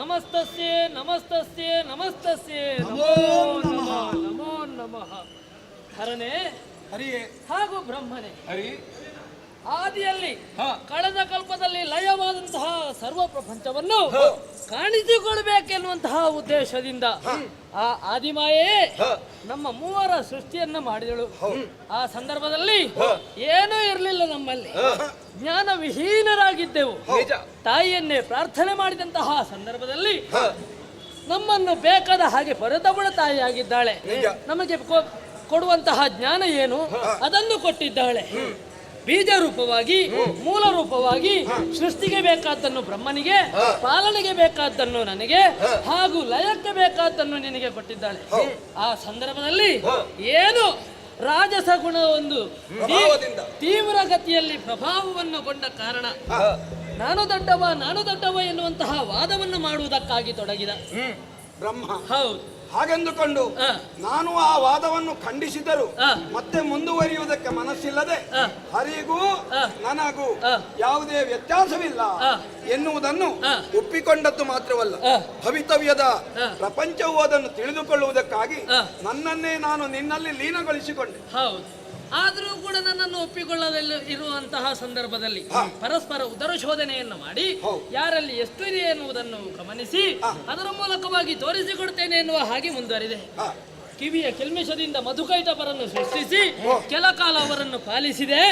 ನಮಸ್ತಸ್ಯೆ ನಮಸ್ತಸ್ಯೆ ನಮಸ್ತಸ್ಯೆ ನಮೋ ನಮಃ ನಮೋ ನಮಃ. ಹರನೇ ಹರಿಯೇ ಹಾಗೂ ಬ್ರಹ್ಮನೇ, ಹರಿ ಆದಿಯಲ್ಲಿ ಕಳೆದ ಕಲ್ಪದಲ್ಲಿ ಲಯವಾದಂತಹ ಸರ್ವ ಪ್ರಪಂಚವನ್ನು ಕಾಣಿಸಿಕೊಳ್ಬೇಕೆನ್ನುವಂತಹ ಉದ್ದೇಶದಿಂದ ಆ ಆದಿಮಾಯೇ ನಮ್ಮ ಮೂವರ ಸೃಷ್ಟಿಯನ್ನ ಮಾಡಿದಳು. ಆ ಸಂದರ್ಭದಲ್ಲಿ ಏನೂ ಇರಲಿಲ್ಲ, ನಮ್ಮಲ್ಲಿ ಜ್ಞಾನ ವಿಹೀನರಾಗಿದ್ದೆವು. ತಾಯಿಯನ್ನೇ ಪ್ರಾರ್ಥನೆ ಮಾಡಿದಂತಹ ಸಂದರ್ಭದಲ್ಲಿ ನಮ್ಮನ್ನು ಬೇಕಾದ ಹಾಗೆ ಪರದಬಳ ತಾಯಿಯಾಗಿದ್ದಾಳೆ. ನಮಗೆ ಕೊಡುವಂತಹ ಜ್ಞಾನ ಏನು ಅದನ್ನು ಕೊಟ್ಟಿದ್ದಾಳೆ. ಬೀಜ ರೂಪವಾಗಿ, ಮೂಲ ರೂಪವಾಗಿ ಸೃಷ್ಟಿಗೆ ಬೇಕಾದ್ದನ್ನು ಬ್ರಹ್ಮನಿಗೆ, ಪಾಲನೆಗೆ ಬೇಕಾದ್ದನ್ನು ನನಗೆ, ಹಾಗೂ ಲಯಕ್ಕೆ ಬೇಕಾದ್ದನ್ನು ನಿನಗೆ ಕೊಟ್ಟಿದ್ದಾಳೆ. ಆ ಸಂದರ್ಭದಲ್ಲಿ ಏನು ರಾಜಸ ಗುಣ ಒಂದು ತೀವ್ರ ಗತಿಯಲ್ಲಿ ಪ್ರಭಾವವನ್ನು ಕೊಂಡ ಕಾರಣ ನಾನು ದೊಡ್ಡವ ಎನ್ನುವಂತಹ ವಾದವನ್ನು ಮಾಡುವುದಕ್ಕಾಗಿ ತೊಡಗಿದ ಬ್ರಹ್ಮ. ಹೌದು, ಹಾಗೆಂದುಕೊಂಡು ನಾನು ಆ ವಾದವನ್ನು ಖಂಡಿಸಿದರು ಮತ್ತೆ ಮುಂದುವರಿಯುವುದಕ್ಕೆ ಮನಸ್ಸಿಲ್ಲದೆ ಹರಿಗೂ ನನಗೂ ಯಾವುದೇ ವ್ಯತ್ಯಾಸವಿಲ್ಲ ಎನ್ನುವುದನ್ನು ಒಪ್ಪಿಕೊಂಡದ್ದು ಮಾತ್ರವಲ್ಲ, ಭವಿತವ್ಯದ ಪ್ರಪಂಚವು ಅದನ್ನು ತಿಳಿದುಕೊಳ್ಳುವುದಕ್ಕಾಗಿ ನನ್ನನ್ನೇ ನಾನು ನಿನ್ನಲ್ಲಿ ಲೀನಗೊಳಿಸಿಕೊಂಡೆ. ಹೌದು, ಆದರೂ ಕೂಡ ನನ್ನನ್ನು ಒಪ್ಪಿಕೊಳ್ಳಲು ಇರುವಂತಹ ಸಂದರ್ಭದಲ್ಲಿ ಪರಸ್ಪರ ಉದರ ಶೋಧನೆಯನ್ನು ಮಾಡಿ ಯಾರಲ್ಲಿ ಎಷ್ಟು ಇದೆ ಎನ್ನುವುದನ್ನು ಗಮನಿಸಿ ಅದರ ಮೂಲಕವಾಗಿ ತೋರಿಸಿಕೊಡ್ತೇನೆ ಎನ್ನುವ ಹಾಗೆ ಮುಂದುವರಿದೆ. ಕಿವಿಯ ಕೆಲ್ಮಿಷದಿಂದ ಮಧುಕೈಟಪರನ್ನು ಸೃಷ್ಟಿಸಿ ಕೆಲ ಕಾಲ ಅವರನ್ನು ಪಾಲಿಸಿದೆ.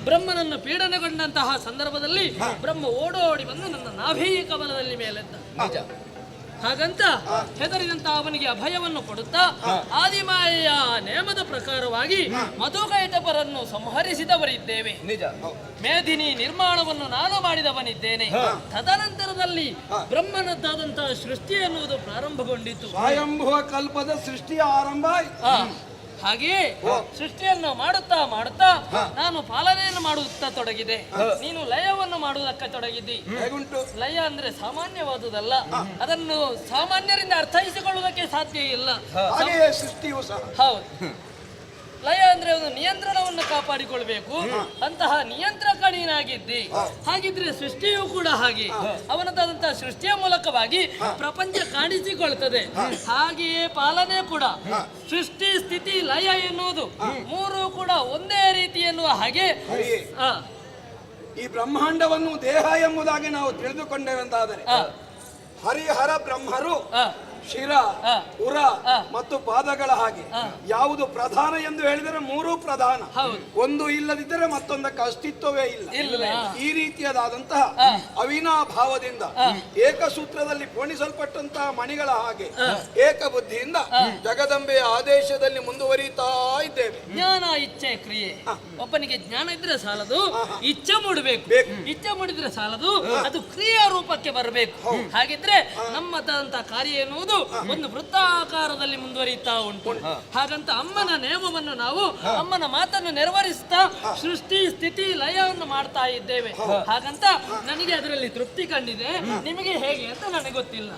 ಬ್ರಹ್ಮನನ್ನು ಪೀಡನೆಗೊಂಡಂತಹ ಸಂದರ್ಭದಲ್ಲಿ ಬ್ರಹ್ಮ ಓಡೋಡಿ ಬಂದು ನನ್ನ ನಾಭಿ ಕಮಲದಲ್ಲಿ ಮೇಲೆದ್ದ. ಹಾಗಂತ ಹೆದರಿದಂತ ಅವನಿಗೆ ಅಭಯವನ್ನು ಕೊಡುತ್ತಾ ಆದಿಮಾಯೆಯ ನೇಮದ ಪ್ರಕಾರವಾಗಿ ಮಧುಕೈಟಪರನ್ನು ಸಂಹರಿಸಿದವರಿದ್ದೇವೆ. ಮೇದಿನಿ ನಿರ್ಮಾಣವನ್ನು ನಾನು ಮಾಡಿದವನಿದ್ದೇನೆ. ತದನಂತರದಲ್ಲಿ ಬ್ರಹ್ಮನದ್ದಾದಂತಹ ಸೃಷ್ಟಿ ಎನ್ನುವುದು ಪ್ರಾರಂಭಗೊಂಡಿತು. ಸ್ವಯಂಭುವ ಕಲ್ಪದ ಸೃಷ್ಟಿಯ ಆರಂಭ. ಹಾಗೆಯೇ ಸೃಷ್ಟಿಯನ್ನು ಮಾಡುತ್ತಾ ಮಾಡುತ್ತಾ ನಾನು ಪಾಲನೆಯನ್ನು ಮಾಡುತ್ತಾ ತೊಡಗಿದೆ. ನೀನು ಲಯವನ್ನು ಮಾಡುವುದಕ್ಕೆ ತೊಡಗಿದ್ದಿ. ಲಯ ಅಂದ್ರೆ ಸಾಮಾನ್ಯವಾದುದಲ್ಲ, ಅದನ್ನು ಸಾಮಾನ್ಯರಿಂದ ಅರ್ಥೈಸಿಕೊಳ್ಳುವುದಕ್ಕೆ ಸಾಧ್ಯ ಇಲ್ಲ. ಹೌದು, ಲಯ ಅಂದ್ರೆ ಒಂದು ನಿಯಂತ್ರಣವನ್ನು ಕಾಪಾಡಿಕೊಳ್ಬೇಕು. ಅಂತಹ ನಿಯಂತ್ರಕ ನೀನಾಗಿದ್ದಿ. ಹಾಗಿದ್ರೆ ಸೃಷ್ಟಿಯೂ ಕೂಡ ಹಾಗೆ ಅವನದಾದಂತಹ ಸೃಷ್ಟಿಯ ಮೂಲಕವಾಗಿ ಪ್ರಪಂಚ ಕಾಣಿಸಿಕೊಳ್ತದೆ. ಹಾಗೆಯೇ ಪಾಲನೆ ಕೂಡ ಸೃಷ್ಟಿ, ಸ್ಥಿತಿ, ಲಯ ಎನ್ನುವುದು ಮೂರು ಕೂಡ ಒಂದೇ ರೀತಿ ಎನ್ನುವ ಹಾಗೆ ಈ ಬ್ರಹ್ಮಾಂಡವನ್ನು ದೇಹ ಎಂಬುದಾಗಿ ನಾವು ತಿಳಿದುಕೊಂಡೇವೆಂದಾದರೆ ಹರಿಹರ ಬ್ರಹ್ಮರು ಶಿರ, ಉರ ಮತ್ತು ಪಾದಗಳ ಹಾಗೆ ಯಾವುದು ಪ್ರಧಾನ ಎಂದು ಹೇಳಿದರೆ ಮೂರು ಪ್ರಧಾನ, ಒಂದು ಇಲ್ಲದಿದ್ದರೆ ಮತ್ತೊಂದಕ್ಕೆ ಅಸ್ತಿತ್ವವೇ ಇಲ್ಲ. ಈ ರೀತಿಯಾದಂತಹ ಅವಿನಾಭಾವದಿಂದ ಏಕಸೂತ್ರದಲ್ಲಿ ಪೋಣಿಸಲ್ಪಟ್ಟಂತಹ ಮಣಿಗಳ ಹಾಗೆ ಏಕಬುದ್ಧಿಯಿಂದ ಜಗದಂಬೆಯ ಆದೇಶದಲ್ಲಿ ಮುಂದುವರಿತಾ ಇದ್ದೇವೆ. ಜ್ಞಾನ, ಇಚ್ಛೆ, ಕ್ರಿಯೆ. ಒಬ್ಬನಿಗೆ ಜ್ಞಾನ ಇದ್ರೆ ಸಾಲದು, ಇಚ್ಛೆ ಮೂಡಬೇಕು. ಇಚ್ಛೆ ಮೂಡಿದ್ರೆ ಸಾಲದು, ಅದು ಕ್ರಿಯಾ ರೂಪಕ್ಕೆ ಬರಬೇಕು. ಹಾಗಿದ್ರೆ ನಮ್ಮದಂತಹ ಕಾರ್ಯ ಎನ್ನುವುದು ಒಂದು ವೃತ್ತಾಕಾರದಲ್ಲಿ ಮುಂದುವರಿಯುತ್ತಾ ಉಂಟು. ಹಾಗಂತ ಅಮ್ಮನ ನೇಮವನ್ನು ನಾವು ಅಮ್ಮನ ಮಾತನ್ನು ನೆರವೇರಿಸುತ್ತಾ ಸೃಷ್ಟಿ, ಸ್ಥಿತಿ, ಲಯವನ್ನು ಮಾಡ್ತಾ ಇದ್ದೇವೆ. ಹಾಗಂತ ನನಗೆ ಅದರಲ್ಲಿ ತೃಪ್ತಿ ಕಂಡಿದೆ. ನಿಮಗೆ ಹೇಗೆ ಅಂತ ನನಗೆ ಗೊತ್ತಿಲ್ಲ.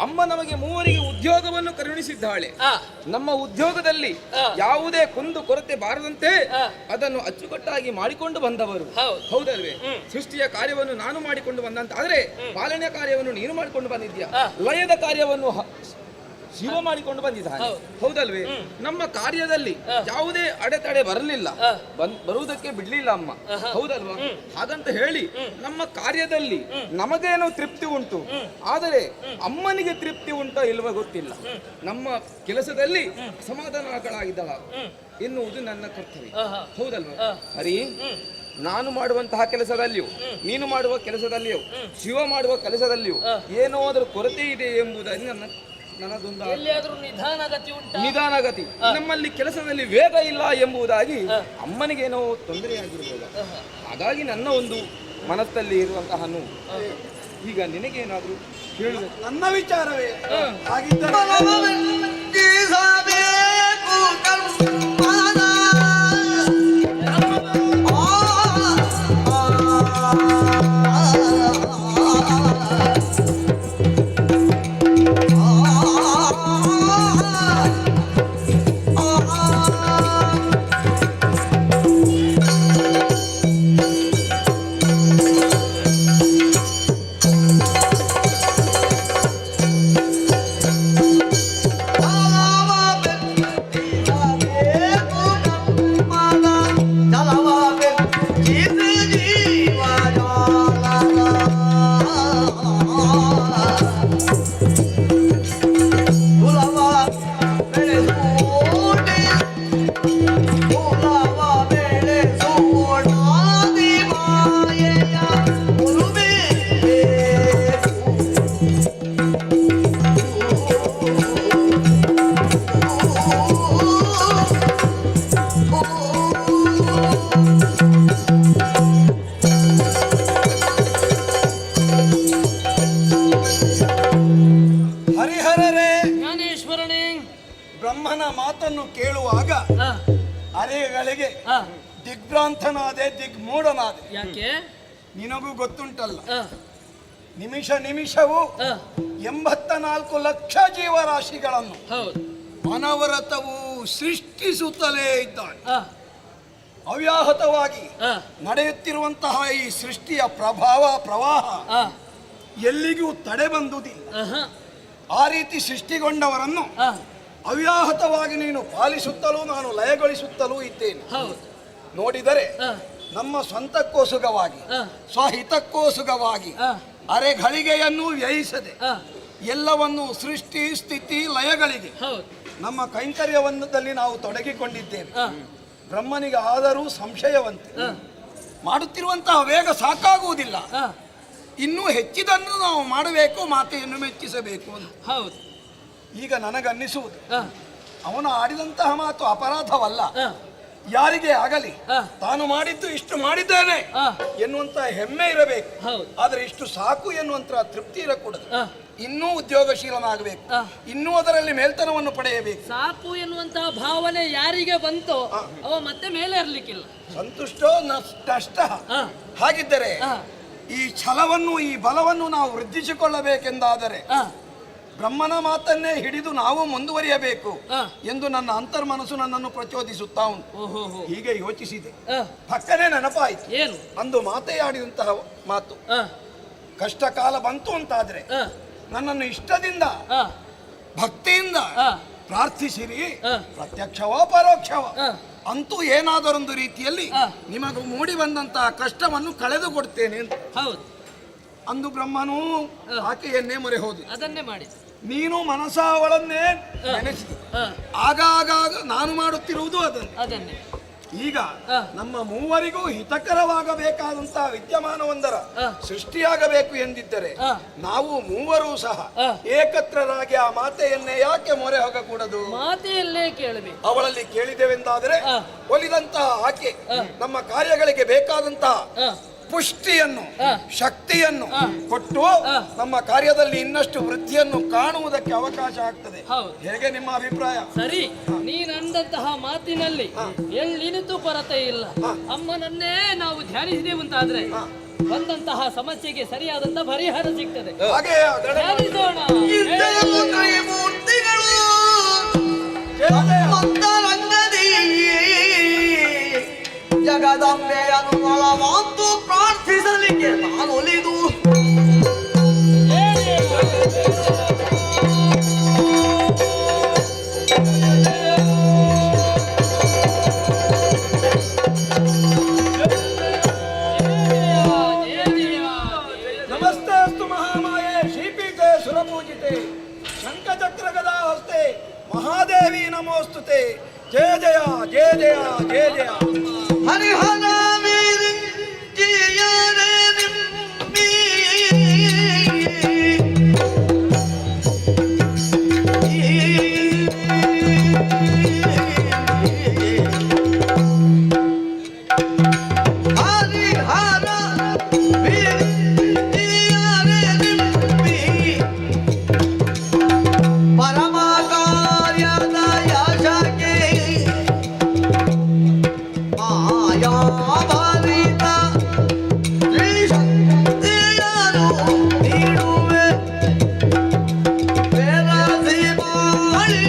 ಅಮ್ಮ ನಮಗೆ ಮೂವರಿಗೆ ಉದ್ಯೋಗವನ್ನು ಕರುಣಿಸಿದ್ದಾಳೆ. ನಮ್ಮ ಉದ್ಯೋಗದಲ್ಲಿ ಯಾವುದೇ ಕುಂದು ಕೊರತೆ ಬಾರದಂತೆ ಅದನ್ನು ಅಚ್ಚುಕಟ್ಟಾಗಿ ಮಾಡಿಕೊಂಡು ಬಂದವರು. ಹೌದಲ್ವೇ? ಸೃಷ್ಟಿಯ ಕಾರ್ಯವನ್ನು ನಾನು ಮಾಡಿಕೊಂಡು ಬಂದಂತ ಆದ್ರೆ ಪಾಲನೆಯ ಕಾರ್ಯವನ್ನು ನೀನು ಮಾಡಿಕೊಂಡು ಬಂದಿದ್ಯಾ, ಲಯದ ಕಾರ್ಯವನ್ನು ಶಿವ ಮಾಡಿಕೊಂಡು ಬಂದಿದ್ದಾನೆ. ಹೌದಲ್ವೇ? ನಮ್ಮ ಕಾರ್ಯದಲ್ಲಿ ಯಾವುದೇ ಅಡೆತಡೆ ಬರಲಿಲ್ಲ, ಬರುವುದಕ್ಕೆ ಬಿಡ್ಲಿಲ್ಲ ಅಮ್ಮ. ಹೌದಲ್ವಾ? ಹಾಗಂತ ಹೇಳಿ ನಮ್ಮ ಕಾರ್ಯದಲ್ಲಿ ನಮಗೇನೋ ತೃಪ್ತಿ ಉಂಟು, ಆದರೆ ಅಮ್ಮನಿಗೆ ತೃಪ್ತಿ ಉಂಟೋ ಇಲ್ವೋ ಗೊತ್ತಿಲ್ಲ. ನಮ್ಮ ಕೆಲಸದಲ್ಲಿ ಸಮಾಧಾನಗಳಾಗಿದ್ದಾಳ ಎನ್ನುವುದು ನನ್ನ ಕರ್ತವ್ಯ. ಹೌದಲ್ವಾ ಹರಿ? ನಾನು ಮಾಡುವಂತಹ ಕೆಲಸದಲ್ಲಿಯೂ ನೀನು ಮಾಡುವ ಕೆಲಸದಲ್ಲಿಯೂ ಶಿವ ಮಾಡುವ ಕೆಲಸದಲ್ಲಿಯೂ ಏನೋ ಅದರ ಕೊರತೆ ಇದೆ ಎಂಬುದನ್ನು ನನ್ನದೊಂದು ನಿಧಾನಗತಿ. ನಮ್ಮಲ್ಲಿ ಕೆಲಸದಲ್ಲಿ ವೇಗ ಇಲ್ಲ ಎಂಬುದಾಗಿ ಅಮ್ಮನಿಗೇನೋ ತೊಂದರೆಯಾಗಿರ್ಬೋದು. ಹಾಗಾಗಿ ನನ್ನ ಒಂದು ಮನಸ್ಸಲ್ಲಿ ಇರುವಂತಹ ನೋವು ಈಗ ನಿನಗೇನಾದ್ರೂ ಹೇಳಬೇಕು. ನನ್ನ ವಿಚಾರವೇ ಹಾಗಿದ್ದರೆ ಬ್ರಹ್ಮನ ಮಾತನ್ನು ಕೇಳುವಾಗ ಅರೆಗಳಿಗೆ ದಿಗ್ಭ್ರಾಂತನಾದೆ, ದಿಗ್ಮೂಢನಾದೆ. ಯಾಕೆ? ನಿನಗೂ ಗೊತ್ತುಂಟಲ್ಲ, ನಿಮಿಷವೂ 84 ಲಕ್ಷ ಜೀವರಾಶಿಗಳನ್ನು ಅನವರತವು ಸೃಷ್ಟಿಸುತ್ತಲೇ ಇದ್ದಾನೆ. ಅವ್ಯಾಹತವಾಗಿ ನಡೆಯುತ್ತಿರುವಂತಹ ಈ ಸೃಷ್ಟಿಯ ಪ್ರವಾಹ ಎಲ್ಲಿಗೂ ತಡೆ ಬಂದುದಿಲ್ಲ. ಆ ರೀತಿ ಸೃಷ್ಟಿಗೊಂಡವರನ್ನು ಅವ್ಯಾಹತವಾಗಿ ನೀನು ಪಾಲಿಸುತ್ತಲೂ ನಾನು ಲಯಗೊಳಿಸುತ್ತಲೂ ಇದ್ದೇನೆ. ನೋಡಿದರೆ ನಮ್ಮ ಸ್ವಂತಕ್ಕೋಸುಗವಾಗಿ ಸ್ವಹಿತಕ್ಕೋಸುಗವಾಗಿ ಅರೆಗಳಿಗೆಯನ್ನು ವ್ಯಯಿಸದೆ ಎಲ್ಲವನ್ನು ಸೃಷ್ಟಿ ಸ್ಥಿತಿ ಲಯಗಳಿಗೆ ನಮ್ಮ ಕೈಂಕರ್ಯವನ್ನದಲ್ಲಿ ನಾವು ತೊಡಗಿಕೊಂಡಿದ್ದೇವೆ. ಬ್ರಹ್ಮನಿಗೆ ಆದರೂ ಸಂಶಯವಂತೆ ಮಾಡುತ್ತಿರುವಂತಹ ವೇಗ ಸಾಕಾಗುವುದಿಲ್ಲ, ಇನ್ನೂ ಹೆಚ್ಚಿದನ್ನು ನಾವು ಮಾಡಬೇಕು, ಮಾತೆಯನ್ನು ಮೆಚ್ಚಿಸಬೇಕು ಅಂತ. ಹೌದು. ಈಗ ನನಗನ್ನಿಸುವುದು ಅವನು ಆಡಿದಂತಹ ಮಾತು ಅಪರಾಧವಲ್ಲ. ಯಾರಿಗೆ ಆಗಲಿ ತಾನು ಮಾಡಿದ್ದು ಇಷ್ಟು ಮಾಡಿದ್ದೇನೆ ಎನ್ನುವಂತಹ ಹೆಮ್ಮೆ ಇರಬೇಕು, ಆದ್ರೆ ಇಷ್ಟು ಸಾಕು ಎನ್ನುವಂತಹ ತೃಪ್ತಿ ಇರಕೂಡದು. ಇನ್ನೂ ಉದ್ಯೋಗಶೀಲನಾಗಬೇಕು, ಇನ್ನೂ ಅದರಲ್ಲಿ ಮೇಲ್ತನವನ್ನು ಪಡೆಯಬೇಕು. ಸಾಕು ಎನ್ನುವಂತಹ ಭಾವನೆ ಯಾರಿಗೆ ಬಂತೋ ಅವ ಮತ್ತೆ ಮೇಲೆ ಇರ್ಲಿಕ್ಕಿಲ್ಲ. ಸಂತುಷ್ಟೋ ನಷ್ಟ. ಹಾಗಿದ್ದರೆ ಈ ಛಲವನ್ನು ಈ ಬಲವನ್ನು ನಾವು ವೃದ್ಧಿಸಿಕೊಳ್ಳಬೇಕೆಂದಾದರೆ ಬ್ರಹ್ಮನ ಮಾತನ್ನೇ ಹಿಡಿದು ನಾವು ಮುಂದುವರಿಯಬೇಕು ಎಂದು ನನ್ನ ಅಂತರ್ಮನಸ್ಸು ನನ್ನನ್ನು ಪ್ರಚೋದಿಸುತ್ತಾ ಉಂಟು. ಹೀಗೆ ಯೋಚಿಸಿದೆ, ಪಕ್ಕನೆ ನೆನಪಾಯಿತು ಏನು ಅಂದು ಮಾತೆಯಾಡಿದಂತಹ ಮಾತು. ಕಷ್ಟ ಕಾಲ ಬಂತು ಅಂತಾದ್ರೆ ನನ್ನನ್ನು ಇಷ್ಟದಿಂದ ಭಕ್ತಿಯಿಂದ ಪ್ರಾರ್ಥಿಸಿರಿ, ಪ್ರತ್ಯಕ್ಷವೋ ಪರೋಕ್ಷವೋ ಅಂತೂ ಏನಾದರೊಂದು ರೀತಿಯಲ್ಲಿ ನಿಮಗೂ ಮೂಡಿ ಬಂದಂತಹ ಕಷ್ಟವನ್ನು ಕಳೆದು ಕೊಡ್ತೇನೆ ಅಂತ. ಹೌದು. ಅಂದು ಬ್ರಹ್ಮನು ಆಕೆಯನ್ನೇ ಮೊರೆ ಹೋದ. ಅದನ್ನೇ ಮಾಡಿ ನೀನು ಮನಸ ಅವಳನ್ನೇ ನೆನೆಸಿದೆ. ಆಗಾಗ ನಾನು ಮಾಡುತ್ತಿರುವುದು ಅದನ್ನೇ. ಈಗ ನಮ್ಮ ಮೂವರಿಗೂ ಹಿತಕರವಾಗಬೇಕಾದಂತಹ ವಿದ್ಯಮಾನವೊಂದರ ಸೃಷ್ಟಿಯಾಗಬೇಕು ಎಂದಿದ್ದರೆ ನಾವು ಮೂವರೂ ಸಹ ಏಕತ್ರರಾಗಿ ಆ ಮಾತೆಯನ್ನೇ ಯಾಕೆ ಮೊರೆ ಹೋಗಕೂಡದು? ಮಾತೆಯಲ್ಲೇ ಕೇಳಬೇಕು. ಅವಳಲ್ಲಿ ಕೇಳಿದೆವೆಂದಾದರೆ ಒಲಿದಂತಹ ಆಕೆ ನಮ್ಮ ಕಾರ್ಯಗಳಿಗೆ ಬೇಕಾದಂತಹ ಪುಷ್ಟಿಯನ್ನು ಶಕ್ತಿಯನ್ನು ಕೊಟ್ಟು ನಮ್ಮ ಕಾರ್ಯದಲ್ಲಿ ಇನ್ನಷ್ಟು ವೃದ್ಧಿಯನ್ನು ಕಾಣುವುದಕ್ಕೆ ಅವಕಾಶ ಆಗ್ತದೆ. ಹೇಗೆ ನಿಮ್ಮ ಅಭಿಪ್ರಾಯ? ಸರಿ, ನೀನಂದಂತಹ ಮಾತಿನಲ್ಲಿ ಎಲ್ಲಿನಿತು ಕೊರತೆ ಇಲ್ಲ. ಅಮ್ಮನನ್ನೇ ನಾವು ಧ್ಯಾನಿಸಿದೆವಂತಾದ್ರೆ ಬಂದಂತಹ ಸಮಸ್ಯೆಗೆ ಸರಿಯಾದಂತಹ ಪರಿಹಾರ ಸಿಗ್ತದೆ. ಹಾಗೆ ಧ್ಯಾನಿಸೋಣ. ನಮೋಸ್ತುತೆ ಶಂಖಚಕ್ರ ಗದಾ ಹಸ್ತೆ ಮಹಾದೇವಿ ನಮೋಸ್ತುತೆ ಜಯ ಜಯ ಜಯ ಜಯ ಜಯ ಜಯ ಹರಿಹರ ವೀರ್ಯರೇ ನಿಮ್ಮಿ ಹರಿಹರ ವೀರ್ಯರೇ ನಿಮ್ಮಿ ಪರಮ ಕಾರ್ಯದ ಯಶಕ್ಕೆ ಮಾಯಾಭರಿತ ಶ್ರೀಶಕ್ತಿಯನು ನೀಡುವೆ ಬೆರಸಿ ಬಾಳಿ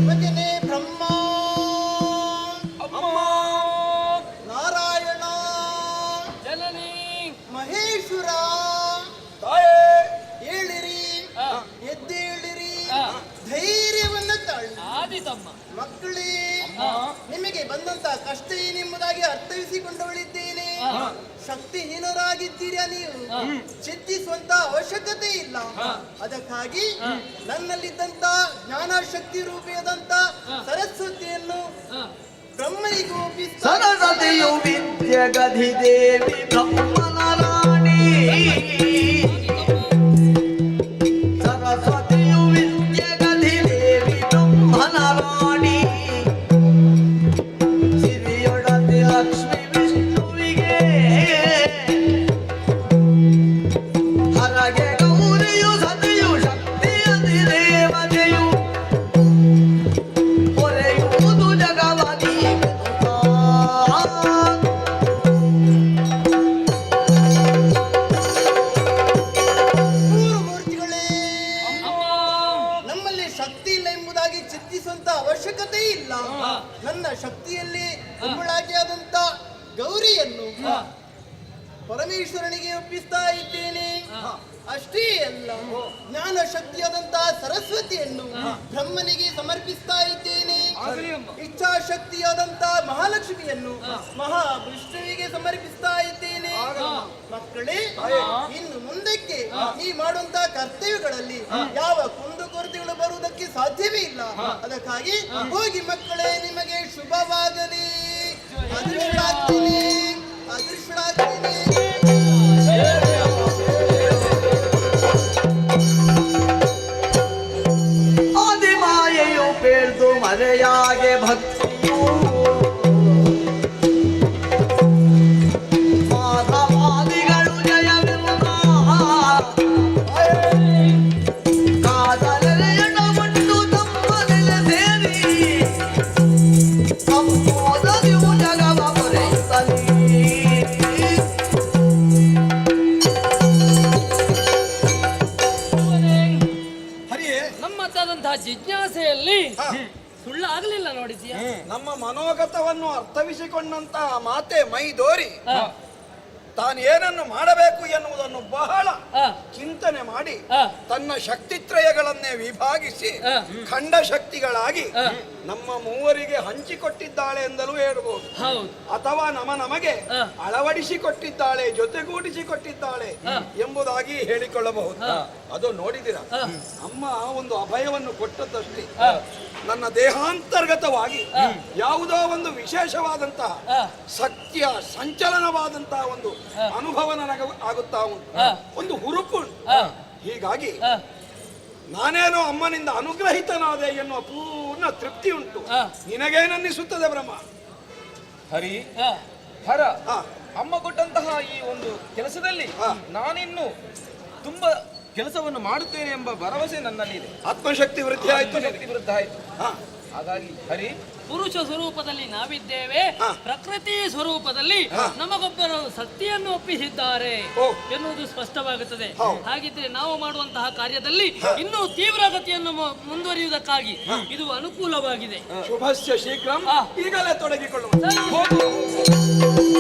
ಭಜನೆ ಬ್ರಹ್ಮ ಅಮ್ಮ ನಾರಾಯಣ ಜನನಿ ಮಹೇಶ್ವರ ತಾಯೇ ಏಳಿರಿ ಆ, ಎದ್ದೇಳಿರಿ ಆ, ಧೈರ್ಯವನ್ನು ತಾಳಿ ಆದಿತಮ್ಮ ಮಕ್ಕಳೇ ಆ, ನಿಮಗೆ ಬಂದಂತ ಕಷ್ಟ ಏನೆಂಬುದಾಗಿ ಅರ್ಥೈಸಿಕೊಂಡವಳಿದ್ದೇನೆ ಆ. ಶಕ್ತಿಹೀನರಾಗಿದ್ದೀರಾ ನೀವು ಆ. ಚಿಂತಿಸುವಂತ ಅವಶ್ಯಕತೆ ಇಲ್ಲ ಅದಕ್ಕಾಗಿ ನನ್ನಲ್ಲಿದ್ದಂತ ಜ್ಞಾನ ಶಕ್ತಿ ರೂಪಿಯಾದಂತ ಸರಸ್ವತಿಯನ್ನು ಆ, ಬ್ರಹ್ಮನಿಗೆ ಒಪ್ಪಿಸ್ತಾ ಸರಸ್ವತಿಯು ವಿದ್ಯಗಧಿ ದೇವಿ ಬ್ರಹ್ಮನ ರಾಣಿ ಸರಸ್ವತಿಯು ವಿದ್ಯಗಧಿ ದೇವಿ ಬ್ರಹ್ಮನ ರಾಣಿ ಸಿರಿಯೊಡತಿ ಲಕ್ಷ್ಮಿ ವಿಷ್ಣುವಿಗೆ ಹರಗೆ ಗೌರಿಯು ಸತಿಯು ಶಕ್ತಿಯದಿ ದೇವತೆಯು ಹೊರೆಯುವುದು ಜಗವದಿ ಮೂರು ಮೂರ್ತಿಗಳೇ ಅಮ್ಮ ನಮ್ಮಲ್ಲಿ ಶಕ್ತಿ ಇಲ್ಲ ಎಂಬುದಾಗಿ ಚಿಂತಿಸುವಂತ ಅವಶ್ಯಕತೆ ಇಲ್ಲ ನನ್ನ ಶಕ್ತಿಯಲ್ಲಿ ಒಬ್ಬಳಾಗಿ ಆದಂತ ಗೌರಿಯನ್ನು ಪರಮೇಶ್ವರನಿಗೆ ಒಪ್ಪಿಸ್ತಾ ಇದ್ದೇನೆ ಅಷ್ಟೇ ಅಲ್ಲ ಜ್ಞಾನ ಶಕ್ತಿಯಾದಂತಹ ಸರಸ್ವತಿಯನ್ನು ಬ್ರಹ್ಮನಿಗೆ ಸಮರ್ಪಿಸ್ತಾ ಇದ್ದೇನೆ ಆಗಲಿ ಅಮ್ಮ. ಇಚ್ಛಾಶಕ್ತಿಯಾದಂತಹ ಮಹಾಲಕ್ಷ್ಮಿಯನ್ನು ಮಹಾವಿಷ್ಣುವಿಗೆ ಸಮರ್ಪಿಸ್ತಾ ಇದ್ದೇನೆ ಮಕ್ಕಳೇ ಇನ್ನು ಮುಂದಕ್ಕೆ ನೀ ಮಾಡುವಂತಹ ಕರ್ತವ್ಯಗಳಲ್ಲಿ ಯಾವ ಕುಂದುಕೊರತೆಗಳು ಬರುವುದಕ್ಕೆ ಸಾಧ್ಯವೇ ಇಲ್ಲ ಅದಕ್ಕಾಗಿ ಹೋಗಿ ಮಕ್ಕಳೇ ನಿಮಗೆ ಶುಭವಾಗಲಿ ಅದೃಷ್ಟರಾಗ್ತೀನಿ ಅದೃಷ್ಟರಾಗ್ತೀನಿ ಆದಿಮಾಯೆಯು ಬೇಡ್ದು ಮರೆಯಾಗೆ ಭಕ್ತಿಯು ಮಾಧವಾದಿಗಳು ಜಯವಿರುತ್ತ ಕಾದಲೆಯಡಮಟ್ಟು ತಮ್ಮನೆಲೆ ಸೇರಿ ಸಂಬೋಧದಿವು ಜಗವ ಪೊರೆಯುತ್ತಲೀ ಹರಿಯೇ ನಮ್ಮದಾದಂತಹ ಜಿಜ್ಞಾಸೆಯಲ್ಲಿ ಸುಳ್ಳಾಗಲಿಲ್ಲ ನೋಡಿದ್ಯಾ ನಮ್ಮ ಮನೋಗತವನ್ನು ಅರ್ಥವಿಸಿಕೊಂಡಂತಹ ಮಾತೆ ಮೈದೋರಿ ಆ, ತಾನು ಏನನ್ನು ಮಾಡಬೇಕು ಎನ್ನುವುದನ್ನು ಬಹಳ ಆ, ಚಿಂತನೆ ಮಾಡಿ ಆ, ತನ್ನ ಶಕ್ತಿತ್ರಯಗಳನ್ನೇ ವಿಭಾಗಿಸಿ ಆ. ಖಂಡ ಶಕ್ತಿಗಳಾಗಿ ಆ. ನಮ್ಮ ಮೂವರಿಗೆ ಹಂಚಿಕೊಟ್ಟಿದ್ದಾಳೆ ಎಂದಲೂ ಹೇಳಬಹುದು ಹೌದು ಅಥವಾ ನಮಗೆ ಆ. ಅಳವಡಿಸಿಕೊಟ್ಟಿದ್ದಾಳೆ ಜೊತೆಗೂಡಿಸಿಕೊಟ್ಟಿದ್ದಾಳೆ ಎಂಬುದಾಗಿ ಹೇಳಿಕೊಳ್ಳಬಹುದು ಅದು ನೋಡಿದಿರ ಆ. ಅಮ್ಮ ಒಂದು ಅಭಯವನ್ನು ಕೊಟ್ಟದ್ದಷ್ಟೇ ಆ. ನನ್ನ ದೇಹಾಂತರ್ಗತವಾಗಿ ಯಾವುದೋ ಒಂದು ವಿಶೇಷವಾದಂತಹ ಆ. ಸತ್ಯ ಸಂಚಲನವಾದಂತಹ ಒಂದು ಅನುಭವ ನನಗೆ ಆಗುತ್ತಾ ಉಂಟು ಆ. ಒಂದು ಹುರುಪು ಉಂಟು. ಆ, ಹೀಗಾಗಿ ಆ, ನಾನೇನೋ ಅಮ್ಮನಿಂದ ಅನುಗ್ರಹಿತನಾದೆ ಎನ್ನುವ ಪೂರ್ಣ ತೃಪ್ತಿ ಉಂಟು ಆ. ನಿನಗೇನನ್ನಿಸುತ್ತದೆ ಬ್ರಹ್ಮ? ಹರಿ ಆ, ಹರ ಆ, ಅಮ್ಮ ಕೊಟ್ಟಂತಹ ಈ ಒಂದು ಕೆಲಸದಲ್ಲಿ ಹಾ. ನಾನಿನ್ನು ತುಂಬಾ ಕೆಲಸವನ್ನು ಮಾಡುತ್ತೇನೆ ಎಂಬ ಭರವಸೆ ನನ್ನಲ್ಲಿದೆ. ಆತ್ಮಶಕ್ತಿ ವೃದ್ಧಿ ಆಯ್ತು ನಿನಗೆ. ಶಕ್ತಿ ವಿರುದ್ಧ ಆಯ್ತು. ಹಾ. ಹಾಗಾಗಿ ಹರಿ ಪುರುಷ ಸ್ವರೂಪದಲ್ಲಿ ನಾವಿದ್ದೇವೆ ಆ. ಪ್ರಕೃತಿ ಸ್ವರೂಪದಲ್ಲಿ ನಮಗೊಬ್ಬರು ಶಕ್ತಿಯನ್ನು ಒಪ್ಪಿಸಿದ್ದಾರೆ ಓ. ಎನ್ನುವುದು ಸ್ಪಷ್ಟವಾಗುತ್ತದೆ ಹೌದು. ಹಾಗಿದ್ರೆ ನಾವು ಮಾಡುವಂತಹ ಕಾರ್ಯದಲ್ಲಿ ಇನ್ನೂ ತೀವ್ರಗತಿಯನ್ನು ಮುಂದುವರಿಯುವುದಕ್ಕಾಗಿ ಇದು ಅನುಕೂಲವಾಗಿದೆ ಶುಭಸ್ಯ ಶೀಘ್ರಂ. ಆ. ಈಗಲೇ ತೊಡಗಿಕೊಳ್ಳುವ. ಸರಿ. ಹೋಗು.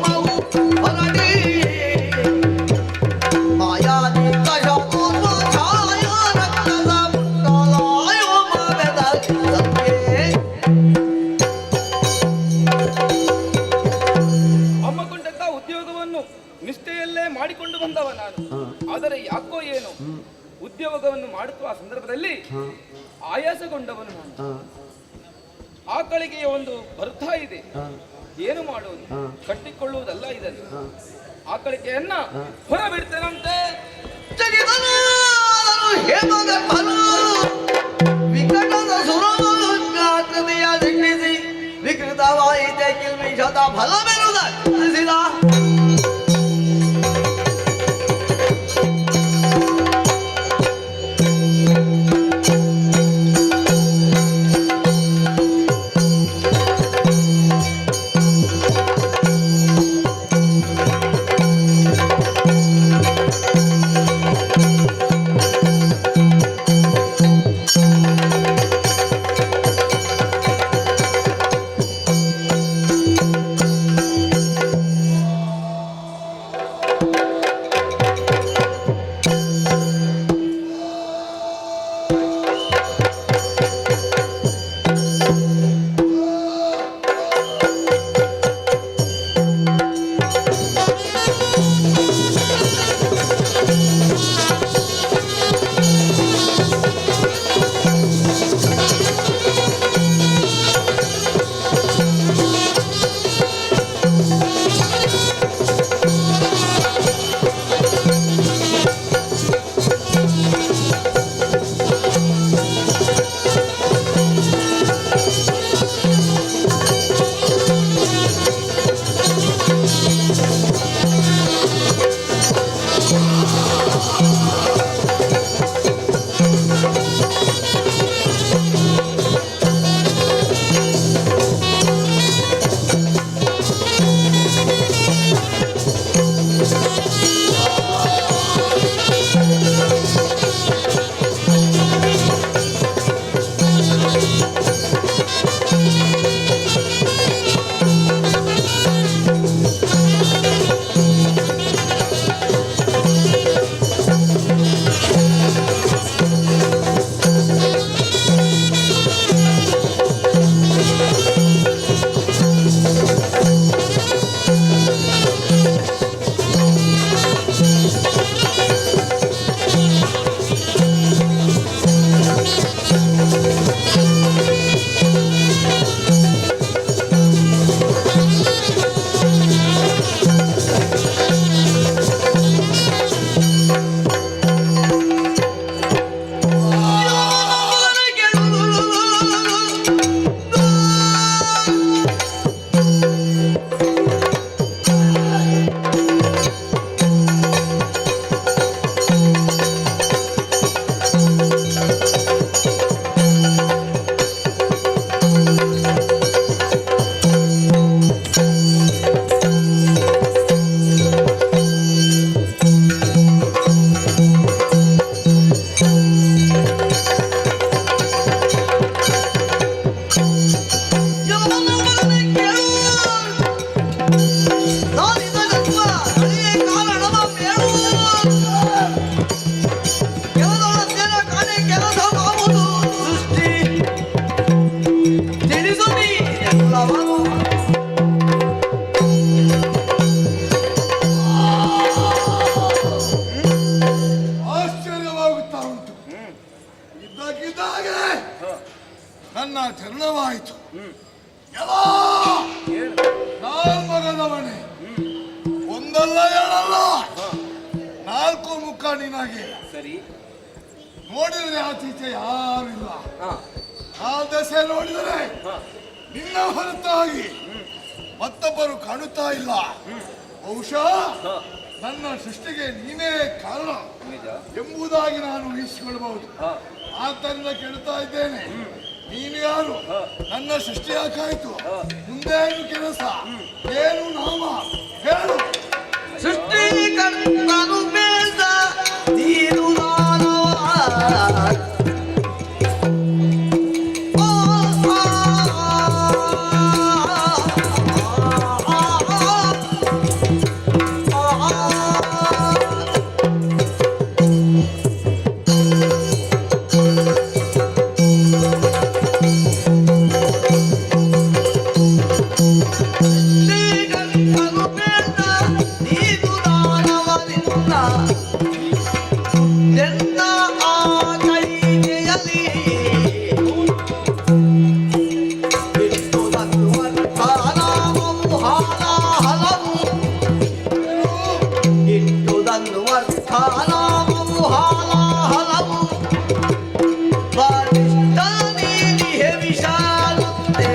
ಹೋಮವು ಹೊರಡಿ ಮಾಯಾದಿ ಕಶಪೋಪ ಛಾಯ ರಕ್ತದ ಮುಟ್ಟಲಾಯೋ ಮಾವೆದ ಸತ್ಯೇ. ಹಮ್ಮಗೊಂಡಂತ ಉದ್ಯೋಗವನ್ನು ನಿಷ್ಠೆಯಲ್ಲೇ ಮಾಡಿಕೊಂಡು ಬಂದವ ನಾನು. ಆದರೆ ಯಾಕೋ ಏನು ಉದ್ಯೋಗವನ್ನು ಮಾಡುತ್ತಾ ಸಂದರ್ಭದಲ್ಲಿ ಆಯಾಸಗೊಂಡವನು ನಾನು. ಆಕಳಿಗೆ ಒಂದು ಬರ್ತಾ ಇದೆ, ಏನು ಮಾಡುವುದು? ಕಟ್ಟಿಕೊಳ್ಳುವುದಲ್ಲ ಇದನ್ನು. ಆಕಳಿಕೆಯನ್ನ ಹೊರ ಬಿಡ್ತೇನಂತೆ. ಜಗಿದನು ಹೇಮಗರ್ಭನು ವಿಕಟದ ಸುರಮುಖಾಕೃತಿಯ ಧಿಕ್ಕಿಸಿ ವಿಕೃತವಾಯಿತೆ ಕಿಲ್ಮಿಷದ ಫಲವೆನುದ ತಿಳಿಸಿದ. ನನ್ನ ಚರಣವಾಯಿತು. ಮಗನವನೇ, ಒಂದಲ್ಲ ಎರಡಲ್ಲ 4 ಮುಖ ನಿನಗೆ. ಸರಿ, ನೋಡಿದರೆ ಆಚೀಚೆ ಯಾರಿಲ್ಲ. ಆ ದಶೆ ನೋಡಿದರೆ ನಿನ್ನ ಹೊರತಾಗಿ ಮತ್ತೊಬ್ಬರು ಕಾಣುತ್ತಾ ಇಲ್ಲ. ಬಹುಶಃ ನನ್ನ ಸೃಷ್ಟಿಗೆ ನೀನೇ ಕಾರಣ ಎಂಬುದಾಗಿ ನಾನು ಊಹಿಸಿಕೊಳ್ಳಬಹುದು. ಆದ್ದರಿಂದ ಕೇಳ್ತಾ ಇದ್ದೇನೆ, ನೀನು ಯಾರು? ನನ್ನ ಸೃಷ್ಟಿ ಯಾಕಾಯ್ತು? ಮುಂದೇನು ಕೆಲಸ? ಏನು ನಾಮ ಹೇಳು. ಸೃಷ್ಟಿಕರ್ತನು ಬೇಡ ನೀನು ನಾನವ. ಸ್ಥಾನವು ಹಾಲಾಹಲವು ಬಲಿಷ್ಠ ನೀಲಿಹೆ ವಿಶಾಲತೆ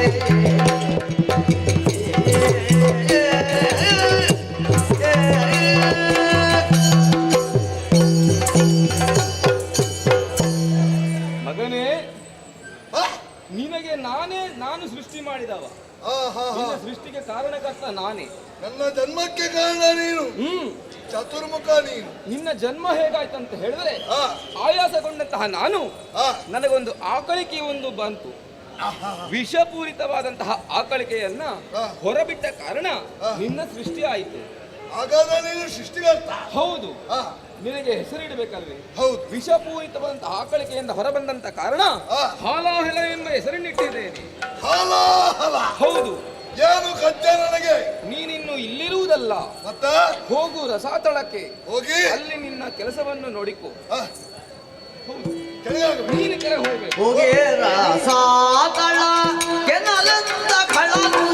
ಮಗನೇ, ನಿನಗೆ ನಾನು ಸೃಷ್ಟಿ ಮಾಡಿದವ. ನಿನ್ನ ಸೃಷ್ಟಿಗೆ ಕಾರಣಕರ್ತ ನಾನೇ. ನನ್ನ ಜನ್ಮಕ್ಕೆ ಕಾರಣ ನೀನು, ಚತುರ್ಮುಖ ನೀನು. ನಿನ್ನ ಜನ್ಮ ಹೇಗಾಯ್ತಂತ ಹೇಳಿದ್ರೆ ಆಯಾಸಗೊಂಡಂತಹ ನಾನು ನನಗೊಂದು ಆಕಳಿಕೆ ಒಂದು ಬಂತು. ವಿಷಪೂರಿತವಾದಂತಹ ಆಕಳಿಕೆಯನ್ನ ಹೊರಬಿಟ್ಟ ಕಾರಣ ನಿನ್ನ ಸೃಷ್ಟಿ ಆಯಿತು. ಹಾಗಾದ್ರೆ ನೀನು ಸೃಷ್ಟಿಕರ್ತ. ಹೌದು. ನಿನಗೆ ಹೆಸರಿಡಬೇಕಲ್ವೇ? ಹೌದು. ವಿಷಪೂರಿತವಾದಂತಹ ಆಕಳಿಕೆಯಿಂದ ಹೊರಬಂದಂತ ಕಾರಣ ಹಾಲಾಹಲ ಎಂಬ ಹೆಸರನ್ನಿಟ್ಟಿದ್ದೇನೆ. ಹಾಲಾಹಲ. ಹೌದು. ಏನು ಕತ್ತೆ ನನಗೆ? ನೀನಿನ್ನು ಇಲ್ಲಿರುವುದಲ್ಲ, ಮತ್ತೆ ಹೋಗು ರಸಾತಳಕ್ಕೆ ಹೋಗಿ ಅಲ್ಲಿ ನಿನ್ನ ಕೆಲಸವನ್ನು ನೋಡಿಕೊ. ಹೌದು, ಕೆಳಗೆ ನೀನು ಕೆಳಗೆ ಹೋಗ್ಬೇಕು. ಹೋಗೆ ರಸಾತಳ ಕೆನಲಂದ ಖಳನು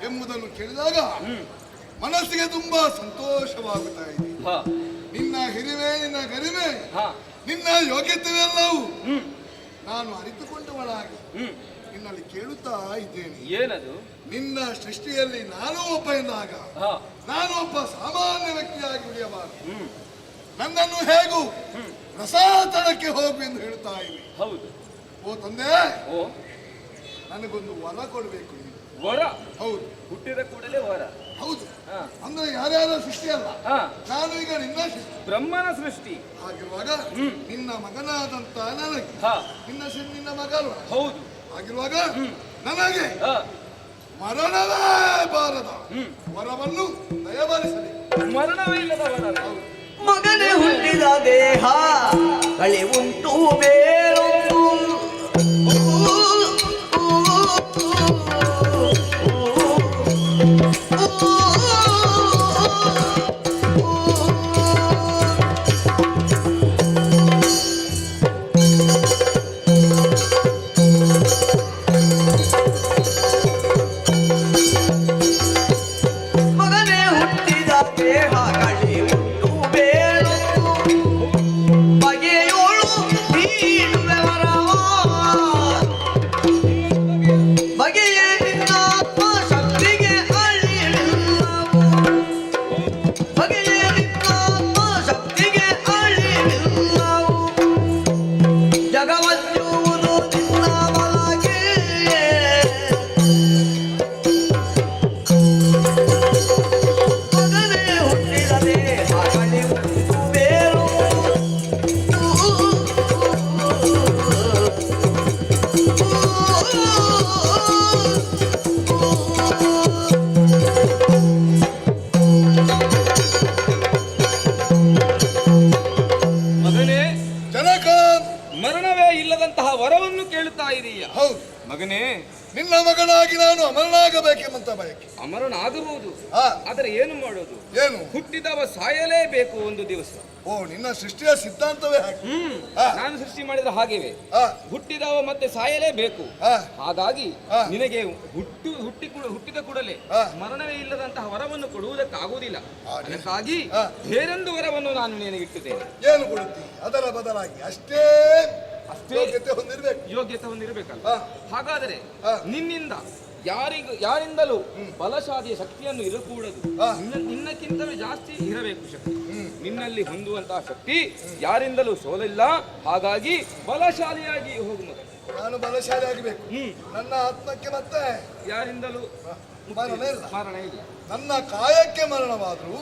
ಎಂಬುದನ್ನು ಕೇಳಿದಾಗ ಮನಸ್ಸಿಗೆ ತುಂಬಾ ಸಂತೋಷವಾಗುತ್ತಾ ಇದೆ. ನಿನ್ನ ಹಿರಿಮೆ, ನಿನ್ನ ಗರಿಮೆ, ನಿನ್ನ ಯೋಗ್ಯತೆವೆಲ್ಲವೂ ನಾನು ಅರಿತುಕೊಂಡವಳಾಗಿ ನಿನ್ನಲ್ಲಿ ಕೇಳುತ್ತಾ ಇದ್ದೇನೆ. ಏನದು? ನಿನ್ನ ಸೃಷ್ಟಿಯಲ್ಲಿ ನಾನು ಒಬ್ಬ ಎಂದಾಗ ನಾನು ಒಬ್ಬ ಸಾಮಾನ್ಯ ವ್ಯಕ್ತಿಯಾಗಿ ಉಳಿಯಬಾರದು. ನನ್ನನ್ನು ಹೇಗೂ ರಸಾತಳಕ್ಕೆ ಹೋಗು ಎಂದು ಹೇಳುತ್ತಾ ಇವೆ. ಹೌದು. ಓ ತಂದೆ, ನನಗೊಂದು ವರ ಕೊಡಬೇಕು. ವರ? ಹೌದು. ಹುಟ್ಟಿದ ಕೂಡಲೇ ವರ? ಹೌದು. ಅಂದ್ರೆ ಯಾರ್ಯಾರ ಸೃಷ್ಟಿ ಅಲ್ಲ, ನಾನು ಈಗ ನಿನ್ನ ಸೃಷ್ಟಿ, ಬ್ರಹ್ಮನ ಸೃಷ್ಟಿ. ಹಾಗಿರುವಾಗ ನಿನ್ನ ಮಗನಾದಂತ ನನಗೆ ನಿನ್ನ ಮಗಲ್ವ? ಹೌದು. ಹಾಗಿರುವಾಗ ನನಗೆ ಮರಣವೇ ಬಾರದ ವರವನ್ನು ದಯಪಾಲಿಸಲಿ. ಮರಣವೇ ಇಲ್ಲದ ವರ? ಮಗನೇ ಹುಟ್ಟಿದ ದೇಹ ಕಳೆ ಉಂಟು ಬೇರು ಮಗನೇ, ನಿನ್ನ ಮಗನಾಗಿ ನಾನು ಅಮರನಾಗಬೇಕೆಂಬಂತ ಬಯಕೆ. ಅಮರನಾಗಬಹುದು, ಆದರೆ ಏನು ಮಾಡೋದು? ಏನು? ಹುಟ್ಟಿದವ ಸಾಯಲೇಬೇಕು ಒಂದು ದಿವಸ. ಓ, ನಿನ್ನ ಸೃಷ್ಟಿಯ ಸಿದ್ಧಾಂತವೇ ಹಾಗೆ. ನಾನು ಸೃಷ್ಟಿ ಮಾಡಿದ ಹಾಗೆವೇ ಹುಟ್ಟಿದವ ಮತ್ತೆ ಸಾಯಲೇಬೇಕು. ಹಾಗಾಗಿ ನಿನಗೆ ಹುಟ್ಟಿದ ಕೂಡಲೇ ಮರಣವೇ ಇಲ್ಲದಂತಹ ವರವನ್ನು ಕೊಡುವುದಕ್ಕಾಗುವುದಿಲ್ಲ. ಅದಕ್ಕಾಗಿ ಬೇರೊಂದು ವರವನ್ನು ನಾನು ನಿನಗೆ ಇಟ್ಟಿದ್ದೇನೆ. ಏನು ಕೊಡುತ್ತಿ? ಅದರ ಬದಲಾಗಿ ಅಷ್ಟೇ ಯೋಗ್ಯತೆ ಹೊಂದಿರಬೇಕಲ್ಲ. ಹಾಗಾದರೆ ನಿನ್ನಿಂದ ಯಾರಿಂದಲೂ ಬಲಶಾಲಿಯ ಶಕ್ತಿಯನ್ನು ಇರಕೂಡದು. ಹಾ. ನಿನ್ನಕ್ಕಿಂತಲೂ ಜಾಸ್ತಿ ಇರಬೇಕು ಶಕ್ತಿ. ನಿನ್ನಲ್ಲಿ ಹೊಂದುವಂತಹ ಶಕ್ತಿ ಯಾರಿಂದಲೂ ಸೋಲಿಲ್ಲ. ಹಾಗಾಗಿ ಬಲಶಾಲಿಯಾಗಿ ಹೋಗು ಮಗ. ನಾನು ಬಲಶಾಲಿ ಆಗಬೇಕು. ನನ್ನ ಆತ್ಮಕ್ಕೆ ಮತ್ತೆ ಯಾರಿಂದಲೂ ಮರಣ ಇಲ್ಲ. ಮರಣ ಇಲ್ಲ. ನನ್ನ ಕಾಯಕ್ಕೆ ಮರಣವಾದ್ರೂ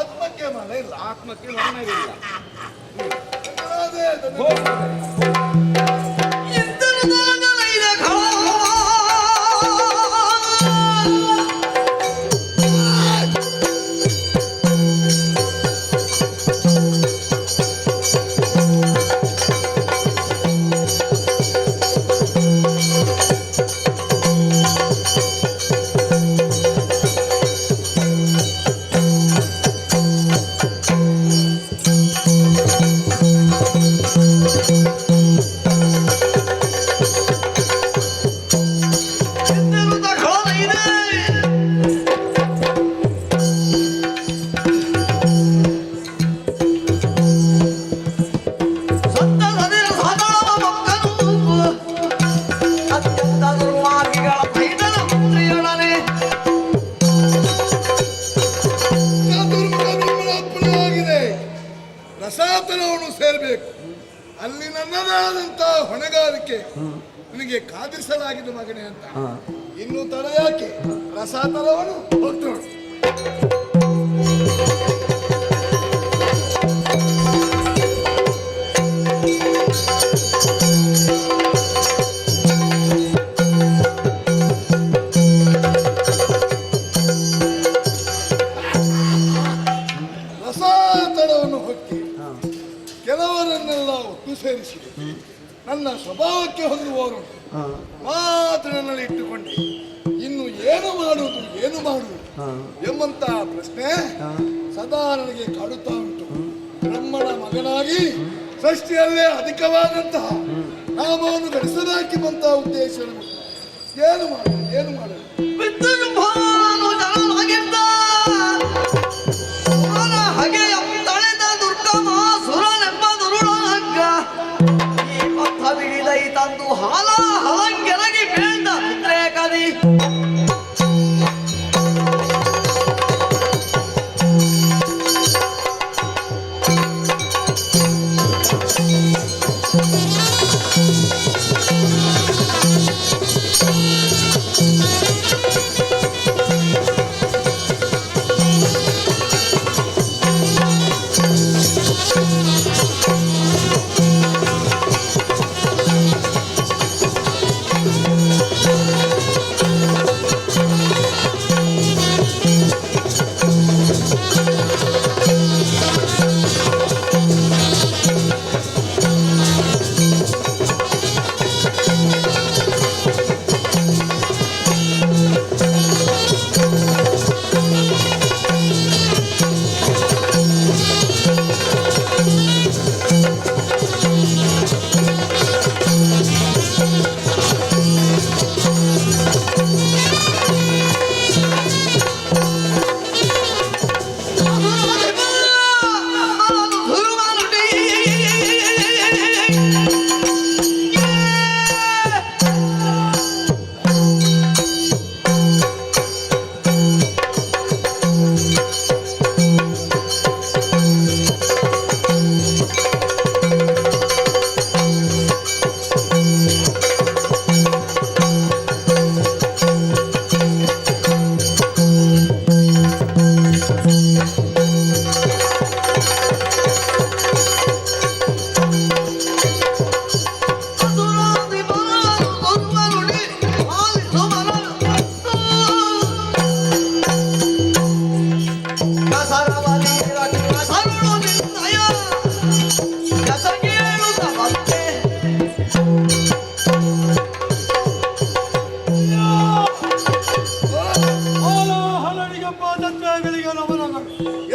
ಆತ್ಮಕ್ಕೆ ಮರಣ ಇಲ್ಲ. ಆತ್ಮಕ್ಕೆ ಮರಣವಿಲ್ಲ. ಅದೇ ಅದನ್ನು ಹೋಗು ಮಗ. ರಸಾತನವನ್ನು ಸೇರಬೇಕು. ಅಲ್ಲಿ ನನ್ನದಾದಂತಹ ಹೊಣೆಗಾರಿಕೆ ನಿನಗೆ ಕಾದಿರಿಸಲಾಗಿದೆ ಮಗನೇ ಅಂತ. ಇನ್ನು ತಡ ಯಾಕೆ? ರಸಾತನವನ್ನು ಹೋಗ್ತೋಣ. ರಸಾತನವನ್ನು ಹೊಕ್ಕಿ ಕೆಲವರನ್ನೆಲ್ಲ ಒಟ್ಟು ಸೇರಿಸಿದೆ. ನನ್ನ ಸ್ವಭಾವಕ್ಕೆ ಹೊಂದುವವರು ಮಾತ್ರ ನನ್ನಲ್ಲಿ ಇಟ್ಟುಕೊಂಡೆ. ಇನ್ನು ಏನು ಮಾಡುವುದು ಎಂಬಂತಹ ಪ್ರಶ್ನೆ ಸದಾ ನನಗೆ ಕಾಡುತ್ತಾ ಉಂಟು. ಬ್ರಹ್ಮನ ಮಗನಾಗಿ ಸೃಷ್ಟಿಯಲ್ಲೇ ಅಧಿಕವಾದಂತಹ ನಾಮವನ್ನು ಗಳಿಸದಾಕಿರುವಂತಹ ಉದ್ದೇಶ ಏನು ಮಾಡಲು ತಂದು ಹಾಲ ಹಲಂಗೆರಗಿ ಬೀಳ್ದ ಉದ್ರೇಕದಿ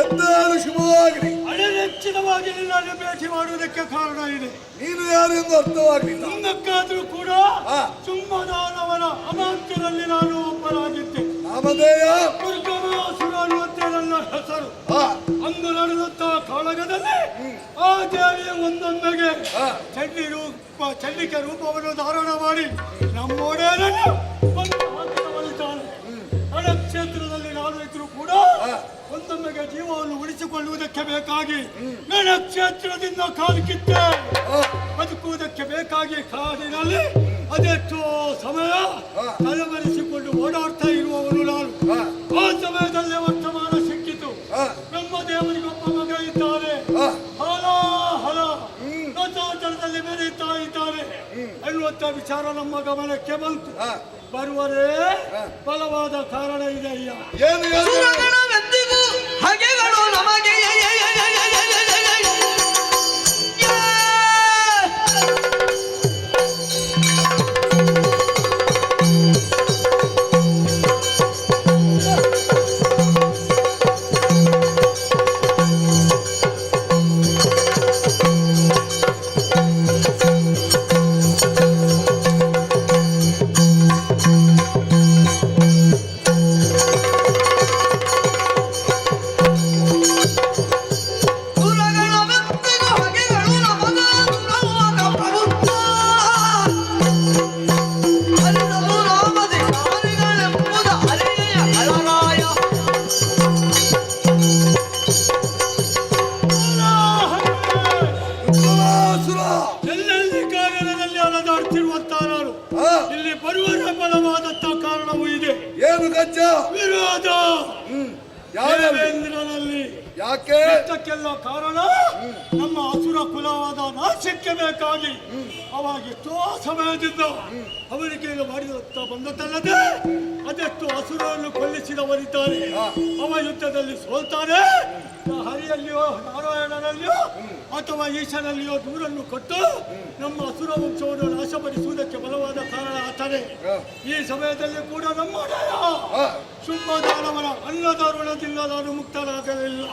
ಎದ್ದಾರು ಶುಭವಾಗಲಿ. ಅಡೆನೆಚ್ಚಿನವಾಗಿ ನಿನ್ನನ್ನು ಭೇಟಿ ಮಾಡುವುದಕ್ಕೆ ಕಾರಣ ಇದೆ. ನೀನು ಯಾರು ಎಂದು ಅರ್ಥವಾಗಲಿಲ್ಲ. ಇನ್ನಕ್ಕಾದ್ರೂ ಕೂಡ ಸುಮ್ಮದಾನವನ ಅಮಾಂತ್ಯದಲ್ಲಿ ನಾನು ಒಬ್ಬರಾಗಿದ್ದೆ. ನಾಮಧೇಯ ದುರ್ಗಮಾಸುರ ಅನ್ನುವಂತೆ ನನ್ನ ಹೆಸರು. ಅಂದು ನಡೆದಂತಹ ಕಾಳಗದಲ್ಲಿ ಆ ದೇವಿಯ ಒಂದೊಂದಗೆ ಚಂಡಿಕೆ ರೂಪವನ್ನು ಧಾರಣ ಮಾಡಿ ನಮ್ಮೊಡೆಯನನ್ನು ಒಂದು ನಡೆಸಿಕೊಳ್ಳುವುದಕ್ಕೆ ಬೇಕಾಗಿ ಕ್ಷೇತ್ರದಿಂದ ಕಾಲು ಕಿತ್ತೆ ಬದುಕುವುದಕ್ಕೆ ಬೇಕಾಗಿ ಕಾಡಿನಲ್ಲಿ ಅದೆಷ್ಟೋ ಸಮಯ ತಲೆಮರೆಸಿಕೊಂಡು ಓಡಾಡ್ತಾ ಇರುವವನು ನಾನು. ಆ ಸಮಯದಲ್ಲೇ ವರ್ತಮಾನ ಸಿಕ್ಕಿತು. ನಮ್ಮ ದೇವರಿಗೊಬ್ಬ ಮಗ ಇದ್ದಾನೆ, ಹಲ ಹಲ ದೊಡ್ಡತನದಲ್ಲಿ ಮೆರೆಯುತ್ತಾ ಇದ್ದಾನೆ ಎನ್ನುವಂತ ವಿಚಾರ ನಮ್ಮ ಗಮನಕ್ಕೆ ಬಂತು. ಬರುವರೇ ಬಲವಾದ ಕಾರಣ ಇದೆ ಅಯ್ಯ. ಸುರಗಣವೆಂದಿಗೂ ಹಗೆಗಳು ನಮಗೆ ಎಲ್ಲೆಲ್ಲಿ ಕಾನೂನಿನಲ್ಲಿ ಅಲದಾಡ್ತಿರುವಂತ ನಾನು ಇಲ್ಲಿ ಬರುವರ ಬಲವಾದಂತ ಕಾರಣವೂ ಇದೆ. ಏನು ಗಜ್ಜ? ವಿರೋಧ ದೇವೇಂದ್ರನಲ್ಲಿ. ಯಾಕೆ? ಇದಕ್ಕೆಲ್ಲ ಕಾರಣ ನಮ್ಮ ಅಸುರ ಕುಲವಾದ ನಾಶಕ್ಕೆ ಬೇಕಾಗಿ ಅವಾಗ ಎಷ್ಟೋ ಸಮಯದಿಂದ ಅವರಿಗೆ ಮಾಡಿದಂತ ಬಂದದ್ದಲ್ಲದೆ ಅದೆಷ್ಟು ಅಸುರವನ್ನು ಕೊಲ್ಲಿಸಿದವರಿದ್ದಾರೆ. ಅವ ಯುದ್ಧದಲ್ಲಿ ಸೋಲ್ತಾನೆ. ಹರಿಯಲ್ಲಿಯೋ ನಾರಾಯಣನಲ್ಲಿಯೋ ಅಥವಾ ಈಶನಲ್ಲಿಯೋ ದೂರನ್ನು ಕೊಟ್ಟು ನಮ್ಮ ಅಸುರ ವಂಶವನ್ನು ನಾಶಪಡಿಸುವುದಕ್ಕೆ ಬಲವಾದ ಕಾರಣ ಆತನೇ. ಈ ಸಮಯದಲ್ಲಿ ಕೂಡ ನಮ್ಮ ಶುಂಭದಾನವನ ಅನ್ನದ ಋಣದಿಂದ ನಾನು ಮುಕ್ತನಾಗಲಿಲ್ಲ.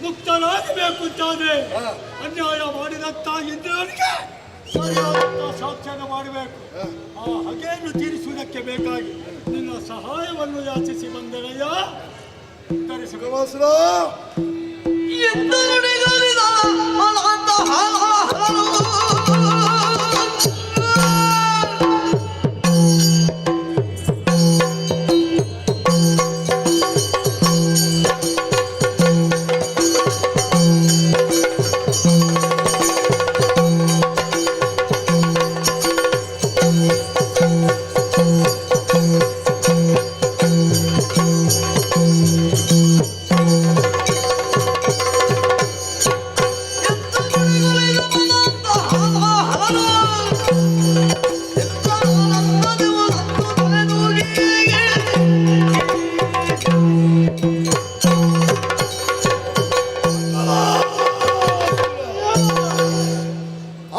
ಮುಕ್ತನಾಗಬೇಕು ಅಂತಾದ್ರೆ ಅನ್ಯಾಯ ಮಾಡಿದಂತ ಇಂದ್ರನಿಗೆ ಸರಿಯಾದಂತ ಸಾಕ್ಷಾನ ಮಾಡಬೇಕು. ಆ ಹಗೆಯನ್ನು ತೀರಿಸುವುದಕ್ಕೆ ಬೇಕಾಗಿ ನಿನ್ನ ಸಹಾಯವನ್ನು ಯಾಚಿಸಿ ಬಂದೆನಯ್ಯ.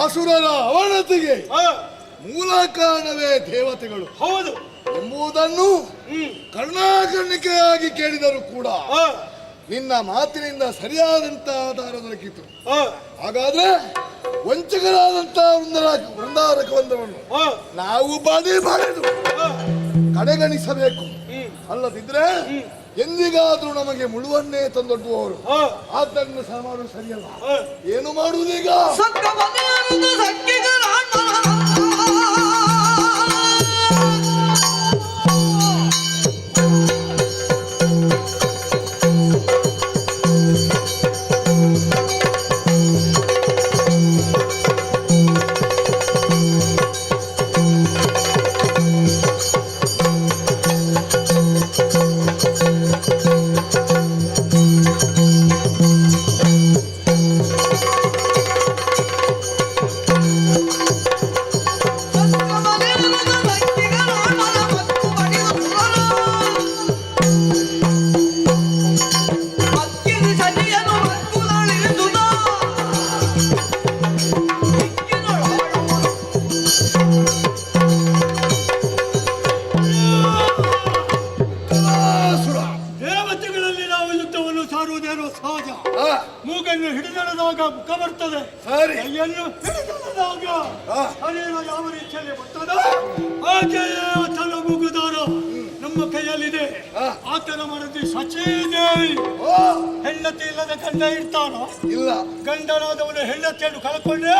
ಅಸುರರ ಅವನತಿಗೆ ಮೂಲ ಕಾರಣವೇ ದೇವತೆಗಳು ಹೌದು ಎಂಬುದನ್ನು ಕರ್ಣಾಕರ್ಣಿಕೆಯಾಗಿ ಕೇಳಿದರು ಕೂಡ ನಿನ್ನ ಮಾತಿನಿಂದ ಸರಿಯಾದಂತ ಆಧಾರ ದೊರಕಿತು. ಹಾಗಾದ್ರೆ ವಂಚಕರಾದಂತ ವೃಂದಾರಕ ಬಂದವನ್ನು ನಾವು ಬಾಧೆ ಬಾಳೆದು ಕಡೆಗಣಿಸಬೇಕು. ಅಲ್ಲದಿದ್ರೆ ಎಂದಿಗಾದ್ರೂ ನಮಗೆ ಮುಳುವನ್ನೇ ತಂದೊಡ್ಡುವವರು. ಆದ್ದರಿಂದ ಸಹ ಮಾಡುವುದು ಸರಿಯಲ್ಲ. ಏನು ಮಾಡುವುದೀಗ? ಮೂಗನ್ನು ಹಿಡಿದಳದಾಗ ಮುಖ ಬರ್ತದೆ, ಕೈಯನ್ನು ಹಿಡಿದಳದಾಗ ಶರೀರ ಯಾವ ರೀತಿಯಲ್ಲಿ ಬರ್ತದೆ ಹಾಗೆಯೇ ಆತನ ಮುಗುದಾರ ನಮ್ಮ ಕೈಯಲ್ಲಿದೆ. ಆತನ ಮರದಿ ಸಚೀದೇವಿ ಹೆಂಡತಿ ಇಲ್ಲದ ಗಂಡ ಇರ್ತಾನೋ? ಇಲ್ಲ. ಗಂಡನಾದವನು ಹೆಂಡತಿಯನ್ನು ಕಳ್ಕೊಂಡ್ರೆ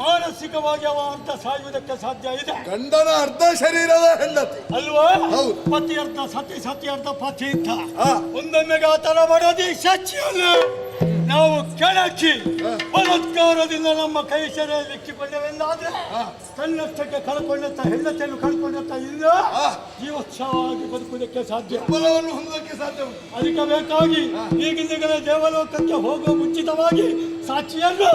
ಮಾನಸಿಕವಾಗಿ ಅವ ಅರ್ಧ ಸಾಯುವುದಕ್ಕೆ ಸಾಧ್ಯ ಇದೆ. ಗಂಡನ ಅರ್ಧ ಶರೀರದ ಹೆಂಡತಿ ಅಲ್ವಾ? ಹೌದು. ಪತಿ ಅರ್ಧ ಸತಿ, ಸತಿ ಅರ್ಧ ಪತಿ ಅಂತ ಒಂದೊಮ್ಮೆಗೆ ಆ ತರ ಮಾಡೋದು ಸಚ್ಚಿಯಲ್ಲ. ನಾವು ಕೆಳಚಿ ಬಲಾತ್ಕಾರದಿಂದ ನಮ್ಮ ಕೈ ಸೆರೆಯಲ್ಲಿಕ್ಕಿಕೊಂಡೆವೆಂದಾದ್ರೆ ತನ್ನಷ್ಟಕ್ಕೆ ಕಳ್ಕೊಂಡಂತ ಹೆಂಡತಿಯನ್ನು ಕಳ್ಕೊಂಡಂತ ಇಲ್ಲ ಜೀವೋತ್ಸವವಾಗಿ ಬದುಕುವುದಕ್ಕೆ ಸಾಧ್ಯ, ಬಲವನ್ನು ಹೊಂದಕ್ಕೆ ಸಾಧ್ಯ. ಅದಕ್ಕೆ ಬೇಕಾಗಿ ಈಗಿಂದೀಗಲೇ ದೇವಲೋಕಕ್ಕೆ ಹೋಗುವ ಮುಂಚಿತವಾಗಿ ಸಾಕ್ಷಿಯನ್ನು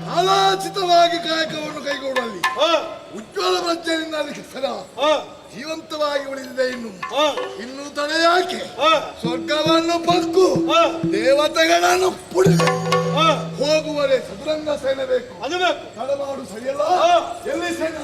ಕಾಲಾಚಿತವಾಗಿ ಕಾಯಕವನ್ನು ಕೈಗೊಳ್ಳುವಲ್ಲಿ ಉಜ್ವಲ ಪ್ರಜ್ಞೆಯಿಂದ ಅದಕ್ಕೆ ಸದಾ ಜೀವಂತವಾಗಿ ಉಳಿದಿದೆ. ಇನ್ನು ತಡೆ ಯಾಕೆ? ಸ್ವರ್ಗವನ್ನು ಬಗ್ಗು ದೇವತೆಗಳನ್ನು ಪುಡಿದು ಹೋಗುವರೆ ಚದುರಂಗ ಸೇನೆ ಬೇಕು. ತಡಮಾಡು ಸರಿಯಲ್ಲ. ಎಲ್ಲಿ ಸೇನೆ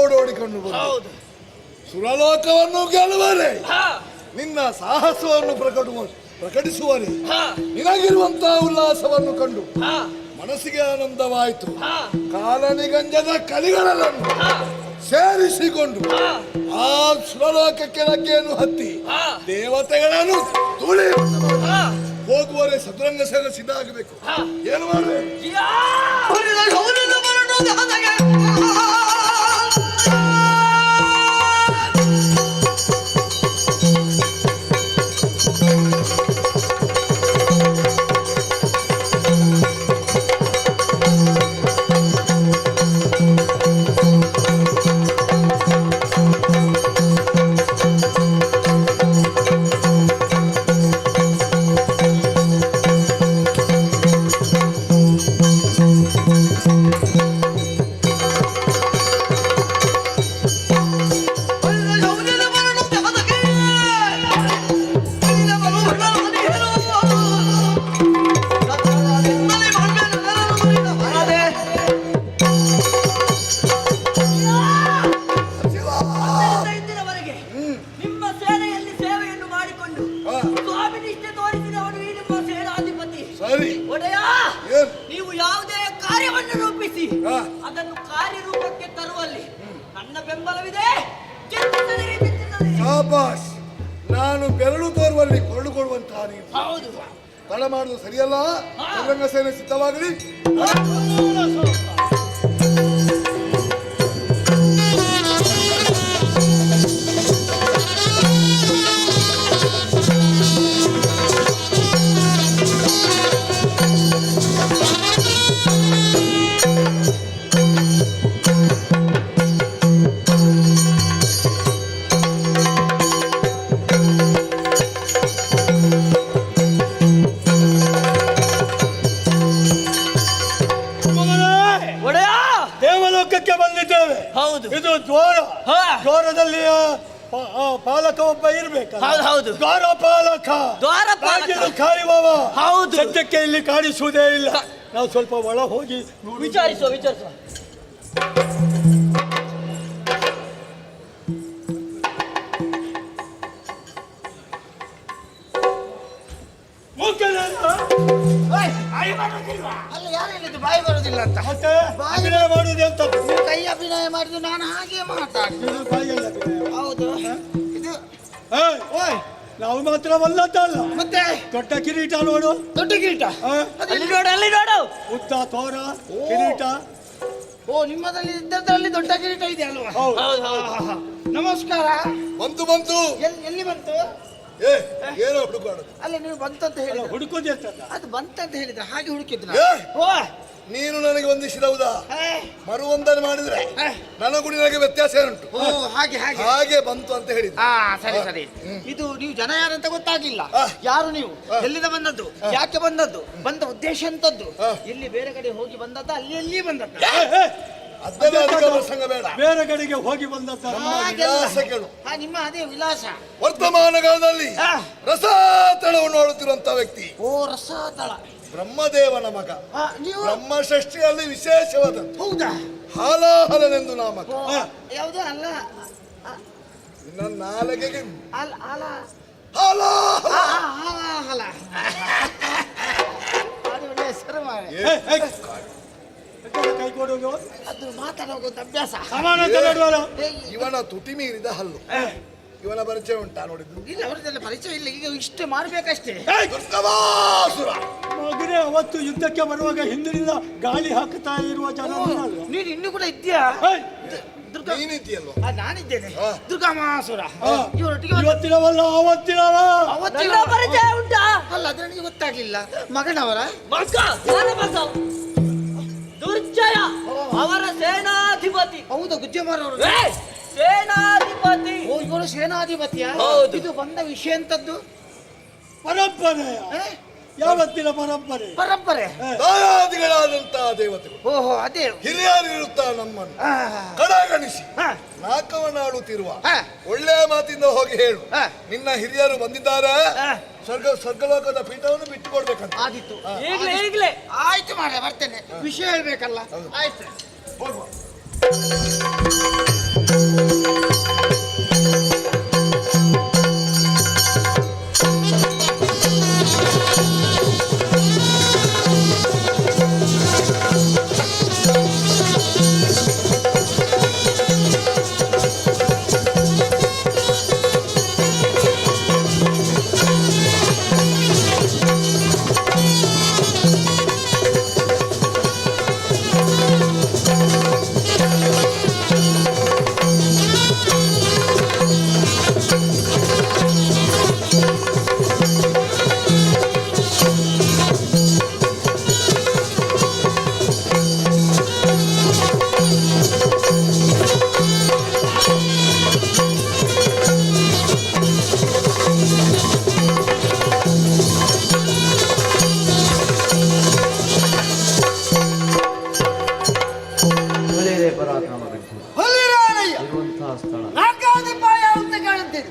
ಓಡೋಡಿಕೊಂಡು ಬಂದು ಸುರಲೋಕವನ್ನು ಗೆಲ್ಲುವರೆ ನಿನ್ನ ಸಾಹಸವನ್ನು ಪ್ರಕಟಿಸುವರೆ ನಿನಗಿರುವಂತಹ ಉಲ್ಲಾಸವನ್ನು ಕಂಡು ಮನಸ್ಸಿಗೆ ಆನಂದವಾಯಿತು. ಕಾಲನಿಗಂಜದ ಕಲಿಗಳನ್ನು ಸೇರಿಸಿಕೊಂಡು ಆ ಸುರಲೋಕಕ್ಕೆ ಲಗ್ಗೆಯನ್ನು ಹತ್ತಿ ದೇವತೆಗಳನ್ನು ತುಳಿ ಹೋಗುವರೆ ಸದುರಂಗ ಸೇನೆ ಸಿದ್ಧ ಆಗಬೇಕು. ಏನು ಮಾಡಬೇಕು? ಬೆಂಬಲವಿದೆ. ಚಿಂತಿಸದಿರಿ, ಚಿಂತಿಸದಿರಿ. ಶಾಬಾಷ್. ನಾನು ಬೆರಳು ತೋರುವಲ್ಲಿ ಕೊಳ್ಳುಕೊಳ್ಳುವಂತಹ ನೀವು ಹೌದು. ತಡ ಮಾಡುವುದು ಸರಿಯಲ್ಲ. ರಂಗ ಸೇನೆ ಸಿದ್ಧವಾಗಲಿ. ಒಡೆಯ. ದೇವಲೋಕಕ್ಕೆ ಬಂದಿದ್ದೇವೆ. ಹೌದು. ಇದು ದ್ವಾರ. ಹಾ. ದ್ವಾರದಲ್ಲಿ ಪಾಲಕ ಒಬ್ಬ ಇರ್ಬೇಕಲ್ಲ. ಹೌದು, ಹೌದು. ದ್ವಾರಪಾಲಕ. ದ್ವಾರಪಾಲಕ. ಬಾಗಿಲು ಕಾಯುವವ. ಹೌದು. ಸದ್ಯಕ್ಕೆ ಇಲ್ಲಿ ಕಾಣಿಸುವುದೇ ಇಲ್ಲ. ನಾವು ಸ್ವಲ್ಪ ಒಳ ಹೋಗಿ ವಿಚಾರಿಸುವ, ವಿಚಾರಿಸುವ. ಅಲ್ಲ, ಯಾರು ಹೇಳಿದ್ದು ಬಾಯಿ ಬರುದಿಲ್ಲ ಅಂತ? ಮತ್ತೆ ಅಭಿನಯ ಮಾಡುವುದು ಅಂತ ನೀವು ಕೈ ಅಭಿನಯ ಮಾಡಿದ್ದು ನಾನು ಹಾಗೆ ಮಾತಾಡ್ತೀನಿ. ಹೌದು. ಇದು ಓಯ್, ನಾವು ಮಾತ್ರವಲ್ಲದಲ್ಲ. ಮತ್ತೆ ದೊಡ್ಡ ಕಿರೀಟ ನೋಡು. ದೊಡ್ಡ ಕಿರೀಟ. ಆ, ಅಲ್ಲಿ ನೋಡು, ಅಲ್ಲಿ ನೋಡು. ಉದ್ದ ತೋರ ಕಿರೀಟ. ಓ, ನಿಮ್ಮದಲ್ಲಿ ಇದ್ದದ್ರಲ್ಲಿ ದೊಡ್ಡ ಕಿರೀಟ ಇದೆ ಅಲ್ವಾ? ಹೌದು. ಹೌದು, ಹೌದು. ನಮಸ್ಕಾರ. ಬಂತು ಬಂತು. ಎಲ್ಲಿ ಬಂತು? ಏ ಏನೋ ಹುಡುಕಾಡುದು. ಅಲ್ಲಿ ನೀವು ಬಂತು ಅಂತ ಹೇಳಿದ್ರೆ ಹುಡುಕೋದು ಅಂತಲ್ಲ. ಅದು ಬಂತಂತ ಹೇಳಿದ್ರೆ ಹಾಗೆ ಹುಡುಕಿದ್ರು. ಏ, ಓ, ನೀನು ನನಗೆ ಒಂದಿಸಿದವುದಾ? ಏ, ಮರುವೊಂದನ್ನು ಮಾಡಿದ್ರೆ ಏ. ನನಗೂ ನಿನಗೆ ವ್ಯತ್ಯಾಸ ಉಂಟು. ಓ, ಹಾಗೆ ಹಾಗೆ. ಹಾಗೆ ಬಂತು ಅಂತ ಹೇಳಿದ್ದು. ಹಾ, ಸರಿ ಸರಿ. ಇದು ನೀವು ಜನ ಯಾರಂತ ಗೊತ್ತಾಗಿಲ್ಲ. ಆ. ಯಾರು ನೀವು? ಎಲ್ಲಿಂದ ಬಂದದ್ದು? ಯಾಕೆ ಬಂದದ್ದು? ಬಂದ ಉದ್ದೇಶ ಎಂತದ್ದು? ಆ. ಇಲ್ಲಿ ಬೇರೆ ಕಡೆ ಹೋಗಿ ಬಂದದ್ದ, ಅಲ್ಲಿ ಬಂದದ್ದ? ಅದೆಲ್ಲ ಅಧಿಕ ಪ್ರಸಂಗ ಬೇಡ. ಬೇರೆ ಕಡೆಗೆ ಹೋಗಿ ಬಂದದ್ದ. ಹಾಗೆಲ್ಲ. ವಿಳಾಸ ಕೇಳು. ನಿಮ್ಮ ಅದೇ ವಿಲಾಸ. ವರ್ತಮಾನ ಕಾಲದಲ್ಲಿ ಆ. ರಸಾತಳವನ್ನು ನೋಡುತ್ತಿರುವಂತ ವ್ಯಕ್ತಿ ಓ, ರಸತಳ. ಬ್ರಹ್ಮದೇವನ ಮಗ. ನೀವು ಬ್ರಹ್ಮಷಷ್ಠಿಯಲ್ಲಿ ವಿಶೇಷವಾದದ್ದು ಹೌದಾ? ಹಾಲಾಹಲನೆಂದು ನಾಮಕ. ಓ, ಯಾವುದು? ಅಲ್ಲ ನಿನ್ನ ನಾಲಗೆಗೆ ಅಲ್ಲ ಅಲ್ಲ ಹಾಲಾಹಲ. ಅಲ್ಲ ಅದು ಒಳ್ಳೆ ಹೆಸರು ಮಾರ್ರೆ. ಕೈ ಕೊಡುವುದು ಅದು ಮಾತಾಡೋದು ಅಭ್ಯಾಸ. ಸಮಾನ ಅಂತ ನೋಡುವಲ್ಲ. ಏ, ಇವನ ತುಟಿ ಮೀರಿದ ಹಲ್ಲು. ಇವನ ಪರಿಚಯ ಉಂಟಾ ನೋಡಿದ್ದು? ಇಲ್ಲ, ಅವರದೆಲ್ಲ ಪರಿಚಯ ಇಲ್ಲ. ಈಗ ಇಷ್ಟೇ ಮಾಡ್ಬೇಕಷ್ಟೇ. ದುರ್ಗವಾಸುರ. ಮಗನೇ, ಅವತ್ತು ಯುದ್ಧಕ್ಕೆ ಬರುವಾಗ ಹಿಂದಿನಿಂದ ಗಾಳಿ ಹಾಕುತ್ತಾ ಇರುವ ಜನ ನೀನಲ್ವಾ? ನೀನು ಇನ್ನೂ ಕೂಡ ಇದ್ದೀಯಾ? ಏಯ್, ದುರ್ಗಾ, ನೀನಿದ್ದೀಯಲ್ವ? ನಾನಿದ್ದೇನೆ. ಹಾ. ದುರ್ಗಾಮಾಸುರ. ಹಾ. ಇವರೊಟ್ಟಿಗೆ ಇವತ್ತಿನವಲ್ಲ ಅವತ್ತಿನವ. ಅವತ್ತಿನ ಪರಿಚಯ ಉಂಟಾ? ಅಲ್ಲ, ಅದು ನನಗೆ ಗೊತ್ತಾಗ್ಲಿಲ್ಲ. ಮಗನವರ? ಮಗ, ನನ್ನ ಮಗ. ದುರ್ಜಯ ಅವರ ಸೇನಾಧಿಪತಿ. ಹೌದು, ಗುಜ್ಜಮಾರವರು. ಏ, ಸೇನಾಧಿಪತಿ. ಓ, ಇವರು ಸೇನಾಧಿಪತಿಯ? ಹೌದು. ಇದು ಬಂದ ವಿಷಯ ಎಂತದ್ದು? ಪರಂಪರೆಯ ಏ? ಯಾವತ್ತಿನ ಪರಂಪರೆ. ಪರಂಪರೆ. ದಾಯಾದಿಗಳಾದಂತಹ ದೇವತೆಗಳು ಓಹೋ, ಅದೇ. ಹಿರಿಯರಿರುತ್ತಾ ನಮ್ಮನ್ನು ಆ, ಕಡಗಣಿಸಿ ಹಾ, ನಾಕವನ್ನಾಡುತ್ತಿರುವ ಹಾ. ಒಳ್ಳೆಯ ಮಾತಿಂದ ಹೋಗಿ ಹೇಳು, ಹಾ. ನಿನ್ನ ಹಿರಿಯರು ಬಂದಿದ್ದಾರೆ, ಆ, ಸ್ವರ್ಗಲೋಕದ ಪೀಠವನ್ನು ಬಿಟ್ಟುಕೊಡ್ಬೇಕಂತ. ಆದಿತ್ತು. ಈಗ್ಲೇ ಆಯ್ತು ಮಾರ್ರೆ, ಬರ್ತೇನೆ. ವಿಷಯ ಹೇಳ್ಬೇಕಲ್ಲ. ಆಯ್ತು. ಹೋಗುವ.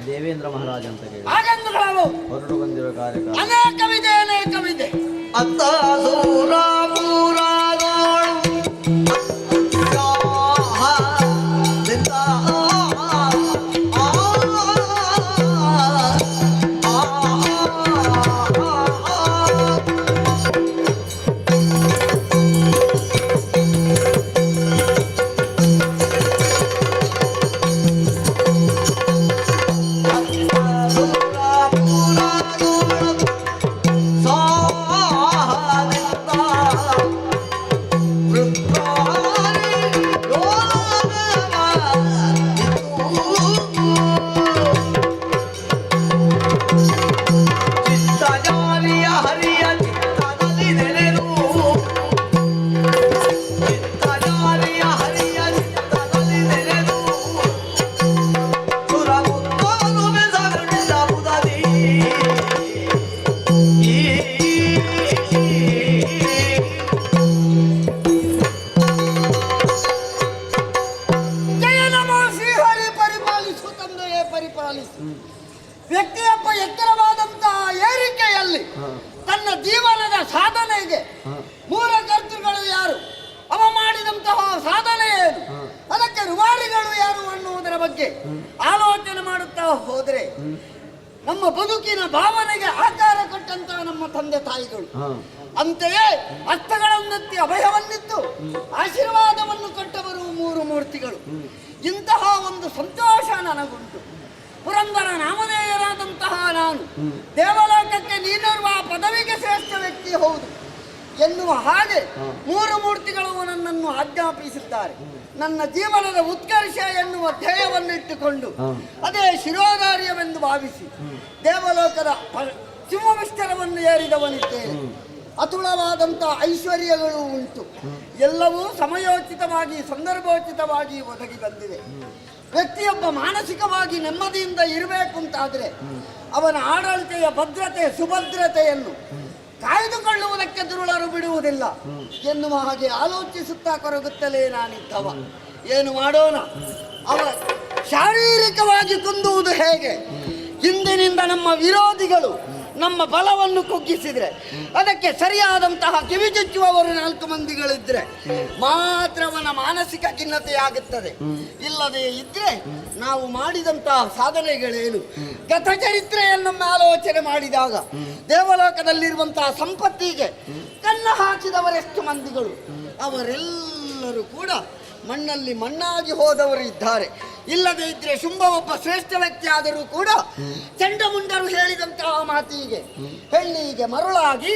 ದೇವೇಂದ್ರ ಮಹಾರಾಜ ಅಂತ ಹೇಳಿ ಹಾಗೆಂದುಗಳು ಹೊರಟು ಬಂದಿರೋ ಕಾರ್ಯಕ್ರಮ ಅನೇಕವಿದೆ, ಅನೇಕವಿದೆ. ಅತ್ತ ಪಾಲಿಸಿ. ವ್ಯಕ್ತಿಯೊಬ್ಬ ಎತ್ತರವಾದಂತಹ ಏರಿಕೆಯಲ್ಲಿ ತನ್ನ ಜೀವನದ ಸಾಧನೆಗೆ ಮೂಲ ಕರ್ತೃಗಳು ಯಾರು, ಅವ ಮಾಡಿದಂತಹ ಸಾಧನೆ ಏನು, ಅದಕ್ಕೆ ರುವಾರಿಗಳು ಯಾರು ಅನ್ನುವುದರ ಬಗ್ಗೆ ಆಲೋಚನೆ ಮಾಡುತ್ತಾ ಹೋದರೆ ನಮ್ಮ ಬದುಕಿನ ಭಾವನೆಗೆ ಆಕಾರ ಕೊಟ್ಟಂತಹ ನಮ್ಮ ತಂದೆ ತಾಯಿಗಳು, ಅಂತೆಯೇ ಹಸ್ತಗಳನ್ನೆತ್ತಿ ಅಭಯವನ್ನಿತ್ತು ಆಶೀರ್ವಾದವನ್ನು ಕೊಟ್ಟವರು ಮೂರು ಮೂರ್ತಿಗಳು. ಇಂತಹ ಒಂದು ಸಂತೋಷ ನನಗುಂಟು. ಪುರಂದರ ನಾಮಧೇಯರಾದಂತಹ ನಾನು ದೇವಲೋಕಕ್ಕೆ ನೀನಿರುವ ಪದವಿಗೆ ಶ್ರೇಷ್ಠ ವ್ಯಕ್ತಿ ಹೌದು ಎನ್ನುವ ಹಾಗೆ ಮೂರು ಮೂರ್ತಿಗಳು ನನ್ನನ್ನು ಆಜ್ಞಾಪಿಸುತ್ತಾರೆ. ನನ್ನ ಜೀವನದ ಉತ್ಕರ್ಷ ಎನ್ನುವ ಧ್ಯೇಯವನ್ನಿಟ್ಟುಕೊಂಡು ಅದೇ ಶಿರೋಧಾರ್ಯವೆಂದು ಭಾವಿಸಿ ದೇವಲೋಕದ ಸಿಂಹವಿಷ್ಟರವನ್ನು ಏರಿದವನಿದ್ದೇನೆ. ಅತುಳವಾದಂತಹ ಐಶ್ವರ್ಯಗಳು ಉಂಟು, ಎಲ್ಲವೂ ಸಮಯೋಚಿತವಾಗಿ ಸಂದರ್ಭೋಚಿತವಾಗಿ ಒದಗಿ ಬಂದಿದೆ. ವ್ಯಕ್ತಿಯೊಬ್ಬ ಮಾನಸಿಕವಾಗಿ ನೆಮ್ಮದಿಯಿಂದ ಇರಬೇಕು ಅಂತಾದರೆ ಅವನ ಆಡಳಿತೆಯ ಭದ್ರತೆ ಸುಭದ್ರತೆಯನ್ನು ಕಾಯ್ದುಕೊಳ್ಳುವುದಕ್ಕೆ ದುರುಳರು ಬಿಡುವುದಿಲ್ಲ ಎನ್ನುವ ಹಾಗೆ ಆಲೋಚಿಸುತ್ತಾ ಕೊರಗುತ್ತಲೇ ನಾನಿದ್ದವ. ಏನು ಮಾಡೋಣ, ಅವ ಶಾರೀರಿಕವಾಗಿ ಕುಂದುವುದು ಹೇಗೆ? ಹಿಂದಿನಿಂದ ನಮ್ಮ ವಿರೋಧಿಗಳು ನಮ್ಮ ಬಲವನ್ನು ಕುಗ್ಗಿಸಿದ್ರೆ ಅದಕ್ಕೆ ಸರಿಯಾದಂತಹ ಕಿವಿಚುಚ್ಚುವವರು 4 ಮಂದಿಗಳಿದ್ರೆ ಮಾತ್ರ ಅವನ ಮಾನಸಿಕ ಖಿನ್ನತೆಯಾಗುತ್ತದೆ. ಇಲ್ಲದೆ ಇದ್ರೆ ನಾವು ಮಾಡಿದಂತಹ ಸಾಧನೆಗಳೇನು, ಗತಚರಿತ್ರೆಯನ್ನೊಮ್ಮೆ ಆಲೋಚನೆ ಮಾಡಿದಾಗ ದೇವಲೋಕದಲ್ಲಿರುವಂತಹ ಸಂಪತ್ತಿಗೆ ಕನ್ನ ಹಾಕಿದವರೆಷ್ಟು ಮಂದಿಗಳು, ಅವರೆಲ್ಲರೂ ಕೂಡ ಮಣ್ಣಲ್ಲಿ ಮಣ್ಣಾಗಿ ಹೋದವರು ಇದ್ದಾರೆ. ಇಲ್ಲದೆ ಇದ್ರೆ ಶುಂಭ ಒಬ್ಬ ಶ್ರೇಷ್ಠ ವ್ಯಕ್ತಿ ಆದರೂ ಕೂಡ ಚಂಡಮುಂಡರು ಹೇಳಿದಂತಹ ಮಾತಿಗೆ ಹೆಣ್ಣಿಗೆ ಮರುಳಾಗಿ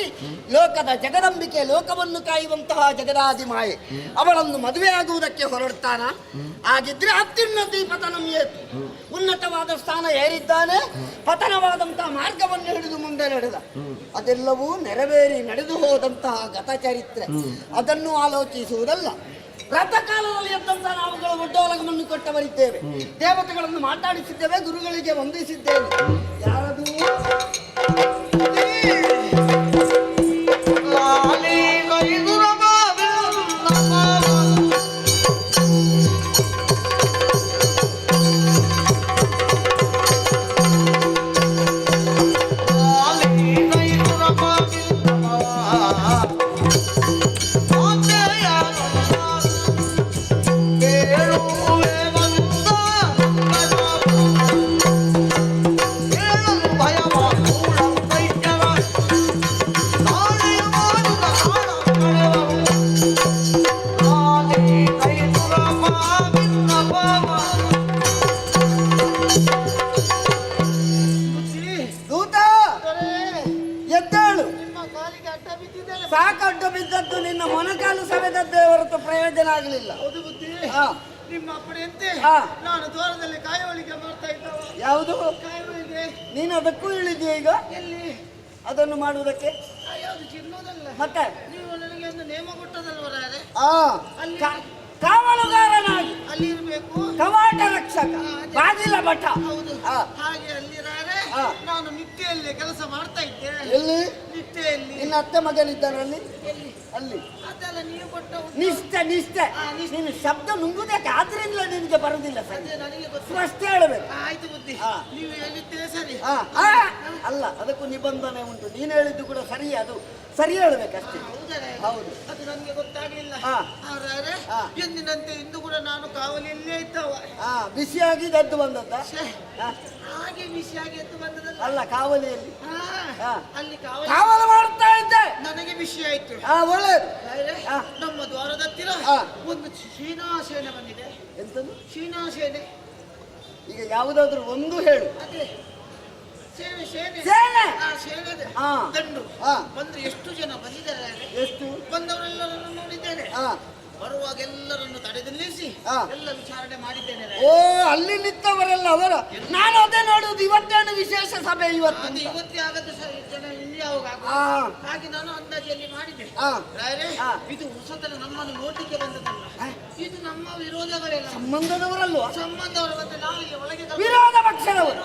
ಲೋಕದ ಜಗದಂಬಿಕೆ, ಲೋಕವನ್ನು ಕಾಯುವಂತಹ ಜಗದಾದಿ ಮಾಯೆ ಅವಳನ್ನು ಮದುವೆಯಾಗುವುದಕ್ಕೆ ಹೊರಡ್ತಾನ. ಹಾಗಿದ್ರೆ ಅತ್ಯುನ್ನತಿ ಪತನಂ ಏತು, ಉನ್ನತವಾದ ಸ್ಥಾನ ಏರಿದ್ದಾನೆ, ಪತನವಾದಂತಹ ಮಾರ್ಗವನ್ನು ಹಿಡಿದು ಮುಂದೆ ನಡೆದ. ಅದೆಲ್ಲವೂ ನೆರವೇರಿ ನಡೆದು ಹೋದಂತಹ ಗತಚರಿತ್ರೆ, ಅದನ್ನು ಆಲೋಚಿಸುವುದಲ್ಲ. ವ್ರತಕಾಲದಲ್ಲಿ ಎದ್ದಂತಹ ನಾವುಗಳು ಒಡ್ಡೋಲಗವನ್ನು ಕೊಟ್ಟವರಿದ್ದೇವೆ, ದೇವತೆಗಳನ್ನು ಮಾತಾಡಿಸಿದ್ದೇವೆ, ಗುರುಗಳಿಗೆ ವಂದಿಸಿದ್ದೇವೆ. ಯಾರದು ಸಾಕಡ್ಡು ಬಿದ್ದದ್ದು ನಿನ್ನ ಮೊನಕಾಲು ಸವೆದದ್ದೇ ಹೊರತು ಪ್ರಯೋಜನ ಆಗಲಿಲ್ಲ. ನಿಮ್ಮ ಅಪ್ಪಣೆಯಂತೆ ನಾನು ದ್ವಾರದಲ್ಲಿ ಕಾಯುವಳಿಗೆ ಮಾಡ್ತಾ ಇದ್ದವ. ಯಾವುದು? ಕಾಯುವಳಿಗೆ. ನೀನು ಅದಕ್ಕೂ ಇಳಿದೆಯಾ ಈಗ? ಎಲ್ಲಿ? ಅದನ್ನು ಮಾಡುವುದಕ್ಕೆ ಯಾವುದು ಚಿನ್ನೋದಲ್ಲ. ಮತ್ತೆ ನೀವು ನನಗೆ ಒಂದು ನೇಮ ಕೊಟ್ಟದಲ್ವರಾರೆ, ಅಲ್ಲಿ ಕಾವಲುಗಾರನಾಗಿ ಅಲ್ಲಿ ಇರಬೇಕು, ಕವಾಟ ರಕ್ಷಕ, ಬಾಗಿಲ ಭಟ. ಹೌದು, ಹಾಗೆ ಅಲ್ಲಿರಾರೆ ನಾನು ನಿತ್ಯಲ್ಲಿ ಕೆಲಸ ಮಾಡ್ತಾ ಇದ್ದೆ. ಎಲ್ಲಿ? ನಿತ್ಯಲ್ಲಿ. ನಿನ್ನ ಅತ್ತೆ ಮಗನಿದ್ದಾನಲ್ಲಿ ಅಲ್ಲಿ ಅದೆಲ್ಲ ನೀವು ಕೊಟ್ಟ ನಿಷ್ಠೆ ನಿಷ್ಠೆ. ನೀನು ಶಬ್ದ ನುಂಗುದಕ್ಕೆ ಆದ್ರಿಂದ ನಿನಗೆ ಬರುದಿಲ್ಲ ಸರ್, ನನಗೆ ಗೊತ್ತು. ಅಷ್ಟೇ ಹೇಳಬೇಕು. ಆಯ್ತು ಬುದ್ಧಿ, ನೀವು ಹೇಳಿದ್ದೆ ಸರಿ. ಅಲ್ಲ, ಅದಕ್ಕೂ ನಿಬಂಧನೆ ಉಂಟು. ನೀನು ಹೇಳಿದ್ದು ಕೂಡ ಸರಿ, ಅದು ಸರಿ ಹೇಳ್ಬೇಕಷ್ಟೇ. ಹೌದು, ಅದು ನನಗೆ ಗೊತ್ತಾಗ್ಲಿಲ್ಲ. ಎಂದಿನಂತೆ ಇಂದು ಕೂಡ ನಾನು ಕಾವಲಿಯಲ್ಲೇ ಇದ್ದವ. ಬಿಸಿಯಾಗಿ ಎದ್ದು ಬಂದದ್ದ? ಹಾಗೆ ಬಿಸಿಯಾಗಿ ಎದ್ದು ಬಂದದಲ್ಲ. ಅಲ್ಲ, ಕಾವಲಿಯಲ್ಲಿ ಅಲ್ಲಿ ಕಾವಲು ಮಾಡ್ತಾ ಇದ್ದೆ. ನನಗೆ ಬಿಸಿ ಆಯ್ತು. ಒಳ್ಳೇದು. ನಮ್ಮ ದ್ವಾರದ ಹತ್ತಿರ ಒಂದು ಚೀನಾ ಸೇನೆ ಬಂದಿದೆ. ಎಂತದ್ದು? ಚೀನಾ ಸೇನೆ. ಈಗ ಯಾವುದಾದ್ರೂ ಒಂದು ಹೇಳು. ಅದೇ ಸೇನೆ ಸೇನೆ ಸೇನೆ. ಸೇನೆ ದಂಡು ಬಂದು ಎಷ್ಟು ಜನ ಬಂದಿದ್ದಾರೆ? ಎಷ್ಟು? ಬಂದವರೆಲ್ಲರನ್ನು ನೋಡಿದ್ದೇನೆ. ಬರುವಾಗ ಎಲ್ಲರನ್ನು ತಡೆದು ನಿಲ್ಲಿಸಿ ಎಲ್ಲ ವಿಚಾರಣೆ ಮಾಡಿದ್ದೇನೆ. ಓ, ಅಲ್ಲಿ ನಿಂತವರೆಲ್ಲ ಅವರ. ನಾನು ಅದೇ ನೋಡುದು, ಇವತ್ತೇನು ವಿಶೇಷ ಸಭೆ ಇವತ್ತು? ಇವತ್ತೇ ಆಗದ ಜನ ಇಲ್ಲಿ ಹಾಗೆ ನಾನು ಅಂದಾಜಿಯಲ್ಲಿ ಮಾಡಿದ್ದೆ. ಇದು ಹೊಸತನ ನಮ್ಮನ್ನು ನೋಡ್ಲಿಕ್ಕೆ ಬಂದದಲ್ಲ, ಇದು ನಮ್ಮ ವಿರೋಧಗಳೆಲ್ಲ. ಸಂಬಂಧದವರಲ್ವಾ? ಸಂಬಂಧವರು ಮತ್ತೆ ನಾವು ಒಳಗೆ ವಿರೋಧ ಪಕ್ಷದವರು.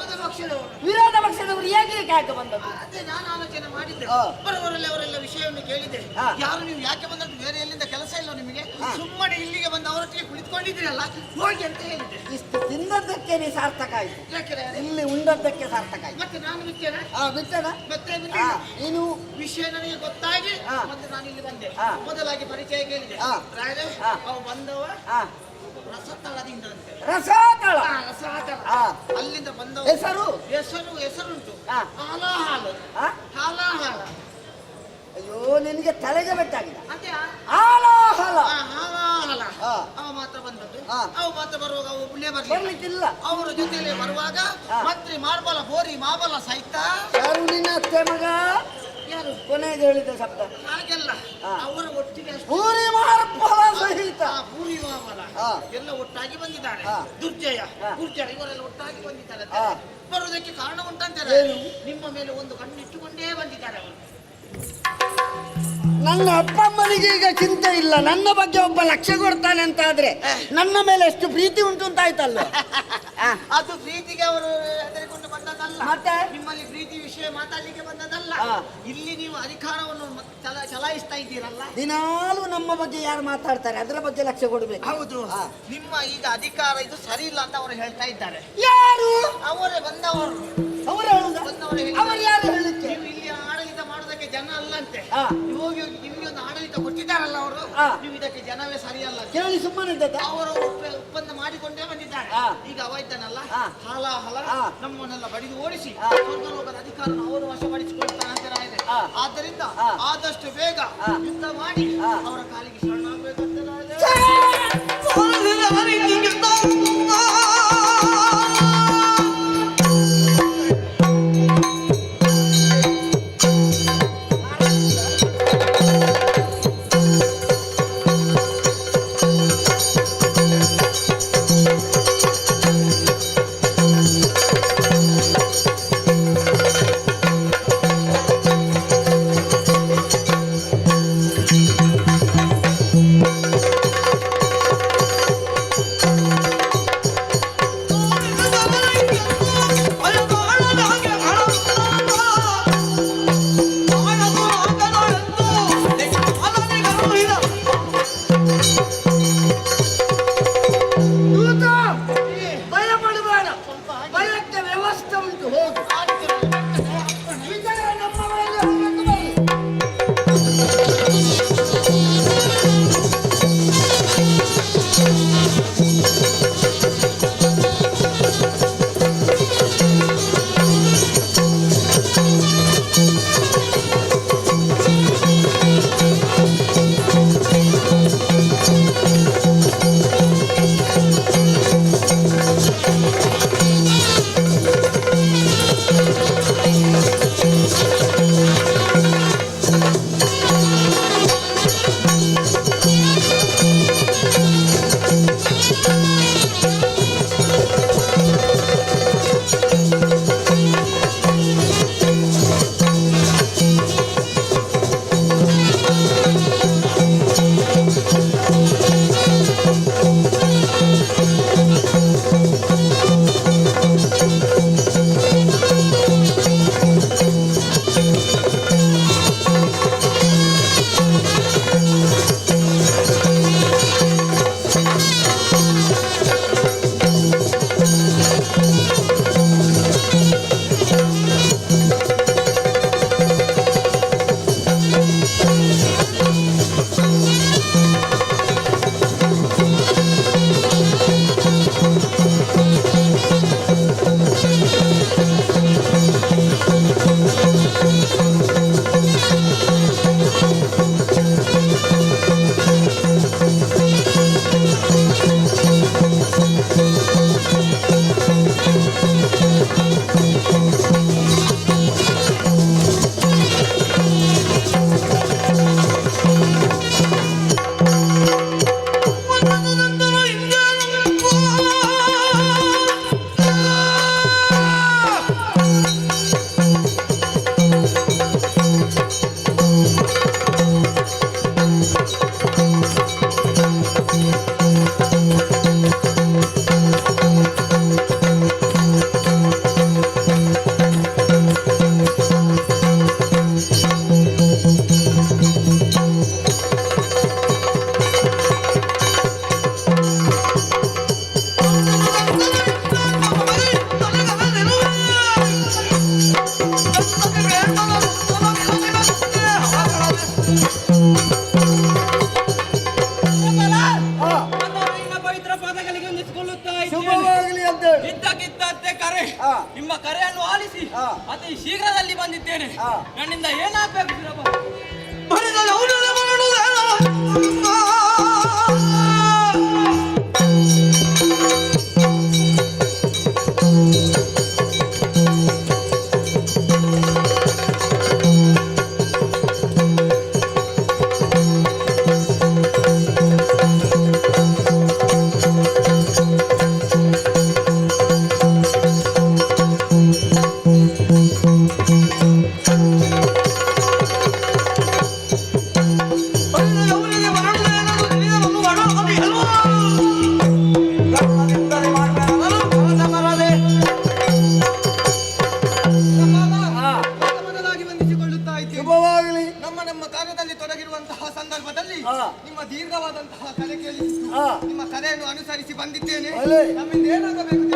ವಿರೋಧ ಪಕ್ಷದವರು ಹೇಗೆ ಯಾಕೆ ಬಂದದ್ದು? ಅದೇ ನಾನು ಆಲೋಚನೆ ಮಾಡಿದ್ದೆ. ಬರುವವರಲ್ಲಿ ಅವರೆಲ್ಲ ವಿಷಯವನ್ನು ಕೇಳಿದೆ. ಯಾರು ನೀವು ಯಾಕೆ ಬಂದದ್ದು? ಬೇರೆ ಎಲ್ಲಿಂದ ಕೆಲಸ ಇಲ್ಲ ನಿಮಗೆ? ಸುಮ್ಮನೆ ಇಲ್ಲಿಗೆ ಬಂದು ಅವರೊಟ್ಟಿಗೆ ಕುಳಿತುಕೊಂಡಿದ್ದೀರಲ್ಲ, ಹೋಗಿ ಅಂತ ಹೇಳಿದೆ. ಇಷ್ಟು ತಿಂದದ್ದಕ್ಕೆ ನೀ ಸಾರ್ಥಕ ಆಯ್ತು, ಯಾಕೆ ಇಲ್ಲಿ ಉಂಡದ್ದಕ್ಕೆ ಸಾರ್ಥಕ ಆಯ್ತು. ಮತ್ತೆ ನಾನು ಬಿಟ್ಟೇನೆ? ಬಿಟ್ಟಣ ಮತ್ತೆ ನೀನು ವಿಷಯ ನನಗೆ ಗೊತ್ತಾಗಿ ಮತ್ತೆ ನಾನು ಇಲ್ಲಿ ಬಂದೆ. ಮೊದಲಾಗಿ ಪರಿಚಯ ಕೇಳಿದೆ. ರಾಯರೇ, ಅವು ಬಂದವ ರಸತಳದಿಂದ ಅಂತೆ. ರಸಾತಳ ರಸತಳ ಅಲ್ಲಿಂದ ಬಂದವ. ಹೆಸರು ಹೆಸರುಂಟು. ಹಾಲಾಹಾಲು. ಹಾಲಾಹಾಲ. ಅಯ್ಯೋ ನಿನಗೆ ತಲೆಗೆ ಬೆಟ್ಟಾಗಿದೆ. ಅದೇ ಹಾಲಾಹಲ ಹಾಲಾಹಲ. ಅವ ಮಾತ್ರ ಬಂದದ್ದು. ಅವ ಮಾತ್ರ ಬರುವಾಗ ಅವು ಒಬ್ಬನೇ ಬರ್ಲಿಕ್ಕಿಲ್ಲ. ಅವರ ಜೊತೆಯಲ್ಲಿ ಬರುವಾಗ ಮಂತ್ರಿ ಮಾರ್ಬಲ ಬೋರಿ ಮಾಬಲ ಸಹಿತ. ಯಾರು ನಿನ್ನ ಅತ್ತೆ ಮಗ? ಯಾರು ಕೊನೆಗೆ ಹೇಳಿದ ಶಬ್ದ ಹಾಗೆಲ್ಲ ಅವರ ಒಟ್ಟಿಗೆ ಪೂರಿ ಮಾರ್ಬಲ ಸಹಿತ ಪೂರಿ ಮಾಬಲ ಎಲ್ಲ ಒಟ್ಟಾಗಿ ಬಂದಿದ್ದಾರೆ. ದುರ್ಜಯ ಗುರ್ಜರ ಇವರೆಲ್ಲ ಒಟ್ಟಾಗಿ ಬಂದಿದ್ದಾರೆ. ಬರುವುದಕ್ಕೆ ಕಾರಣ ಉಂಟಂತಾರೆ. ನಿಮ್ಮ ಮೇಲೆ ಒಂದು ಕಣ್ಣಿಟ್ಟುಕೊಂಡೇ ಬಂದಿದ್ದಾರೆ ಅವರು. ನನ್ನ ಅಪ್ಪಮ್ಮನಿಗೆ ಈಗ ಚಿಂತೆ ಇಲ್ಲ, ನನ್ನ ಬಗ್ಗೆ ಒಬ್ಬ ಲಕ್ಷ್ಯ ಕೊಡ್ತಾನೆ ಅಂತ ಆದ್ರೆ ನನ್ನ ಮೇಲೆ ಎಷ್ಟು ಪ್ರೀತಿ ಉಂಟು ಅಂತ ಆಯ್ತಲ್ಲ. ಅದು ಪ್ರೀತಿಗೆ ಅವರು ಹೆದರಿಕೊಂಡು ಬಂದದಲ್ಲ, ಮತ್ತೆ ನಿಮ್ಮಲ್ಲಿ ಪ್ರೀತಿ ವಿಷಯ ಮಾತಾಡ್ಲಿಕ್ಕೆ ಬಂದದಲ್ಲ. ಇಲ್ಲಿ ನೀವು ಅಧಿಕಾರವನ್ನು ಚಲಾಯಿಸ್ತಾ ಇದ್ದೀರಲ್ಲ. ದಿನಾಲು ನಮ್ಮ ಬಗ್ಗೆ ಯಾರು ಮಾತಾಡ್ತಾರೆ ಅದರ ಬಗ್ಗೆ ಲಕ್ಷ್ಯ ಕೊಡ್ಬೇಕು. ಹೌದು, ನಿಮ್ಮ ಈಗ ಅಧಿಕಾರ ಇದು ಸರಿ ಇಲ್ಲ ಅಂತ ಅವರು ಹೇಳ್ತಾ ಇದ್ದಾರೆ. ಯಾರು? ಅವರೇ ಬಂದವರು. ಅವರು ಅವರು ಯಾರು ಹೇಳಿಕ್ಕೆ? ನೀವು ಇಲ್ಲಿ ಆಡಳಿತ ಮಾಡೋದಕ್ಕೆ ಜನ ಅಲ್ಲಂತೆ. ನೀವು ಹೋಗಿ ನಿಮ್ಗೆ ಒಂದು ಆಡಳಿತ ಕೊಟ್ಟಿದ್ದಾರಲ್ಲ ಅವರು, ನೀವು ಇದಕ್ಕೆ ಜನವೇ ಸರಿಯಲ್ಲ ಕೇಳಿ ಸುಮ್ಮನೆ ಇದ್ದದ್ದ? ಅವರು ಒಪ್ಪಂದ ಮಾಡಿಕೊಂಡೇ ಬಂದಿದ್ದಾರೆ. ಈಗ ಅವ ಇದ್ದಾನಲ್ಲ ಹಾಲಾಹಲ ನಮ್ಮನ್ನೆಲ್ಲ ಬಡಿದು ಓಡಿಸಿ ಸ್ವರ್ಗಲೋಕದ ಅಧಿಕಾರವನ್ನು ಅವರು ವಶಪಡಿಸಿಕೊಳ್ತಾನೆ ಅಂತ ರಾಯರೇ. ಆದ್ದರಿಂದ ಆದಷ್ಟು ಬೇಗ ಯುದ್ಧ ಮಾಡಿ ಅವರ ಕಾಲಿಗೆ ಶರಣಾಗಬೇಕಂತ ಹೇಳು. ಇದ್ದಕ್ಕಿದ್ದಂತೆ ಕರೆ, ಹಾ. ನಿಮ್ಮ ಕರೆಯನ್ನು ಆಲಿಸಿ ಹಾ. ಅತಿ ಶೀಘ್ರದಲ್ಲಿ ಬಂದಿದ್ದೇನೆ. ಹಾ. ನನ್ನಿಂದ ಏನಾಗಬೇಕು ಸುಲಭ? ಶುಭವಾಗಲಿ. ನಮ್ಮ ಕಾರ್ಯದಲ್ಲಿ ತೊಡಗಿರುವಂತಹ ಸಂದರ್ಭದಲ್ಲಿ ಹಾ. ನಿಮ್ಮ ದೀರ್ಘವಾದಂತಹ ಕರೆ ಕೇಳಿಸಿತು. ಹಾ. ನಿಮ್ಮ ಕರೆಯನ್ನು ಅನುಸರಿಸಿ ಬಂದಿದ್ದೇನೆ. ಒಳ್ಳೆ. ನಮ್ಮಿಂದ ಏನಾಗಬೇಕು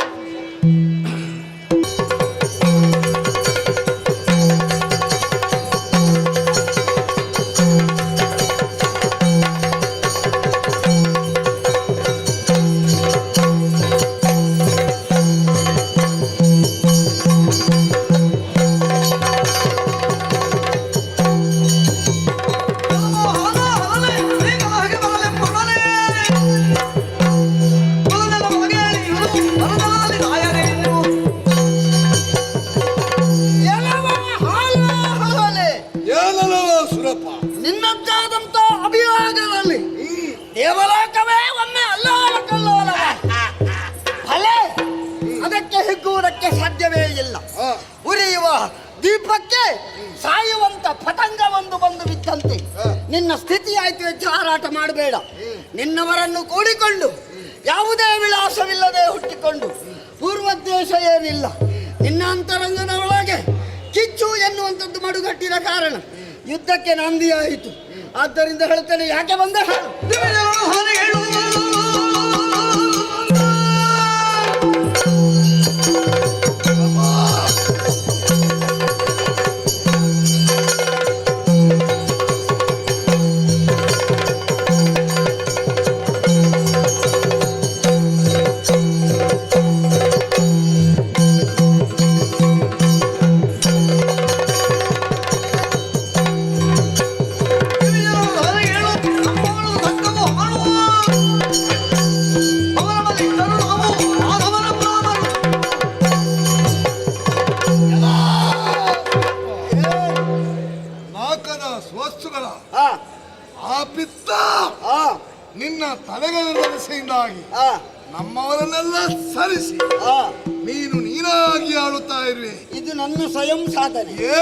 ಏನಲ್ಲವ ಸುರಪ್ಪ? ನಿನ್ನದ್ದಾದಂತ ಅಭಿಯೋಗದಲ್ಲಿ ದೇವಲೋಕವೇ ಒಮ್ಮೆ ಅಲ್ಲೋಲ ಕಲ್ಲೋಲವ. ಫಲೆ ಅದಕ್ಕೆ ಹಿಗ್ಗುವುದಕ್ಕೆ ಸಾಧ್ಯವೇ ಇಲ್ಲ. ಉರಿಯುವ ದೀಪಕ್ಕೆ ಸಾಯುವಂತ ಪತಂಗವೊಂದು ಬಂದು ಬಿದ್ದಂತೆ ನಿನ್ನ ಸ್ಥಿತಿ ಆಯ್ತು. ಹೆಚ್ಚು ಹಾರಾಟ ಮಾಡಬೇಡ. ನಿನ್ನವರನ್ನು ಕೂಡಿಕೊಂಡು ಯಾವುದೇ ವಿಳಾಸವಿಲ್ಲದೆ ಹುಟ್ಟಿಕೊಂಡು ಪೂರ್ವೋದ್ದೇಶ ಏನಿಲ್ಲ. ನಿನ್ನ ಅಂತರಂಗದ ಒಳಗೆ ಕಿಚ್ಚು ಎನ್ನುವಂಥದ್ದು ಮಡುಗಟ್ಟಿದ ಕಾರಣ ಯುದ್ಧಕ್ಕೆ ನಾಂದಿಯಾಯಿತು. ಆದ್ದರಿಂದ ಹೇಳ್ತೇನೆ, ಯಾಕೆ ಬಂದ ನಾಕದ ಸ್ವಸ್ತುಗಳ ಆ, ಆ ಪಿತ್ತ ಆ, ನಿನ್ನ ತಲೆಗಳ ನೆಲೆಸೆಯಿಂದಾಗಿ ಆ, ನಮ್ಮವರನ್ನೆಲ್ಲ ಸರಿಸಿ ಆ. ನೀನಾಗಿ ಆಳುತ್ತಾ ಇರುವೆ. ಇದು ನನ್ನ ಸ್ವಯಂ ಸಾಧನೆ. ಏ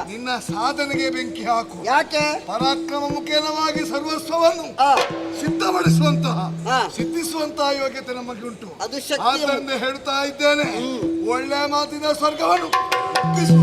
ನಿನ್ನ ಸಾಧನೆಗೆ ಬೆಂಕಿ ಹಾಕು. ಯಾಕೆ? ಪರಾಕ್ರಮ ಮುಖೇನವಾಗಿ ಸರ್ವಸ್ವವನ್ನು ಆ, ಸಿದ್ಧಪಡಿಸುವಂತಹ ಹಾ. ಸಿದ್ಧಿಸುವಂತಹ ಯೋಗ್ಯತೆ ನಮಗೆ ಉಂಟು. ಅದು ಶಕ್ತಿಯ ಆದ್ದರಿಂದ ಹೇಳ್ತಾ ಇದ್ದೇನೆ, ಒಳ್ಳೆ ಮಾತಿನ ಸ್ವರ್ಗವನ್ನು ಒಪ್ಪಿಸು.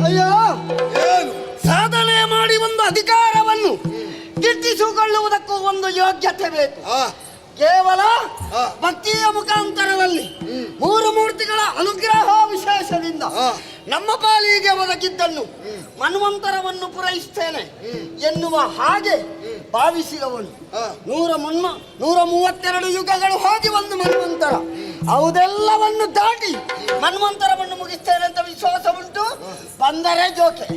ಅಯ್ಯೋ, ಏನು ಸಾಧನೆ ಮಾಡಿ ಒಂದು ಅಧಿಕಾರವನ್ನು ಗಿಟ್ಟಿಸಿಕೊಳ್ಳುವುದಕ್ಕೂ ಒಂದು ಯೋಗ್ಯತೆ ಬೇಕು. ಕೇವಲ ಭಕ್ತಿಯ ಮುಖಾಂತರದಲ್ಲಿ ಮೂರು ಮೂರ್ತಿಗಳ ಅನುಗ್ರಹ ವಿಶೇಷದಿಂದ ನಮ್ಮ ಪಾಲಿಗೆ ಒದಗಿದ್ದನ್ನು ಮನ್ವಂತರವನ್ನು ಪೂರೈಸ್ತೇನೆ ಎನ್ನುವ ಹಾಗೆ ಭಾವಿಸಿದವನು 132 ಯುಗಗಳು ಹೋಗಿ ಒಂದು ಮನ್ವಂತರ ಅವುದೆಲ್ಲವನ್ನು ದಾಟಿ ಮನ್ವಂತರವನ್ನು ಮುಗಿಸ್ತೇನೆ ಅಂತ ವಿಶ್ವಾಸ ಉಂಟು. ಬಂದರೆ ಜೋಕೆ.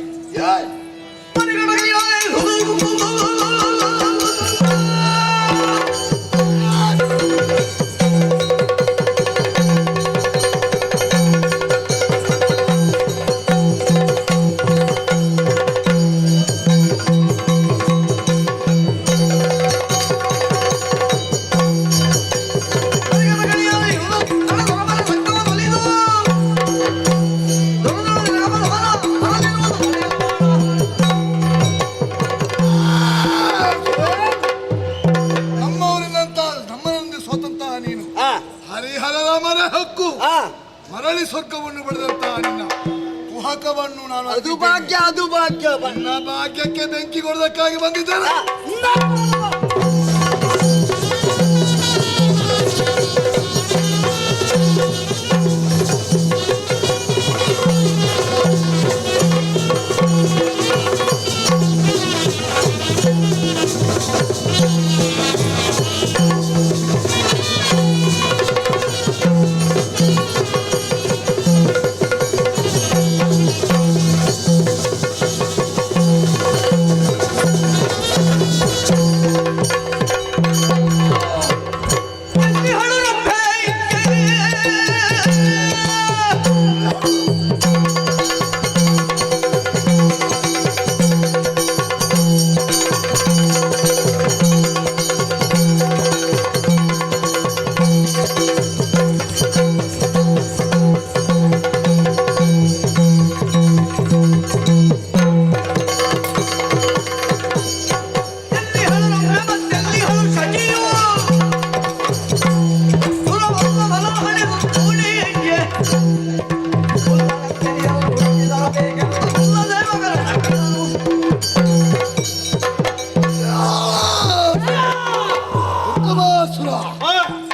ಮನೆ ಹಕ್ಕು ಆ, ಮರಳಿ ಸ್ವರ್ಗವನ್ನು ಪಡೆದಂತ ನಿನ್ನ ಕುಹಕವನ್ನು ನಾನು ಅದು ಭಾಗ್ಯ, ಅದು ಭಾಗ್ಯ. ನನ್ನ ಭಾಗ್ಯಕ್ಕೆ ಬೆಂಕಿ ಕೊಡೋದಕ್ಕಾಗಿ ಬಂದಿದ್ದೇನೆ.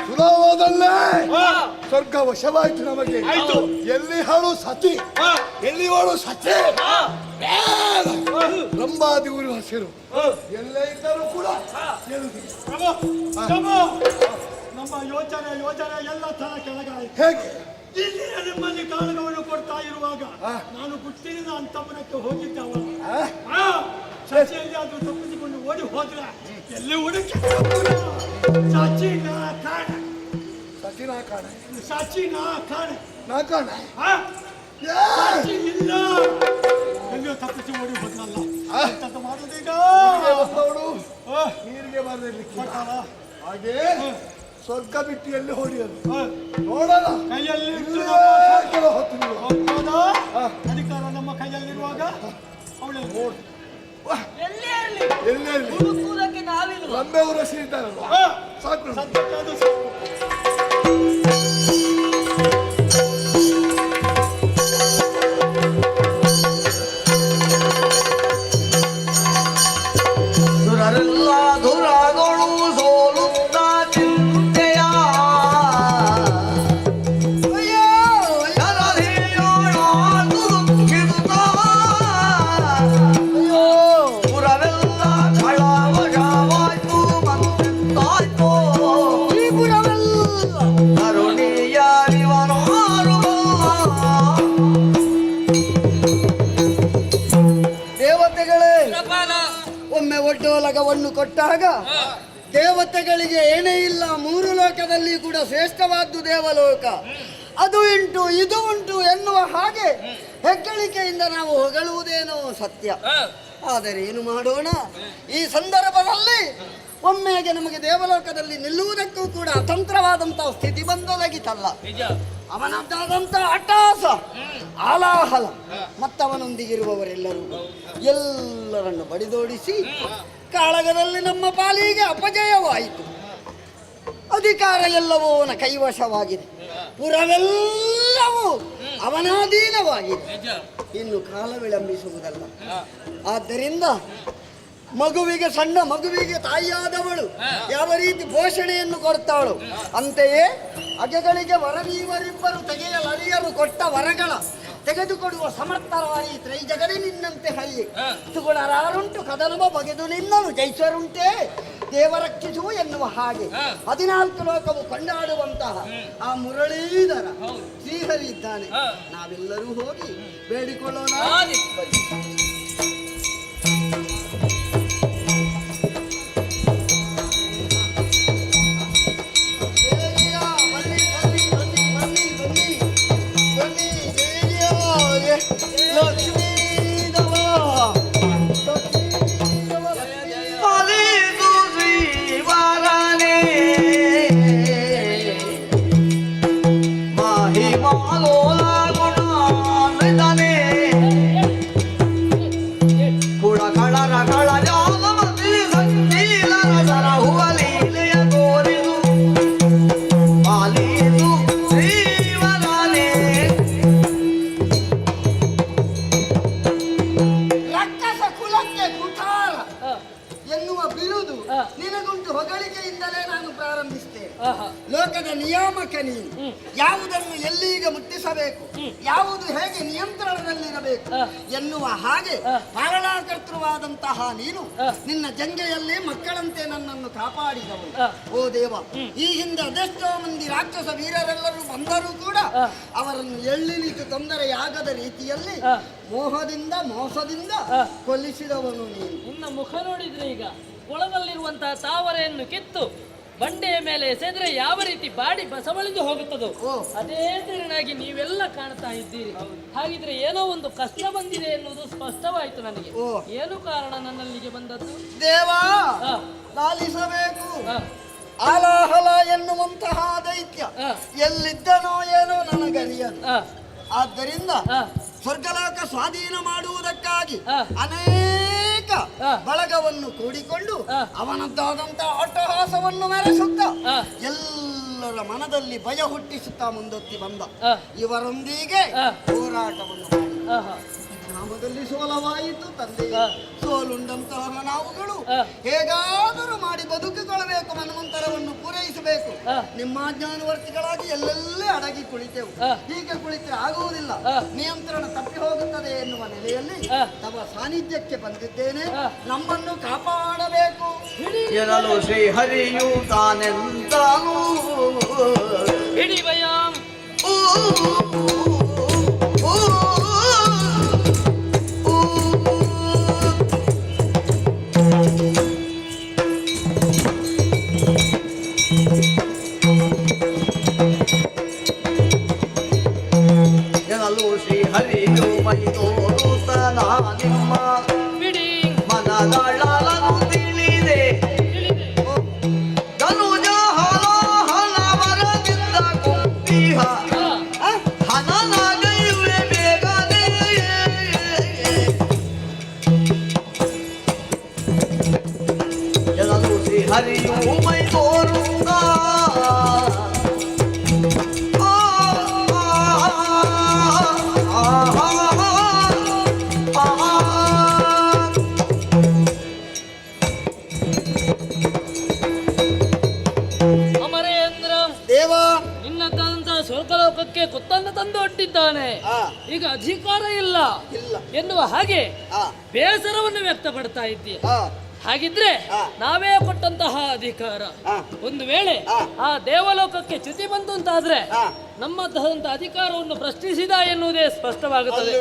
ಸುಲಭದಲ್ಲೇ ಸ್ವರ್ಗ ವಶವಾಯಿತು ನಮಗೆ. ಎಲ್ಲಿ ಹಾಳು ಸತಿ, ಎಲ್ಲಿ ಹಾಳು ಸತಿ, ರಂಬಾದಿ ಊರು ಹಸಿರು ಎಲ್ಲೇ ಇದ್ದರೂ ಕೂಡ ನಮ್ಮ ಯೋಚನೆ ಎಲ್ಲ ತರ ಕೆಳಗಾಯಿತು. ಹೇಗೆ ಇಲ್ಲಿ ನಿಮ್ಮಲ್ಲಿ ಕಾಳಗವನ್ನು ಕೊಡ್ತಾ ಇರುವಾಗ ನಾನು ಗುಟ್ಟಿನ ಅಂತಪುರಕ್ಕೆ ಹೋಗಿದ್ದೆ. ಶಶಿಯಲ್ಲಿ ಅದು ತಪ್ಪಿಸಿಕೊಂಡು ಓಡಿ ಹೋದ್ರೆ ಎಲ್ಲಿ ಹುಡುಕಿ ಸಚಿನ ಕಾಣ, ಸಚಿನ ಕಾಣ, ಸಚಿನ ಕಾಣ, ನಾ ಕಾಣ, ಸಚಿ ಇಲ್ಲ, ಎಲ್ಲಿಯೋ ತಪ್ಪಿಸಿ ಓಡಿ ಹೋದ್ನಲ್ಲ. ಎಂತದ್ದು ಮಾಡುದೀಗ? ನೀರಿಗೆ ಬರಲಿಕ್ಕೆ ಹಾಗೆ ಸ್ವರ್ಗ ಬಿಟ್ಟು ಎಲ್ಲಿ ಹೊಡಿಯೋದು ನೋಡೋಣ. ಕೈಯಲ್ಲಿ ಹೊತ್ತು ಅಧಿಕಾರ ನಮ್ಮ ಕೈಯಲ್ಲಿರುವಾಗ ಅವಳೆಲ್ಲ ನೋಡು. ಎಲ್ಲೇ ಇರಲಿ ಎಲ್ಲೇ ಇರಲಿ ಹುಡುಕುವುದಕ್ಕೆ ನಾವಿಲ್ಲ. ಲಂಬೆ ಉರಸಿ ಇದ್ದಾರಲ್ಲ ಸಾಕು. ಸದ್ಯಕ್ಕಾದ ಸಾಕು. ದುರರೆಲ್ಲ ದುರಾಗಳು ಸೋಲುತ್ತ ಚಿಂತೆಯ ಪುರವೆಲ್ಲ ಕಳವಶವಾಯ್ತು, ಮಂತಾಯ್ತು ಈ ಪುರವೆಲ್ಲ ಕರುಣೀಯರಿವನು ದೇವತೆಗಳೇ, ಒಮ್ಮೆ ಒಡ್ಡೋಲಗವನ್ನು ಕೊಟ್ಟಾಗ ದೇವತೆಗಳಿಗೆ ಏನೇ ಇಲ್ಲ, ಮೂರು ಲೋಕದಲ್ಲಿ ಕೂಡ ಶ್ರೇಷ್ಠವಾದ್ದು ದೇವಲೋಕ. ಅದು ಉಂಟು ಇದು ಉಂಟು ಎನ್ನುವ ಹಾಗೆ ಹೆಗ್ಗಳಿಕೆಯಿಂದ ನಾವು ಹೊಗಳುವುದೇನೋ ಸತ್ಯ. ಆದರೆ ಏನು ಮಾಡೋಣ, ಈ ಸಂದರ್ಭದಲ್ಲಿ ಒಮ್ಮೆಗೆ ನಮಗೆ ದೇವಲೋಕದಲ್ಲಿ ನಿಲ್ಲುವುದಕ್ಕೂ ಕೂಡ ಅತಂತ್ರವಾದಂತಹ ಸ್ಥಿತಿ ಬಂದೊದಗಿತಲ್ಲ. ಅವನದ್ದಾದಂಥ ಹಠಾಸ, ಆಲಾಹಲ ಮತ್ತವನೊಂದಿಗಿರುವವರೆಲ್ಲರೂ ಎಲ್ಲರನ್ನು ಬಡಿದೋಡಿಸಿ ಕಾಳಗದಲ್ಲಿ ನಮ್ಮ ಪಾಲಿಗೆ ಅಪಜಯವಾಯಿತು. ಅಧಿಕಾರ ಎಲ್ಲವೂ ಅವನ ಕೈವಶವಾಗಿದೆ, ಪುರವೆಲ್ಲವೂ ಅವನಾಧೀನವಾಗಿದೆ. ಇನ್ನು ಕಾಲ ವಿಳಂಬಿಸುವುದಲ್ಲ. ಆದ್ದರಿಂದ ಮಗುವಿಗೆ, ಸಣ್ಣ ಮಗುವಿಗೆ ತಾಯಿಯಾದವಳು ಯಾವ ರೀತಿ ಪೋಷಣೆಯನ್ನು ಕೊಡ್ತಾಳು, ಅಂತೆಯೇ ಅಗೆಗಳಿಗೆ ವರವೀವರಿಬ್ಬರು ತೆಗೆಯಲರಿಯರು ಕೊಟ್ಟ ವರಗಳ ತೆಗೆದುಕೊಡುವ ಸಮರ್ಥರಾಯಿ ತ್ರೈಜಗನೇ ನಿನ್ನಂತೆ ಹಳ್ಳಿ ತುಗುಣರಾರುಂಟು ಕದನವ ಬಗೆದು ನಿನ್ನನು ಜಯಿಸರುಂಟೆ ದೇವರಕ್ಷಿಸು ಎನ್ನುವ ಹಾಗೆ 14 ಲೋಕವು ಕೊಂಡಾಡುವಂತಹ ಆ ಮುರಳೀಧರ ಶ್ರೀಹರಿ ಇದ್ದಾನೆ. ನಾವೆಲ್ಲರೂ ಹೋಗಿ ಬೇಡಿಕೊಳ್ಳೋಣ. ಆಹಾ. ಲೋಕದ ನಿಯಾಮಕ ನೀನು. ಯಾವುದನ್ನು ಎಲ್ಲಿಗೆ ಮುಟ್ಟಿಸಬೇಕು, ಯಾವುದು ಹೇಗೆ ನಿಯಂತ್ರಣದಲ್ಲಿರಬೇಕು ಎನ್ನುವ ಹಾಗೆ ಪಾಲನಾಕರ್ತೃವಾದಂತಹ ನೀನು ನಿನ್ನ ಜಂಗೆಯಲ್ಲಿ ಮಕ್ಕಳಂತೆ ನನ್ನನ್ನು ಕಾಪಾಡಿದವನು. ಓ ದೇವ, ಈ ಹಿಂದೆ ಅದೆಷ್ಟೋ ಮಂದಿ ರಾಕ್ಷಸ ವೀರರೆಲ್ಲರೂ ಬಂದರೂ ಕೂಡ ಅವರನ್ನು ಎಳ್ಳಿಲಿಕ್ಕೆ ತೊಂದರೆಯಾಗದ ರೀತಿಯಲ್ಲಿ ಮೋಹದಿಂದ ಮೋಸದಿಂದ ಕೊಲ್ಲಿಸಿದವನು ನೀನು. ನಿನ್ನ ಮುಖ ನೋಡಿದ್ರೆ ಈಗ ಕೊಳದಲ್ಲಿರುವಂತಹ ತಾವರೆಯನ್ನು ಕಿತ್ತು ಬಂಡೆಯ ಮೇಲೆ ಎಸೆದ್ರೆ ಯಾವ ರೀತಿ ಬಾಡಿ ಬಸವಳಿದು ಹೋಗುತ್ತದೋ ಅದೇ ತೆರನಾಗಿ ನೀವೆಲ್ಲ ಕಾಣ್ತಾ ಇದ್ದೀರಿ. ಹಾಗಿದ್ರೆ ಏನೋ ಒಂದು ಕಷ್ಟ ಬಂದಿದೆ ಎನ್ನುವುದು ಸ್ಪಷ್ಟವಾಯಿತು ನನಗೆ. ಏನು ಕಾರಣ ನನ್ನಲ್ಲಿಗೆ ಬಂದದ್ದು? ದೇವಾ, ಲಾಲಿಸಬೇಕು. ಆಲಾಹಲ ಎನ್ನುವಂತಹ ದೈತ್ಯ ಎಲ್ಲಿದ್ದನೋ ಏನೋ ನನಗರಿಯದು. ಆದ್ದರಿಂದ ಸ್ವರ್ಗಲೋಕ ಸ್ವಾಧೀನ ಮಾಡುವುದಕ್ಕಾಗಿ ಅನೇಕ ಬಳಗವನ್ನು ಕೂಡಿಕೊಂಡು ಅವನದ್ದಾದಂತಹ ಅಟ್ಟಹಾಸವನ್ನು ಮೆರೆಸುತ್ತ ಎಲ್ಲರ ಮನದಲ್ಲಿ ಭಯ ಹುಟ್ಟಿಸುತ್ತಾ ಮುಂದೊತ್ತಿ ಬಂದ. ಇವರೊಂದಿಗೆ ಹೋರಾಟವನ್ನು ಮಾಡಿ ಗ್ರಾಮದಲ್ಲಿ ಸೋಲವಾಯಿತು. ತಂದೆ ಸೋಲುಂಡಂತಹ ನಾವುಗಳು ಹೇಗಾದರೂ ಮಾಡಿ ಬದುಕಿಕೊಳ್ಳಬೇಕು, ಮನ್ವಂತರವನ್ನು ಪೂರೈಸಬೇಕು. ನಿಮ್ಮ ಜ್ಞಾನವರ್ತಿಗಳಾಗಿ ಎಲ್ಲೆಲ್ಲೇ ಅಡಗಿ ಕುಳಿತೆವು. ಹೀಗೆ ಕುಳಿತರೆ ಆಗುವುದಿಲ್ಲ, ನಿಯಂತ್ರಣ ತಪ್ಪಿ ಹೋಗುತ್ತದೆ ಎನ್ನುವ ನೆಲೆಯಲ್ಲಿ ತಮ್ಮ ಸಾನ್ನಿಧ್ಯಕ್ಕೆ ಬಂದಿದ್ದೇನೆ. ನಮ್ಮನ್ನು ಕಾಪಾಡಬೇಕು. ಎನ್ನಲು ಶ್ರೀ ಹರಿಯು ತಾನೆಂತಾನು ಹಿಡಿ ಭಯಂ. ಎನ್ನಲು ಶ್ರೀ ಹರಿಯು ಮೈ ತೋರುತನ ನಿಮ್ಮ ಬಿಡಿ ಮನದಳಲನು ತಿಳಿದೆ ಧನುಜ ಹಲವರದಿಂದ ಕುಂಪಿಹ ಹನನಗೈಯುವೆ ಬೇಗನೆ ಎನ್ನಲು ಶ್ರೀ ಹರಿಯು ಮೈ ತೋರುತ್ತ ಅಮರೇಂದ್ರ ದೇವಾ, ನಿನ್ನದಂತಹ ಸ್ವರ್ಗಲೋಕಕ್ಕೆ ಕೊತ್ತನ್ನು ತಂದು ಒಡ್ಡಿದ್ದಾನೆ. ಈಗ ಅಧಿಕಾರ ಇಲ್ಲ ಎನ್ನುವ ಹಾಗೆ ಬೇಸರವನ್ನು ವ್ಯಕ್ತಪಡ್ತಾ ಇದ್ದೀಯ. ಹಾಗಿದ್ರೆ ನಾವೇ ಕೊಟ್ಟಂತಹ ಅಧಿಕಾರ ಒಂದು ವೇಳೆ ಆ ದೇವಲೋಕಕ್ಕೆ ಚ್ಯುತಿ ಬಂತು ಅಂತಾದ್ರೆ ನಮ್ಮದಂತಹ ಅಧಿಕಾರವನ್ನು ಪ್ರಶ್ನಿಸಿದ ಎನ್ನುವುದೇ ಸ್ಪಷ್ಟವಾಗುತ್ತದೆ.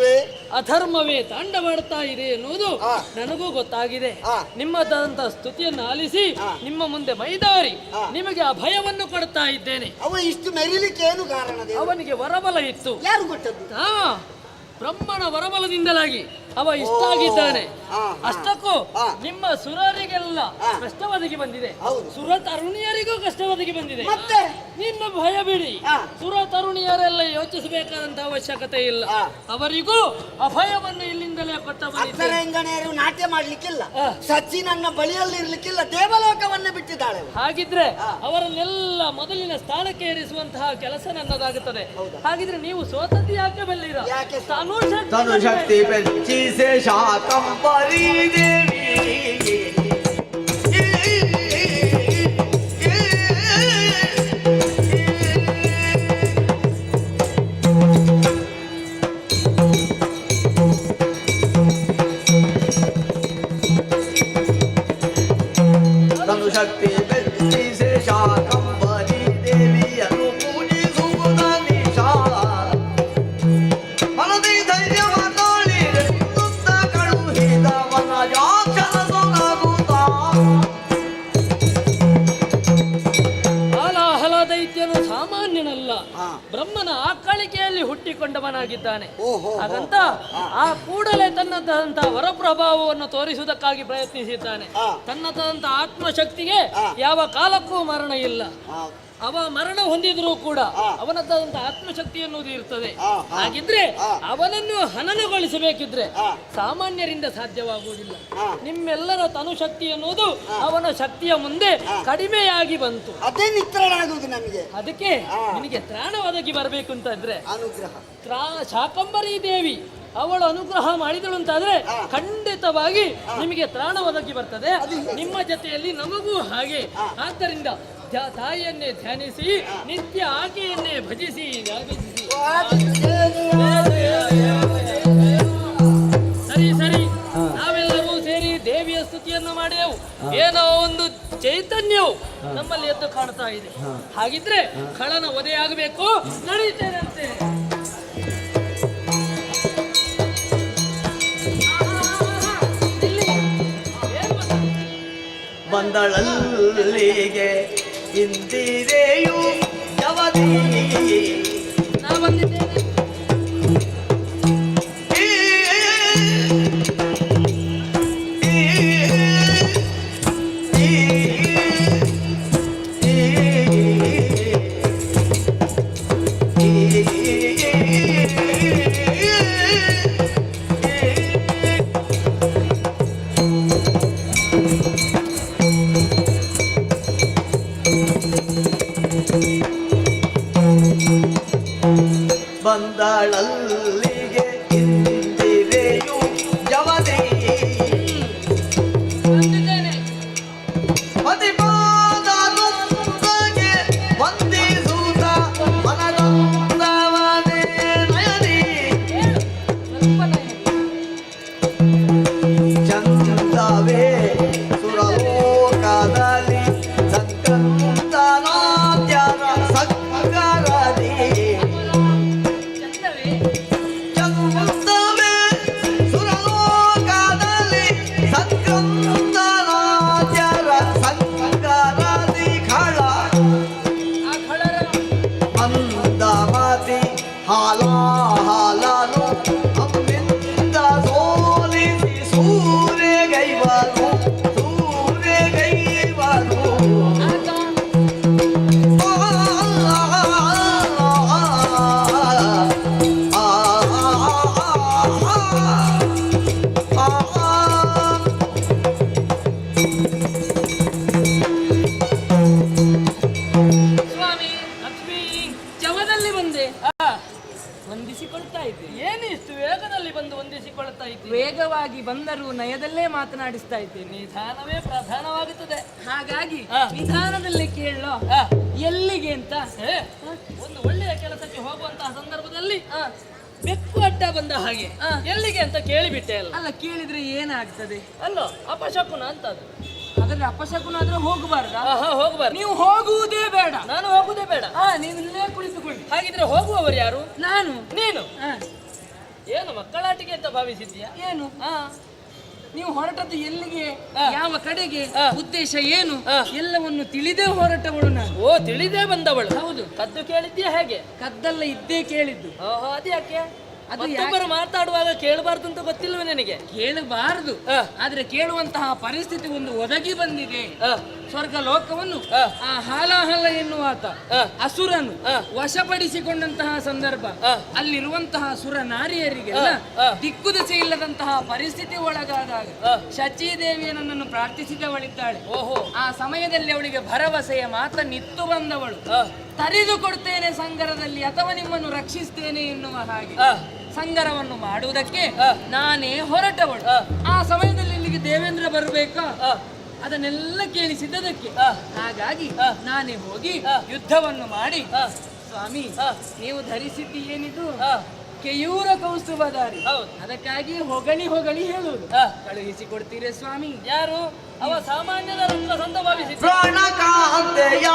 ಅಧರ್ಮವೇ ತಾಂಡ ಮಾಡ್ತಾ ಇದೆ ಎನ್ನುವುದು ನನಗೂ ಗೊತ್ತಾಗಿದೆ. ನಿಮ್ಮದಂತಹ ಸ್ತುತಿಯನ್ನು ಆಲಿಸಿ ನಿಮ್ಮ ಮುಂದೆ ಮೈದಾರಿ ನಿಮಗೆ ಅಭಯವನ್ನು ಕೊಡ್ತಾ ಇದ್ದೇನೆ. ಅವ ಇಷ್ಟು ಮೆರಿಲಿಕ್ಕೆ ಏನು ಕಾರಣ? ಅವನಿಗೆ ವರಬಲ ಇತ್ತು. ಯಾರು ಕೊಟ್ಟದ್ದು? ಬ್ರಹ್ಮನ ವರಬಲದಿಂದಲಾಗಿ ಅವ ಇಷ್ಟಾಗಿದ್ದಾನೆ. ಅಷ್ಟಕ್ಕೂ ನಿಮ್ಮ ಸುರರಿಗೆಲ್ಲ ಕಷ್ಟ ಒದಗಿ ಬಂದಿದೆ, ಸುರ ತರುಣಿಯರಿಗೂ ಕಷ್ಟ ಒದಗಿ ಬಂದಿದೆ. ನಿನ್ನ ಭಯ ಬಿಡಿ, ಸುರ ತರುಣಿಯರೆಲ್ಲ ಯೋಚಿಸಬೇಕಾದಂತ ಅವಶ್ಯಕತೆ ಇಲ್ಲ. ಅವರಿಗೂ ಅಭಯವನ್ನು ಇಲ್ಲಿಂದಲೇ ಕೊಟ್ಟ ಅಪ್ಸರಂಗಣಿಯರು ನಾಟ್ಯ ಮಾಡ್ಲಿಕ್ಕಿಲ್ಲ, ಸಚ್ಚಿ ನನ್ನ ಬಳಿಯಲ್ಲಿ ಇರ್ಲಿಕ್ಕಿಲ್ಲ, ದೇವಲೋಕವನ್ನೇ ಬಿಟ್ಟಿದ್ದಾಳೆ. ಹಾಗಿದ್ರೆ ಅವರನ್ನೆಲ್ಲ ಮೊದಲಿನ ಸ್ಥಾನಕ್ಕೆ ಏರಿಸುವಂತಹ ಕೆಲಸ ನನ್ನದಾಗುತ್ತದೆ. ಹಾಗಿದ್ರೆ ನೀವು ಸೋತದ್ದು ಯಾಕೆ ಬಲ್ಲಿರ? ತನು ಶಕ್ತಿ ಬೆಚ್ಚಿಸೆ ಶಾಕಂಬರಿ ದೇವಿ ತನು ಶಕ್ತಿ ಬೆಚ್ಚಿಸೆ ಶಾಕಂಬರಿ ದೇವಿಯನ್ನು ಪೂಜಿಸುವುದ ನಿಶಾ ಮನದಿ ಧೈರ್ಯವ ತಾಳಿ ಸುತ್ತ ಕಳುಹಿದವನ ಯಾಚನ ಸೊಗಗುತ್ತ ಆಲಾಹಲ ದೈತ್ಯನು ಸಾಮಾನ್ಯನಲ್ಲ, ಬ್ರಹ್ಮನ ಆಕಳಿಕೆಯಲ್ಲಿ ಹುಟ್ಟಿಕೊಂಡವನಾಗಿದ್ದಾನೆ. ಹಾಗಂತ ಆ ಕೂಡಲೇ ತನ್ನದಂತಹ ವರಪ್ರಭಾವವನ್ನು ತೋರಿಸುವುದಕ್ಕಾಗಿ ಪ್ರಯತ್ನಿಸಿದ್ದಾನೆ. ತನ್ನದಂತಹ ಆತ್ಮಶಕ್ತಿಗೆ ಯಾವ ಕಾಲಕ್ಕೂ ಮರಣ ಇಲ್ಲ. ಅವ ಮರಣ ಹೊಂದಿದ್ರೂ ಕೂಡ ಅವನದ್ದಾದಂತಹ ಆತ್ಮಶಕ್ತಿ ಎನ್ನುವುದು ಇರ್ತದೆ. ಹಾಗಿದ್ರೆ ಅವನನ್ನು ಹನನಗೊಳಿಸಬೇಕಿದ್ರೆ ಸಾಮಾನ್ಯರಿಂದ ಸಾಧ್ಯವಾಗುವುದಿಲ್ಲ. ನಿಮ್ಮೆಲ್ಲರ ತನುಶಕ್ತಿ ಎನ್ನುವುದು ಅವನ ಶಕ್ತಿಯ ಮುಂದೆ ಕಡಿಮೆಯಾಗಿ ಬಂತು. ಅದೇ ನಿತ್ರನಾಗುವುದು ನಮಗೆ. ಅದಕ್ಕೆ ನಿನಗೆ ತ್ರಾಣ ಒದಗಿ ಬರಬೇಕು ಅಂತ ಇದ್ರೆ ಅನುಗ್ರಹ ಶಾಕಂಬರಿ ದೇವಿ ಅವಳು ಅನುಗ್ರಹ ಮಾಡಿದಳು ಅಂತಾದ್ರೆ ಖಂಡಿತವಾಗಿ ನಿಮಗೆ ತ್ರಾಣ ಒದಗಿ ಬರ್ತದೆ. ನಿಮ್ಮ ಜೊತೆಯಲ್ಲಿ ನಮಗೂ ಹಾಗೆ. ಆದ್ದರಿಂದ ತಾಯಿಯನ್ನೇ ಧ್ಯಾನಿಸಿ ನಿತ್ಯ ಆಕೆಯನ್ನೇ ಭಜಿಸಿ ತ್ಯಾಗಿಸಿ. ಸರಿ ಸರಿ, ನಾವೆಲ್ಲರೂ ಸೇರಿ ದೇವಿಯ ಸ್ತುತಿಯನ್ನು ಮಾಡಿದೆವು. ಏನೋ ಒಂದು ಚೈತನ್ಯವು ನಮ್ಮಲ್ಲಿ ಎದ್ದು ಕಾಣ್ತಾ ಇದೆ. ಹಾಗಿದ್ರೆ ಖಳನ ವಧೆಯಾಗಬೇಕು. ನಡೀತೇನಂತೆ. ಬಂದಳಲ್ಲಿಗೆ ಇಂದಿರೆಯು ಯವದಿ ನಾ ಬಂದಿದ್ದೇನೆ. ಬಂದಳಲ್ಲಿಗೆ ಇಂದಿರೆಯು ಯವದಿ ಬಂದಿದ್ದೇನೆ. ಪತಿಪಾದನುಂದಗೆ ವಂದಿಸುತ್ತ ಮನದೊಂದವನೇ ನಯನಿ ಸ್ವಲ್ಪ ನಯನಿ. ಚಂದವೇ ಸುರಲೋಕದಲ್ಲಿ ಸಂಕಂತನಾದ್ಯರ ಸಂಕರದಿ ಚಂದವೇ ಚಂದವೇ ಸುರಲೋಕದಲ್ಲಿ ಸಂಕಂತನಾದ್ಯರ ಸಂಕರದಿ ಖಳ ಆ ಖಳರ ಮಂದಮತಿ ಹಾಲಾನು ಅಮ್ಮಿಂದ ಸೋಲಿಸಿ ಸೂರೆಗೈವನು ಆತ ಸ್ವಾಮಿ ಲಕ್ಷ್ಮೀ ಜವದಲ್ಲಿ ಬಂದೆ. ವಂದಿಸಿಕೊಳ್ತಾ ಇದ್ದೆ. ಏನು ಇಷ್ಟು ವೇಗದಲ್ಲಿ ಬಂದು ವಂದಿಸಿಕೊಳ್ತಾ ಇದ್ದೆ? ವೇಗವಾಗಿ ಬಂದರೂ ನಯದಲ್ಲೇ ಮಾತನಾಡಿಸ್ತಾ ಇದ್ದೇನೆ. ನಿಧಾನವೇ ಪ್ರಧಾನವಾಗುತ್ತದೆ. ಹಾಗಾಗಿ ನಿಧಾನದಲ್ಲೇ ಕೇಳೋ ಎಲ್ಲಿಗೆ ಅಂತ. ಒಂದು ಒಳ್ಳೆಯ ಕೆಲಸಕ್ಕೆ ಹೋಗುವಂತಹ ಸಂದರ್ಭದಲ್ಲಿ ಬೆಕ್ಕು ಅಡ್ಡ ಬಂದ ಹಾಗೆ ಎಲ್ಲಿಗೆ ಅಂತ ಕೇಳಿಬಿಟ್ಟೆ ಅಲ್ಲ. ಅಲ್ಲ, ಕೇಳಿದ್ರೆ ಏನಾಗ್ತದೆ? ಅಲ್ಲ, ಅಪಶಕುನ ಅಂತ ಅದು. ಹಾಗಾದ್ರೆ ಅಪಶಕುನ ಆದ್ರೆ ಹೋಗಬಾರ್ದ? ಹೋಗಬಾರ್ದು. ನೀವು ಹೋಗುವುದೇ ಬೇಡ. ನಾನು ಹೋಗುವುದೇ ಬೇಡ. ನೀವು ಇಲ್ಲೇ ಕುಳಿತುಕೊಳ್ಳಿ. ಹಾಗಿದ್ರೆ ಹೋಗುವವರು ಯಾರು? ನಾನು. ನೀನು ಏನು ಮಕ್ಕಳಾಟಿಕೆ ಅಂತ ಭಾವಿಸಿದ್ಯಾ? ಏನು ನೀವು ಹೊರಟದ್ದು ಎಲ್ಲಿಗೆ, ಯಾವ ಕಡೆಗೆ, ಉದ್ದೇಶ ಏನು ಎಲ್ಲವನ್ನು ತಿಳಿದೇ ಹೊರಟವಳು ನಾನು. ಓ, ತಿಳಿದೇ ಬಂದವಳು. ಹೌದು. ಕದ್ದು ಕೇಳಿದ್ಯಾ? ಹೇಗೆ? ಕದ್ದಲ್ಲ, ಇದ್ದೇ ಕೇಳಿದ್ದು. ಓಹೋ, ಅದ್ಯಾಕೆ? ಅದು ಯಾರು ಮಾತಾಡುವಾಗ ಕೇಳಬಾರ್ದು ಅಂತ ಗೊತ್ತಿಲ್ವೇ ನನಗೆ? ಕೇಳಬಾರದು, ಆದ್ರೆ ಕೇಳುವಂತಹ ಪರಿಸ್ಥಿತಿ ಒಂದು ಒದಗಿ ಬಂದಿದೆ. ಸ್ವರ್ಗ ಲೋಕವನ್ನು ಆ ಹಾಲಾಹಲ ಎನ್ನುವಾತ ಅಸುರನು ವಶಪಡಿಸಿಕೊಂಡಂತಹ ಸಂದರ್ಭ, ಅಲ್ಲಿರುವಂತಹ ಸುರ ನಾರಿಯರಿಗೆಲ್ಲ ದಿಕ್ಕುದೆಸೆ ಇಲ್ಲದಂತಹ ಪರಿಸ್ಥಿತಿ ಒಳಗಾದಾಗ ಶಚೀದೇವಿಯ ನನ್ನನ್ನು ಪ್ರಾರ್ಥಿಸಿದವಳಿದ್ದಾಳೆ. ಓಹೋ, ಆ ಸಮಯದಲ್ಲಿ ಅವಳಿಗೆ ಭರವಸೆಯ ಮಾತ ನಿತ್ತು ಬಂದವಳು. ತರಿದು ಕೊಡ್ತೇನೆ ಸಂಗರದಲ್ಲಿ ಅಥವಾ ನಿಮ್ಮನ್ನು ರಕ್ಷಿಸ್ತೇನೆ ಎನ್ನುವ ಹಾಗೆ ಸಂಗರವನ್ನು ಮಾಡುವುದಕ್ಕೆ ನಾನೇ ಹೊರಟವಳು. ಆ ಸಮಯದಲ್ಲಿ ಇಲ್ಲಿಗೆ ದೇವೇಂದ್ರ ಬರಬೇಕಾ? ಅದನ್ನೆಲ್ಲ ಕೇಳಿಸಿದ್ದದಕ್ಕೆ. ಹಾಗಾಗಿ ನಾನೇ ಹೋಗಿ ಯುದ್ಧವನ್ನು ಮಾಡಿ, ಸ್ವಾಮಿ ನೀವು ಧರಿಸಿದ್ದು ಏನಿದು? ಕೆಯೂರ ಕೌಸ್ತುಭಧಾರಿ. ಅದಕ್ಕಾಗಿ ಹೊಗಳಿ ಹೊಗಳಿ ಹೇಳುವುದು. ಕಳುಹಿಸಿ ಕೊಡ್ತೀರಿ ಸ್ವಾಮಿ? ಯಾರು? ಅವ ಸಾಮಾನ್ಯದ ಅಂತ ಭಾವಿಸಿ ಪ್ರಾಣಕಾಂತೆಯ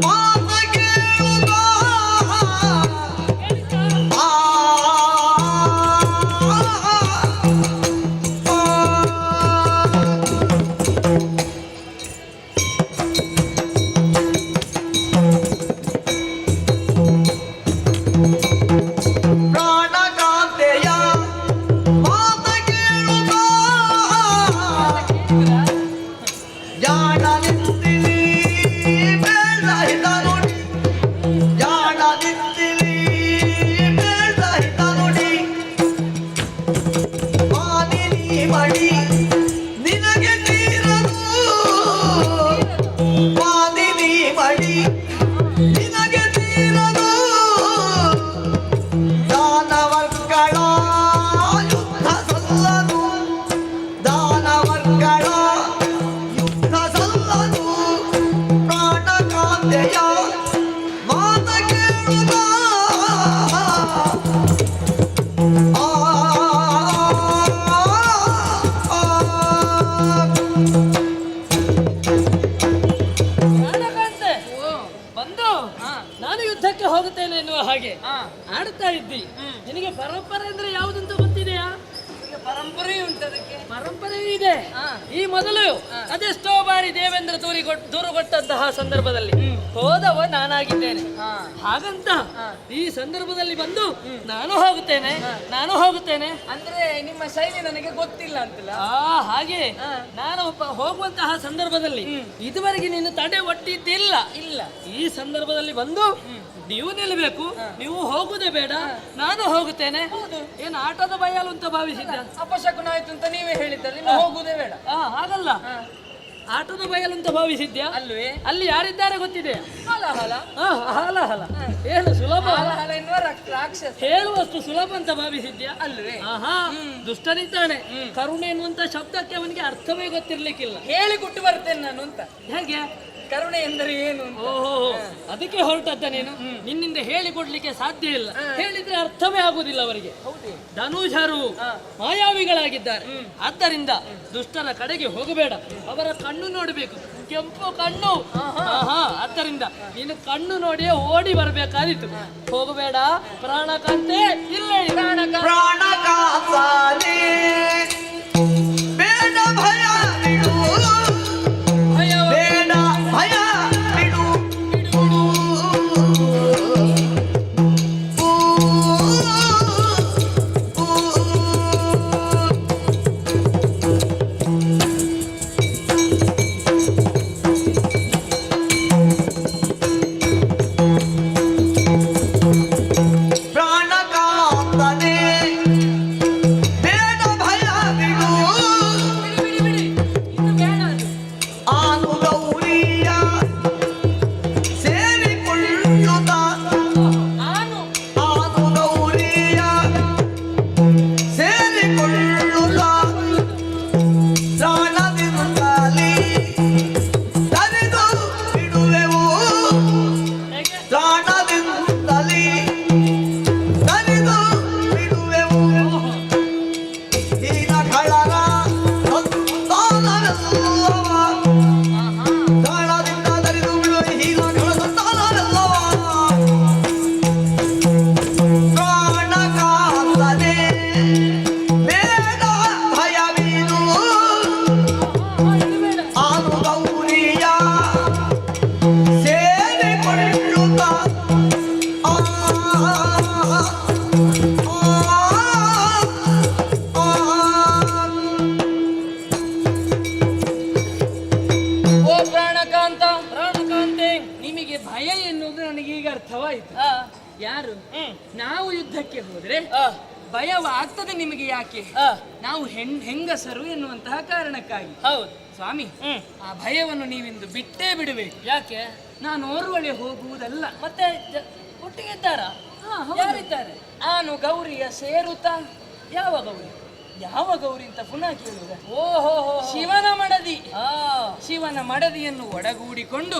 ಮಾತ ಕೇಳುತ್ತಾ ಪ್ರಾಣಕಾಂತೆಯ ಮಾತ ಕೇಳುತ್ತಾ ಜಾಣ ನಿಂತಿರಿ ಯುದ್ಧಕ್ಕೆ ಹೋಗುತ್ತೇನೆ ಎನ್ನುವ ಹಾಗೆ ಆಡ್ತಾ ಇದ್ದಿ. ನಿನಗೆ ಪರಂಪರೆ ಅಂದ್ರೆ ಯಾವುದಂತ ಗೊತ್ತಿದೆಯಾ? ಪರಂಪರೆ ಉಂಟು ಅದಕ್ಕೆ. ಪರಂಪರೆ ಇದೆ. ಈ ಮೊದಲು ಅದೆಷ್ಟೋ ಬಾರಿ ದೇವೇಂದ್ರ ದೂರುಗೊಟ್ಟಂತಹ ಸಂದರ್ಭದಲ್ಲಿ ಹೋದವ ನಾನಾಗಿದ್ದೇನೆ. ಹಾಗಂತ ಈ ಸಂದರ್ಭದಲ್ಲಿ ಬಂದು ನಾನು ಹೋಗುತ್ತೇನೆ ಅಂದ್ರೆ ನಿಮ್ಮ ಶೈಲಿ ನನಗೆ ಗೊತ್ತಿಲ್ಲ ಅಂತಲ್ಲ. ಹಾಗೆ ನಾನು ಹೋಗುವಂತಹ ಸಂದರ್ಭದಲ್ಲಿ ಇದುವರೆಗೆ ನೀನು ತಡೆ ಒಟ್ಟಿದ್ದಿಲ್ಲ. ಈ ಸಂದರ್ಭದಲ್ಲಿ ಬಂದು ನೀವು ನಿಲ್ಲಬೇಕು, ನೀವು ಹೋಗುದೇ ಬೇಡ, ನಾನು ಹೋಗುತ್ತೇನೆ. ಏನು ಆಟದ ಬಯಲು ಅಂತ ಭಾವಿಸಿದ್ದ? ಅಪಶಕುನ ಆಯ್ತು ಅಂತ ನೀವೇ ಹೇಳಿದ್ದಲ್ಲಿ ಇನ್ನು ಹೋಗುದೇ ಬೇಡ. ಹಾಗಲ್ಲ, ಆಟದ ಬಯಲು ಅಂತ ಭಾವಿಸಿದ್ಯಾ? ಅಲ್ವೇ? ಅಲ್ಲಿ ಯಾರಿದ್ದಾರೆ ಗೊತ್ತಿದೆ? ಹಾಲಾಹಲ. ಹಾಲಾಹಲ ಏನು ಸುಲಭ? ಹಾಲಾಹಲ ಎನ್ನುವ ರಾಕ್ಷಸ. ಹೇಳುವಷ್ಟು ಸುಲಭ ಅಂತ ಭಾವಿಸಿದ್ಯಾ? ಅಲ್ವೇ? ದುಷ್ಟನಿದ್ದಾನೆ. ಕರುಣೆ ಎನ್ನುವಂತ ಶಬ್ದಕ್ಕೆ ಅವನಿಗೆ ಅರ್ಥವೇ ಗೊತ್ತಿರ್ಲಿಕ್ಕಿಲ್ಲ. ಹೇಳಿ ಕೊಟ್ಟು ಬರ್ತೇನೆ ನಾನು ಅಂತ. ಹೇಗೆ ಕರುಣೆ ಎಂದರೆ ಏನು? ಓಹೋ, ಅದಕ್ಕೆ ಹೊರಟದ್ದ ನೀನು. ನಿನ್ನಿಂದ ಹೇಳಿಕೊಡ್ಲಿಕ್ಕೆ ಸಾಧ್ಯ ಇಲ್ಲ. ಹೇಳಿದ್ರೆ ಅರ್ಥವೇ ಆಗುದಿಲ್ಲ ಅವರಿಗೆ. ಧನುಷರು ಮಾಯಾವಿಗಳಾಗಿದ್ದಾರೆ. ಆದ್ದರಿಂದ ದುಷ್ಟರ ಕಡೆಗೆ ಹೋಗಬೇಡ, ಅವರ ಕಣ್ಣು ನೋಡಬೇಕು, ಕೆಂಪು ಕಣ್ಣು. ಆದ್ದರಿಂದ ನೀನು ಕಣ್ಣು ನೋಡಿಯೇ ಓಡಿ ಬರಬೇಕಾದಿತ್ತು. ಹೋಗಬೇಡ ಪ್ರಾಣಕಾಂತೆ. ಇಲ್ಲ ಪ್ರಾಣಕಾಂತಾನೇ ಬೇಡ ಭಯ ಬಿಡು, ಬೇಡ ಭಯ ಬಿಡು. ಪ್ರಾಣಕಾಂತನೇ ಬೇಡ ಭಯ ಬಿಡು. ಆನು ಗೌರಿಯ ಸೇರಿಕೊಳ್ಳುತ್ತ, ಆನು ಗೌರಿಯ ಸೇರಿಕೊಳ್ಳುತ್ತ ಪ್ರಾಣದಿಂದಲೇ ತರಿದು ಬಿಡುವೆವು, ಪ್ರಾಣದಿಂದಲೇ ತರಿದು ಬಿಡುವೆವು. ಹೀನ ಖಳರ ಸಂತಾನವೆಲ್ಲವ ಪ್ರಾಣದಿಂದ ತರಿದು ಬಿಡುವೆ. ಹೀನ ಖಳ ಸಂತಾನವೆಲ್ಲವ ಪ್ರಾಣಕಾಂತನೇ ಬೇಡ ಭಯವಿದು. ಆನು ಗೌರಿಯ ಸೇರಿಕೊಳ್ಳುತ್ತ ಓ ಪ್ರಾಣಕಾಂತ. ಪ್ರಾಣಕಾಂತೆ. ನಿಮಗೆ ಭಯ ಎನ್ನುವುದು ನನಗೆ ಈಗ ಅರ್ಥವಾಯಿತು. ಯಾರು ನಾವು ಯುದ್ಧಕ್ಕೆ ಹೋದ್ರೆ ಭಯವಾಗ್ತದೆ ನಿಮಗೆ ಯಾಕೆ? ನಾವು ಹೆಂಗಸರು ಎನ್ನುವಂತಹ ಕಾರಣಕ್ಕಾಗಿ. ಹೌದು ಸ್ವಾಮಿ, ಆ ಭಯವನ್ನು ನೀವಿಂದು ಬಿಟ್ಟೇ ಬಿಡಬೇಕು. ಯಾಕೆ? ನಾನು ಓರ್ವಳೆ ಹೋಗುವುದಲ್ಲ. ಮತ್ತೆ ಒಟ್ಟಿಗೆ ಇದ್ದಾರಾ? ಯಾರಿದ್ದಾರೆ? ನಾನು ಗೌರಿಯ ಸೇರುತ್ತ. ಯಾವ ಗೌರಿ? ಯಾವ ಗೌರಿ ಅಂತ ಪುನಃ ಕೇಳುವುದ? ಓಹೋ, ಶಿವನ ಮಡದಿ. ಶಿವನ ಮಡದಿಯನ್ನು ಒಡಗೂಡಿಕೊಂಡು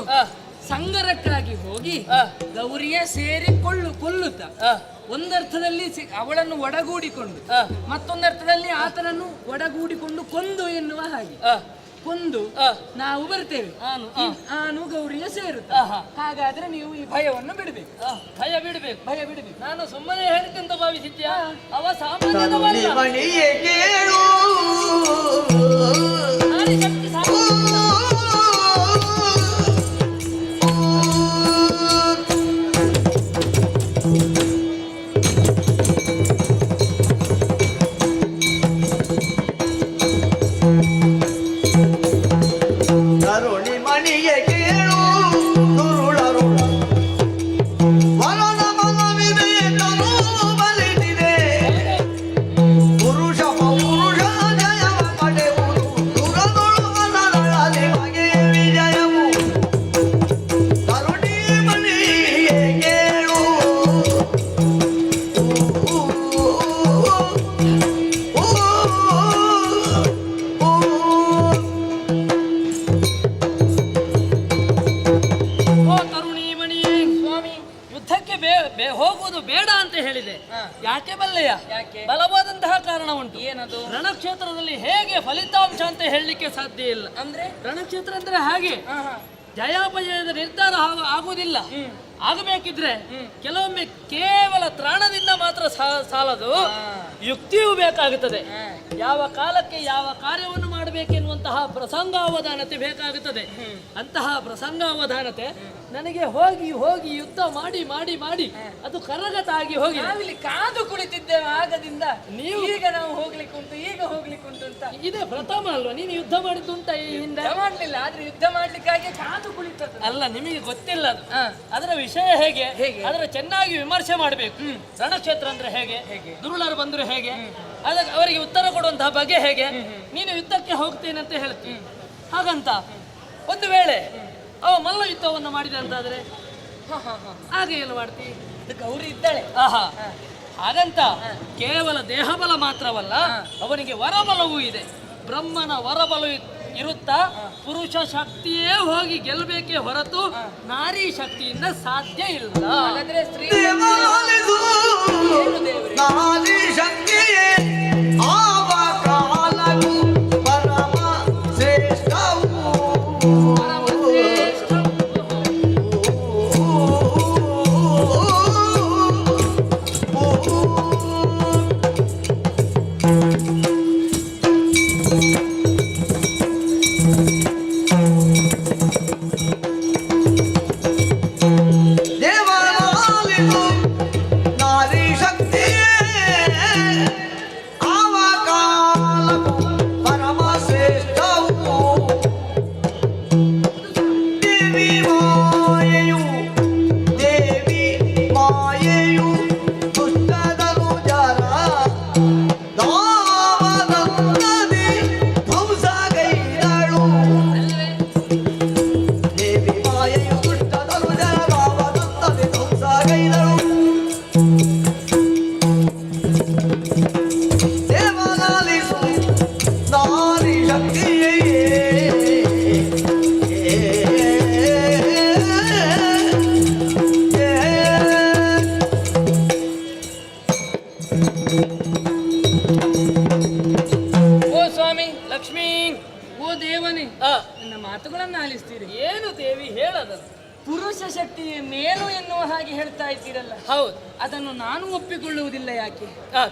ಸಂಗರಕ್ಕಾಗಿ ಹೋಗಿ ಗೌರಿಯ ಕೊಲ್ಲುತ್ತ ಒಂದರ್ಥದಲ್ಲಿ ಅವಳನ್ನು ಒಡಗೂಡಿಕೊಂಡು ಮತ್ತೊಂದರ್ಥದಲ್ಲಿ ಆತನನ್ನು ಒಡಗೂಡಿಕೊಂಡು ಕೊಂದು ಎನ್ನುವ ಹಾಗೆ. ಕೊಂದು ನಾವು ಬರ್ತೇವೆ, ನಾನು ಗೌರಿಯ ಸೇರುತ್ತ. ಹಾಗಾದ್ರೆ ನೀವು ಈ ಭಯವನ್ನು ಬಿಡಬೇಕು. ಭಯ ಬಿಡಬೇಕು. ನಾನು ಸುಮ್ಮನೆ ಹೇಳಿದ್ದಂತ ಭಾವಿಸಿದ್ಯಾ? ಅವ ಸಾಮಾನ್ಯದವಲ್ಲ. ಮಣಿಯೇ ಕೇಳು, ನಾರಿಗಟ್ಟಿ ಕರುಣಿ ಮಣಿಯೇ ಕೇಳು, ದುರುಳರು ವರದ ಮನವಿದೆ ತನು ಬಲಿದಿದೆ. ಪುರುಷ ಪೌರುಷ ಜಯವ ಪಡೆಯುವುದು ದುರದೊಳು ಮನದಲ್ಲಿ ಬಗೆ ವಿಜಯವು. ಕರುಣಿ ಮಣಿಯೇ ಕೇಳು, ಹೋಗುವುದು ಬೇಡ ಅಂತ ಹೇಳಿದೆ. ಯಾಕೆ ಬಲ್ಲೆಯ? ಬಲವಾದಂತಹ ಕಾರಣ ಉಂಟು. ಏನದು? ರಣಕ್ಷೇತ್ರದಲ್ಲಿ ಹೇಗೆ ಫಲಿತಾಂಶ ಅಂತ ಹೇಳಲಿಕ್ಕೆ ಸಾಧ್ಯ ಇಲ್ಲ. ಅಂದ್ರೆ ರಣಕ್ಷೇತ್ರ ಅಂದ್ರೆ ಹಾಗೆ ಜಯಾಪಜಯದ ನಿರ್ಧಾರ ಆಗುವುದಿಲ್ಲ. ಆಗಬೇಕಿದ್ರೆ ಕೆಲವೊಮ್ಮೆ ಕೇವಲ ತ್ರಾಣದಿಂದ ಮಾತ್ರ ಸಾಲದು, ಯುಕ್ತಿಯೂ ಬೇಕಾಗುತ್ತದೆ. ಯಾವ ಕಾಲಕ್ಕೆ ಯಾವ ಕಾರ್ಯವನ್ನು ಮಾಡಬೇಕೆನ್ನುವಂತಹ ಪ್ರಸಂಗಾವಧಾನತೆ ಬೇಕಾಗುತ್ತದೆ. ಅಂತಹ ಪ್ರಸಂಗಾವಧಾನತೆ ನನಗೆ ಹೋಗಿ ಹೋಗಿ ಯುದ್ಧ ಮಾಡಿ ಮಾಡಿ ಮಾಡಿ ಅದು ಕರಗತ ಆಗಿ ಹೋಗಿ ನಾವಿಲ್ಲಿ ಕಾದು ಕುಳಿತಿದ್ದೇವೆ ಆಗದಿಂದ. ನೀವು ಈಗ ನಾವು ಹೋಗ್ಲಿಕ್ಕೆ ಉಂಟು, ಈಗ ಹೋಗ್ಲಿಕ್ಕೆ ಉಂಟು ಅಂತ. ಇದೇ ಪ್ರಥಮ ಅಲ್ವಾ? ನೀನು ಯುದ್ಧ ಮಾಡಿದ್ದುಂಟ ಈ ಹಿಂದೆ? ಮಾಡ್ಲಿಲ್ಲ, ಆದ್ರೆ ಯುದ್ಧ ಮಾಡ್ಲಿಕ್ಕಾಗಿ ಕಾದು ಕುಳಿತದ್ದು. ಅಲ್ಲ, ನಿಮಗೆ ಗೊತ್ತಿಲ್ಲ ಅದು. ಅದರ ವಿಷಯ ಹೇಗೆ ಅದರ ಚೆನ್ನಾಗಿ ವಿಮರ್ಶೆ ಮಾಡಬೇಕು. ರಣಕ್ಷೇತ್ರ ಅಂದ್ರೆ ಹೇಗೆ, ದುರುಳರು ಬಂದ್ರೆ ಹೇಗೆ, ಅದಕ್ಕೆ ಅವರಿಗೆ ಉತ್ತರ ಕೊಡುವಂತಹ ಬಗೆ ಹೇಗೆ. ನೀನು ಯುದ್ಧಕ್ಕೆ ಹೋಗ್ತೇನೆ ಅಂತ ಹೇಳ್ತೀನಿ. ಹಾಗಂತ ಒಂದು ವೇಳೆ ಅವ ಮಲ್ಲ ಯುದ್ಧವನ್ನು ಮಾಡಿದ ಅಂತಾದ್ರೆ ಆಗ ಏನು ಮಾಡ್ತಿ? ಗೌರಿ ಇದ್ದಾಳೆ. ಆಹಾ, ಹಾಗಂತ ಕೇವಲ ದೇಹಬಲ ಮಾತ್ರವಲ್ಲ, ಅವನಿಗೆ ವರಬಲವೂ ಇದೆ. ಬ್ರಹ್ಮನ ವರಬಲ ಇರುತ್ತಾ ಪುರುಷ ಶಕ್ತಿಯೇ ಹೋಗಿ ಗೆಲ್ಲಬೇಕೇ ಹೊರತು ನಾರಿ ಶಕ್ತಿಯಿಂದ ಸಾಧ್ಯ ಇಲ್ಲ. ಹಾಗಾದ್ರೆ ಸ್ತ್ರೀ ದೇವಾಲಿದು ನಾರಿ ಶಕ್ತಿಯೇ ಆವ ಕಾಲವು ಪರಮ ಶ್ರೇಷ್ಠವು. ದೇವಾಲಿದು ನಾರಿ ಶಕ್ತಿಯೇ ಆವ ಕಾಲವು ಪರಮ ಶ್ರೇಷ್ಠವು. ದೇವಿ ಮಾಯೆಯು ದುಷ್ಟದನು ಜರ ದಾವನಂದದಿ ಧ್ವಂಸಗೈದಳು. ದೇವಿ ಮಾಯೆಯು ದುಷ್ಟದನು ಜರ ದಾವನಂದದಿ ಧ್ವಂಸಗೈದಳು. ದೇವಲಾಲಿಸು ನಾರಿ ಶಕ್ತಿಯೇ ಓ ಸ್ವಾಮಿ, ಲಕ್ಷ್ಮೀ, ಓ ದೇವನೇ, ಆ, ನನ್ನ ಮಾತುಗಳನ್ನ ಆಲಿಸ್ತೀರಿ. ಏನು ದೇವಿ ಹೇಳದ? ಪುರುಷ ಶಕ್ತಿಯ ಮೇಲು ಎನ್ನುವ ಹಾಗೆ ಹೇಳ್ತಾ ಇದ್ದೀರಲ್ಲ, ಹೌದು. ಅದನ್ನು ನಾನು ಒಪ್ಪಿಕೊಳ್ಳುವುದಿಲ್ಲ. ಯಾಕೆ?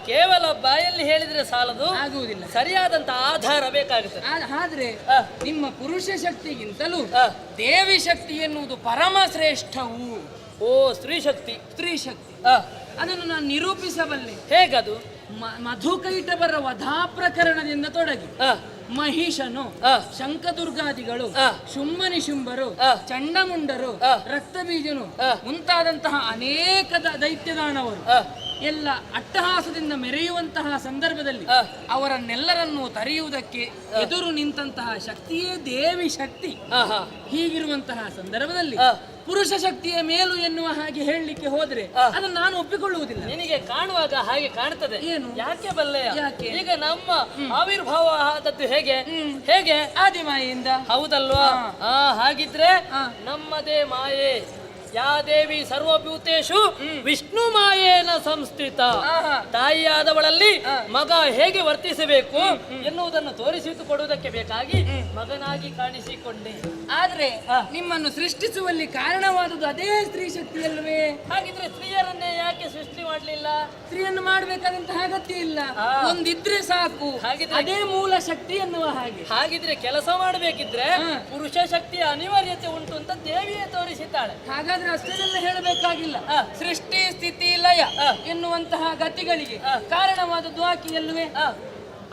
ಕೇವಲ ಬಾಯಲ್ಲಿ ಹೇಳಿದ್ರೆ ಸಾಲದು, ಆಗುವುದಿಲ್ಲ. ಸರಿಯಾದಂತ ಆಧಾರ ಬೇಕಾಗುತ್ತದೆ. ಆದ್ರೆ ಆ. ನಿಮ್ಮ ಪುರುಷ ಶಕ್ತಿಗಿಂತಲೂ ಆ. ದೇವಿ ಶಕ್ತಿ ಎನ್ನುವುದು ಪರಮ ಶ್ರೇಷ್ಠವು. ಓ, ಸ್ತ್ರೀ ಶಕ್ತಿ. ಸ್ತ್ರೀ ಶಕ್ತಿ ಆ, ಅದನ್ನು ನಾನು ನಿರೂಪಿಸಬಲ್ಲೆ. ಹೇಗದು? ಮಧುಕೈಟವರ ವಧಾ ಪ್ರಕರಣದಿಂದ ತೊಡಗಿ ಆ, ಮಹಿಷನು, ಆ. ಶಂಖದುರ್ಗಾದಿಗಳು, ಆ. ಶುಂಭನಿಶುಂಭರು, ಆ. ಚಂಡಮುಂಡರು, ಆ. ರಕ್ತಬೀಜನು ಆ. ಮುಂತಾದಂತಹ ಅನೇಕ ದೈತ್ಯದಾನವರು ಆ, ಎಲ್ಲ ಅಟ್ಟಹಾಸದಿಂದ ಮೆರೆಯುವಂತಹ ಸಂದರ್ಭದಲ್ಲಿ ಆ. ಅವರನ್ನೆಲ್ಲರನ್ನೂ ತರೆಯುವುದಕ್ಕೆ ಎದುರು ನಿಂತಹ ಶಕ್ತಿಯೇ ದೇವಿ ಶಕ್ತಿ. ಆಹಾ. ಹೀಗಿರುವಂತಹ ಸಂದರ್ಭದಲ್ಲಿ ಆ. ಪುರುಷ ಶಕ್ತಿಯ ಮೇಲು ಎನ್ನುವ ಹಾಗೆ ಹೇಳಲಿಕ್ಕೆ ಹೋದ್ರೆ ಆ. ಅದನ್ನು ನಾನು ಒಪ್ಪಿಕೊಳ್ಳುವುದಿಲ್ಲ. ನಿನಗೆ ಕಾಣುವಾಗ ಹಾಗೆ ಕಾಣ್ತದೆ. ಏನು? ಯಾಕೆ ಬಲ್ಲೆಯ? ಯಾಕೆ? ಈಗ ನಮ್ಮ ಆವಿರ್ಭಾವ ಆದದ್ದು ಹೇಗೆ ಹೇಗೆ ಆದಿಮಾಯೆಯಿಂದ. ಹೌದಲ್ವಾ? ಹಾಗಿದ್ರೆ ಆ. ನಮ್ಮದೇ ಮಾಯೆ. ಯಾ ದೇವಿ ಸರ್ವಭೂತೇಶು ವಿಷ್ಣು ಮಾಯೇನ ಸಂಸ್ಥಿತ. ಆಹಾ. ತಾಯಿಯಾದವಳಲ್ಲಿ ಆ. ಮಗ ಹೇಗೆ ವರ್ತಿಸಬೇಕು ಎನ್ನುವುದನ್ನು ತೋರಿಸಿಕೊಡುವುದಕ್ಕೆ ಬೇಕಾಗಿ ಮಗನಾಗಿ ಕಾಣಿಸಿಕೊಂಡೆ. ಆದ್ರೆ ಆ. ನಿಮ್ಮನ್ನು ಸೃಷ್ಟಿಸುವಲ್ಲಿ ಕಾರಣವಾದುದು ಅದೇ ಸ್ತ್ರೀ ಶಕ್ತಿಯಲ್ವೇ? ಹಾಗಿದ್ರೆ ಸ್ತ್ರೀಯರನ್ನೇ ಯಾಕೆ ಸೃಷ್ಟಿ ಮಾಡ್ಲಿಲ್ಲ? ಸ್ತ್ರೀಯನ್ನು ಮಾಡಬೇಕಾದಂತಹ ಅಗತ್ಯ ಇಲ್ಲ. ಆ. ಒಂದಿದ್ರೆ ಸಾಕು. ಹಾಗಿದ್ರೆ- ಅದೇ ಮೂಲ ಶಕ್ತಿ ಎನ್ನುವ ಹಾಗೆ. ಹಾಗಿದ್ರೆ ಕೆಲಸ ಮಾಡಬೇಕಿದ್ರೆ ಆ. ಪುರುಷ ಶಕ್ತಿಯ ಅನಿವಾರ್ಯತೆ ಉಂಟು ಅಂತ ದೇವಿಯೇ ತೋರಿಸಿದ್ದಾಳೆ. ಹಾಗಾದ್ರೆ ಅಷ್ಟನ್ನೆಲ್ಲ ಹೇಳಬೇಕಾಗಿಲ್ಲ. ಆ. ಸೃಷ್ಟಿ ಸ್ಥಿತಿ ಲಯ ಆ. ಎನ್ನುವಂತಹ ಗತಿಗಳಿಗೆ ಆ. ಕಾರಣವಾದದ್ದು ಆಕೆಯಲ್ವೇ?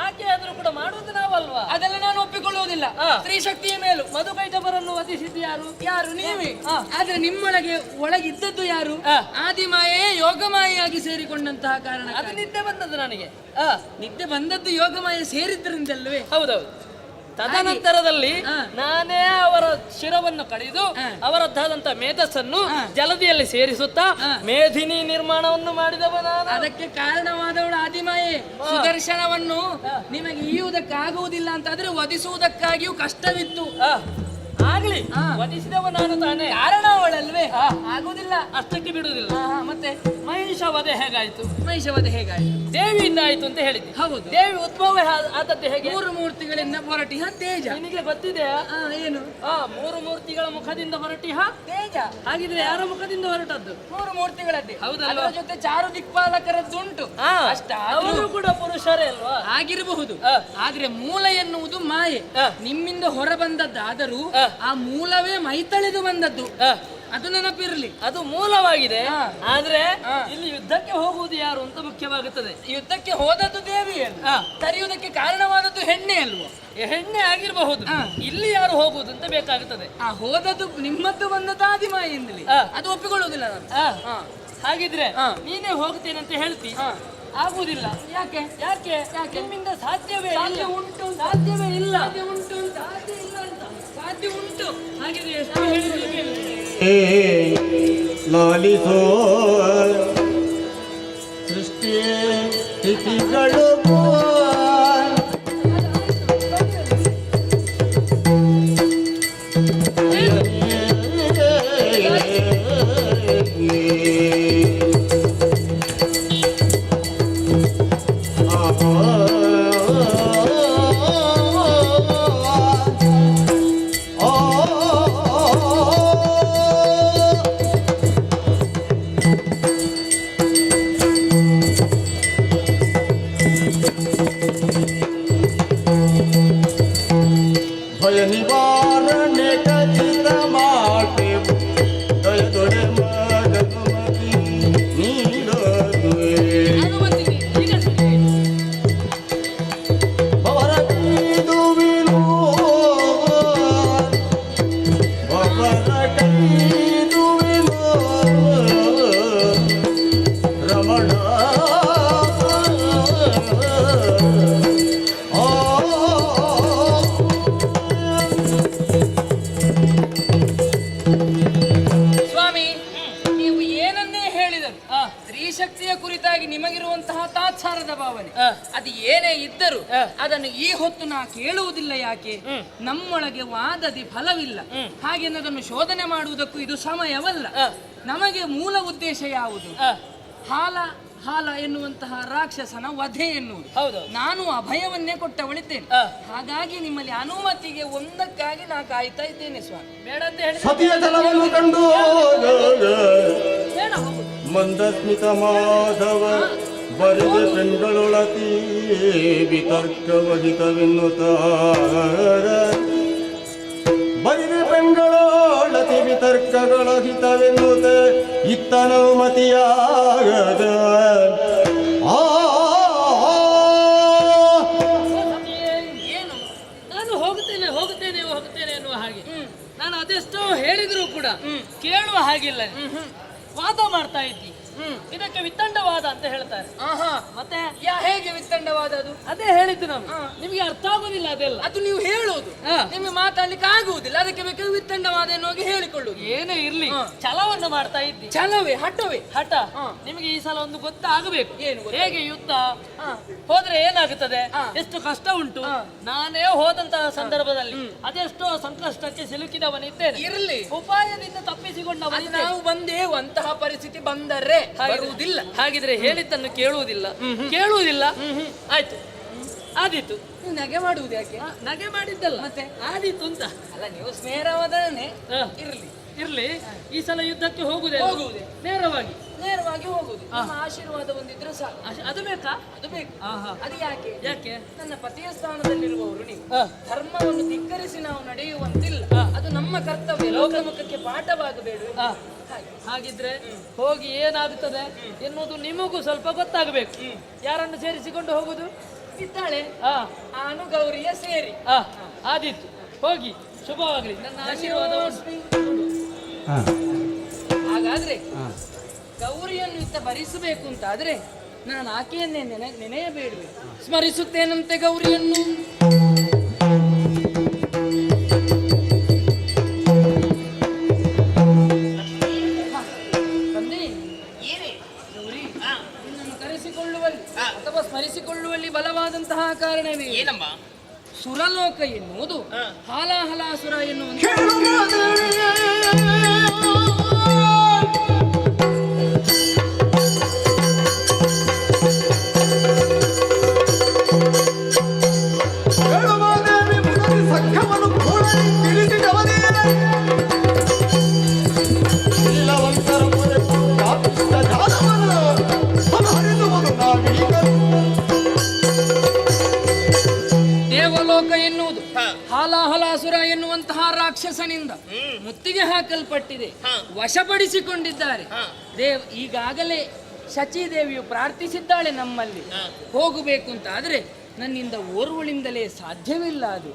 ಆಕೆ ಆದ್ರೂ ಕೂಡ ಮಾಡುವುದು ನಾವಲ್ವಾ? ಅದೆಲ್ಲ ನಾನು ಒಪ್ಪಿಕೊಳ್ಳುವುದಿಲ್ಲ. ಆ. ಸ್ತ್ರೀ ಶಕ್ತಿಯ ಮೇಲು ಮಧುಕೈಟಭರನ್ನು ವಧಿಸಿದ್ದು ಯಾರು? ಯಾರು? ನೀವೇ. ಆ. ಆದ್ರೆ ನಿಮ್ಮೊಳಗೆ ಒಳಗಿದ್ದದ್ದು ಯಾರು? ಆ. ಆದಿಮಾಯೇ ಯೋಗಮಾಯೆಯಾಗಿ ಸೇರಿಕೊಂಡಂತಹ ಕಾರಣ. ಅದು ನಿದ್ದೆ ಬಂದದ್ದು ನನಗೆ. ನಿದ್ದೆ ಬಂದದ್ದು ಯೋಗಮಾಯೆ ಸೇರಿದ್ದರಿಂದಲ್ವೇ? ಹೌದೌದು. ತದನಂತರದಲ್ಲಿ ಆ. ನಾನೇ ಅವರ ಶಿರವನ್ನು ಕಡಿದು ಆ. ಅವರದ್ದಾದಂತ ಮೇಧಸ್ಸನ್ನು ಆ. ಜಲದಿಯಲ್ಲಿ ಸೇರಿಸುತ್ತಾ ಆ. ಮೇಧಿನಿ ನಿರ್ಮಾಣವನ್ನು ಮಾಡಿದವ ನಾನು. ಅದಕ್ಕೆ ಕಾರಣವಾದವಳು ಆದಿಮಾಯೆ. ಸುದರ್ಶನವನ್ನು ನಿಮಗೆ ಈಯುವುದಕ್ಕಾಗುವುದಿಲ್ಲ ಅಂತಾದ್ರೆ ವಧಿಸುವುದಕ್ಕಾಗಿಯೂ ಕಷ್ಟವಿತ್ತು. ಆಗ್ಲಿ, ಆ. ವಧಿಸಿದವ ನಾನು ತಾನೇ. ಕಾರಣ ಅವಳಲ್ವೇ? ಆಗುದಿಲ್ಲ. ಅಷ್ಟಕ್ಕೆ ಬಿಡುವುದಿಲ್ಲ. ಮತ್ತೆ ಮಹಿಷ ವಧೆ ಹೇಗಾಯ್ತು? ಮಹಿಷವಧೆ ಹೇಗಾಯ್ತು? ದೇವಿಯಿಂದ ಆಯ್ತು ಅಂತ ಹೇಳಿದ್ದೆ. ಹೌದು. ದೇವಿ ಉದ್ಭವ ಆದದ್ದು ಹೇಗೆ? 3 ಮೂರ್ತಿಗಳಿಂದ ಹೊರಟಿಹ ತೇಜ. ನಿನಗೆ ಗೊತ್ತಿದೆಯಾ? ಏನು? 3 ಮೂರ್ತಿಗಳ ಮುಖದಿಂದ ಹೊರಟಿಹ ತೇಜ. ಹಾಗಿದ್ರೆ ಯಾರ ಮುಖದಿಂದ ಹೊರಟದ್ದು? 3 ಮೂರ್ತಿಗಳದ್ದೇ. ಹೌದಲ್ವಾ? ಅದರ ಜೊತೆ ಚಾರು ದಿಕ್ಪಾಲಕರದ್ದುಂಟು. ಅವರು ಕೂಡ ಪುರುಷರೇ ಅಲ್ವಾ? ಆಗಿರಬಹುದು. ಆದ್ರೆ ಮೂಲ ಎನ್ನುವುದು ಮಾಯೆ. ನಿಮ್ಮಿಂದ ಹೊರ ಬಂದದ್ದಾದರೂ ಆ ಮೂಲವೇ ಮೈತಳೆದು ಬಂದದ್ದು. ಅದು ನೆನಪಿರಲಿ. ಅದು ಮೂಲವಾಗಿದೆ. ಆದ್ರೆ ಇಲ್ಲಿ ಯುದ್ಧಕ್ಕೆ ಹೋಗುವುದು ಯಾರು ಅಂತ ಮುಖ್ಯವಾಗುತ್ತದೆ. ಯುದ್ಧಕ್ಕೆ ಹೋದದ್ದು ದೇವಿಯಲ್ಲ, ತರೆಯುವುದಕ್ಕೆ ಕಾರಣವಾದದ್ದು ಹೆಣ್ಣೆ ಅಲ್ವೋ? ಹೆಣ್ಣೆ ಆಗಿರಬಹುದು. ಇಲ್ಲಿ ಯಾರು ಹೋಗುವುದು ಅಂತ ಬೇಕಾಗುತ್ತದೆ. ಹೋದದ್ದು ನಿಮ್ಮದ್ದು ಬಂದದ್ದು ಆದಿಮಾಯಿಂದಲೇ. ಅದು ಒಪ್ಪಿಕೊಳ್ಳುವುದಿಲ್ಲ ನಾನು. ಹಾಗಿದ್ರೆ ನೀನೇ ಹೋಗ್ತೇನೆ ಅಂತ ಹೇಳ್ತಿ. ಆಗುವುದಿಲ್ಲ. ಯಾಕೆ? ಯಾಕೆ? ನಿಮ್ಮಿಂದ ಸಾಧ್ಯವೇ ಉಂಟು, ಸಾಧ್ಯವೇ ಇಲ್ಲ. ಸಾಧ್ಯ ಉಂಟು ಅಂತ. ಸಾಧ್ಯ ಇಲ್ಲ ಅಂತ. ಸಾಧ್ಯ ಉಂಟು. ಹಾಗಿದ್ರೆ ಎಷ್ಟು ಹೇಳಿದ್ರು ಕೇಳಿ. ಲಾಲಿಸೋ ಸೃಷ್ಟಿಯೇ ಸ್ಥಿತಿಗಳು ಭಯ ನಿವಾರಣೆ ಖಚಿತ ಮಾಡಿ ದಯ ದೊರೆ ಮಗಮತಿ ನೀಡುವೆ ಅವರ ಕೈದುವಿನು ಅವರ ಕೈದುವಿನು ರಮಣ ಸ್ವಾಮಿ, ನೀವು ಏನನ್ನೇ ಹೇಳಿದರು ಸ್ತ್ರೀ ಶಕ್ತಿಯ ಕುರಿತಾಗಿ ನಿಮಗಿರುವಂತಹ ತಾತ್ಸಾರದ ಭಾವನೆ ಅದು ಏನೇ ಇದ್ದರೂ ಅದನ್ನು ಈ ಹೊತ್ತು ನಾ ಕೇಳುವುದಿಲ್ಲ. ಯಾಕೆ? ನಮ್ಮೊಳಗೆ ವಾದದಿ ಫಲವಿಲ್ಲ. ಹಾಗೆನ್ನೋದನ್ನು ಶೋಧನೆ ಮಾಡುವುದಕ್ಕೂ ಇದು ಸಮಯವಲ್ಲ. ನಮಗೆ ಮೂಲ ಉದ್ದೇಶ ಯಾವುದು? ಹಾಲ ಎನ್ನುವಂತಹ ರಾಕ್ಷಸನ ವಧೆ ಎನ್ನುವುದು. ಹೌದು. ನಾನು ಅಭಯವನ್ನೇ ಕೊಟ್ಟವಳಿದ್ದೇನೆ. ಹಾಗಾಗಿ ನಿಮ್ಮಲ್ಲಿ ಅನುಮತಿಗೆ ಒಂದಕ್ಕಾಗಿ ನಾ ಕಾಯ್ತಾ ಇದ್ದೇನೆ ಸ್ವಾಮಿ. ಬೇಡ ಅಂತ ಹೇಳಿ ಸತಿಯ ಜಲವನ್ನು ಕಂಡು ಬೇಡ ಹೋಗುದು. ಮಂದಸ್ಮಿತ ಮಾಧವ ಬರೆದ ಪೆಂಗಳೊಳತಿ ವಿತರ್ಕವಹಿತವೆನ್ನುತ್ತಾರ ಬರಿದ ಪೆಂಗಳೊಳತಿ ವಿತರ್ಕಗಳಹಿತವೆನ್ನುತ್ತ ಇತ್ತನೋ ಮತಿಯಾಗದ ಏನು ನಾನು ಹೋಗುತ್ತೇನೆ ಎನ್ನುವ ಹಾಗೆ ನಾನು ಅದೆಷ್ಟೋ ಹೇಳಿದ್ರು ಕೂಡ ಕೇಳುವ ಹಾಗಿಲ್ಲ. ವಾದ ಮಾಡ್ತಾ ಇದ್ದಿ. ಇದಕ್ಕೆ ವಿತ್ತಂಡವಾದ ಅಂತ ಹೇಳ್ತಾರೆ. ಮತ್ತೆ ಹೇಗೆ ವಿತ್ತಂಡವಾದ? ಅದು ಅದೇ ಹೇಳಿದ್ದು ನಾವು. ನಿಮಗೆ ಅರ್ಥ ಆಗುದಿಲ್ಲ ಅದೆಲ್ಲ. ಅದು ನೀವು ಹೇಳೋದು, ನಿಮಗೆ ಮಾತಾಡ್ಲಿಕ್ಕೆ ಆಗುವುದಿಲ್ಲ. ಅದಕ್ಕೆ ಬೇಕಾದ್ರೆ ವಿತ್ತಂಡವಾದ ಎನ್ನುವಾಗ ಹೇಳಿಕೊಳ್ಳುವುದು. ಏನೇ ಇರ್ಲಿ, ಛಲವನ್ನು ಮಾಡ್ತಾ ಇದ್ದಿ. ಛಲವೇ ಹಠವೇ? ಹಠ. ನಿಮಗೆ ಈ ಸಲ ಒಂದು ಗೊತ್ತಾಗಬೇಕು. ಏನು? ಹೇಗೆ ಯುದ್ಧ ಹೋದ್ರೆ ಏನಾಗುತ್ತದೆ, ಎಷ್ಟು ಕಷ್ಟ ಉಂಟು. ನಾನೇ ಹೋದಂತಹ ಸಂದರ್ಭದಲ್ಲಿ ಅದೆಷ್ಟೋ ಸಂಕಷ್ಟಕ್ಕೆ ಸಿಲುಕಿದವನಿದ್ದೇನೆ. ಇರಲಿ, ಉಪಾಯದಿಂದ ತಪ್ಪಿಸಿಕೊಂಡವನಿದ್ದೇನೆ. ನಾವು ಬಂದೇವಂತಹ ಪರಿಸ್ಥಿತಿ ಬಂದರೆ ಬರುವುದಿಲ್ಲ. ಹಾಗಿದ್ರೆ ಹೇಳಿದ್ದನ್ನು ಕೇಳುವುದಿಲ್ಲ. ಆಯ್ತು, ಆದೀತು. ನೀವು ನಗೆ ಮಾಡುವುದು ಯಾಕೆ? ನಗೆ ಮಾಡಿದ್ದಲ್ಲ, ಮತ್ತೆ ಆದೀತು ಅಂತ. ಅಲ್ಲ, ನೀವು ಸ್ನೇಹವಾದನೆ ಇರ್ಲಿ. ಈ ಸಲ ಯುದ್ಧಕ್ಕೆ ಹೋಗುದೇ ನೇರವಾಗಿ ಹೋಗುದು. ನಿಮ್ಮ ಆಶೀರ್ವಾದ ಒಂದಿದ್ರೆ ಸಾಕು. ಅದು ಬೇಕಾ? ಅದು ಬೇಕು. ಅದು ಯಾಕೆ? ನನ್ನ ಪತಿಯ ಸ್ಥಾನದಲ್ಲಿರುವವರು ನೀವು. ಧರ್ಮವನ್ನು ಧಿಕ್ಕರಿಸಿ ನಾವು ನಡೆಯುವಂತಿಲ್ಲ. ಅದು ನಮ್ಮ ಕರ್ತವ್ಯ. ಲೋಕಮುಖಕ್ಕೆ ಪಾಠವಾಗಬೇಡ. ಹಾಗಿದ್ರೆ ಹೋಗಿ ಏನಾಗುತ್ತದೆ ಎನ್ನುವುದು ನಿಮಗೂ ಸ್ವಲ್ಪ ಗೊತ್ತಾಗಬೇಕು. ಯಾರನ್ನು ಸೇರಿಸಿಕೊಂಡು ಹೋಗುದು? ಇದ್ದಾಳೆ ಆನು ಗೌರಿಯ ಸೇರಿ. ಆದೀತು, ಹೋಗಿ ಶುಭವಾಗಲಿ. ನನ್ನ ಆಶೀರ್ವಾದವನ್ನು. ಹಾಗಾದ್ರೆ ಗೌರಿಯನ್ನು ಇತ್ತ ಭರಿಸಬೇಕು ಅಂತ ಆದ್ರೆ ನಾನು ಆಕೆಯನ್ನೇ ನೆನೆಯಬೇಡವೆ. ಸ್ಮರಿಸುತ್ತೇನಂತೆ ಗೌರಿಯನ್ನು. ಅಥವಾ ಸ್ಮರಿಸಿಕೊಳ್ಳುವಲ್ಲಿ ಬಲವಾದಂತಹ ಕಾರಣವೇ ಏನಮ್ಮ? ಸುರಲೋಕ ಎನ್ನುವುದು ಹಾಲಾಹಲಾಸುರ ಎನ್ನುವಂತಹ ಬ್ರಹ್ಮನಿಂದ ಮುತ್ತಿಗೆ ಹಾಕಲ್ಪಟ್ಟಿದೆ, ವಶಪಡಿಸಿಕೊಂಡಿದ್ದಾರೆ. ಈಗಾಗಲೇ ಶಚೀದೇವಿಯು ಪ್ರಾರ್ಥಿಸಿದ್ದಾಳೆ ನಮ್ಮಲ್ಲಿ ಹೋಗಬೇಕು ಅಂತ. ಆದ್ರೆ ನನ್ನಿಂದ ಓರ್ವಳಿಂದಲೇ ಸಾಧ್ಯವಿಲ್ಲ ಅದು.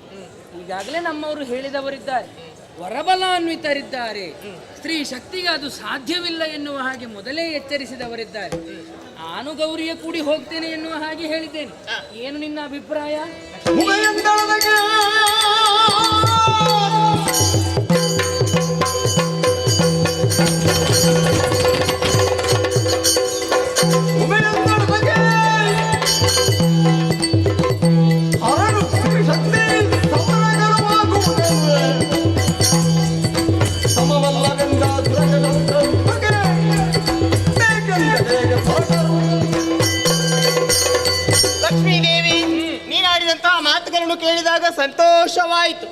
ಈಗಾಗಲೇ ನಮ್ಮವರು ಹೇಳಿದವರಿದ್ದಾರೆ, ವರಬಲಾನ್ವಿತರಿದ್ದಾರೆ, ಸ್ತ್ರೀ ಶಕ್ತಿಗೆ ಅದು ಸಾಧ್ಯವಿಲ್ಲ ಎನ್ನುವ ಹಾಗೆ ಮೊದಲೇ ಎಚ್ಚರಿಸಿದವರಿದ್ದಾರೆ. ನಾನು ಗೌರಿಯ ಕೂಡಿ ಹೋಗ್ತೇನೆ ಎನ್ನುವ ಹಾಗೆ ಹೇಳಿದ್ದೇನೆ. ಏನು ನಿನ್ನ ಅಭಿಪ್ರಾಯ? ಲಕ್ಷ್ಮೀದೇವಿ, ನೀನಾಡಿದಂತಹ ಮಾತುಗಳನ್ನು ಕೇಳಿದಾಗ ಸಂತೋಷವಾಯಿತು.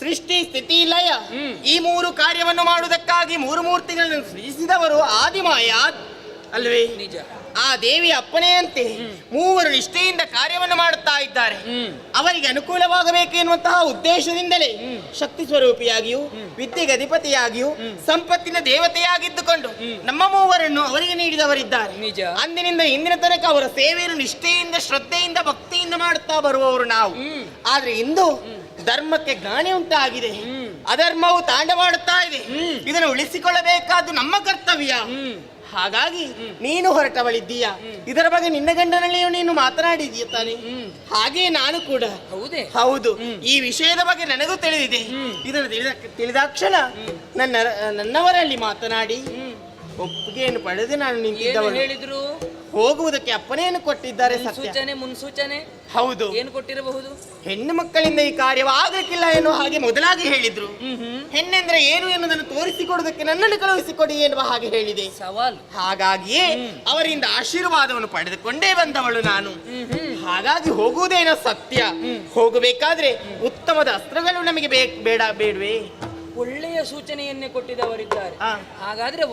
ಸೃಷ್ಟಿ, ಸ್ಥಿತಿ, ಲಯ ಈ ಮೂರು ಕಾರ್ಯವನ್ನು ಮಾಡುವುದಕ್ಕಾಗಿ ಮೂರು ಮೂರ್ತಿಗಳನ್ನು ಸೃಜಿಸಿದವರು ಆದಿಮಾಯ ಅಲ್ವೇ? ನಿಜ. ಆ ದೇವಿಯ ಅಪ್ಪಣೆಯಂತೆ ಮೂವರು ನಿಷ್ಠೆಯಿಂದ ಕಾರ್ಯವನ್ನು ಮಾಡುತ್ತಾ ಇದ್ದಾರೆ. ಅವರಿಗೆ ಅನುಕೂಲವಾಗಬೇಕು ಎನ್ನುವಂತಹ ಉದ್ದೇಶದಿಂದಲೇ ಶಕ್ತಿ ಸ್ವರೂಪಿಯಾಗಿಯೂ ವಿದ್ಯೆಗೆ ಅಧಿಪತಿಯಾಗಿಯೂ ಸಂಪತ್ತಿನ ದೇವತೆಯಾಗಿದ್ದುಕೊಂಡು ನಮ್ಮ ಮೂವರನ್ನು ಅವರಿಗೆ ನೀಡಿದವರಿದ್ದಾರೆ. ನಿಜ. ಅಂದಿನಿಂದ ಇಂದಿನ ತನಕ ಅವರ ಸೇವೆಯನ್ನು ನಿಷ್ಠೆಯಿಂದ, ಶ್ರದ್ಧೆಯಿಂದ, ಭಕ್ತಿಯಿಂದ ಮಾಡುತ್ತಾ ಬರುವವರು ನಾವು. ಆದ್ರೆ ಇಂದು ಧರ್ಮಕ್ಕೆ ಜ್ಞಾನಿ ಉಂಟಾಗಿದೆ, ಅಧರ್ಮವು ತಾಂಡವಾಡುತ್ತಾ ಇದೆ. ಇದನ್ನು ಉಳಿಸಿಕೊಳ್ಳಬೇಕಾದ್ದು ನಮ್ಮ ಕರ್ತವ್ಯ. ಹಾಗಾಗಿ ನೀನು ಹೊರಟವಳಿದ್ದೀಯ, ಇದರ ಬಗ್ಗೆ ನಿನ್ನ ಗಂಡನಲ್ಲಿಯೂ ನೀನು ಮಾತನಾಡಿದೀಯ ತಾನೆ? ಹಾಗೆ ನಾನು ಕೂಡ. ಹೌದು, ಈ ವಿಷಯದ ಬಗ್ಗೆ ನನಗೂ ತಿಳಿದಿದೆ. ಇದನ್ನು ತಿಳಿದಾಕ್ಷಣ ನನ್ನವರಲ್ಲಿ ಮಾತನಾಡಿ ಒಪ್ಪಿಗೆಯನ್ನು ಪಡೆದು ನಾನು ನಿಂತಿದ್ದವಳು. ಹೇಳಿದ್ರು ಹೋಗುವುದಕ್ಕೆ ಅಪ್ಪನೆಯನ್ನು ಕೊಟ್ಟಿದ್ದಾರೆ. ಮುನ್ಸೂಚನೆ ಹೌದು. ಏನು ಕೊಟ್ಟಿರಬಹುದು? ಹೆಣ್ಣು ಮಕ್ಕಳಿಂದ ಈ ಕಾರ್ಯವಾಗಲಿಕ್ಕಿಲ್ಲ ಎನ್ನುವ ಹಾಗೆ ಮೊದಲಾಗಿ ಹೇಳಿದ್ರು. ಹೆಣ್ಣೆಂದ್ರೆ ಏನು ಎನ್ನುವುದನ್ನು ತೋರಿಸಿಕೊಡುವುದಕ್ಕೆ ನನ್ನನ್ನು ಕಳುಹಿಸಿಕೊಡಿ ಎನ್ನುವ ಹಾಗೆ ಹೇಳಿದೆ. ಸವಾಲು. ಹಾಗಾಗಿಯೇ ಅವರಿಂದ ಆಶೀರ್ವಾದವನ್ನು ಪಡೆದುಕೊಂಡೇ ಬಂದವಳು ನಾನು. ಹಾಗಾಗಿ ಹೋಗುವುದೇನೋ ಸತ್ಯ. ಹೋಗಬೇಕಾದ್ರೆ ಉತ್ತಮದ ಅಸ್ತ್ರಗಳು ನಮಗೆ ಬೇಡವೇ? ಒಳ್ಳೆಯ ಸೂಚನೆಯನ್ನೇ ಕೊಟ್ಟಿದವರಿದ್ದಾರೆ. ಹಾಗಾದ್ರೆ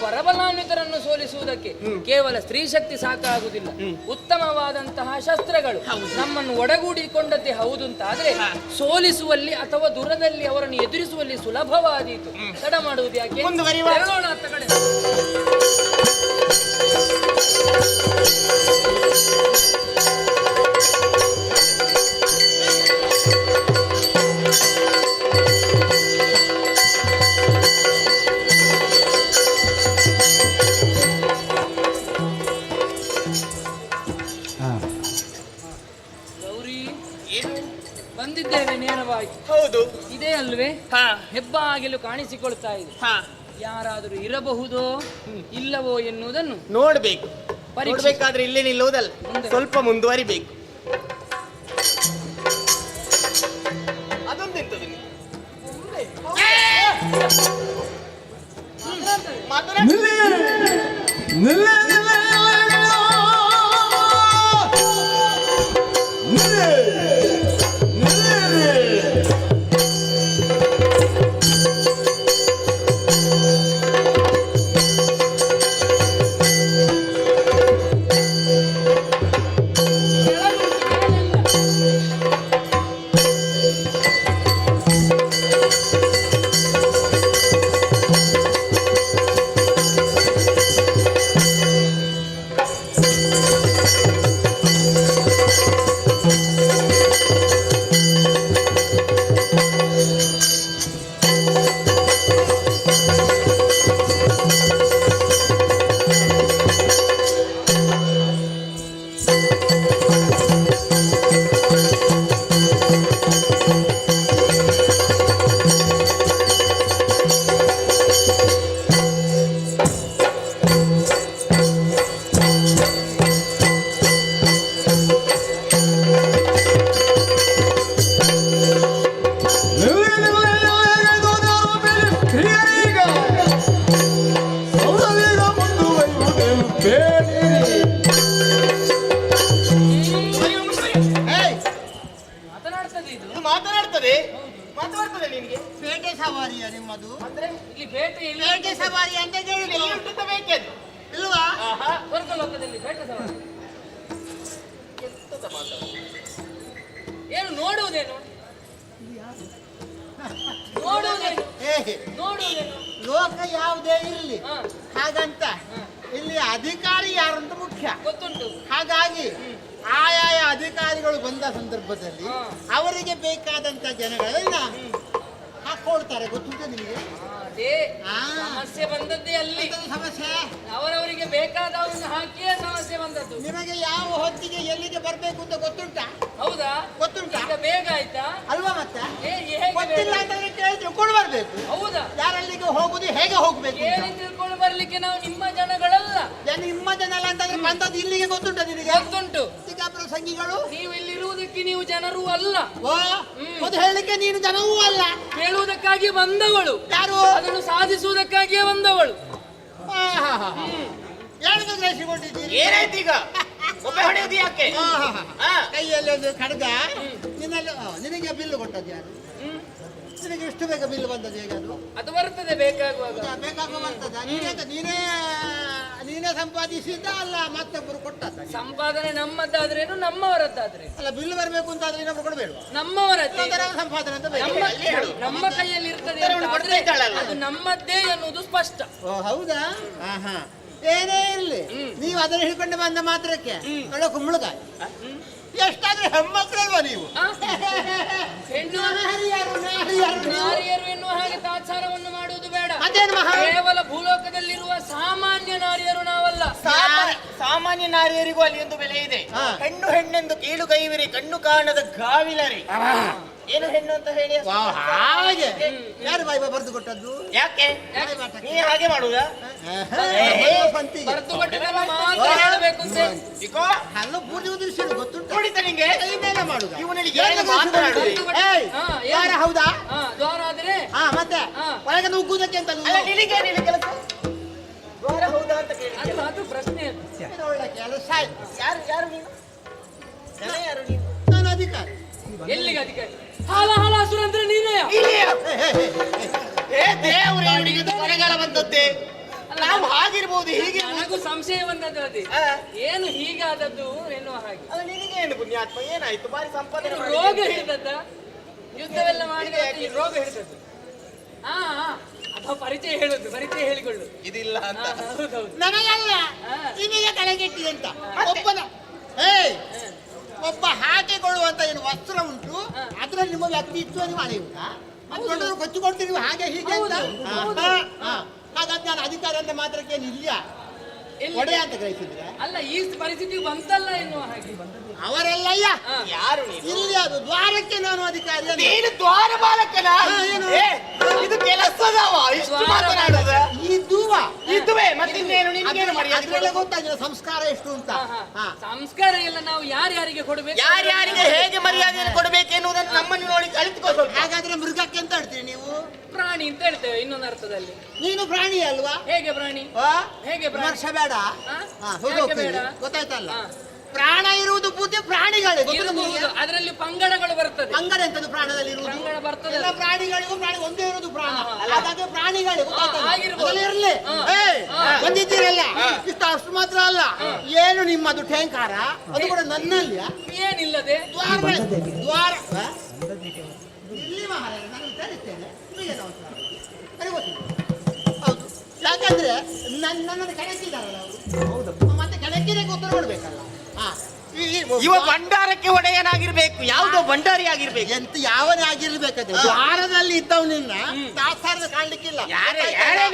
ವರಬಲಾನ್ವಿತರನ್ನು ಸೋಲಿಸುವುದಕ್ಕೆ ಕೇವಲ ಸ್ತ್ರೀ ಶಕ್ತಿ ಸಾಕಾಗುವುದಿಲ್ಲ, ಉತ್ತಮವಾದಂತಹ ಶಸ್ತ್ರಗಳು ನಮ್ಮನ್ನು ಒಡಗೂಡಿಕೊಂಡದ್ದೇ ಹೌದು ಅಂತ ಆದ್ರೆ ಸೋಲಿಸುವಲ್ಲಿ ಅಥವಾ ದೂರದಲ್ಲಿ ಅವರನ್ನು ಎದುರಿಸುವಲ್ಲಿ ಸುಲಭವಾದೀತು. ತಡ ಮಾಡುವುದು ಯಾಕೆ? ಹೇಳೋಣ ಅತ್ತ ಕಡೆ. ಬಂದಿದ್ದೇವೆ ನೇರವಾಗಿ. ಹೌದು, ಇದೇ ಅಲ್ವೇ ಹೆಬ್ಬಾಗಿಲು ಕಾಣಿಸಿಕೊಳ್ತಾ ಇದೆ. ಯಾರಾದರೂ ಇರಬಹುದೋ ಇಲ್ಲವೋ ಎನ್ನುವುದನ್ನು ನೋಡ್ಬೇಕು. ಪರೀಕ್ಷೆಬೇಕಾದ್ರೆ ಇಲ್ಲೇ ನಿಲ್ಲುವುದಲ್ಲ, ಸ್ವಲ್ಪ ಮುಂದುವರಿಬೇಕು. ಅದೊಂದೆಂತದು ಮಾತಾಡ್ತದೆ ನಿನಗೆ? ಪೇಟೆ ಸವಾರಿಯ ನಿಮ್ಮದು? ಅಂದ್ರೆ ಇಲ್ಲಿ ಬೇಟೆ ಇಲ್ಲ. ಪೇಟೆ ಸವಾರಿ ಅಂತ ಹೇಳಿದ್ರೆ ಬೇಕದು ಇಲ್ವಾ? ಸ್ವರ್ಗಲೋಕದಲ್ಲಿ ಬೇಟೆ ಸವಾರಿ. ಏನು ನೋಡುವುದೇನು? ನೋಡುವುದೇನು ಏ, ನೋಡುವುದೇನು ಲೋಕ ಯಾವುದೇ ಇರಲಿ ಹಾ. ಹಾಗಂತ ಇಲ್ಲಿ ಅಧಿಕಾರಿ ಯಾರಂತ ಮುಖ್ಯ. ಗೊತ್ತುಂಟು. ಹಾಗಾಗಿ ಆಯಾಯ ಅಧಿಕಾರಿಗಳು ಬಂದ ಸಂದರ್ಭದಲ್ಲಿ ಹಾ. ಅವರಿಗೆ ಬೇಕಾದಂತ ಜನಗಳನ್ನ ಹಾಕೊಳ್ತಾರೆ. ಗೊತ್ತುಂಟು ನಿಮಗೆ? ಅದೇ ಆ. ಸಮಸ್ಯೆ ಬಂದದ್ದೇ ಅಲ್ಲಿ. ಎಂತದು ಸಮಸ್ಯೆ? ಅವರವರಿಗೆ ಬೇಕಾದವರನ್ನು ಹಾಕಿಯೇ ಸಮಸ್ಯೆ ಬಂದದ್ದು. ನಿಮಗೆ ಯಾವ ಹೊತ್ತಿಗೆ ಎಲ್ಲಿಗೆ ಬರ್ಬೇಕು ಅಂತ ಗೊತ್ತುಂಟಾ? ಹೌದಾ? ಗೊತ್ತುಂಟಾ? ಈಗ ಬೇಗ ಆಯ್ತಾ? ಅಲ್ವಾ ಮತ್ತೆ? ಹೇಗೆ ಗೊತ್ತಿಲ್ಲ ಬೇಗ? ಅಂತಂದ್ರೆ ಕೇಳಿ ತಿಳ್ಕೊಂಡು ಬರ್ಬೇಕು. ಹೌದಾ? ಯಾರಲ್ಲಿಗೆ ಹೋಗುದು, ಹೇಗೆ ಹೋಗ್ಬೇಕು ಅಂತ. ಕೇಳಿ ತಿಳ್ಕೊಂಡು ಬರ್ಲಿಕ್ಕೆ ನಾವು ನಿಮ್ಮ ಜನಗಳಲ್ಲ. ನಿಮ್ಮ ಜನ ಅಲ್ಲ ಅಂತಂದ್ರೆ ಬಂದದ್ದು ಇಲ್ಲಿಗೆ ಗೊತ್ತುಂಟ ನಿನಗೆ? ಗೊತ್ತುಂಟು. ಸಿಕ್ಕಾಪುರ ಸಂಘಿಗಳು ನೀವು ಇಲ್ಲಿರುವುದಕ್ಕೆ ನೀವು ಜನರೂ ಅಲ್ಲ, ಓ ಅದು ಹೇಳಲಿಕ್ಕೆ ನೀನು ಜನವೂ ಅಲ್ಲ. ಕೇಳುವುದಕ್ಕಾಗಿ ಬಂದವಳು, ಯಾರು? ಅದನ್ನು ಸಾಧಿಸುವುದಕ್ಕಾಗಿಯೇ ಬಂದವಳು. ಏನು ಗ್ರಹಿಸಿಕೊಂಡಿದ್ದೀರಿ? ಏನಾಯ್ತು ಈಗ? ಒಬ್ಬ ಹೊಡೆಯುದು ಯಾಕೆ? ಕೈಯಲ್ಲಿ ಒಂದು ಖಡ್ಗ. ನಿನ್ನಲ್ಲಿ ನಿನಗೆ ಬಿಲ್ಲು ಕೊಟ್ಟದ್ದು ಯಾರು? ನಿನಗೆ ಎಷ್ಟು ಬೇಗ ಬಿಲ್ಲು ಬಂದದ್ದು? ಹೇಗೆ ಅದು ಅದು ಬರ್ತದೆ ಬೇಕಾಗುವಾಗ. ಬೇಕಾಗುವ ಬರ್ತದ? ನೀನೇ ಸಂಪಾದಿಸಿದ್ದ ಅಲ್ಲ ಮತ್ತೊಬ್ಬರು ಕೊಟ್ಟದ್ದ? ಸಂಪಾದನೆ ನಮ್ಮದ್ದಾದ್ರೇನು ನಮ್ಮವರದ್ದಾದ್ರೆ? ಅಲ್ಲ, ಬಿಲ್ಲು ಬರಬೇಕು ಅಂತ ಆದ್ರೆ ಇನ್ನೊಬ್ರು ಕೊಡಬೇಡ. ನಮ್ಮವರದ್ದೇ. ಸಂಪಾದನೆ ಅಂತ ನಮ್ಮ ಕೈಯಲ್ಲಿ ಇರ್ತದೆ ಅಂತ ಆದ್ರೆ ಅದು ನಮ್ಮದ್ದೇ ಎನ್ನುವುದು ಸ್ಪಷ್ಟ. ಓ ಹೌದಾ? ಏನೇ ಇರ್ಲಿ, ನೀವು ಅದನ್ನ ಹಿಡ್ಕೊಂಡು ಬಂದ ಮಾತ್ರಕ್ಕೆ ಒಳ್ಳೆ ಕುಂಬಳಕಾಯಿ. ಎಷ್ಟಾದ್ರೂ ಹೆಣ್ಮಕ್ಳಲ್ವಾ ನೀವು? ಆ? ಹೆಣ್ಣು ನಾರಿಯರು ಎನ್ನುವ ಹಾಗೆ ತಾತ್ಸಾರವನ್ನು ಮಾಡುವುದು ಬೇಡ. ಅದೇನು ಮಹಾ? ಕೇವಲ ಭೂಲೋಕದಲ್ಲಿರುವ ಸಾಮಾನ್ಯ ನಾರಿಯರು ನಾವಲ್ಲ. ಸಾಮಾನ್ಯ ನಾರಿಯರಿಗೂ ಅಲ್ಲಿ ಒಂದು ಬೆಲೆ ಇದೆ. ಹಾ. ಹೆಣ್ಣು ಹೆಣ್ಣೆಂದು ಕೀಳು ಕೈವಿರಿ, ಕಣ್ಣು ಕಾಣದ ಗಾವಿಲರಿ. ಏನು ಹೆಣ್ಣು ಅಂತ ಹೇಳಿ? ಹಾಗೆ ಯಾರು ಬಾಯಿ ಬರೆದು ಕೊಟ್ಟದ್ದು? ಯಾಕೆ ನೀ ಹಾಗೆ ಮಾಡುದಾ? ಪಂಕ್ತಿಗೆ ಬರೆದು ಕೊಟ್ಟಿದ್ದನ್ನು ಮಾತ್ರ ಹೇಳಬೇಕು ಅಂತ. ಇಕೋ ಹಲ್ಲು ಪೂಜೆ ಉದಿಸಿಡು ಗೊತ್ತುಂಟು. ಕುಡಿತ ನಿಂಗೆ ಇನ್ನೇನ ಮಾಡುದ? ಇವನಿಗೆ ಏನು ಮಾತಾಡುದು? ಏಯ್, ಹಾ, ಏನು? ಯಾರ ಹೌದಾ? ಹಾ, ದ್ವಾರ ಆದ್ರೆ ಮತ್ತೆ ಹಾ. ಒಳಗೆ ನುಗ್ಗುದಕ್ಕೆ ಅಂತ ಅಲ್ಲ ನಿನಗೆ ನಿನ್ನ ಕೆಲಸ ದ್ವಾರ ಹೌದಾ ಅಂತ ಕೇಳಿ. ಅದು ಪ್ರಶ್ನೆ. ಒಳ್ಳೆ ಕೆಲಸ ಆಯ್ತು. ಯಾರು ನೀನು? ಜನ ಯಾರು ನೀನು? ನಾನು ಅಧಿಕಾರಿ. ಎಲ್ಲಿಗೆ ಅಧಿಕಾರಿ? ಹಾಲಾಸುರ ಅಂದ್ರೆ ನೀನೇ. ಏ ದೇವ್ರೇ, ಇವನಿಗೆ ಬರಗಾಲ ಬಂದದ್ದೇ. ನಾವು ಹಾಗಿರ್ಬೋದು, ಹೀಗೆ ನನಗೂ ಸಂಶಯ ಬಂದದ್ದು ಅದೇ. ಏನು ಹೀಗಾದದ್ದು ಎನ್ನುವ ಹಾಗೆ. ಅಲ್ಲ ನಿನಗೆ ಏನು ಪುಣ್ಯಾತ್ಮ, ಏನಾಯ್ತು? ಬಾರಿ ಸಂಪಾದನೆ ಇದು ಮಾಡಿದ್ದೀರಿ. ರೋಗ ಹಿಡಿದದ್ದ? ಯುದ್ಧವೆಲ್ಲ ಮಾಡಿದ ಈ ರೋಗ ಹಿಡಿದದ್ದು. ಹಾ, ಅಥವಾ ಪರಿಚಯ ಹೇಳುದು, ಪರಿಚಯ ಹೇಳಿಕೊಳ್ಳು. ಇದಿಲ್ಲ ಅಂತ. ಹೌದೌದು. ನನಗಲ್ಲ, ನಿಮಗೆ ಕಳೆಗೆಟ್ಟಿದೆ ಅಂತ ಒಬ್ಬನ. ಏಯ್, ಒಬ್ಬ ಹಾಕಿಕೊಳ್ಳುವಂತ ಏನು ವಸ್ತ್ರ ಉಂಟು, ಅದ್ರಲ್ಲಿ ನಿಮ್ಮ ವ್ಯಕ್ತಿತ್ವ ನೀವು ಅಳೆಯುವುದಾ? ದೊಡ್ಡವರು ಕೊಚ್ಚಿಕೊಡ್ತೀರಿ ನೀವು ಹಾಗೆ ಹೀಗೆ ಅಂತ. ಹಾಗಾಗಿ ನಾನು ಅಧಿಕಾರ ಅಂತ ಮಾತ್ರಕ್ಕೆ ಏನು ಇಲ್ಲ ಒಡೆಯ ಅಂತ ಗ್ರಹಿಸಿದ್ರೆ ಅಲ್ಲ, ಈ ಪರಿಸ್ಥಿತಿ ಬಂತಲ್ಲ ಎನ್ನುವ ಹಾಗೆ. ಅವರೆಲ್ಲಯ್ಯ ಯಾರು ನೀನು? ಇಲ್ಲಿ ಅದು ದ್ವಾರಕ್ಕೆ ನಾನು ಅಧಿಕಾರಿ ಅಂತ. ನೀನು ದ್ವಾರ ಬಾಲಕನ? ಏನು? ಏ, ಇದು ಕೆಲಸದವ ಇಷ್ಟು ಮಾತನಾಡುದ? ಇದುವೇ ಮತ್ತಿನ್ನೇನು? ನಿನ್ಗೇನು ಮರ್ಯಾದೆ ಅದ್ರಲ್ಲೇ ಗೊತ್ತಾಗಿಲ್ಲ ಸಂಸ್ಕಾರ ಎಷ್ಟು ಅಂತ. ಸಂಸ್ಕಾರ ಎಲ್ಲ ನಾವು ಯಾರ್ಯಾರಿಗೆ ಕೊಡಬೇಕು, ಯಾರ್ಯಾರಿಗೆ ಹೇಗೆ ಮರ್ಯಾದೆಯನ್ನು ಕೊಡಬೇಕೆನ್ನುವುದನ್ನು ನಮ್ಮನ್ನು ನೋಡಿ ಕಲಿತುಕೋ ಸ್ವಲ್ಪ. ಹಾಗಾದ್ರೆ ಮೃಗಕ್ಕೆ ಅಂತ ಹೇಳ್ತೀರಿ ನೀವು? ಪ್ರಾಣಿ ಅಂತ ಹೇಳ್ತೇವೆ ಇನ್ನೊಂದು ಅರ್ಥದಲ್ಲಿ. ನೀನು ಪ್ರಾಣಿ ಅಲ್ವಾ? ಹೇಗೆ ಪ್ರಾಣಿ? ಹೇಗೆ ಪ್ರಾಣಿ? ವಿಮರ್ಶೆ ಬೇಡ. ಯಾಕೆ ಬೇಡ? ಗೊತ್ತಾಯ್ತಲ್ಲ, ಪ್ರಾಣ ಇರುವುದು ಬುದ್ಧಿ ಪ್ರಾಣಿಗಳೇ. ಇರುವುದು, ಅದರಲ್ಲಿ ಪಂಗಡಗಳು ಬರ್ತದೆ. ಅಂಗಡ ಎಂತದ್ದು ಪ್ರಾಣದಲ್ಲಿ ಇರುವುದು? ಪಂಗಡ ಬರ್ತದೆ. ಎಲ್ಲ ಪ್ರಾಣಿಗಳಿಗೂ ಪ್ರಾಣಿ ಒಂದೇ ಇರುವುದು ಪ್ರಾಣ. ಹಾಗಾಗಿ ಪ್ರಾಣಿಗಳೇ ಗೊತ್ತಾಯ್ತಲ್ಲ? ಆಗಿರ್ಬೋದು. ಅದರಲ್ಲಿ ಇರ್ಲಿ. ಬಂದಿದ್ದೀರಲ್ಲ, ಅಷ್ಟು ಮಾತ್ರ ಅಲ್ಲ, ಏನು ನಿಮ್ಮದು ಠೇಂಕಾರ ಅದು ಕೂಡ ನನ್ನಲ್ಲಿ ಏನಿಲ್ಲದೆ ದ್ವಾರ ಇಲ್ಲಿ ಮಹಾರಾಜ ನಾನು ವಿಚಾರಿಸ್ತೇನೆ. ನಿಮಗೆ ನಾವು ನನಗೆ ಗೊತ್ತಿಲ್ಲ. ಹೌದು, ಯಾಕಂದ್ರೆ ನನ್ನನ್ನು ಕೆಣಕಿದಾರಲ್ಲ ಅವರು. ಮತ್ತೆ ಕೆಣಕಿದಕ್ಕೆ ಉತ್ತರ ಕೊಡ್ಬೇಕಲ್ಲ. ಇವ ಭಂಡಾರಕ್ಕೆ ಒಡೆಯನಾಗಿರ್ಬೇಕು, ಯಾವುದೋ ಭಂಡಾರಿ ಆಗಿರ್ಬೇಕು. ಎಂತ ಯಾವನೇ ಆಗಿರ್ಬೇಕಾದ್ರೆ ದ್ವಾರದಲ್ಲಿ ಇದ್ದವ್ ನಿನ್ನ ತಾತ್ಸಾರದ ಕಾಣ್ಲಿಕ್ಕಿಲ್ಲ.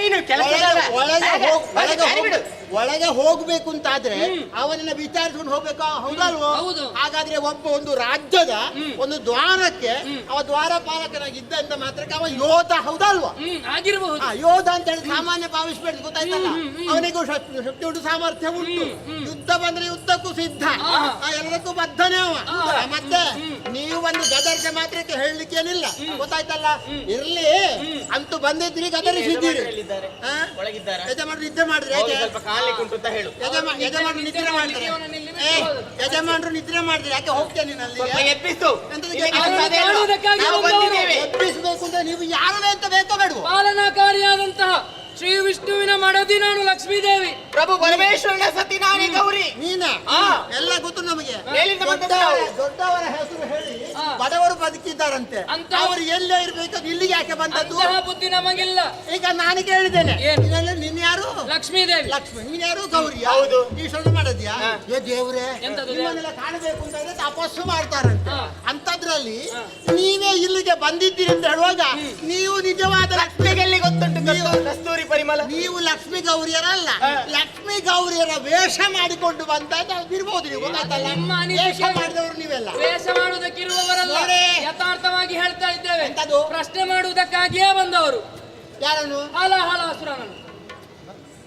ನೀನು ಒಳಗೆ ಹೋಗ್ಬೇಕು ಅಂತಾದ್ರೆ ಅವನನ್ನ ವಿಚಾರಿಸ್ಕೊಂಡು ಹೋಗ್ಬೇಕು, ಹೌದಲ್ವೋ? ಹೌದು. ಹಾಗಾದ್ರೆ ಒಬ್ಬ ಒಂದು ರಾಜ್ಯದ ಒಂದು ದ್ವಾರಕ್ಕೆ ಅವ ದ್ವಾರಪಾಲಕನಾಗಿದ್ದ ಅಂತ ಮಾತ್ರಕ್ಕೆ ಅವ ಯೋಧ, ಹೌದಲ್ವಾ? ಆಗಿರಬಹುದು. ಯೋಧ ಅಂತ ಹೇಳಿ ಸಾಮಾನ್ಯ ಭಾವಿಸ್ಬೇಡಿ, ಗೊತ್ತಾಯ್ತಲ್ಲ? ಅವನಿಗೂ ಶಕ್ತಿ ಉಂಟು, ಸಾಮರ್ಥ್ಯ ಉಂಟು, ಯುದ್ಧ ಬಂದ್ರೆ ಯುದ್ಧಕ್ಕೂ ಸಿದ್ಧ, ಎಲ್ಲದಕ್ಕೂ ಬದ್ಧನೇ ಅವ. ಮತ್ತೆ ನೀವು ಒಂದು ಗದರ್ಗೆ ಮಾತ್ರಕ್ಕೆ ಹೇಳಲಿಕ್ಕೆ ಏನಿಲ್ಲ, ಗೊತ್ತಾಯ್ತಲ್ಲ? ಇರ್ಲಿ, ಅಂತೂ ಬಂದಿದ್ರಿ, ಗದರಿಸಿದ್ದೀರಿ. ಯಜಮಾನ್ರು ನಿದ್ದೆ ಮಾಡಿದ್ರೆ ಯಜಮಾನ್ರು ನಿದ್ರೆ ಮಾಡಿದ್ರೆ ಯಜಮಾನರು ನಿದ್ರೆ ಮಾಡಿದ್ರೆ ಯಾಕೆ ಹೋಗ್ತೇನೆ ಮಾಡುವುದಕ್ಕಾಗಿ ಎಬ್ಬಿಸಬೇಕು ಅಂತ ನೀವು ಯಾರೇ ಅಂತ ಬೇಕೋ ಬೇಡವೋ? ಪಾಲನಾಕಾರಿಯಾದಂತಹ ಶ್ರೀ ವಿಷ್ಣುವಿನ ಮಡದಿ ನಾನು ಲಕ್ಷ್ಮೀದೇವಿ. ಪ್ರಭು ಪರಮೇಶ್ವರನ ಸತಿ ನಾನೇ ಗೌರಿ. ನೀನ ಆ. ಎಲ್ಲ ಗೊತ್ತು ನಮಗೆ. ಎಲ್ಲಿಂದ ಬಂದದ್ದು? ದೊಡ್ಡವರ ಹೆಸರು ಹೇಳಿ ಆ. ಬಡವರು ಬದುಕಿದ್ದಾರಂತೆ. ಅಂತ ಅವರು ಎಲ್ಲೇ ಇರ್ಬೇಕು ಇಲ್ಲಿಗೆ ಯಾಕೆ ಬಂದದ್ದು? ಅಂತಹ ಬುದ್ಧಿ ನಮಗಿಲ್ಲ. ಈಗ ನಾನು ಕೇಳಿದ್ದೇನೆ. ಏನು? ನಿನ್ನ ಯಾರು? ಲಕ್ಷ್ಮೀದೇವಿ. ಲಕ್ಷ್ಮಿ. ನೀನ್ ಯಾರು? ಗೌರಿ. ಹೌದು. ಈ ಸೊಳ್ಳೆ ಮಾಡಿದ್ಯಾ? ಏ ದೇವ್ರೆ, ಎಂತದು? ನಿಮ್ಮನ್ನೆಲ್ಲ ಕಾಣಬೇಕು ಅಂತ ಹೇಳಿದ್ರೆ ತಪಸ್ಸು ಮಾಡ್ತಾರಂತೆ. ಹಾ. ಅಂತದ್ರಲ್ಲಿ ನೀವೇ ಇಲ್ಲಿಗೆ ಬಂದಿದ್ದೀರಿ ಅಂತ ಹೇಳುವಾಗ ನೀವು ನಿಜವಾದ ಲಕ್ಷ್ಮಿಗೆಲ್ಲಿ ಗೊತ್ತುಂಟು ಕಸ್ತೂರಿ ಪರಿಮಳ. ನೀವು ಲಕ್ಷ್ಮಿ ಗೌರಿಯರಲ್ಲ, ಲಕ್ಷ್ಮಿ ಗೌರಿಯರ ವೇಷ ಮಾಡಿಕೊಂಡು ಬಂದದ್ದು ಇರ್ಬೋದು. ನೀವು ಗೊತ್ತಾಯ್ತಲ್ಲ? ನಿಮ್ಮ ವೇಷ ಅನಿಸಿಕೆ ಮಾಡಿದವರು ನೀವೆಲ್ಲ. ವೇಷ ಮಾಡುವುದಕ್ಕಿರುವವರಲ್ಲ, ನೋಡಿ. ಯಥಾರ್ಥವಾಗಿ ಹೇಳ್ತಾ ಇದ್ದೇವೆ. ಎಂತದು? ಪ್ರಶ್ನೆ ಮಾಡುವುದಕ್ಕಾಗಿಯೇ ಬಂದವರು. ಯಾರನ್ನು ಹಲಾಹಲಾಸುರನನ್ನು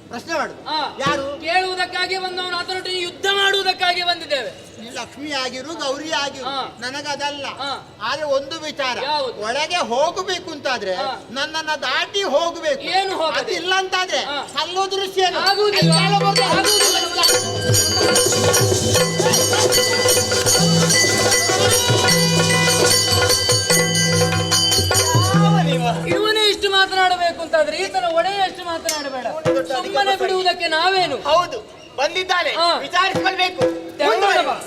ಪ್ರಶ್ನೆ ಮಾಡು? ಆ. ಯಾರು? ಕೇಳುವುದಕ್ಕಾಗಿ ಬಂದವನು, ಅದರೊಟ್ಟಿಗೆ ಯುದ್ಧ ಮಾಡುವುದಕ್ಕಾಗಿ ಬಂದಿದ್ದೇವೆ. ನೀ ಲಕ್ಷ್ಮಿ ಆಗಿರು, ಗೌರಿ ಆಗಿರು, ಹಾ. ನನಗದಲ್ಲ. ಹಾ. ಆದ್ರೆ ಒಂದು ವಿಚಾರ, ಯಾವುದು? ಒಳಗೆ ಹೋಗಬೇಕು ಅಂತಾದ್ರೆ ಹಾ. ನನ್ನನ್ನ ದಾಟಿ ಹೋಗ್ಬೇಕು. ಏನು ಹೋಗದೆ? ಅದಿಲ್ಲ ಅಂತಾದ್ರೆ ಹಾ. ಕಲ್ಲು ದೃಶ್ಯ ಆಗುವುದಿಲ್ಲ. ಇವನೇ ಇಷ್ಟು ಮಾತನಾಡಬೇಕು ಅಂತಾದ್ರೆ ಈತನ ಒಡೆಯ ಎಷ್ಟು ಮಾತನಾಡಬೇಡ. ಸುಮ್ಮನೆ ಬಿಡುವುದಕ್ಕೆ ನಾವೇನು? ಹೌದು, ಬಂದಿದ್ದಾನೆ, ಆ. ವಿಚಾರಿಸಿಕೊಳ್ಬೇಕು. ತೆರಳುವ ಬಾ.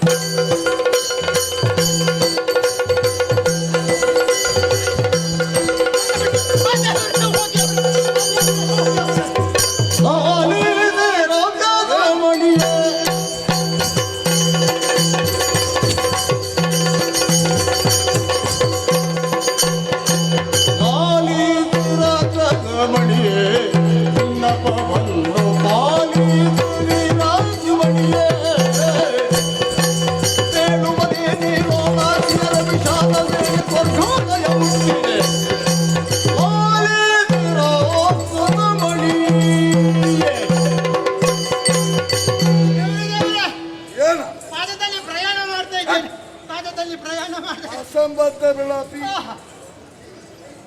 ಏನು ಪಾದದಲ್ಲಿ ಪ್ರಯಾಣ ಮಾಡ್ತಾ ಇದ್ದೇನೆ. ಪಾದದಲ್ಲಿ ಪ್ರಯಾಣ ಮಾಡ್ತಾ ಅಸಂಬದ್ಧ ಬೆಳಪಿ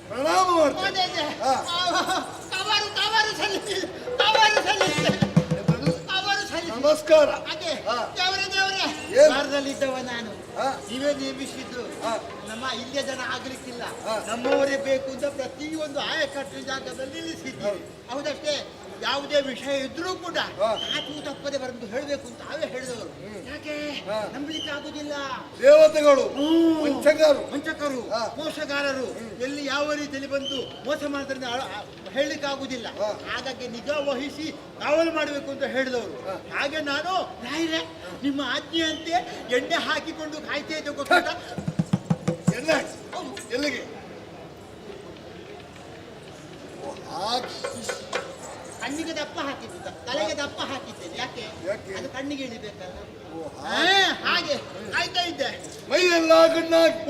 ಪ್ರಣಾಮ ಮಾಡ್ತೇನೆ. ಹಾ. ತವರು ತವರು ಸಲ್ಲಿಸಿ ತವರು ಸಲ್ಲಿಸಿ ತವರು ಸಲ್ಲಿಸಿ. ನಮಸ್ಕಾರ. ಅದೇ ಹಾ. ದೇವರೇ ದೇವರೇ, ಏನು? ಭಾರತದಲ್ಲಿದ್ದವ ನಾನು. ಹಾ. ನೀವೇ ನೇಮಿಸಿದ್ದು. ಹಾ. ನಮ್ಮ ಇಲ್ಲಿಯ ಜನ ಆಗ್ಲಿಕ್ಕಿಲ್ಲ, ಹಾ. ನಮ್ಮವರೇ ಬೇಕು ಅಂತ ಪ್ರತಿಯೊಂದು ಆಯಕಟ್ಟಿನ ಜಾಗದಲ್ಲಿ ನಿಲ್ಲಿಸಿದ್ದೀವಿ. ಹೌದಷ್ಟೇ, ಯಾವುದೇ ವಿಷಯ ಇದ್ರೂ ಕೂಡ ಹಾ. ಆಚು ತಪ್ಪದೆ ಬರೆದು ಹೇಳಬೇಕು ಅಂತ ತಾವೇ ಹೇಳಿದವರು. ಯಾಕೆ ಹಾ. ನಂಬಲಿಕ್ಕೆ ಆಗುದಿಲ್ಲ? ದೇವತೆಗಳು ವಂಚಕರು ವಂಚಕರು, ಹಾ. ಮೋಸಗಾರರು ಎಲ್ಲಿ ಯಾವ ರೀತಿಯಲ್ಲಿ ಬಂದು ಮೋಸ ಮಾಡೋದ್ರಿಂದ ಹೇಳಲಿಕ್ಕೆ ಆಗುದಿಲ್ಲ. ಹಾ. ಹಾಗಾಗಿ ನಿಗಾ ವಹಿಸಿ ಕಾವಲು ಮಾಡಬೇಕು ಅಂತ ಹೇಳಿದವರು. ಹಾಗೆ ನಾನು ರಾಯರೇ, ನಿಮ್ಮ ಆಜ್ಞೆಯಂತೆ ಎಣ್ಣೆ ಹಾಕಿಕೊಂಡು ಕಾಯ್ತಾ ಇದ್ದೆ. ಗೊತ್ತಾ? ಎಣ್ಣೆ ಹಾಕಿ. ಎಲ್ಲಿಗೆ? ಓ, ಹಾಗೆ. ಕಣ್ಣಿಗೆ ದಪ್ಪ ಹಾಕಿದ್ದು, ತಲೆಗೆ ದಪ್ಪ ಹಾಕಿದ್ದೇನೆ. ಯಾಕೆ? ಯಾಕೆ? ಅದು ಕಣ್ಣಿಗೆ ಇಳಿಬೇಕಲ್ಲ. ಓ, ಹಾಗೆ ಕಾಯ್ತಾ ಇದ್ದೆ. ಮೈಯೆಲ್ಲ ಗಣ್ಣಾಗಿ.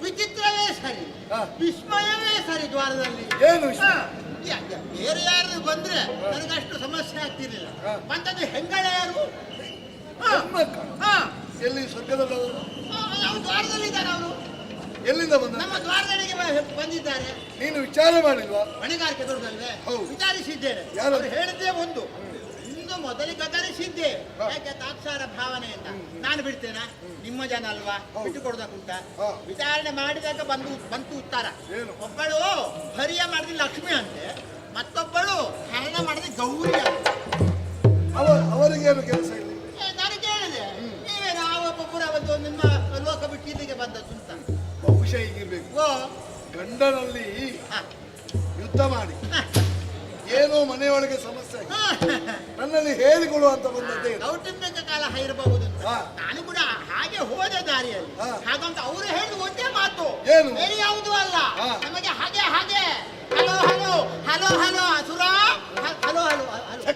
ವಿಚಿತ್ರವೇ ಸರಿ, ಹಾ. ವಿಸ್ಮಯವೇ ಸರಿ. ದ್ವಾರದಲ್ಲಿ ಏನು ವಿಷಯ? ಬೇರೆ ಯಾರು ಬಂದ್ರೆ ನನಗಷ್ಟು ಸಮಸ್ಯೆ ಆಗ್ತಿರ್ಲಿಲ್ಲ. ಹಾ. ಬಂದದ್ದು ಹೆಂಗಳೆ ಯಾರು? ಹೆಣ್ಮಕ್ಕ? ಹಾ. ಎಲ್ಲಿ ಸ್ವರ್ಗದಲ್ಲವರು? ನಾವು ದ್ವಾರದಲ್ಲಿದ್ದಾರೆ ಅವರು. ಎಲ್ಲಿಂದ ಬಂದ? ನಮ್ಮ ದ್ವಾರದಲ್ಲಿಗೆ ಬಂದಿದ್ದಾರೆ. ನೀನು ವಿಚಾರ ಮಾಡಿಲ್ವಾ? ಹೊಣೆಗಾರಿಕೆ ದೊಡ್ಡದಲ್ವೇ? ಹೌದು. ವಿಚಾರಿಸಿದ್ದೇನೆ. ಯಾರು? ಅವರು ಹೇಳಿದ್ದೇ ಒಂದು, ಇನ್ನು ಮೊದಲಿಗೆ ಗದರಿಸಿದ್ದೆ. ಹಾ. ಯಾಕೆ? ತಾತ್ಸಾರ ಭಾವನೆಯಿಂದ. ನಾನು ಬಿಡ್ತೇನಾ? ನಿಮ್ಮ ಜನ ಅಲ್ವಾ, ಹೌದು. ಬಿಟ್ಟು ಕೊಡೋದಕ್ಕುಂಟ? ಹಾ. ವಿಚಾರಣೆ ಮಾಡಿದಾಗ ಬಂತು ಉತ್ತರ. ಏನು? ಒಬ್ಬಳು ಹರಿಯ ಮಾಡಿದ ಲಕ್ಷ್ಮಿ ಅಂತೆ, ಮತ್ತೊಬ್ಬಳು ಹರಣ ಮಾಡಿದ ಗೌರಿ ಅಂತೆ. ಅವರಿಗೇನು ಕೆಲಸ ಇಲ್ಲ? ನಾನು ಕೇಳಿದೆ, ನೀವೇ ನಾವು ಒಬ್ಬೊಬ್ಬರ ಒಂದು ನಿಮ್ಮ ಲೋಕ ಬಿಟ್ಟು ಇಲ್ಲಿಗೆ ಬಂದದ್ದು ಅಂತ. ಬಹುಶಃ ಹೀಗಿರ್ಬೇಕು. ಓ. ಗಂಡನಲ್ಲಿ ಹಾ. ಯುದ್ಧ ಮಾಡಿ ಹಾ. ಏನೋ ಮನೆಯೊಳಗೆ ಸಮಸ್ಯೆ ಆಗಿದೆ. ಹಾ. ನನ್ನಲ್ಲಿ ಹೇಳಿಕೊಡುವಂತ ಬಂದದ್ದೇ ಇದು. ಕೌಟುಂಬಿಕ ಕಾಲ ಇರಬಹುದು ಅಂತ. ಹಾ. ನಾನು ಕೂಡ ಹಾಗೆ ಹೋದೆ ದಾರಿಯಲ್ಲಿ. ಹಾ. ಹಾಗಂತ ಅವರು ಹೇಳಿದ ಒಂದೇ ಮಾತು, ಏನು? ಬೇರೆ ಯಾವುದೂ ಅಲ್ಲ. ಹಾ. ನಮಗೆ ಹಾಗೆ ಹಾಗೆ ಹಲೋ ಹಲೋ ಹಲೋ ಹಲೋ ಅಸುರ, hello hello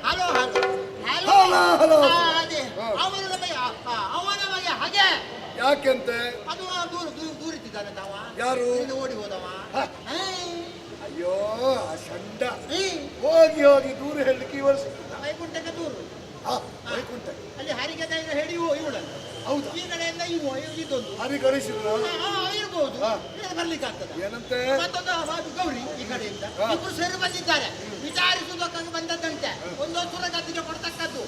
hello hello hello hello. ಅದೇ ಹಾ. ಅವನು ನಮಗೆ ಅವನ ನಮಗೆ ಹಾಗೆ. ಯಾಕೆಂತೆ? ಅದು ದೂರಿತಿದ್ದಾನೆ ತಾವ. ಯಾರು? ಇಲ್ಲಿಂದ ಓಡಿ ಹೋದವ. ಹಾ. ಹೇ. ಅಯ್ಯೋ ಆ ಷಂಡ ಹೇ. ಹೋಗಿ ದೂರ ಹೇಳಲಿಕ್ಕೆ ಇವರು ವೈಕುಂಠಕ್ಕೆ ದೂರು. ವೈಕುಂಠ ಅಲ್ಲಿ ಹರಿಗೆ ಹೇಳಿ ಇವಳಲ್ಲ. ಹೌದಾ? ಈ ಕಡೆಯಿಂದ ಇದೊಂದು ಹರಿ ಕಳಿಸಿದ್ರ? ಇರ್ಬೋದು. ಹಾ. ಬರ್ಲಿಕ್ಕೆ ಆಗ್ತದ. ಏನಂತೆ? ಮತ್ತೊಂದು ಗೌರಿ ಈ ಕಡೆಯಿಂದ ಹಾ. ಇಬ್ಬರು ಸೇರಿ ಬಂದಿದ್ದಾರೆ. ವಿಚಾರಿಸುವುದಕ್ಕಾಗಿ ಬಂದದ್ದಂತೆ. ಒಂದು ಸುರ ಗದ್ದಿಗೆ ಕೊಡ್ತಕ್ಕದ್ದು.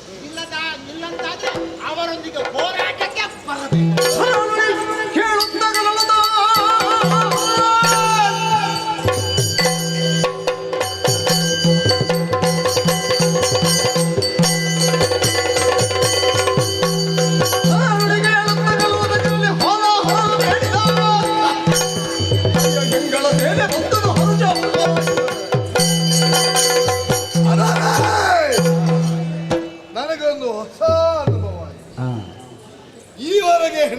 ಇಲ್ಲಂತಾದ್ರೆ ಅವರೊಂದಿಗೆ ಹೋರಾಟಕ್ಕೆ ಬರಬೇಕು.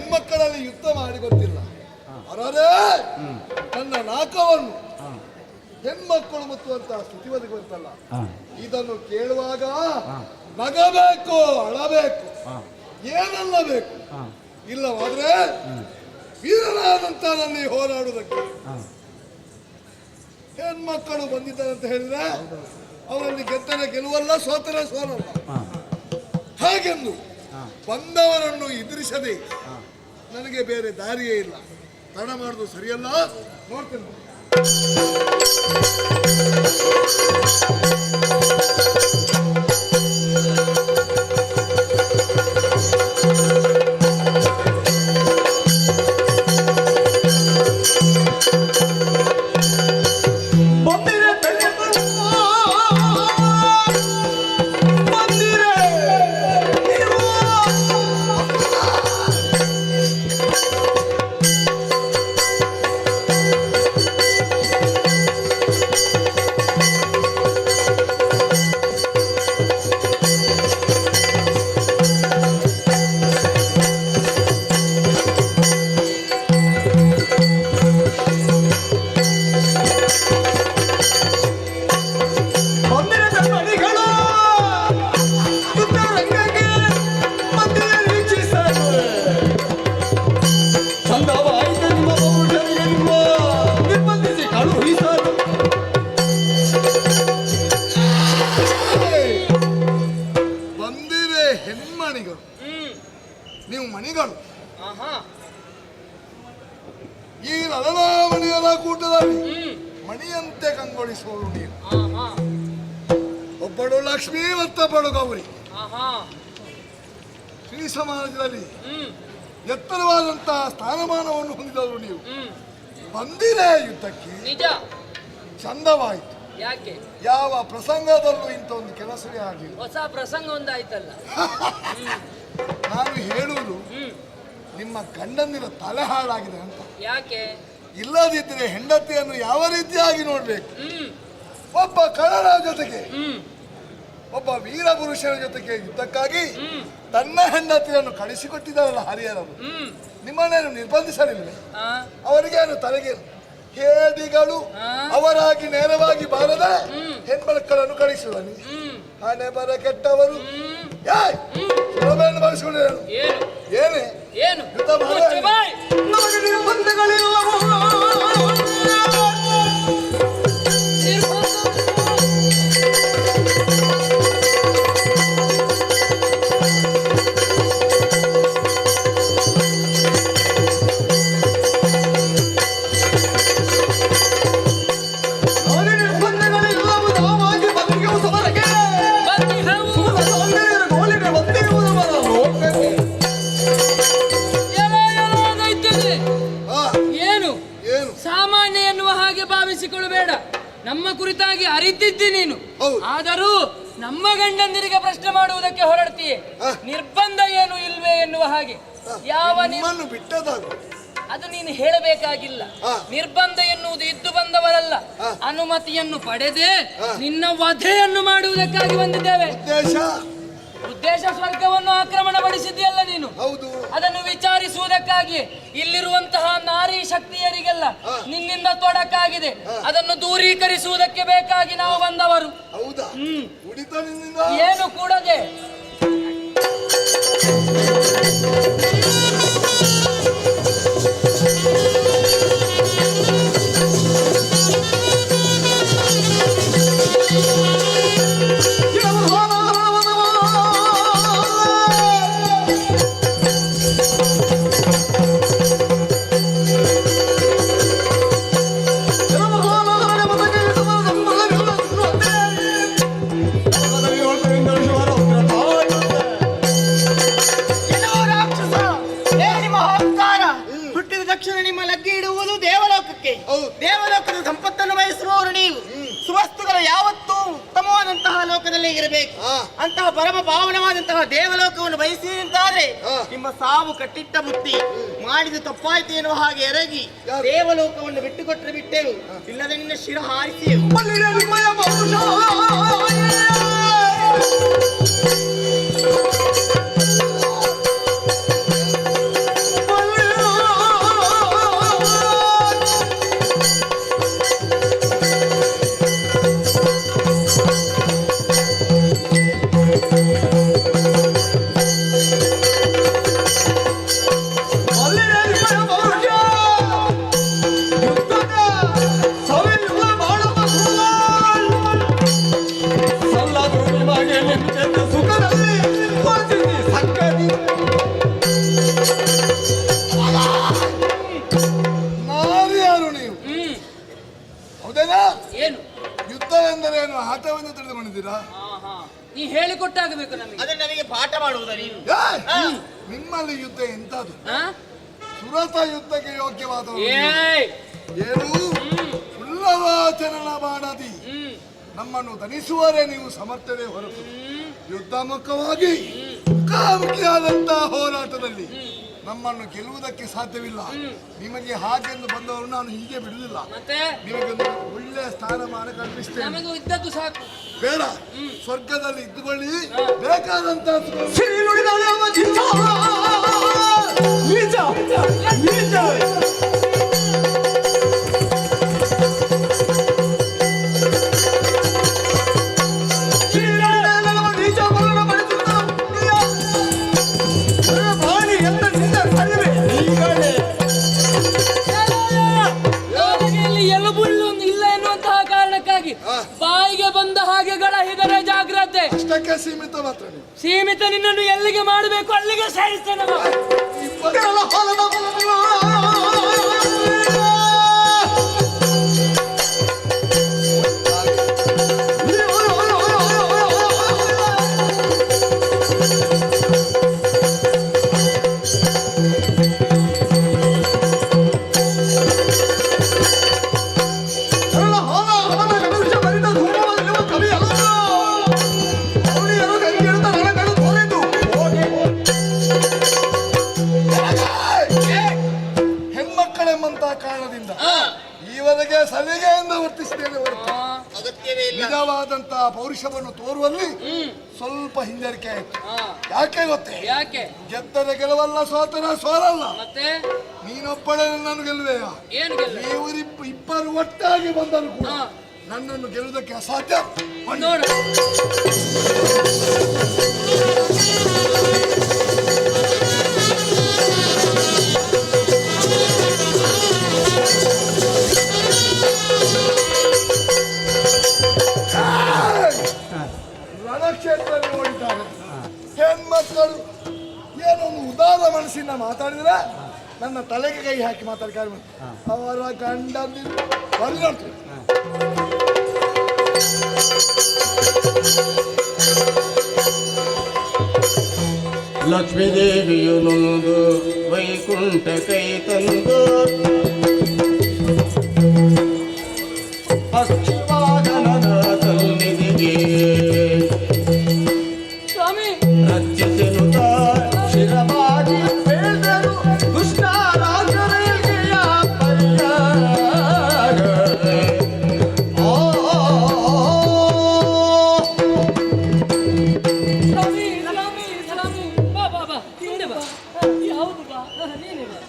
ಹೆಣ್ಮಕ್ಕಳಲ್ಲಿ ಯುದ್ಧ ಮಾಡಿ ಗೊತ್ತಿಲ್ಲ. ಅರೇ ನನ್ನ ನಾಕವನ್ನು ಹೆಣ್ಮಕ್ಕಳು ಮುತ್ತುವಂತಹ ಸ್ಥಿತಿ ಬದುಕುವಂತಲ್ಲ. ಇದನ್ನು ಕೇಳುವಾಗ ನಗಬೇಕು, ಅಳಬೇಕು, ಏನಲ್ಲಬೇಕು. ಇಲ್ಲವಾದ್ರೆ ವೀರನಾದಂತ ನನ್ನ ಹೋರಾಡುವುದಕ್ಕೆ ಹೆಣ್ಮಕ್ಕಳು ಬಂದಿದ್ದಾರೆ ಅಂತ ಹೇಳಿದ್ರೆ ಅವರಲ್ಲಿ ಗೆದ್ದನೆ ಗೆಲುವಲ್ಲ, ಸೋತರೆ ಸೋಲಲ್ಲ. ಹಾಗೆಂದು ಬಂದವರನ್ನು ಎದುರಿಸದೆ ನನಗೆ ಬೇರೆ ದಾರಿಯೇ ಇಲ್ಲ. ತಡ ಮಾಡುದು ಸರಿಯಲ್ಲ. ನೋಡ್ತೇನೆ. ನೀವು ಮಣಿಗಳು ಈ ಲಲನಾಮಣಿಯರ ಕೂಟದಲ್ಲಿ ಮಣಿಯಂತೆ ಕಂಗೊಳಿಸುವವರು ನೀವು. ಒಬ್ಬಳು ಲಕ್ಷ್ಮೀ ಮತ್ತೊಬ್ಬಳು ಗೌರಿ. ಶ್ರೀ ಸಮಾಜದಲ್ಲಿ ಎತ್ತರವಾದಂತಹ ಸ್ಥಾನಮಾನವನ್ನು ಹೊಂದಿದವರು ನೀವು. ಬಂದಿರೇ ಯುದ್ಧಕ್ಕೆ ನಿಜ. ಚಂದವಾಯಿತು. ಯಾಕೆ? ಯಾವ ಪ್ರಸಂಗದಲ್ಲೂ ಇಂಥ ಒಂದು ಕೆಲಸವೇ ಆಗಲಿಲ್ಲ. ಹೊಸ ಪ್ರಸಂಗ ಒಂದಾಯ್ತಲ್ಲ. ನಾನು ಹೇಳುವುದು ನಿಮ್ಮ ಗಂಡಂದಿರ ತಲೆ ಹಾಳಾಗಿದೆ ಅಂತ. ಯಾಕೆ? ಇಲ್ಲದಿದ್ದರೆ ಹೆಂಡತಿಯನ್ನು ಯಾವ ರೀತಿಯಾಗಿ ನೋಡ್ಬೇಕು. ಒಬ್ಬ ಕಳ್ಳರ ಜೊತೆಗೆ ಒಬ್ಬ ವೀರ ಪುರುಷರ ಜೊತೆಗೆ ಯುದ್ಧಕ್ಕಾಗಿ ತನ್ನ ಹೆಂಡತಿಯನ್ನು ಕಳಿಸಿಕೊಟ್ಟಿದ್ದಾರಲ್ಲ ಹರಿಯರರು. ನಿಮ್ಮನ್ನೇನು ನಿರ್ಬಂಧಿಸಲಿಲ್ಲ. ಅವರಿಗೇನು ತಲೆಗೆ ಹೇಡಿಗಳು ಅವರಾಗಿ ನೇರವಾಗಿ ಬಾರದೆ ಹೆಣ್ಮಕ್ಕಳನ್ನು ಕಳಿಸುವನು. ಹಣೆ ಬರ ಕೆಟ್ಟವರು ಬಳಸಿಕೊಂಡಿರು. ಏನೇ ಯುದ್ಧ ಭಾವಿಸಿಕೊಳ್ಳಬೇಡ. ನಮ್ಮ ಕುರಿತಾಗಿ ಅರಿತಿದ್ದಿ ನೀನು. ಆದರೂ ನಮ್ಮ ಗಂಡಂದಿರಿಗೆ ಪ್ರಶ್ನೆ ಮಾಡುವುದಕ್ಕೆ ಹೊರಡ್ತೀಯೇ. ನಿರ್ಬಂಧ ಏನು ಇಲ್ವೇ ಎನ್ನುವ ಹಾಗೆ. ಯಾವ ಅದು ನೀನು ಹೇಳಬೇಕಾಗಿಲ್ಲ. ನಿರ್ಬಂಧ ಎನ್ನುವುದು ಇದ್ದು ಬಂದವರಲ್ಲ. ಅನುಮತಿಯನ್ನು ಪಡೆದೇ ನಿನ್ನ ವಧೆಯನ್ನು ಮಾಡುವುದಕ್ಕಾಗಿ ಬಂದಿದ್ದೇವೆ. ಉದ್ದೇಶ ಸ್ವರ್ಗವನ್ನು ಆಕ್ರಮಣಪಡಿಸಿದೆಯಲ್ಲ ನೀನು. ಅದನ್ನು ವಿಚಾರಿಸುವುದಕ್ಕಾಗಿ ಇಲ್ಲಿರುವಂತಹ ನಾರಿ ಶಕ್ತಿಯರಿಗೆಲ್ಲ ನಿನ್ನಿಂದ ತೊಡಕಾಗಿದೆ. ಅದನ್ನು ದೂರೀಕರಿಸುವುದಕ್ಕೆ ಬೇಕಾಗಿ ನಾವು ಬಂದವರು. ಏನು ಕೂಡದೆ ನಿಮ್ಮ ಲಗ್ಗಿ ಇಡುವುದು ದೇವಲೋಕಕ್ಕೆ. ದೇವಲೋಕದ ಸಂಪತ್ತನ್ನು ಬಯಸುವವರು ನೀವು. ಸುವಸ್ತುಗಳು ಯಾವತ್ತೂ ಉತ್ತಮವಾದಂತಹ ಲೋಕದಲ್ಲಿ ಇರಬೇಕು. ಅಂತಹ ಪರಮ ಪಾವನವಾದಂತಹ ದೇವಲೋಕವನ್ನು ಬಯಸಿ ಅಂತಾದ್ರೆ ನಿಮ್ಮ ಸಾವು ಕಟ್ಟಿಟ್ಟ ಬುತ್ತಿ. ಮಾಡಿದ ತಪ್ಪಾಯ್ತು ಎನ್ನುವ ಹಾಗೆ ಎರಗಿ ದೇವಲೋಕವನ್ನು ಬಿಟ್ಟುಕೊಟ್ಟರೆ ಬಿಟ್ಟೆವು, ಇಲ್ಲದೆ ನಿನ್ನ ಶಿರ ಹಾರಿಸಿಯೆವು. ಹಾಗೆ ನಿನ್ನ ಸುಖದಲ್ಲಿ ವಂಚಿಸಿ ಸಕ್ಕದಿ. ನಾರ್ಯಾರು ನೀವು? ಹೌದೇನಾ? ಏನು ಯುದ್ಧವೆಂದರೇನು ಆಟವನ್ನು ತಿಳಿದು ಬಂದಿದ್ದೀರಾ? ನೀ ಹೇಳಿಕೊಟ್ಟಾಗಬೇಕು ನಮಗೆ. ಅದೇ ನನಗೆ ಪಾಠ ಮಾಡುವುದ ನೀನು? ನಿಮ್ಮಲ್ಲಿ ಯುದ್ಧ ಎಂತದು? ಆ? ಸುರತ ಯುದ್ಧಕ್ಕೆ ಯೋಗ್ಯವಾದವರು ಏಯ್! ಏನು ಸುಳ್ಳವಾಚನ ಮಾಡದಿ ನಮ್ಮನ್ನು ದನಿಸುವರೇ ನೀವು ಸಮರ್ಥರೇ ಹೊರತು ಯುದ್ಧ ಮುಖವಾಗಿ ಮುಖಾಮುಖಿಯಾದಂತಹ ಹೋರಾಟದಲ್ಲಿ ನಮ್ಮನ್ನು ಗೆಲ್ಲುವುದಕ್ಕೆ ಸಾಧ್ಯವಿಲ್ಲ. ನಿಮಗೆ ಹಾಗೆಂದು ಬಂದವರು ನಾನು ಹೀಗೆ ಬಿಡುವುದಿಲ್ಲ. ಮತ್ತೆ ನಿಮಗೊಂದು ಒಳ್ಳೆಯ ಸ್ಥಾನಮಾನ ಕಲ್ಪಿಸ್ತೇನೆ. ನಮಗೂ ಇದ್ದದ್ದು ಸಾಕು. ಬೇಡ, ಸ್ವರ್ಗದಲ್ಲಿ ಇದ್ದುಕೊಳ್ಳಿ, ಬೇಕಾದಂತ ಯೋಗಿಯಲ್ಲಿ ಎಲುಬುಳ್ಳು ಇಲ್ಲ ಎನ್ನುವಂತಹ ಕಾರಣಕ್ಕಾಗಿ ಬಾಯಿಗೆ ಬಂದ ಹಾಗೆಗಳ ಹಿದರೆ ಜಾಗ್ರತೆ. ಅಷ್ಟಕ್ಕೆ ಸೀಮಿತ ಮಾತ್ರ ನೀವು. ಸೀಮಿತ ನಿನ್ನನ್ನು ಎಲ್ಲಿಗೆ ಮಾಡಬೇಕು ಅಲ್ಲಿಗೆ ಸಾಯಿಸ್ತೇನೆ. ಹೆಣ್ಮಕ್ಕಳೆಂಬಂತಹ ಕಾರಣದಿಂದ ಈವರೆಗೆ ಸಲಿಗೆಯಿಂದ ವರ್ತಿಸಿದ್ದೇನೆ ಹೊರತು ಅಗತ್ಯವೇ ಇಲ್ಲ. ನಿಜವಾದಂತಹ ಪೌರುಷವನ್ನು ತೋರುವಲ್ಲಿ ಸ್ವಲ್ಪ ಹಿಂಜರಿಕೆ ಆಯ್ತು. ಯಾಕೆ ಗೊತ್ತೇ? ಯಾಕೆ? ಗೆದ್ದರೆ ಗೆಲುವಲ್ಲ, ಸೋತರ ಸೋಲಲ್ಲ. ಮತ್ತೆ ನೀನೊಬ್ಬಳೇ ನನ್ನನ್ನು ಗೆಲ್ಲುವೆಯ? ಏನು ಗೆಲ್ಲ? ನೀವು ಇಬ್ಬರು ಒಟ್ಟಾಗಿ ಬಂದರು ಕೂಡ ನನ್ನನ್ನು ಗೆಲ್ಲುವುದಕ್ಕೆ ಅಸಾಧ್ಯ. ನೋಡು ರಣಕ್ಷೇತ್ರದಲ್ಲಿ ನೋಡಿದ್ದಾರೆ ಹೆಣ್ಮಕ್ಕಳು ಏನೊಂದು ಉದಾರ ಮನಸ್ಸಿನ ಮಾತಾಡಿದ್ರೆ ನನ್ನ ತಲೆಗೆ ಕೈ ಹಾಕಿ ಮಾತಾಡ್ತಾರೆ. ಅವರ ಗಂಡ ಬಂದು ಲಕ್ಷ್ಮೀದೇವಿಯು ನೊಂದು ವೈಕುಂಠ ಕೈ ತಂದು ಅಕ್ಷವಾಗನದ ಸನ್ನಿಧಿಗೆ ಸ್ವಾಮಿ ರಕ್ಷಿಸೆನುತ ಶಿರವಾಗಿ ಬೆಳೆದರು ದುಷ್ಟ ರಾಜರಿಗೆಯ ಪರಿಹಾರ. ಸ್ವಾಮಿ ಸ್ವಾಮಿ ಸ್ವಾಮಿ ಬಾ ಬಾ ಬಾ ಹಿಂದೆ ಬಾ. ಯಾವುದು ಬಾ ನೀನೆ ಬಾ.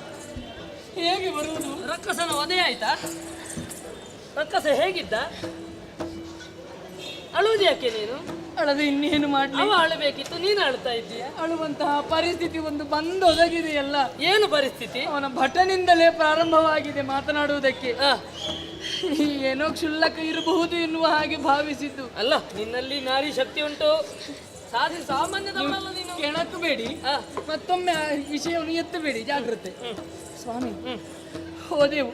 ಹೇಗೆ ಬರುವುದು? ರಕ್ಕಸನ ವಧೆ ಆಯ್ತಾ? ರಕ್ಕಸ ಹೇಗಿದ್ದ? ಅಳುವುದು ಯಾಕೆ ನೀನು? ಅಳದು ಇನ್ನೇನು ಮಾಡ್ಲಿ? ಅವ ಅಳಬೇಕಿತ್ತು, ನೀನು ಅಳ್ತಾ ಇದ್ದೀಯ. ಅಳುವಂತಹ ಪರಿಸ್ಥಿತಿ ಒಂದು ಬಂದೊದಗಿದೆಯಲ್ಲ. ಏನು ಪರಿಸ್ಥಿತಿ? ಅವನ ಭಟನಿಂದಲೇ ಪ್ರಾರಂಭವಾಗಿದೆ ಮಾತನಾಡುವುದಕ್ಕೆ. ಏನೋ ಕ್ಷುಲ್ಲಕ ಇರಬಹುದು ಎನ್ನುವ ಹಾಗೆ ಭಾವಿಸಿದ್ದು. ಅಲ್ಲ, ನಿನ್ನಲ್ಲಿ ನಾರಿ ಶಕ್ತಿ ಉಂಟು. ಸಾಮಾನ್ಯದವಳಲ್ಲ ನೀನು. ಕೆಣಕಬೇಡಿ, ಮತ್ತೊಮ್ಮೆ ಆ ವಿಷಯವನ್ನು ಎತ್ತಬೇಡಿ, ಜಾಗ್ರತೆ. ಸ್ವಾಮಿ, ಹೋದೆವು.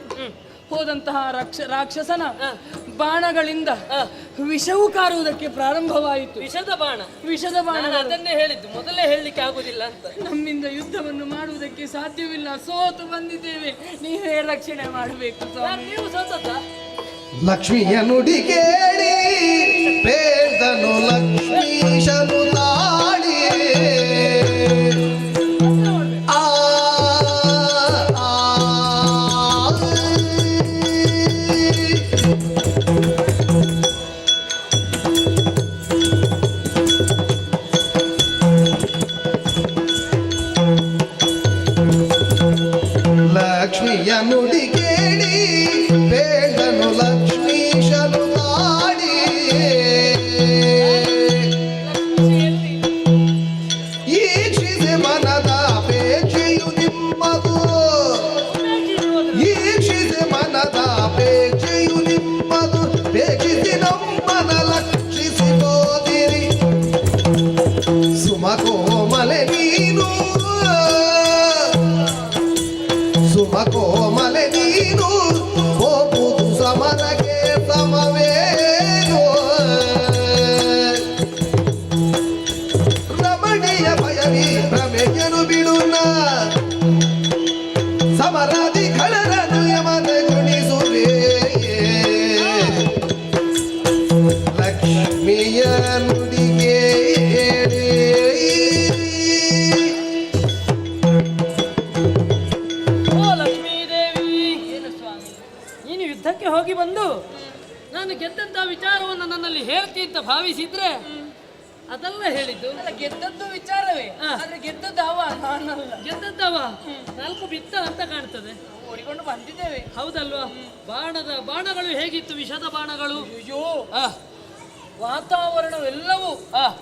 ಹೋದಂತಹ ರಾಕ್ಷಸನ ಬಾಣಗಳಿಂದ ವಿಷವು ಕಾರುವುದಕ್ಕೆ ಪ್ರಾರಂಭವಾಯಿತು. ವಿಷದ ಬಾಣ? ವಿಷದ ಬಾಣ. ಅದನ್ನೇ ಹೇಳಿದ್ದು, ಮೊದಲೇ ಹೇಳಲಿಕ್ಕೆ ಆಗುದಿಲ್ಲ ಅಂತ. ನಮ್ಮಿಂದ ಯುದ್ಧವನ್ನು ಮಾಡುವುದಕ್ಕೆ ಸಾಧ್ಯವಿಲ್ಲ, ಸೋತು ಬಂದಿದ್ದೇವೆ. ನೀವೇ ರಕ್ಷಣೆ ಮಾಡಬೇಕು ಸ್ವಾಮಿ. ನೀವು ಸೋತದ್ದ? ಲಕ್ಷ್ಮಿಯ ನುಡಿ ಕೇಳಿ ಬೇದನು ಲಕ್ಷ್ಮೀಶನು ತಾಳಿ ಆ ಲಕ್ಷ್ಮಿಯ ನುಡಿ ಕೇಳಿ ಬೇಡನು ಲಕ್ಷ್ಮೀಶನು ತಾಡಿ ಸುಮಕೋಮಲೆ ನೀನು ಸುಮಕೋಮಲೆ ನೀನು ಹೋಗುವುದು ಸಮರಗೆ ಸಮವೇನು ರಮಣೀಯ ಭಯವೀ ಪ್ರಮೆಯನು ಬಿಡುನ ಸಮರಾದಿ ಖಳರನು ಯಮನ ಗುಣಿಸುವೆ ಲಕ್ಷ್ಮಿಯ ನುಡಿಗೆ ಓ ಲಕ್ಷ್ಮೀದೇವಿ. ಏನು ಸ್ವಾಮಿ, ನೀನು ಯುದ್ಧಕ್ಕೆ ಹೋಗಿ ಬಂದು ನಾನು ಗೆದ್ದಂತ ವಿಚಾರವನ್ನು ನನ್ನಲ್ಲಿ ಹೇಳ್ತಿ ಅಂತ ಭಾವಿಸಿದ್ರೆ ಅದೆಲ್ಲ ಹೇಳಿದ್ದು. ಅಲ್ಲ, ಗೆದ್ದದ್ದು ವಿಚಾರವೇ, ಆದ್ರೆ ಗೆದ್ದದ್ದವ ನಾನಲ್ಲ. ಗೆದ್ದದ್ದವ 4 ಬಿತ್ತ ಅಂತ ಕಾಣ್ತದೆ. ಓಡಿಕೊಂಡು ಬಂದಿದ್ದೇವೆ. ಹೌದಲ್ವಾ? ಬಾಣಗಳು ಹೇಗಿತ್ತು? ವಿಷದ ಬಾಣಗಳು. ಅಯ್ಯೋ, ವಾತಾವರಣವೆಲ್ಲವೂ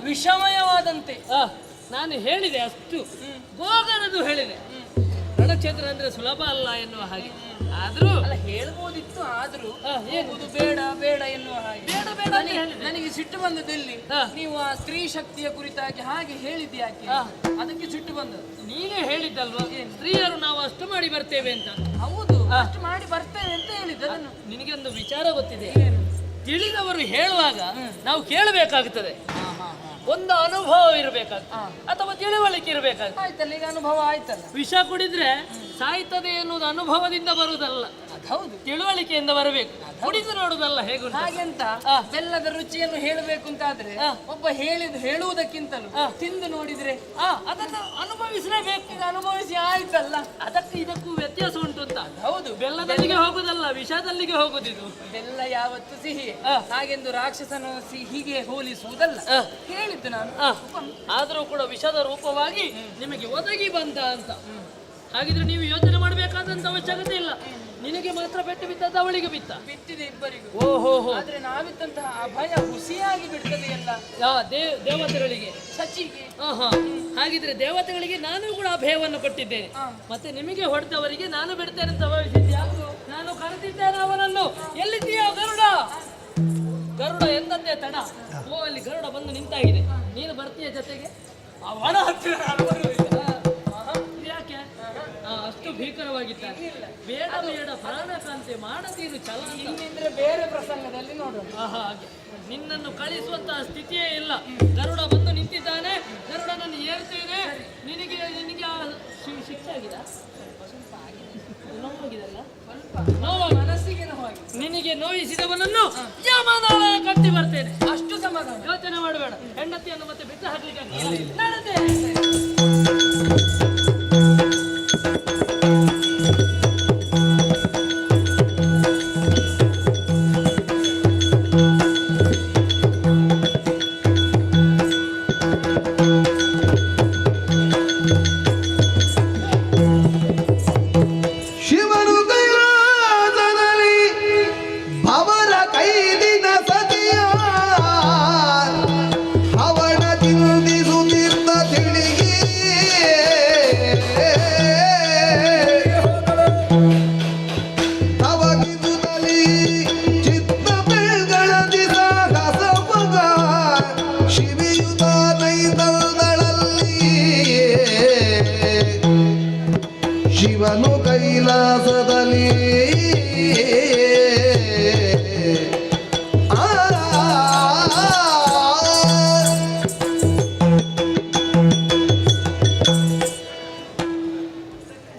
ವಿಷಮಯವಾದಂತೆ. ನಾನು ಹೇಳಿದೆ ಅಷ್ಟು ಗೋಗರದು ಹೇಳಿದೆ. ರಣಕ್ಷೇತ್ರ ಅಂದ್ರೆ ಸುಲಭ ಅಲ್ಲ ಎನ್ನುವ ಹಾಗೆ. ಆದ್ರೂ ಅಲ್ಲ, ಹೇಳ್ಬೋದಿತ್ತು, ಆದ್ರೂ ಹೋಗುದು ಬೇಡ ಬೇಡ ಎನ್ನುವ ಹಾಗೆ. ಬೇಡ ಬೇಡ ಅಂತ ಹೇಳಿದೆ. ನನಗೆ ಸಿಟ್ಟು ಬಂದದಲ್ಲಿ ನೀವು ಆ ಸ್ತ್ರೀ ಶಕ್ತಿಯ ಕುರಿತಾಗಿ ಹಾಗೆ ಹೇಳಿದ್ದು ಯಾಕೆ? ಅದಕ್ಕೆ ಸಿಟ್ಟು ಬಂದದ್ದು. ನೀನೇ ಹೇಳಿದ್ದಲ್ವಾ, ಸ್ತ್ರೀಯರು ನಾವು ಅಷ್ಟು ಮಾಡಿ ಬರ್ತೇವೆ ಅಂತ. ಹೌದು, ಅಷ್ಟು ಮಾಡಿ ಬರ್ತೇವೆ ಅಂತ ಹೇಳಿದ್ದು. ಅದನ್ನು ನಿನಗೆ ಒಂದು ವಿಚಾರ ಗೊತ್ತಿದೆ. ತಿಳಿದವರು ಹೇಳುವಾಗ ನಾವು ಕೇಳಬೇಕಾಗುತ್ತದೆ. ಒಂದು ಅನುಭವ ಇರಬೇಕಾಗ್ತದೆ ಅಥವಾ ತಿಳುವಳಿಕೆ ಇರಬೇಕಾಗ್ತದೆ. ಆಯ್ತಲ್ಲ, ಈಗ ಅನುಭವ ಆಯ್ತಲ್ಲ. ವಿಷ ಕುಡಿದ್ರೆ ಸಾಯ್ತದೆ ಎನ್ನುವುದು ಅನುಭವದಿಂದ ಬರುವುದಲ್ಲ, ಹೌದು, ತಿಳುವಳಿಕೆಯಿಂದ ಬರಬೇಕು. ಕುಡಿದು ನೋಡುದಲ್ಲ ಹೇಗೆ ಹಾಗೆಂತ ಬೆಲ್ಲದ ರುಚಿಯನ್ನು ಹೇಳಬೇಕು ಅಂತಾದ್ರೆ ಒಬ್ಬ ಹೇಳುವುದಕ್ಕಿಂತಲೂ ತಿಂದು ನೋಡಿದ್ರೆ ಅದನ್ನು ಅನುಭವಿಸಲೇಬೇಕು. ಈಗ ಅನುಭವಿಸಿ ಆಯ್ತಲ್ಲ. ಅದಕ್ಕೆ ಇದಕ್ಕೂ ವ್ಯತ್ಯಾಸ ಉಂಟು ಅಂತ. ಹೌದು, ಬೆಲ್ಲದಲ್ಲಿಗೆ ಹೋಗುದಲ್ಲ, ವಿಷದಲ್ಲಿಗೆ ಹೋಗುದಿದು. ಬೆಲ್ಲ ಯಾವತ್ತು ಸಿಹಿ, ಹಾಗೆಂದು ರಾಕ್ಷಸನ ಸಿಹಿಗೆ ಹೋಲಿಸುವುದಲ್ಲ ಹೇಳಿದ್ದು ನಾನು. ಆದರೂ ಕೂಡ ವಿಷದ ರೂಪವಾಗಿ ನಿಮಗೆ ಒದಗಿ ಬಂದ ಅಂತ. ಹಾಗಿದ್ರೆ ನೀವು ಯೋಚನೆ ಮಾಡಬೇಕಾದಂತ ಅವಶ್ಯಕತೆ ಇಲ್ಲ. ನಿನಗೆ ಮಾತ್ರ ಪೆಟ್ಟು ಬಿದ್ದದ್ದು ಅವಳಿಗೆ ಬಿಟ್ಟಿದೆ ಇಬ್ಬರಿಗೂ. ಓಹೋ, ಆದ್ರೆ ನಾವಿದ್ದಂತಹ ಅಭಯ ಹುಸಿಯಾಗಿ ಬಿಡ್ತದೆ ಎಲ್ಲ ದೇವತೆಗಳಿಗೆ, ಸಚಿಗೆ. ಹಾಗಿದ್ರೆ ದೇವತೆಗಳಿಗೆ ನಾನು ಕೂಡ ಅಭಯವನ್ನು ಕೊಟ್ಟಿದ್ದೇನೆ. ಮತ್ತೆ ನಿಮಗೆ ಹೊಡೆದವರಿಗೆ ನಾನು ಬಿಡ್ತೇನೆ ಅಂತ ಭಾವಿಸಿದ್ಯಾ? ನಾನು ಕರೆದಿದ್ದೇನೆ ಅವನನ್ನು. ಎಲ್ಲಿದ್ದೀಯಾ ಗರುಡ? ಗರುಡ ಎಂದದ್ದೇ ತಡ. ಅಲ್ಲಿ ಗರುಡ ಬಂದು ನಿಂತಾಗಿದೆ. ನೀನು ಬರ್ತೀಯ ಜೊತೆಗೆ? ಅವನ ಹತ್ತಿರ ನಾನು ಬರುವುದಿಲ್ಲ. ಯಾಕೆ ಅಷ್ಟು ಭೀಕರವಾಗಿದ್ದಾರೆ? ಬೇಡ ಬೇಡ ಪ್ರಾಣಕಾಂತಿ ಮಾಡತೀರು ಚಲ. ಇನ್ನಿದ್ರೆ ಬೇರೆ ಪ್ರಸಂಗದಲ್ಲಿ ನೋಡೋಣ. ಹಾಗೆ ನಿನ್ನನ್ನು ಕಳಿಸುವಂತಹ ಸ್ಥಿತಿಯೇ ಇಲ್ಲ. ಗರುಡ ಬಂದು ನಿಂತಿದ್ದಾನೆ. ಗರುಡನನ್ನು ಏರ್ತೇನೆ. ನಿನಗೆ ಶಿಕ್ಷೆ ಆಗಿದೆ? ನೋವಾಗಿದಲ್ಲ? ಮನಸ್ಸಿಗೆ ನೋವಾಗಿ. ನಿನಗೆ ನೋಯಿಸಿದವನನ್ನು ಯಮನಾಳಯ ಕಟ್ಟಿ ಬರ್ತೇನೆ. ಅಷ್ಟು ಸಮಾಧಾನ. ಯೋಚನೆ ಮಾಡಬೇಡ. ಹೆಂಡತಿಯನ್ನು ಮತ್ತೆ ಬಿಟ್ಟು ಹಾಕ್ಲಿಕ್ಕೆ ಶಿವನು ಕೈಲಾಸದಲ್ಲಿ ಭವರ ಕೈದಿನ ಸತಿಯ ಅವನ ಚಿಂತಿಸುತ್ತಿದ್ದ ತಿಳಿಗಿ ತವಗಿಸುತ್ತಲಿ ಚಿತ್ತ ಬೆಳ್ಗಳದಿ ಸಾಹಸಮಗ ಶಿವಿಯುತ ನೈದಳಲ್ಲಿ ಶಿವನು ಕೈಲಾಸದಲ್ಲಿ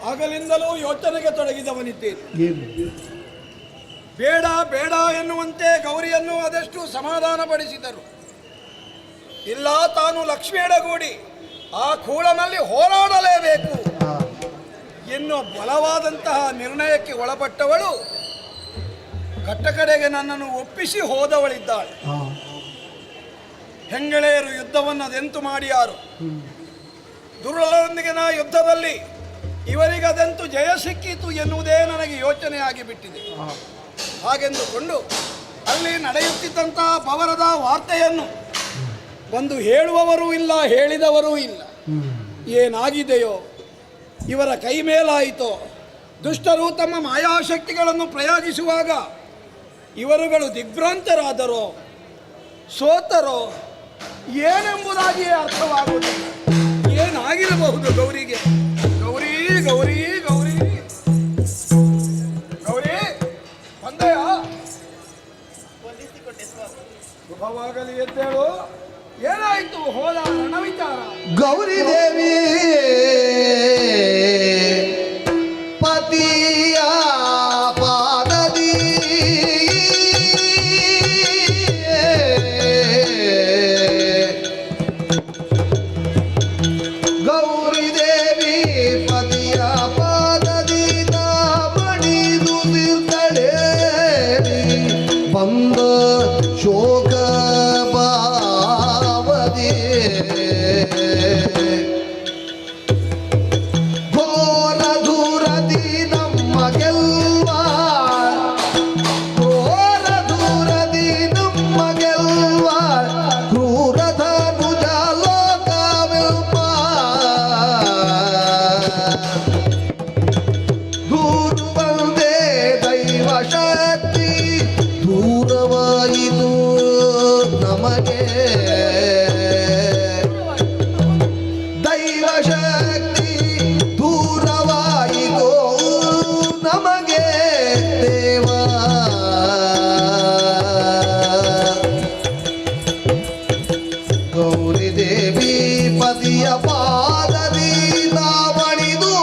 ಆಗಲಿಂದಲೂ ಯೋಚನೆಗೆ ತೊಡಗಿದವನಿದ್ದೇನೆ. ಬೇಡ ಬೇಡ ಎನ್ನುವಂತೆ ಗೌರಿಯನ್ನು ಅದೆಷ್ಟು ಸಮಾಧಾನ ಪಡಿಸಿದರು. ಇಲ್ಲ, ತಾನು ಲಕ್ಷ್ಮಿಯೊಡಗೂಡಿ ಆ ಕೂಳನಲ್ಲಿ ಹೋರಾಡಲೇಬೇಕು ಎನ್ನುವ ಬಲವಾದಂತಹ ನಿರ್ಣಯಕ್ಕೆ ಒಳಪಟ್ಟವಳು ಕಟ್ಟಕಡೆಗೆ ನನ್ನನ್ನು ಒಪ್ಪಿಸಿ ಹೋದವಳಿದ್ದಾಳೆ. ಹೆಂಗಳೆಯರು ಯುದ್ಧವನ್ನು ಅದೆಂತು ಮಾಡಿಯಾರು. ದುರ್ಬಲರೊಂದಿಗಿನ ಯುದ್ಧದಲ್ಲಿ ಇವರಿಗೆ ಅದೆಂತು ಜಯ ಸಿಕ್ಕಿತು ಎನ್ನುವುದೇ ನನಗೆ ಯೋಚನೆಯಾಗಿ ಬಿಟ್ಟಿದೆ. ಹಾಗೆಂದುಕೊಂಡು ಅಲ್ಲಿ ನಡೆಯುತ್ತಿದ್ದಂತಹ ಪವರದ ವಾರ್ತೆಯನ್ನು ಒಂದು ಹೇಳುವವರೂ ಇಲ್ಲ, ಹೇಳಿದವರೂ ಇಲ್ಲ. ಏನಾಗಿದೆಯೋ, ಇವರ ಕೈ ಮೇಲಾಯಿತೋ, ದುಷ್ಟರು ತಮ್ಮ ಮಾಯಾಶಕ್ತಿಗಳನ್ನು ಪ್ರಯೋಗಿಸುವಾಗ ಇವರುಗಳು ದಿಗ್ಭ್ರಾಂತರಾದರೋ, ಸೋತರೋ ಏನೆಂಬುದಾಗಿಯೇ ಅರ್ಥವಾಗುವುದಿಲ್ಲ. ಹೇಳಬಹುದು ಗೌರಿಗೆ. ಗೌರಿ ಗೌರಿ ಗೌರಿ ಗೌರಿ ಬಂದೆಯಾ? ಶುಭವಾಗಲಿ ಎದ್ದೇಳು. ಏನಾಯ್ತು ಹೋದ ರಣವಿಚಾರ? ಗೌರಿ ದೇವಿ ಪತಿಯ ಪಾದದಿ ಗೌರಿ ದೇವಿ ಪತಿಯ ಪಾದದಿ ಮಣಿದು ನಿಲ್ತಳೆ ಬಂದ ಶೋಕ ಬಾವದಿ ಘೋರ ದೂರದಿ ನಮ್ಮ ಗೆಲ್ವ ಘೋರ ದೂರದಿ ನಮ್ಮ ಗೆಲ್ವ ಕ್ರೂರದ ಭುಜ ಲೋಕವೆಲ್ಪ ದೂರು ಬಂದೆ ದೈವ ಶಕ್ತಿ ದೂರವಾಯಿತು ನಮಗೆ ದೈವ ಶಕ್ತಿ ದೂರವಾಯಿತು ನಮಗೆ ದೇವ ಗೌರಿ ದೇವಿ ಪದಿಯ ಪಾದದಿ ನಾವಣಿದು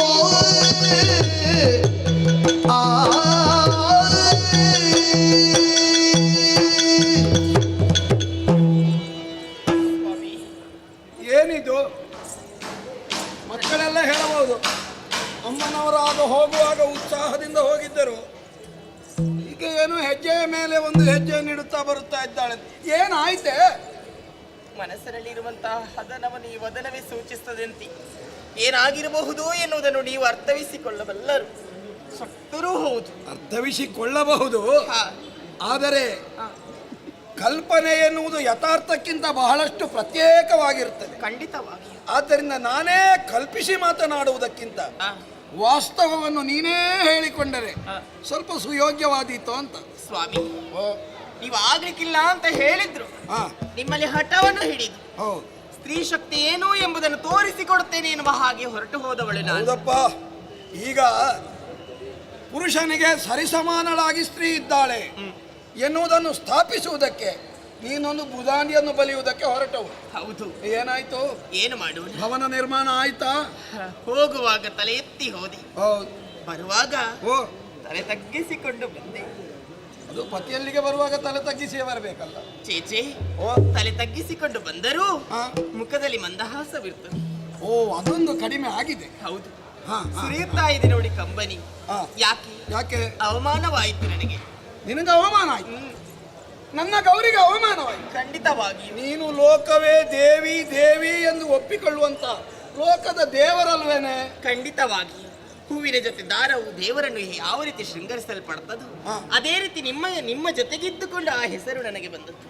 ಏನಿದು? ಮಕ್ಕಳೆಲ್ಲ ಹೇಳಬಹುದು, ಅಮ್ಮನವರಾಗ ಹೋಗುವಾಗ ಉತ್ಸಾಹದಿಂದ ಹೋಗಿದ್ದರು, ಈಗ ಏನು ಹೆಜ್ಜೆಯ ಮೇಲೆ ಒಂದು ಹೆಜ್ಜೆ ನೀಡುತ್ತಾ ಬರುತ್ತಾ ಇದ್ದಾಳೆ. ಏನಾಯ್ತೆ? ಮನಸ್ಸಿನಲ್ಲಿರುವಂತಹ ಹದನವನ್ನು ಈ ವದನವೇ ಸೂಚಿಸುತ್ತದಂತೆ ಏನಾಗಿರಬಹುದು ಎನ್ನುವುದನ್ನು ನೀವು ಅರ್ಥವಿಸಿಕೊಳ್ಳಬಲ್ಲರು. ಸತ್ತರೂ ಹೌದು. ಅರ್ಥವಿಸಿಕೊಳ್ಳಬಹುದು, ಹಾ. ಆದರೆ ಕಲ್ಪನೆ ಎನ್ನುವುದು ಯಥಾರ್ಥಕ್ಕಿಂತ ಬಹಳಷ್ಟು ಪ್ರತ್ಯೇಕವಾಗಿರುತ್ತದೆ. ಖಂಡಿತವಾಗಿ. ಆದ್ದರಿಂದ ನಾನೇ ಕಲ್ಪಿಸಿ ಮಾತನಾಡುವುದಕ್ಕಿಂತ ವಾಸ್ತವವನ್ನು ನೀನೇ ಹೇಳಿಕೊಂಡರೆ ಸ್ವಲ್ಪ ಸುಯೋಗ್ಯವಾದೀತು ಅಂತ. ಸ್ವಾಮಿ, ನೀವು ಆಗ್ಲಿಕ್ಕಿಲ್ಲ ಅಂತ ಹೇಳಿದ್ರು. ಹಾ, ನಿಮ್ಮಲ್ಲಿ ಹಠವನ್ನು ಹಿಡಿದು ಹೌದು. ಸ್ತ್ರೀ ಶಕ್ತಿ ಏನು ಎಂಬುದನ್ನು ತೋರಿಸಿಕೊಡುತ್ತೇನೆ ಎನ್ನುವ ಹಾಗೆ ಹೊರಟು ಹೋದವಳು ನಾನು. ಹೌದಪ್ಪ, ಈಗ ಪುರುಷನಿಗೆ ಸರಿಸಮಾನಳಾಗಿ ಸ್ತ್ರೀ ಇದ್ದಾಳೆ ಎನ್ನುವುದನ್ನು ಸ್ಥಾಪಿಸುವುದಕ್ಕೆ ನೀನೊಂದು ಬುಧಾಂಡಿಯನ್ನು ಬಲಿಯುವುದಕ್ಕೆ ಹೊರಟವು. ಹೌದು. ಏನಾಯ್ತು? ಏನು ಮಾಡುವ? ಭವನ ನಿರ್ಮಾಣ ಆಯ್ತಾ? ಹೋಗುವಾಗ ತಲೆ ಎತ್ತಿ ಹೋದೆ, ಹೌದು. ಬರುವಾಗ ಓ, ತಲೆ ತಗ್ಗಿಸಿಕೊಂಡು ಬಂದೆ. ಅದು ಪತಿಯಲ್ಲಿಗೆ ಬರುವಾಗ ತಲೆ ತಗ್ಗಿಸಿಯೇ ಬರಬೇಕಲ್ಲ. ಚೇಚೆ, ಓ, ತಲೆ ತಗ್ಗಿಸಿಕೊಂಡು ಬಂದರೂ ಹಾ. ಮುಖದಲ್ಲಿ ಮಂದಹಾಸವಿರ್ತದೆ. ಓ, ಅದೊಂದು ಕಡಿಮೆ ಆಗಿದೆ. ಹೌದು. ಹಾ, ಹಾ. ಸುರಿಯುತ್ತಾ ಇದೆ ನೋಡಿ ಕಂಬನಿ. ಹಾ. ಯಾಕೆ? ಯಾಕೆ? ಅವಮಾನವಾಯಿತು ನನಗೆ. ನಿನಗೆ ಅವಮಾನ ಆಯ್ತು? ನನ್ನ ಗೌರಿಗೆ ಅವಮಾನವಾಯಿತು. ಖಂಡಿತವಾಗಿ. ನೀನು ಲೋಕವೇ ದೇವಿ ದೇವಿ ಎಂದು ಒಪ್ಪಿಕೊಳ್ಳುವಂತ ಲೋಕದ ದೇವರಲ್ವೇನೆ? ಖಂಡಿತವಾಗಿ. ಹೂವಿನ ಜೊತೆ ದಾರವು ದೇವರನ್ನು ಯಾವ ರೀತಿ ಶೃಂಗರಿಸಲ್ಪಡ್ತದೋ ಅದೇ ರೀತಿ ನಿಮ್ಮ ಜೊತೆಗಿದ್ದುಕೊಂಡು ಆ ಹೆಸರು ನನಗೆ ಬಂದದ್ದು.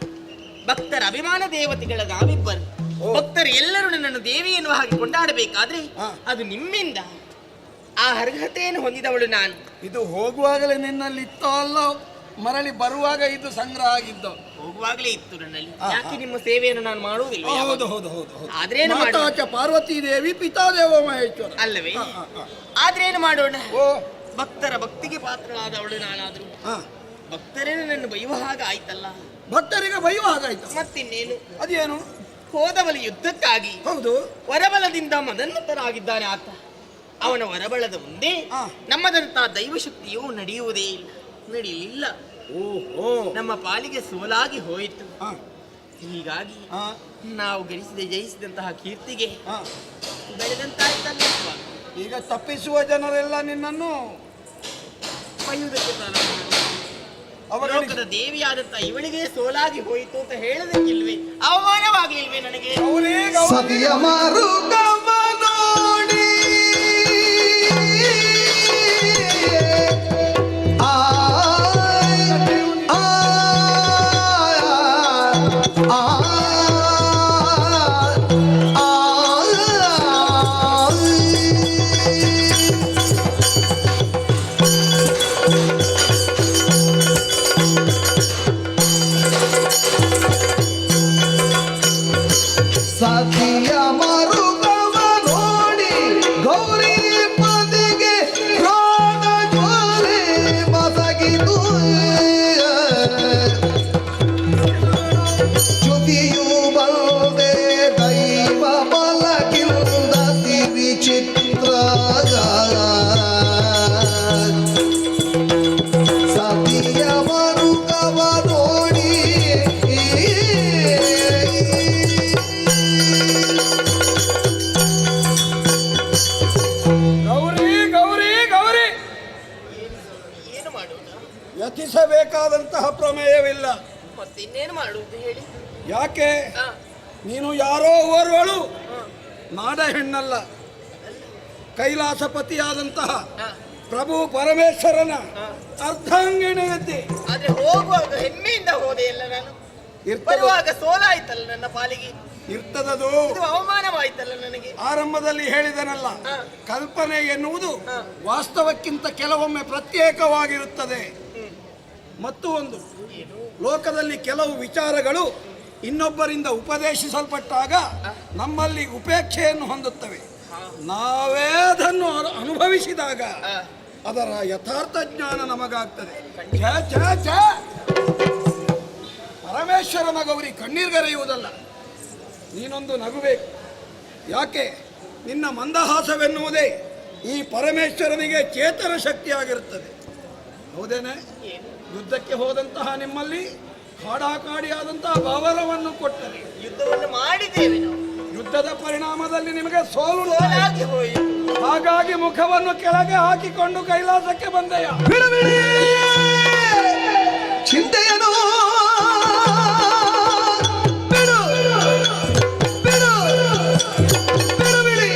ಭಕ್ತರ ಅಭಿಮಾನ ದೇವತೆಗಳ ನಾವಿಬ್ಬರು. ಭಕ್ತರು ಎಲ್ಲರೂ ನನ್ನನ್ನು ದೇವಿ ಎನ್ನುವ ಹಾಗೆ ಕೊಂಡಾಡಬೇಕಾದ್ರೆ ಅದು ನಿಮ್ಮಿಂದ. ಆ ಅರ್ಹತೆಯನ್ನು ಹೊಂದಿದವಳು ನಾನು. ಇದು ಹೋಗುವಾಗಲೇ ನಿನ್ನಲ್ಲಿ ಇತ್ತೋ ಅಲ್ಲ, ಮರಳಿ ಬರುವಾಗ ಇದು ಸಂಗ್ರಹ ಆಗಿದ್ದು? ಹೋಗುವಾಗಲೇ ಇತ್ತು ನನ್ನಲ್ಲಿ. ಯಾಕೆ ನಿಮ್ಮ ಸೇವೆಯನ್ನು ನಾನು ಮಾಡುವುದಿಲ್ಲ? ಹೌದು ಹೌದು ಹೌದು. ಆದ್ರೇನು ಮಾತಾಚ ಪಾರ್ವತಿ ದೇವಿ ಪಿತಾದೇವ ಮಹೇಶ್ವರ ಅಲ್ಲವೇ? ಆದ್ರೇನು ಮಾಡೋಣ? ಓ, ಭಕ್ತರ ಭಕ್ತಿಗೆ ಪಾತ್ರಳಾದವಳು ನಾನಾದ್ರೂ ಭಕ್ತರೇ ನನ್ನನ್ನು ಬೈಯುವ ಹಾಗೆ ಆಯ್ತಲ್ಲ. ಭಕ್ತರಿಗೆ ಬೈಯುವ ಹಾಗಾಯ್ತು. ಮತ್ತಿನ್ನೇನು? ಅದೇನು? ಹೋದವಲ ಯುದ್ಧಕ್ಕಾಗಿ ಹೌದು, ವರಬಲದಿಂದ ಮದನ್ನತನಾಗಿದ್ದಾನೆ ಆತ. ಅವನ ವರಬಲದ ಮುಂದೆ ನಮ್ಮದಂತ ದೈವಶಕ್ತಿಯು ನಡೆಯುವುದೇ ಇಲ್ಲ, ನಡೆಯಲಿಲ್ಲ. ನಮ್ಮ ಪಾಲಿಗೆ ಸೋಲಾಗಿ ಹೋಯಿತು. ಹೀಗಾಗಿ ನಾವು ಜಯಿಸಿದಂತಹ ಕೀರ್ತಿಗೆ ಬೆಳೆದಂತಾಯ್ತಲ್ಲ. ಈಗ ತಪ್ಪಿಸುವ ಜನರೆಲ್ಲ ನಿನ್ನನ್ನು ಬೈಯುವುದಕ್ಕೆ ಲೋಕದ ದೇವಿಯಾದಂತ ಇವಳಿಗೆ ಸೋಲಾಗಿ ಹೋಯಿತು ಅಂತ ಹೇಳೋದಕ್ಕಿಲ್ವೇ? ಅವಮಾನವಾಗಲಿಲ್ವೇ ನನಗೆ? ಸತಿಯ ಮಾರುಗಮ ನೋಡಿ ಸತಿಯ ಮರುಗವ ನೋಡಿ ಇನ್ನೇನು ಮಾಡುವುದು ಹೇಳಿ? ಯಾಕೆ ಆ, ನೀನು ಯಾರೋ ಓರ್ವಳು, ನಾಡ ಹೆಣ್ಣಲ್ಲ, ಕೈಲಾಸಪತಿಯಾದಂತಹ ಆ. ಪ್ರಭು ಪರಮೇಶ್ವರನ ಅರ್ಧಾಂಗಿಣಿಯಂತೆ ಆದ್ರೆ ಹೋಗುವಾಗ ಹೆಮ್ಮೆಯಿಂದ ಹೋದೆ ಎಲ್ಲ ನಾನು. ಬರುವಾಗ ಸೋಲಾಯ್ತಲ್ಲ ನನ್ನ ಪಾಲಿಗೆ. ಇರ್ತದದು. ಇದು ಅವಮಾನವಾಯ್ತಲ್ಲ ನನಗೆ. ಆರಂಭದಲ್ಲಿ ಹೇಳಿದನಲ್ಲ, ಆ. ಕಲ್ಪನೆ ಎನ್ನುವುದು ಆ. ವಾಸ್ತವಕ್ಕಿಂತ ಕೆಲವೊಮ್ಮೆ ಪ್ರತ್ಯೇಕವಾಗಿರುತ್ತದೆ. ಮತ್ತು ಒಂದು, ಲೋಕದಲ್ಲಿ ಕೆಲವು ವಿಚಾರಗಳು ಇನ್ನೊಬ್ಬರಿಂದ ಉಪದೇಶಿಸಲ್ಪಟ್ಟಾಗ ನಮ್ಮಲ್ಲಿ ಉಪೇಕ್ಷೆಯನ್ನು ಹೊಂದುತ್ತವೆ. ನಾವೇ ಅದನ್ನು ಅನುಭವಿಸಿದಾಗ ಅದರ ಯಥಾರ್ಥ ಜ್ಞಾನ ನಮಗಾಗ್ತದೆ. ಛ ಛ ಛ ಪರಮೇಶ್ವರನ ಗೌರಿ ಕಣ್ಣೀರ್ಗರೆಯುವುದಲ್ಲ, ನೀನೊಂದು ನಗುಬೇಕು. ಯಾಕೆ? ನಿನ್ನ ಮಂದಹಾಸವೆನ್ನುವುದೇ ಈ ಪರಮೇಶ್ವರನಿಗೆ ಚೇತನ ಶಕ್ತಿಯಾಗಿರುತ್ತದೆ. ಹೌದೇನೆ? ಯುದ್ಧಕ್ಕೆ ಹೋದಂತಹ ನಿಮ್ಮಲ್ಲಿ ಕಾಡಾಕಾಡಿಯಾದಂತಹ ಭಾವರವನ್ನು ಕೊಟ್ಟರೆ ಯುದ್ಧವನ್ನು ಮಾಡಿದ್ದೇವೆ ನಾವು. ಯುದ್ಧದ ಪರಿಣಾಮದಲ್ಲಿ ನಿಮಗೆ ಸೋಲು ಸೋಲಾಗಿ ಹೋಯಿತು. ಹಾಗಾಗಿ ಮುಖವನ್ನು ಕೆಳಗೆ ಹಾಕಿಕೊಂಡು ಕೈಲಾಸಕ್ಕೆ ಬಂದೆಯ. ಬಿಡಬಿಡಿ ಚಿಂತೆಯನು ಬಿಡು ಬಿಡು ಬಿಡಬಿಡಿ.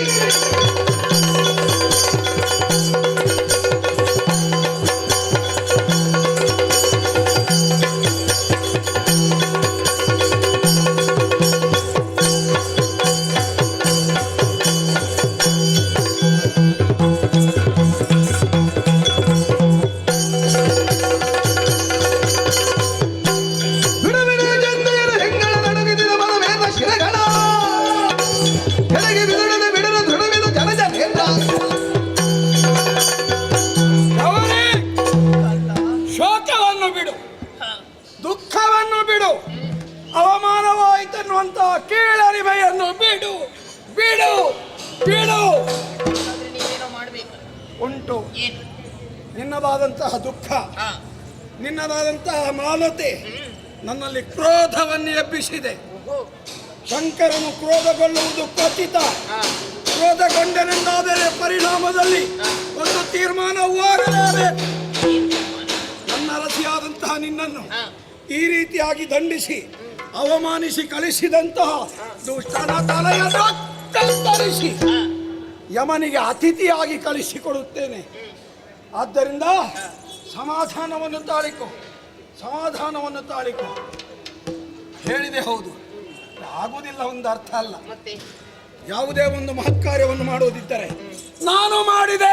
ಬಿಡಬಿಡಿ ಜಂತೆಯರು ಹೆಂಗಳ ನಡುಗಿದ ಮನವೇದ ಶಿರಗಳ ಕೆಳಗೆ ಬಿದುಡದೆ ಬಿಡಲು ದೃಢವಿದು ಜನಜನೇಂದ್ರ. ಅವನೇ ಶೋಕವನ್ನು ಬಿಡು, ದುಃಖವನ್ನು ಬಿಡು, ಅವಮಾನವಾಯಿತೆನ್ನುವಂತಹ ಕೀಳರಿಮೆಯನ್ನು ಬಿಡು ಬಿಡು ಬಿಡು. ಆದ್ರೆ ನೀನೇನೋ ಮಾಡ್ಬೇಕು. ಉಂಟು ಏನು? ನಿನ್ನದಾದಂತಹ ದುಃಖ, ಆ, ನಿನ್ನದಾದಂತಹ ಮಾನತೆ ನನ್ನಲ್ಲಿ ಕ್ರೋಧವನ್ನು ಎಬ್ಬಿಸಿದೆ. ಓಹೋ. ಶಂಕರನು ಕ್ರೋಧಗೊಳ್ಳುವುದು ಖಚಿತ. ಆ, ಕ್ರೋಧಗೊಂಡನೆಂದಾದರೆ ಪರಿಣಾಮದಲ್ಲಿ ಒಂದು ತೀರ್ಮಾನವಾಗಲೇಬೇಕು. ನನ್ನ ಅರಸಿಯಾದಂತಹ ನಿನ್ನನ್ನು ಆ, ಈ ರೀತಿಯಾಗಿ ದಂಡಿಸಿ ಅವಮಾನಿಸಿ ಕಳಿಸಿದಂತಹ ದುಷ್ಟನ ತಲೆಯನ್ನು ಕತ್ತರಿಸಿ ಆ, ಯಮನಿಗೆ ಅತಿಥಿಯಾಗಿ ಕಳಿಸಿಕೊಡುತ್ತೇನೆ. ಆದ್ದರಿಂದ ಸಮಾಧಾನವನ್ನು ತಾಳಿಕೊ, ಸಮಾಧಾನವನ್ನು ತಾಳಿಕೊ. ಹೇಳಿದೆ ಹೌದು, ಆಗುವುದಿಲ್ಲ ಒಂದು ಅರ್ಥ ಅಲ್ಲ. ಮತ್ತೆ ಯಾವುದೇ ಒಂದು ಮಹತ್ ಕಾರ್ಯವನ್ನು ಮಾಡುವುದಿದ್ದರೆ ನಾನು ಮಾಡಿದೆ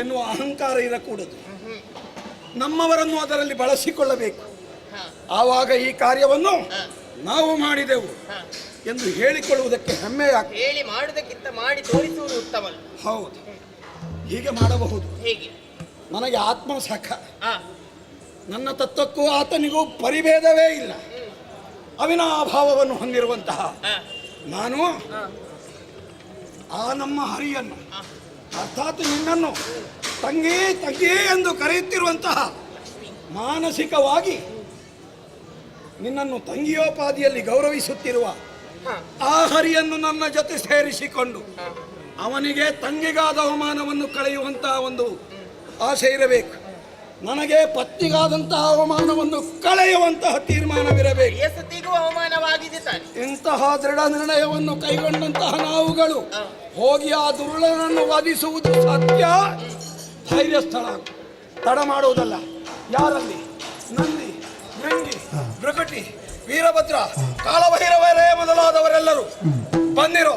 ಎನ್ನುವ ಅಹಂಕಾರ ಇರಕೂಡದು. ನಮ್ಮವರನ್ನು ಅದರಲ್ಲಿ ಬಳಸಿಕೊಳ್ಳಬೇಕು. ಹಾ, ಆವಾಗ ಈ ಕಾರ್ಯವನ್ನು ಹಾ, ನಾವು ಮಾಡಿದೆವು ಹಾ. ಎಂದು ಹೇಳಿಕೊಳ್ಳುವುದಕ್ಕೆ ಹೆಮ್ಮೆಯಾಗ್ತದೆ. ಹೇಳಿ ಮಾಡುವುದಕ್ಕಿಂತ ಮಾಡಿ ತೋರಿಸುವುದು ಉತ್ತಮ. ಹೌದು, ಹೀಗೆ ಮಾಡಬಹುದು. ಹೇಗೆ? ನನಗೆ ಆತ್ಮ ಸಖ. ಆ, ನನ್ನ ತತ್ವಕ್ಕೂ ಆತನಿಗೂ ಪರಿಭೇದವೇ ಇಲ್ಲ. ಅವಿನಾಭಾವವನ್ನು ಹೊಂದಿರುವಂತಹ ಆ, ನಾನು ಆ, ಆ ನಮ್ಮ ಹರಿಯನ್ನು, ಅರ್ಥಾತ್ ನಿನ್ನನ್ನು ತಂಗಿ ತಂಗಿ ಎಂದು ಕರೆಯುತ್ತಿರುವಂತಹ ಮಾನಸಿಕವಾಗಿ ನಿನ್ನನ್ನು ತಂಗಿಯೋಪಾದಿಯಲ್ಲಿ ಗೌರವಿಸುತ್ತಿರುವ ಹಾ, ಆ ಹರಿಯನ್ನು ನನ್ನ ಜೊತೆ ಸೇರಿಸಿಕೊಂಡು ಆ. ಅವನಿಗೆ ತಂಗಿಗಾದ ಅವಮಾನವನ್ನು ಕಳೆಯುವಂತಹ ಒಂದು ಆಸೆ ಇರಬೇಕು. ನನಗೆ ಪತ್ನಿಗಾದಂತಹ ಅವಮಾನವನ್ನು ಕಳೆಯುವಂತಹ ತೀರ್ಮಾನವಿರಬೇಕು. ಎಸತಿಗೂ ಅವಮಾನವಾಗಿದೆ ತಾನೆ. ಇಂತಹ ದೃಢ ನಿರ್ಣಯವನ್ನು ಕೈಗೊಂಡಂತಹ ನಾವುಗಳು ಹೋಗಿ ಆ ದುರುಳನನ್ನು ವಧಿಸುವುದು ಸತ್ಯ. ಧೈರ್ಯ ಸ್ಥಳ ತಡ ಮಾಡುವುದಲ್ಲ. ಯಾರಲ್ಲಿ? ನಂದಿ, ಗಂಗಿ, ಮೃಗಟಿ, ವೀರಭದ್ರ, ಕಾಲಭೈರವರೇ ಮೊದಲಾದವರೆಲ್ಲರೂ ಬಂದಿರೋ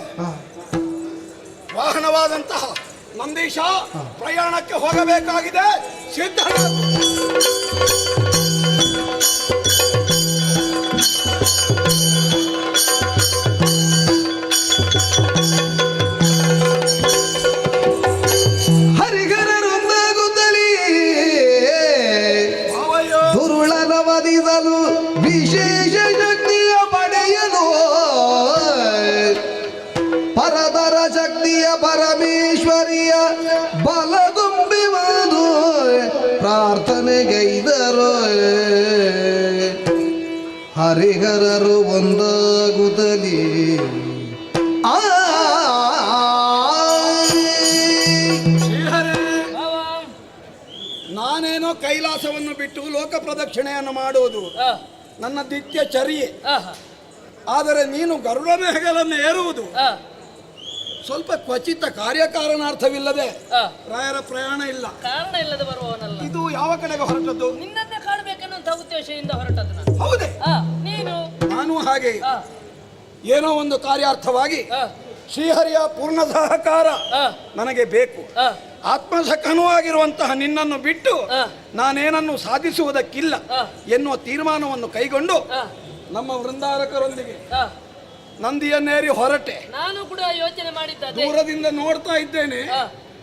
ವಾಹನವಾದಂತಹ ನಂದೀಶ ಪ್ರಯಾಣಕ್ಕೆ ಹೋಗಬೇಕಾಗಿದೆ. ಸಿದ್ಧ. ಹರಿಗರರೊಂದಾಗುತ್ತಲೇ ಭಾವಯ್ಯ ದುರುಳನ ವಧಿಸಲು ವಿಶೇಷ ಶಕ್ತಿಯ ಪಡೆಯಲು ಪರದರ ಶಕ್ತಿಯ ಪರಮೇಶ್ವರಿಯ ಬಲಗುಂಬಿವದು ಪ್ರಾರ್ಥನೆಗೈದರು. ಹರಿಹರರು ಒಂದಾಗುತ್ತಲೇ ಶ್ರೀಹರೇ, ನಾನೇನೋ ಕೈಲಾಸವನ್ನು ಬಿಟ್ಟು ಲೋಕ ಪ್ರದಕ್ಷಿಣೆಯನ್ನು ಮಾಡುವುದು. ನನ್ನ ನಿತ್ಯ ಚರ್ಯೆ. ಆಹಾ. ಆದರೆ ನೀನು ಗರುಡ ಮೇಘಗಳನ್ನು ಏರುವುದು ಆ, ಸ್ವಲ್ಪ ಕ್ವಚಿತ ಕಾರ್ಯಕಾರಣಾರ್ಥವಿಲ್ಲದೆ ಆ. ರಾಯರ ಪ್ರಯಾಣ ಇಲ್ಲ. ಕಾರಣ ಇಲ್ಲದೆ ಬರುವವನಲ್ಲ. ಇದು ಯಾವ ಕಡೆಗೆ ಹೊರಟದ್ದು? ನಿನ್ನನ್ನೇ ಕಾಣಬೇಕೆನ್ನುವಂತ ಉದ್ದೇಶದಿಂದ ಹೊರಟದ್ದು ನಾನು. ಹೌದೇ? ನೀನು ನಾನು ಹಾಗೆ ಆ, ಏನೋ ಒಂದು ಕಾರ್ಯಾರ್ಥವಾಗಿ ಆ, ಶ್ರೀಹರಿಯ ಪೂರ್ಣ ಸಹಕಾರ ಆ, ನನಗೆ ಬೇಕು. ಆ, ಆತ್ಮಸಖನೂ ಆಗಿರುವಂತಹ ನಿನ್ನನ್ನು ಬಿಟ್ಟು ಆ. ನಾನೇನನ್ನು ಸಾಧಿಸುವುದಕ್ಕಿಲ್ಲ ಆ. ಎನ್ನುವ ತೀರ್ಮಾನವನ್ನು ಕೈಗೊಂಡು ಆ, ನಮ್ಮ ವೃಂದಾರಕರೊಂದಿಗೆ ಆ. ನಂದಿಯನ್ನೇರಿ ಹೊರಟೆ. ನಾನು ಕೂಡ ಯೋಚನೆ ಮಾಡಿದ್ದೆ. ದೂರದಿಂದ ನೋಡ್ತಾ ಇದ್ದೇನೆ, ಆ,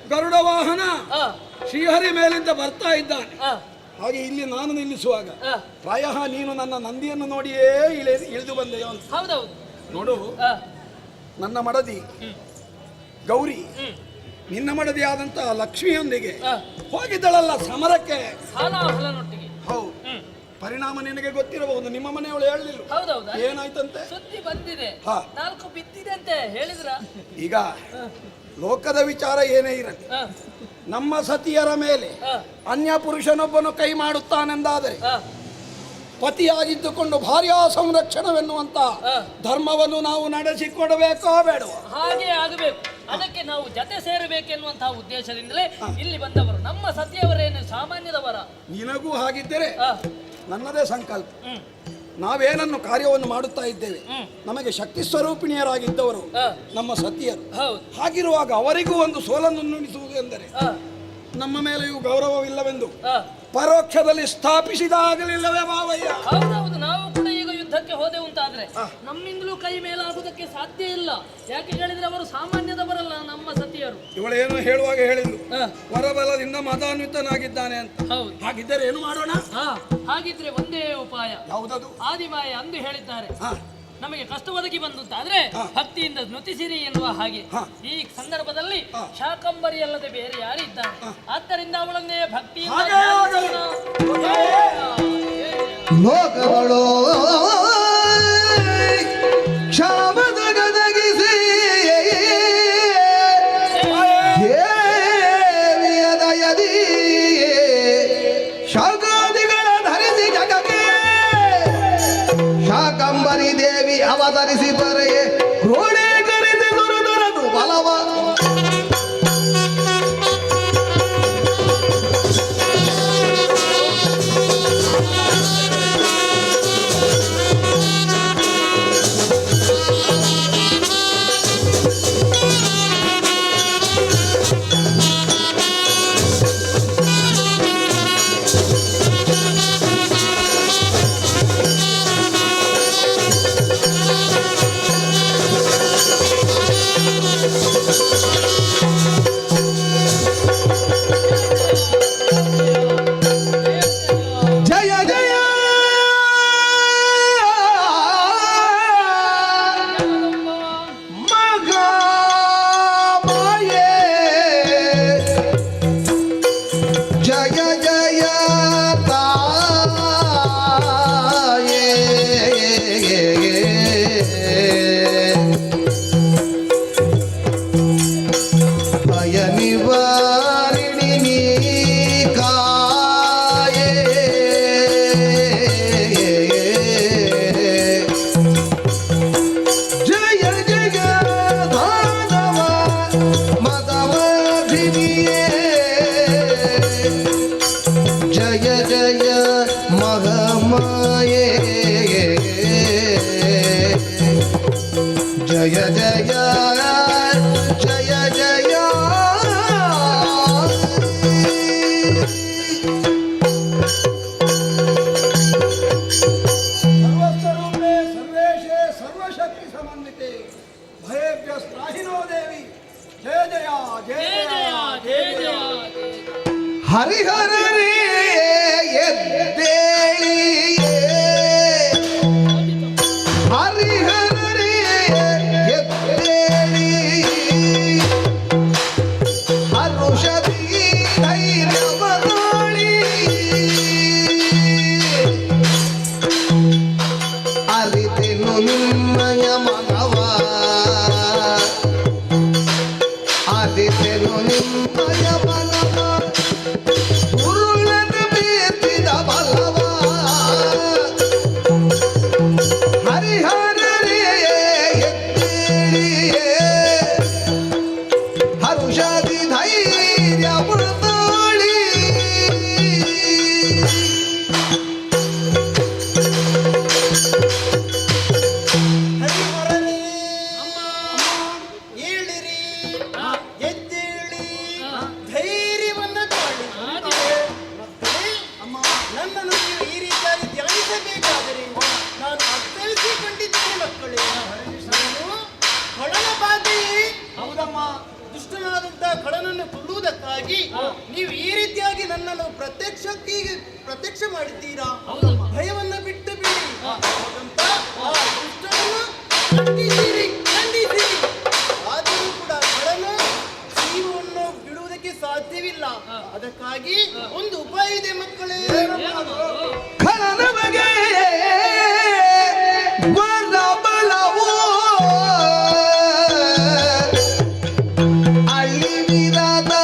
ಗರುಡ ವಾಹನ ಆ, ಶ್ರೀಹರಿ ಮೇಲಿಂದ ಬರ್ತಾ ಇದ್ದಾನೆ. ಆ, ಹಾಗೆ ಇಲ್ಲಿ ನಾನು ನಿಲ್ಲಿಸುವಾಗ ಆ. ಪ್ರಾಯಃ ನೀನು ನನ್ನ ನಂದಿಯನ್ನು ನೋಡಿಯೇ ಇಳಿದು ಬಂದೆಯೋ ಅಂತ. ಹೌದೌದು. ನೋಡು, ಆ, ನನ್ನ ಮಡದಿ ಗೌರಿ ನಿನ್ನ ಮಡದಿ ಆದಂತಹ ಲಕ್ಷ್ಮಿಯೊಂದಿಗೆ ಆ. ಹೋಗಿದ್ದಳಲ್ಲ ಸಮರಕ್ಕೆ. ಹಾಲಾಹಲನೊಟ್ಟಿಗೆ. ಹೌದು, ಪರಿಣಾಮ ನಿನಗೆ ಗೊತ್ತಿರಬಹುದು. ನಿಮ್ಮ ಮನೆಯವಳು ಹೇಳಲಿಲ್ಲ. ಹೌದೌದಾ? ಏನಾಯ್ತಂತೆ? ಸುದ್ದಿ ಬಂದಿದೆ. ಹಾ. 4 ಬಿದ್ದಿದೆ ಅಂತೆ ಹೇಳಿದ್ರ. ಈಗ ಲೋಕದ ವಿಚಾರ ಏನೇ ಇರಲಿ, ಆ, ನಮ್ಮ ಸತಿಯರ ಮೇಲೆ ಆ, ಅನ್ಯ ಪುರುಷನೊಬ್ಬನು ಕೈ ಮಾಡುತ್ತಾನೆಂದಾದರೆ ಆ, ಪತಿಯಾಗಿದ್ದುಕೊಂಡು ಭಾರ್ಯಾ ಸಂರಕ್ಷಣವೆನ್ನುವಂತ ಆ. ಧರ್ಮವನ್ನು ನಾವು ನಡೆಸಿಕೊಡಬೇಕೋ ಬೇಡವೋ? ಹಾಗೆ ಆಗಬೇಕು. ಅದಕ್ಕೆ ನಾವು ಜತೆ ಸೇರಬೇಕೆನ್ನುವಂತಹ ಉದ್ದೇಶದಿಂದಲೇ ಇಲ್ಲಿ ಬಂದವರು. ನಮ್ಮ ಸತಿಯವರೇನು ಸಾಮಾನ್ಯದವರ? ನಿನಗೂ ಹಾಗಿದ್ದರೆ ಆ, ನನ್ನದೇ ಸಂಕಲ್ಪ. ಹ್ಮ್, ನಾವೇನನ್ನು ಕಾರ್ಯವನ್ನು ಮಾಡುತ್ತಾ ಇದ್ದೇವೆ, ಹ್ಮ್. ನಮಗೆ ಶಕ್ತಿ ಸ್ವರೂಪಿಣಿಯರಾಗಿದ್ದವರು ಆ. ನಮ್ಮ ಸತಿಯರು. ಹೌದು. ಹಾಗಿರುವಾಗ ಅವರಿಗೂ ಒಂದು ಸೋಲನ್ನು ನುಣಿಸುವುದು ಎಂದರೆ ಆ, ನಮ್ಮ ಮೇಲೆಯೂ ಗೌರವವಿಲ್ಲವೆಂದು ಆ. ಪರೋಕ್ಷದಲ್ಲಿ ಸ್ಥಾಪಿಸಿದಾಗಲಿಲ್ಲವೇ ಮಾವಯ್ಯ? ಹೌದೌದು. ನಾವು ಕೂಡ ಈಗ ಯುದ್ಧಕ್ಕೆ ಹೋದೆವು ಅಂತಾದ್ರೆ ನಮ್ಮಿಂದಲೂ ಕೈ ಮೇಲಾಗುವುದಕ್ಕೆ ಸಾಧ್ಯ ಇಲ್ಲ. ಯಾಕೆ ಹೇಳಿದ್ರೆ ಅವರು ಸಾಮಾನ್ಯದವರಲ್ಲ ನಮ್ಮ ಸತಿಯರು. ಇವಳೇನು ಹೇಳುವಾಗ ಹೇಳಿದ್ರು, ಆ, ವರಬಲದಿಂದ ಮದಾನ್ವಿತನಾಗಿದ್ದಾನೆ ಅಂತ. ಹೌದು. ಹಾಗಿದ್ದರೆ ಏನು ಮಾಡೋಣ? ಹಾಗಿದ್ರೆ ಒಂದೇ ಉಪಾಯ. ಯಾವುದದು? ಆದಿಮಾಯ ಅಂದು ಹೇಳಿದ್ದಾರೆ, ಹಾ. ನಮಗೆ ಕಷ್ಟ ಒದಗಿ ಬಂತು ಅಂತಾದ್ರೆ ಭಕ್ತಿಯಿಂದ ನುತಿಸಿರಿ ಎನ್ನುವ ಹಾಗೆ. ಈ ಸಂದರ್ಭದಲ್ಲಿ ಶಾಕಂಬರಿ ಅಲ್ಲದೆ ಬೇರೆ ಯಾರಿದ್ದಾರೆ? ಆದ್ದರಿಂದ ಅವಳನ್ನೇ ಭಕ್ತಿಯಿಂದ ಹಾಗೇ ಆಗಲಿ. ಲೋಕಗಳು ಕ್ಷಾಮದ ಗದಗಿಸಿ ದೇವಿಯ ದಯದಿ ಶಾಕಾದಿಗಳ ಧರಿಸಿ ಜಗಕ್ಕೆ ಶಾಕಂಬರಿ ದೇವಿ ಅವತರಿಸಿ ಬರೆಯೇ ಕ್ರೋಢೀಕರಿಸಿ ದುರುದುರದು ಬಲವ ಜಯ ಜಯ ಮಹಾಮಾಯೆ ಜಯ ಜಯ ತಾಯೇ ಭಯ ನಿವಾರಿಣಿ ನೀ ಕಾಯೇ ಜಯ ಜಯ ದಾನವ ಮದವಧಿನಿಯೇ ಜಯ ಜಯ ಮಹಾಮಾಯೇ ಜಯ ಜಯ ಜಯ ಜಯ ಸರ್ವಸ್ವರೂಪೇ ಸರ್ವೇಶೇ ಸರ್ವಶಕ್ತಿ ಸಮನ್ವಿತೆ ಭಯೇಭ್ಯಸ್ತ್ರಾಹಿನೋ ದೇವಿ. ಜಯ ಜಯ ಜಯ ಜಯ ಜಯ ಜಯ ಜಯ ಜಯ. ಹರಿಹರರೇ ಎದ್ದೇಳಿಯೇ ಹರಿಹರರೇ ಎದ್ದೇಳಿ ಹರುಷದಿ ಧೈರ್ಯವರಾಳಿ ಅರಿತೆನು ನಿಮ್ಮಯ ಮನವ ಅರಿತೆನು ನಿಮ್ಮಯ ಮನವ ಉರುಳದ ಬೇತಿದ ಬಲ ಹೌದಮ್ಮ, ದುಷ್ಟನಾದಂತ ಕಳನನ್ನು ಕೊಲ್ಲುವುದಕ್ಕಾಗಿ ನೀವು ಈ ರೀತಿಯಾಗಿ ನನ್ನನ್ನು ಪ್ರತ್ಯಕ್ಷ ಮಾಡಿದ್ದೀರಾ. ಭಯವನ್ನು ಬಿಟ್ಟು ಬಿಡಿ. ಹಾಗಂತ ಆ ದುಷ್ಟನನ್ನು ಖಂಡಿಸಿರಿ. ಆದರೂ ಕೂಡ ಕಳನ ಜೀವವನ್ನು ಬಿಡುವುದಕ್ಕೆ ಸಾಧ್ಯವಿಲ್ಲ. ಅದಕ್ಕಾಗಿ ಒಂದು ಉಪಾಯ ಇದೆ ಮಕ್ಕಳೇ. ಖಳನ ಬಗೆ ಬಲವೋ ಅಳಿವಿರದ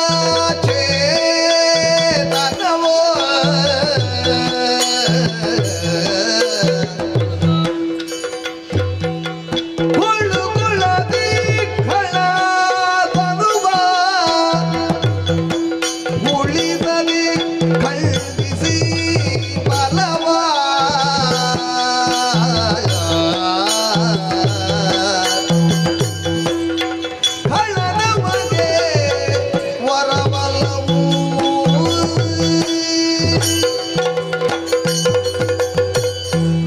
ಚೇತನವೋ ಹುಳುಗುಳದಿ ಖಳ ತರುವ ಉಳಿದಲ್ಲಿ ಖಂಡಿಸಿ ಬಲವ ಖಳನ ಬಗೆ ವರಬಲವು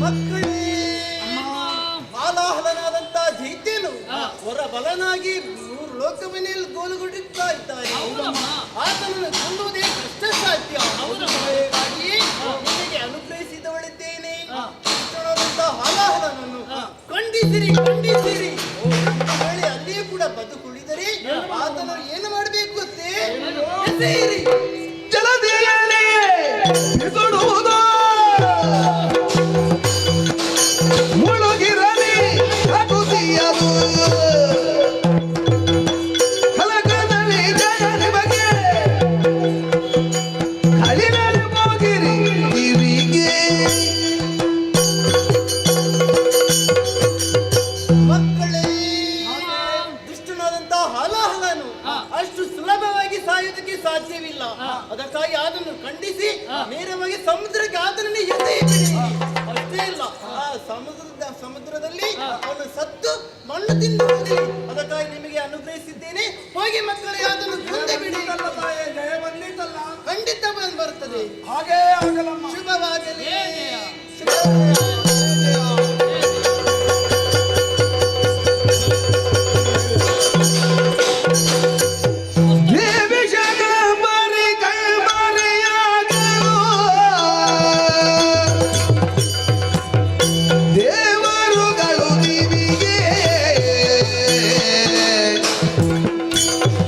ಮಕ್ಕಳೇ, ಹಾಲಾಹಲನಾದಂತ ದೈತ್ಯನು ಹೊರಬಲನಾಗಿ 3 ಲೋಕವನ್ನೇ ಗೋಲುಗೊಡುತ್ತಾ ಇದ್ದಾನೆ. ಆತನನ್ನು ಕೊಲ್ಲುವುದೇ ಕಷ್ಟ ಸಾಧ್ಯ. ಹಾಗಾಗಿ ನಿಮಗೆ ಅನುಗ್ರಹಿಸಿದವಳಿದ್ದೇನೆ. ದುಷ್ಟನಾದಂತ ಹಾಲಾಹಲನನ್ನು ಖಂಡಿಸಿರಿ. ಅಲ್ಲಿಯೇ ಕೂಡ ಬದುಕುಳಿದರೆ ಆತನು ಏನು ಮಾಡಬೇಕು ಗೊತ್ತೇ? ಎಸೆಯಿರಿ. ಜಲದಿಯಲ್ಲಿ ಬಿಸುಡುವುದು ಮುಳುಗಿರಲಿ ಅಗುದಿಯದು ಕಲಕದಲ್ಲಿ ಜಯ ನಿಮಗೆ ಕಲಿನಲ್ಲಿ ಹೋಗಿರಿ ಕಿವಿಗೆ ಮಕ್ಕಳೇ, ದುಷ್ಟನಾದಂತ ಹಾಲಾಹಲನು ಅಷ್ಟು ಸುಲಭವಾಗಿ ಸಾಯುವುದಕ್ಕೆ ಸಾಧ್ಯವಿಲ್ಲ. ಅದಕ್ಕಾಗಿ ಅದನ್ನು ಖಂಡಿಸಿ ನೇರವಾಗಿ ಸಮುದ್ರಕ್ಕೆ ಅದನ್ನು ಎಸೆಯಿರಿ. ಅಷ್ಟೇ ಇಲ್ಲ, ಆ ಸಮುದ್ರದಲ್ಲಿ ಅವನು ಸತ್ತು ಮಣ್ಣು ತಿಂದು ಹೋಗಲಿ. ಅದಕ್ಕಾಗಿ ನಿಮಗೆ ಅನುಗ್ರಹಿಸಿದ್ದೇನೆ. ಹೋಗಿ ಮಕ್ಕಳೇ, ಅದನ್ನು ಕೊಂದು ಬಿಡಿ. ಜಯ ಬಂದಿತ್ತಲ್ಲ, ಖಂಡಿತ ಬರುತ್ತದೆ. ಹಾಗೇ ಆಗಲಮ್ಮ. ಶುಭವಾಗಲಿ. ದೇವಿ ಜಗಂಬರಿ ಕೈಬರಿಯಾಗಲು ದೇವರುಗಳು ದಿವಿಗೆ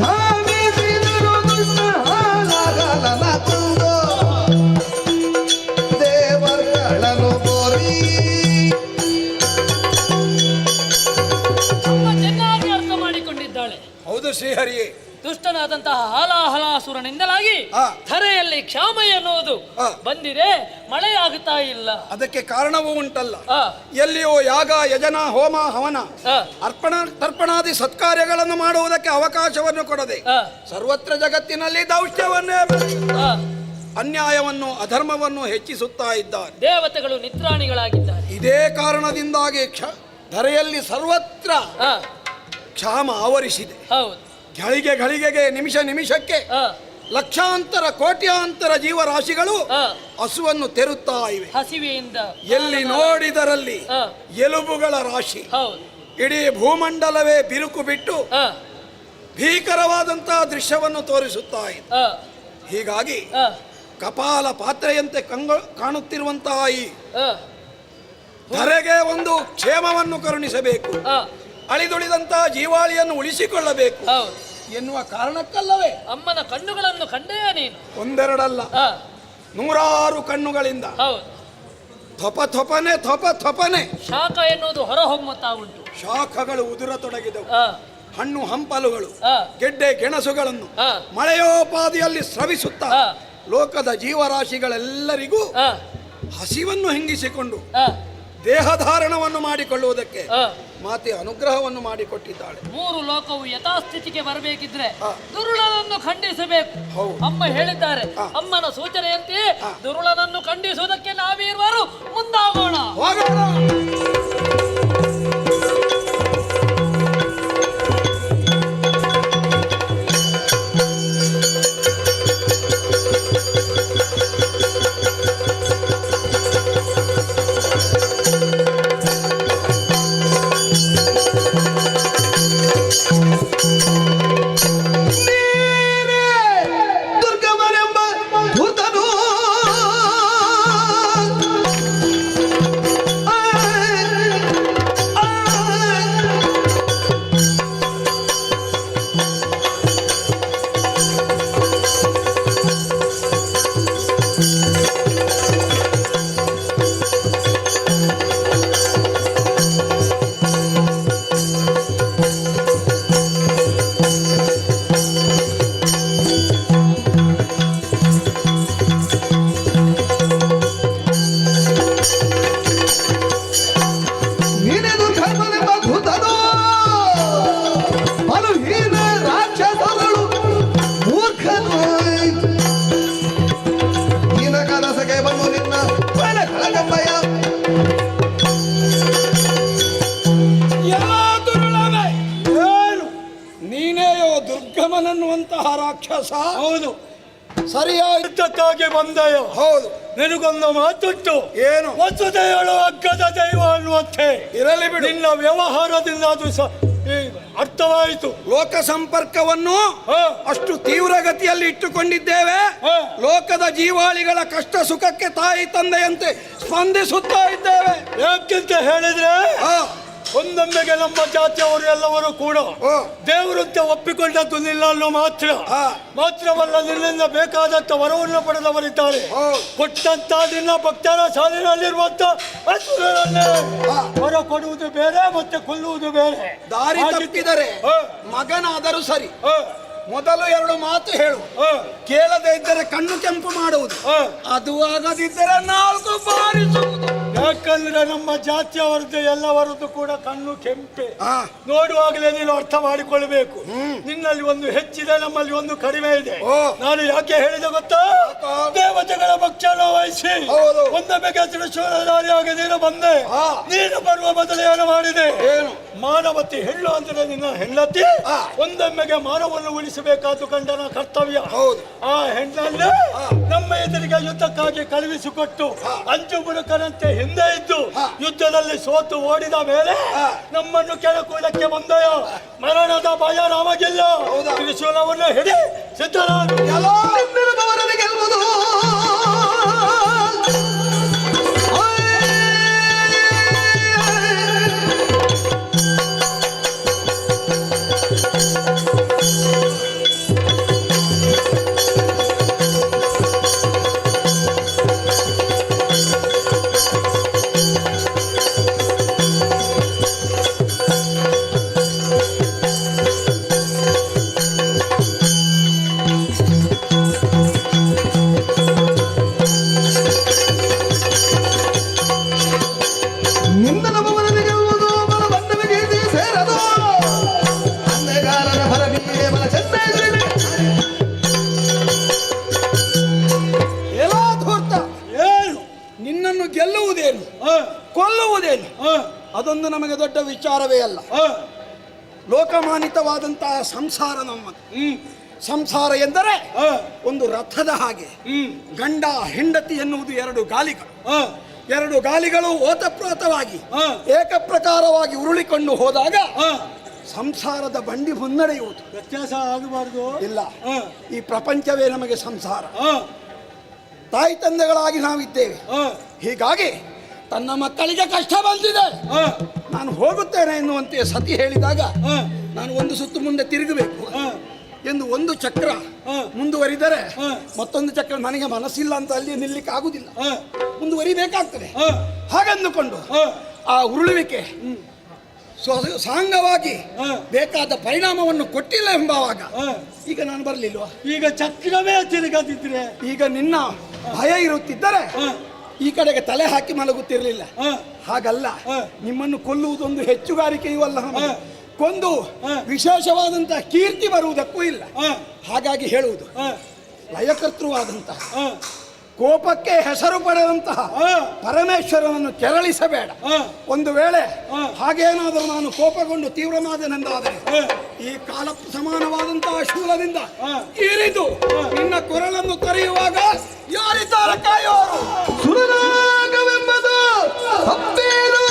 ಧಾವಿಸಿದರು ದುಷ್ಟ ಹಾಲಗಲನ ಕೊಂದು ದೇವರುಗಳನ್ನು ಕೋರಿ ಚೆನ್ನಾಗಿ ಅರ್ಥ ಮಾಡಿಕೊಂಡಿದ್ದಾಳೆ. ಹೌದು ಶ್ರೀಹರಿಯೇ, ದುಷ್ಟನಾದಂತಹ ಹಾಲಾಹಲಾಸುರನಿಂದಲಾಗಿ ಧರೆಯಲ್ಲಿ ಕ್ಷಾಮ ಎನ್ನುವುದು ಬಂದಿದೆ, ಮಳೆಯಾಗುತ್ತಾ ಇಲ್ಲ. ಅದಕ್ಕೆ ಕಾರಣವೂ ಉಂಟಲ್ಲ. ಆ, ಎಲ್ಲಿಯೋ ಯಾಗ ಯಜನ ಹೋಮ ಹವನ ಆ, ಅರ್ಪಣ ತರ್ಪಣಾದಿ ಸತ್ಕಾರ್ಯಗಳನ್ನು ಮಾಡುವುದಕ್ಕೆ ಅವಕಾಶವನ್ನು ಕೊಡದೆ ಆ, ಸರ್ವತ್ರ ಜಗತ್ತಿನಲ್ಲಿ ದೌಷ್ಟ್ಯವನ್ನೇ ಆ. ಅನ್ಯಾಯವನ್ನು ಅಧರ್ಮವನ್ನು ಹೆಚ್ಚಿಸುತ್ತಾ ಇದ್ದಾರೆ. ದೇವತೆಗಳು ನಿತ್ರಾಣಿಗಳಾಗಿದ್ದಾರೆ. ಇದೇ ಕಾರಣದಿಂದಾಗಿ ಧರೆಯಲ್ಲಿ ಸರ್ವತ್ರ ಆ, ಕ್ಷಾಮ ಆವರಿಸಿದೆ. ಹೌದು. ಘಳಿಗೆಗೆ ನಿಮಿಷಕ್ಕೆ ಆ, ಲಕ್ಷಾಂತರ ಕೋಟ್ಯಾಂತರ ಜೀವರಾಶಿಗಳು ಆ, ಹಸುವನ್ನು ತೆರುತ್ತಾ ಇವೆ. ಹಸಿವೆಯಿಂದ ಎಲ್ಲಿ ನೋಡಿದರಲ್ಲಿ ಆ, ಎಲುಬುಗಳ ರಾಶಿ. ಹೌದು. ಇಡೀ ಭೂಮಂಡಲವೇ ಬಿರುಕು ಬಿಟ್ಟು ಆ, ಭೀಕರವಾದಂತಹ ದೃಶ್ಯವನ್ನು ತೋರಿಸುತ್ತಾ ಇದೆ. ಆ, ಹೀಗಾಗಿ ಆ, ಕಪಾಲ ಪಾತ್ರೆಯಂತೆ ಕಾಣುತ್ತಿರುವಂತಹ ಈ ಆ, ಧರೆಗೆ ಒಂದು ಕ್ಷೇಮವನ್ನು ಕರುಣಿಸಬೇಕು, ಆ, ಅಳಿದುಳಿದಂತಹ ಜೀವಾಳಿಯನ್ನು ಉಳಿಸಿಕೊಳ್ಳಬೇಕು ಹೌದು. ಎನ್ನುವ ಕಾರಣಕ್ಕಲ್ಲವೇ ಅಮ್ಮನ ಕಣ್ಣುಗಳನ್ನು ಕಂಡೇ ನೀನು. ಒಂದೆರಡಲ್ಲ, ಆ, 100 ಕಣ್ಣುಗಳಿಂದ ಹೌದು. ಥೊಪನೆ ಶಾಖ ಎನ್ನುವುದು ಹೊರಹೊಮ್ಮುತ್ತಾ ಉಂಟು. ಶಾಖಗಳು ಉದುರತೊಡಗಿದವು. ಆ, ಹಣ್ಣು ಹಂಪಲುಗಳು ಆ, ಗೆಡ್ಡೆ ಗೆಣಸುಗಳನ್ನು ಆ, ಮಳೆಯೋಪಾದಿಯಲ್ಲಿ ಸ್ರವಿಸುತ್ತಾ ಆ, ಲೋಕದ ಜೀವರಾಶಿಗಳೆಲ್ಲರಿಗೂ ಆ, ಹಸಿವನ್ನು ಹಿಂಗಿಸಿಕೊಂಡು ಆ, ದೇಹಧಾರಣವನ್ನು ಮಾಡಿಕೊಳ್ಳುವುದಕ್ಕೆ ಆ. ಮಾತೆ ಅನುಗ್ರಹವನ್ನು ಮಾಡಿಕೊಟ್ಟಿದ್ದಾಳೆ. 3 ಲೋಕವು ಯಥಾಸ್ಥಿತಿಗೆ ಬರಬೇಕಿದ್ರೆ ಆ. ದುರುಳನನ್ನು ಖಂಡಿಸಬೇಕು. ಹೌದು. ಅಮ್ಮ ಹೇಳಿದ್ದಾರೆ. ಆ. ಅಮ್ಮನ ಸೂಚನೆಯಂತೆ ದುರುಳನನ್ನು ಖಂಡಿಸುವುದಕ್ಕೆ ನಾವೀರ್ವರು ಮುಂದಾಗೋಣ. ಹೋಗೋಣ. ಭೀಮನನ್ನುವಂತಹ ರಾಕ್ಷಸ ಹೌದು, ಸರಿಯಾಗಿ ಯುದ್ಧಕ್ಕಾಗಿ ಬಂದೆಯೋ? ಹೌದು. ನಿನಗೊಂದು ಮಾತುಂಟು, ಏನು? ವಸುದೆಯಳು ಅಗ್ಗದ ದೈವ ಅನ್ನುವಂತೆ. ಇರಲಿ ಬಿಡು. ನಿನ್ನ ವ್ಯವಹಾರದಿಂದ ಅದು ಅರ್ಥವಾಯಿತು. ಲೋಕ ಸಂಪರ್ಕವನ್ನು ಹಾ. ಅಷ್ಟು ತೀವ್ರಗತಿಯಲ್ಲಿ ಇಟ್ಟುಕೊಂಡಿದ್ದೇವೆ. ಹಾ. ಲೋಕದ ಜೀವಾಳಿಗಳ ಕಷ್ಟ ಸುಖಕ್ಕೆ ತಾಯಿ ತಂದೆಯಂತೆ ಸ್ಪಂದಿಸುತ್ತಾ ಇದ್ದೇವೆ. ಯಾಕೆಂತ ಹೇಳಿದ್ರೆ ಹಾ. ಒಂದೊಮ್ಮೆಗೆ ನಮ್ಮ ಜಾತಿಯವರು ಎಲ್ಲವರು ಕೂಡ ಓ. ದೇವರಂತೆ ಒಪ್ಪಿಕೊಂಡದ್ದು ನಿಲ್ಲ ಅನ್ನೋ ಮಾತ್ರ. ಹಾ. ಮಾತ್ರವಲ್ಲ, ನಿನ್ನಿಂದ ಬೇಕಾದಂತ ವರವನ್ನು ಪಡೆದವರಿದ್ದಾರೆ. ಓ. ಕೊಟ್ಟಂತ ನಿನ್ನ ಭಕ್ತರ ಸಾಲಿನಲ್ಲಿರುವಂತ ಅಸುರರನ್ನೇ ವರ ಕೊಡುವುದು ಬೇರೆ, ಮತ್ತೆ ಕೊಲ್ಲುವುದು ಬೇರೆ. ದಾರಿ ತಪ್ಪಿದರೆ ಹಾ. ಮಗನಾದರೂ ಸರಿ, ಹಾ. ಮೊದಲು 2 ಮಾತು ಹೇಳು. ಹಾ. ಕೇಳದೇ ಇದ್ದರೆ ಕಣ್ಣು ಕೆಂಪು ಮಾಡುವುದು, ಹಾ. ಅದು ಆಗದಿದ್ದರೆ 4 ಬಾರಿಸುವುದು. ಯಾಕಂದ್ರೆ ನಮ್ಮ ಜಾತಿಯವರದ್ದು ಎಲ್ಲವರದ್ದು ಕೂಡ ಕಣ್ಣು ಕೆಂಪೆ. ಹಾ. ನೋಡುವಾಗಲೇ ನೀನು ಅರ್ಥ ಮಾಡಿಕೊಳ್ಬೇಕು. ನಿನ್ನಲ್ಲಿ ಒಂದು ಹೆಚ್ಚಿದೆ, ನಮ್ಮಲ್ಲಿ ಒಂದು ಕಡಿಮೆ ಇದೆ. ಓ. ನಾನು ಯಾಕೆ ಹೇಳಿದೆ ಗೊತ್ತಾ? ದೇವತೆಗಳ ಭಕ್ಷಣ ವಹಿಸಿ ಹೌದು. ಒಂದೊಮ್ಮೆಗೆ ತ್ರಿಶೂಲಧಾರಿಯಾಗಿ ನೀನು ಬಂದೆ. ಹಾ. ನೀನು ಬರುವ ಬದಲು ಏನು ಮಾಡಿದೆ? ಏನು? ಮಾನವತಿ ಹೆಣ್ಣು ಅಂದ್ರೆ ನಿನ್ನ ಹೆಂಡತಿ. ಹಾ. ಒಂದೊಮ್ಮೆಗೆ ಮಾನವನ್ನು ಉಳಿಸಬೇಕಾದ್ದು ಗಂಡನ ಕರ್ತವ್ಯ. ಹೌದು. ಆ ಹೆಣ್ಣನ್ನು ನಮ್ಮ ಎದುರಿಗೆ ಯುದ್ಧಕ್ಕಾಗಿ ಕಳುಹಿಸಿಕೊಟ್ಟು ಅಂಜು ಬುಡುಕರಂತೆ ಹಿಂದೆ ಇದ್ದು ಯುದ್ಧದಲ್ಲಿ ಸೋತು ಓಡಿದ ಮೇಲೆ ನಮ್ಮನ್ನು ಕೆಳಕೂಲಕ್ಕೆ ಬಂದೆಯೋ? ಮರಣದ ಭಯ ನಮಗಿಲ್ಲ. ತ್ರಿಶೂಲವನ್ನು ಹಿಡಿ, ಸಿದ್ಧರಾಗು. ಎಂದಿರುವವರನ್ನು ಗೆಲ್ಲುವುದು ಗೆಲ್ಲುವುದೇನು ಕೊಲ್ಲುವುದೇನು ಅದೊಂದು ನಮಗೆ ದೊಡ್ಡ ವಿಚಾರವೇ ಅಲ್ಲ. ಲೋಕಮಾನಿತವಾದಂತಹ ಸಂಸಾರ ನಮ್ಮದು. ಸಂಸಾರ ಎಂದರೆ ಒಂದು ರಥದ ಹಾಗೆ. ಗಂಡ ಹೆಂಡತಿ ಎನ್ನುವುದು 2 ಗಾಲಿಗಳು. 2 ಗಾಲಿಗಳು ಓತಪ್ರೋತವಾಗಿ ಏಕಪ್ರಕಾರವಾಗಿ ಉರುಳಿಕೊಂಡು ಹೋದಾಗ ಸಂಸಾರದ ಬಂಡಿ ಮುನ್ನಡೆಯುವುದು. ವ್ಯತ್ಯಾಸ ಆಗಬಾರ್ದು. ಇಲ್ಲ, ಈ ಪ್ರಪಂಚವೇ ನಮಗೆ ಸಂಸಾರ. ತಾಯಿ ತಂದೆಗಳಾಗಿ ನಾವಿದ್ದೇವೆ. ಹೀಗಾಗಿ ತನ್ನ ಮಕ್ಕಳಿಗೆ ಕಷ್ಟ ಬಂದಿದೆ, ನಾನು ಹೋಗುತ್ತೇನೆ ಎನ್ನುವಂತೆ ಸತಿ ಹೇಳಿದಾಗ ನಾನು ಒಂದು ಸುತ್ತು ಮುಂದೆ ತಿರುಗಬೇಕು ಎಂದು ಒಂದು ಚಕ್ರ ಮುಂದುವರಿದರೆ ಮತ್ತೊಂದು ಚಕ್ರ ನನಗೆ ಮನಸ್ಸಿಲ್ಲ ಅಂತ ಅಲ್ಲಿ ನಿಲ್ಲಿಕ್ಕೆ ಆಗುದಿಲ್ಲ, ಮುಂದುವರಿಬೇಕಾಗ್ತದೆ. ಹಾಗಂದುಕೊಂಡು ಆ ಉರುಳುವಿಕೆ ಸಾಂಗವಾಗಿ ಬೇಕಾದ ಪರಿಣಾಮವನ್ನು ಕೊಟ್ಟಿಲ್ಲ ಎಂಬವಾಗ ಈಗ ನಾನು ಬರಲಿಲ್ವಾ? ಈಗ ಚಕ್ರವೇ ತಿರುಗದಿದ್ರೆ ಈಗ ನಿನ್ನ ಭಯ ಇರುತ್ತಿದ್ದರೆ ಈ ಕಡೆಗೆ ತಲೆ ಹಾಕಿ ಮಲಗುತ್ತಿರಲಿಲ್ಲ. ಹಾಗಲ್ಲ, ನಿಮ್ಮನ್ನು ಕೊಲ್ಲುವುದೊಂದು ಹೆಚ್ಚುಗಾರಿಕೆಯೂ ಅಲ್ಲ, ಕೊಂದು ವಿಶೇಷವಾದಂತಹ ಕೀರ್ತಿ ಬರುವುದಕ್ಕೂ ಇಲ್ಲ. ಹಾಗಾಗಿ ಹೇಳುವುದು, ಲಯಕರ್ತೃವಾದಂತಹ ಕೋಪಕ್ಕೆ ಹೆಸರು ಪಡೆದಂತಹ ಪರಮೇಶ್ವರನನ್ನು ಕೆರಳಿಸಬೇಡ. ಒಂದು ವೇಳೆ ಹಾಗೇನಾದರೂ ನಾನು ಕೋಪಗೊಂಡು ತೀವ್ರನಾದನೆಂದಾದರೆ ಈ ಕಾಲ ಸಮಾನವಾದಂತಹ ಶೂಲದಿಂದ ಇರಿದು ನಿನ್ನ ಕೊರಳನ್ನು ಕರೆಯುವಾಗ ಯಾರಿದ್ದಾರೆ ಕಾಯೋರು? ಸುರನಾಗವೆಂಬುದು ತಪ್ಪೇನು?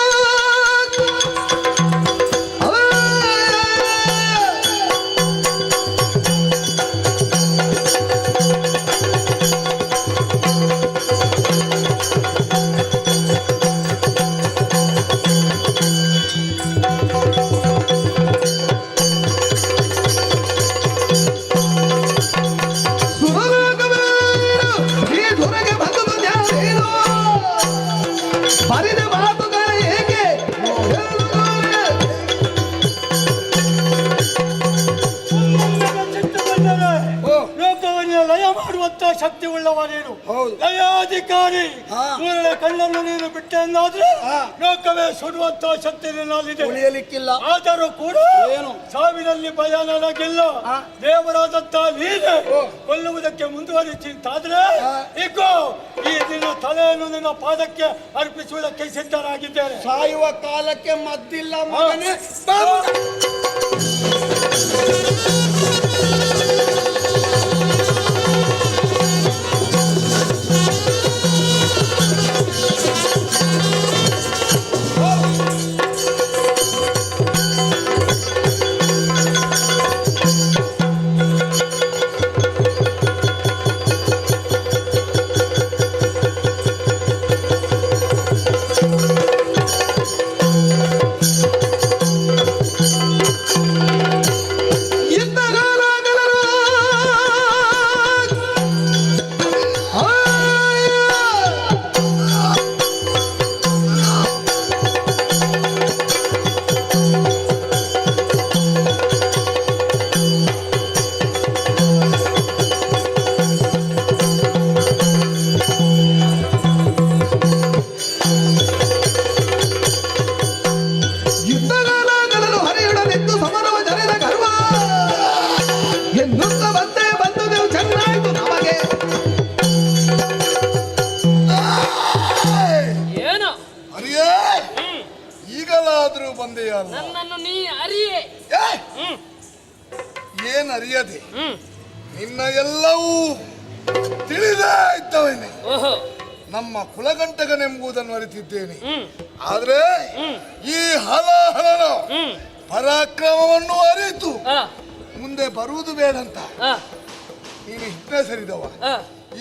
ಶಕ್ತಿ ಉಳ್ಳವನೇನು, ಲಯಾಧಿಕಾರಿ. ಕಣ್ಣನ್ನು ನೀನು ಬಿಟ್ಟೆ ಎಂದಾದ್ರೆ ಲೋಕವೇ ಸುಡುವಂತ ಶಕ್ತಿ ನಿನ್ನಲ್ಲಿದೆ. ಉಳಿಯಲಿಕ್ಕಿಲ್ಲ. ಆದರೂ ಕೂಡ ಸಾವಿನಲ್ಲಿ ಭಯ ನನಗಿಲ್ಲ. ದೇವರಾದಂತ ನೀನೆ ಕೊಲ್ಲುವುದಕ್ಕೆ ಮುಂದುವರಿಸಿದ್ದಾದ್ರೆ ಇಗೋ ಈ ನಿನ್ನ ತಲೆಯನ್ನು ನಿನ್ನ ಪಾದಕ್ಕೆ ಅರ್ಪಿಸುವುದಕ್ಕೆ ಸಿದ್ಧರಾಗಿದ್ದೇನೆ. ಸಾಯುವ ಕಾಲಕ್ಕೆ ಮದ್ದಿಲ್ಲ ಮಗನೇ. ಅಲ್ಲ. ನನ್ನನ್ನು ನೀ ಅರಿಯೇ. ಏ! ಏನ್ ಅರಿಯದೆ ನಿನ್ನ ಎಲ್ಲವೂ ತಿಳಿದೇ ಇದ್ದವನೇ. ಓಹೋ, ನಮ್ಮ ಕುಲಗಂಟಕನೆಂಬುದನ್ನು ಅರಿತಿದ್ದೇನೆ. ಆದ್ರೆ ಈ ಹಲಹಲನ ಪರಾಕ್ರಮವನ್ನು ಅರಿತು ಮುಂದೆ ಬರುವುದು ಬೇಡಂತ ನೀನು ಹಿಟ್ನೆ ಸರಿದವ.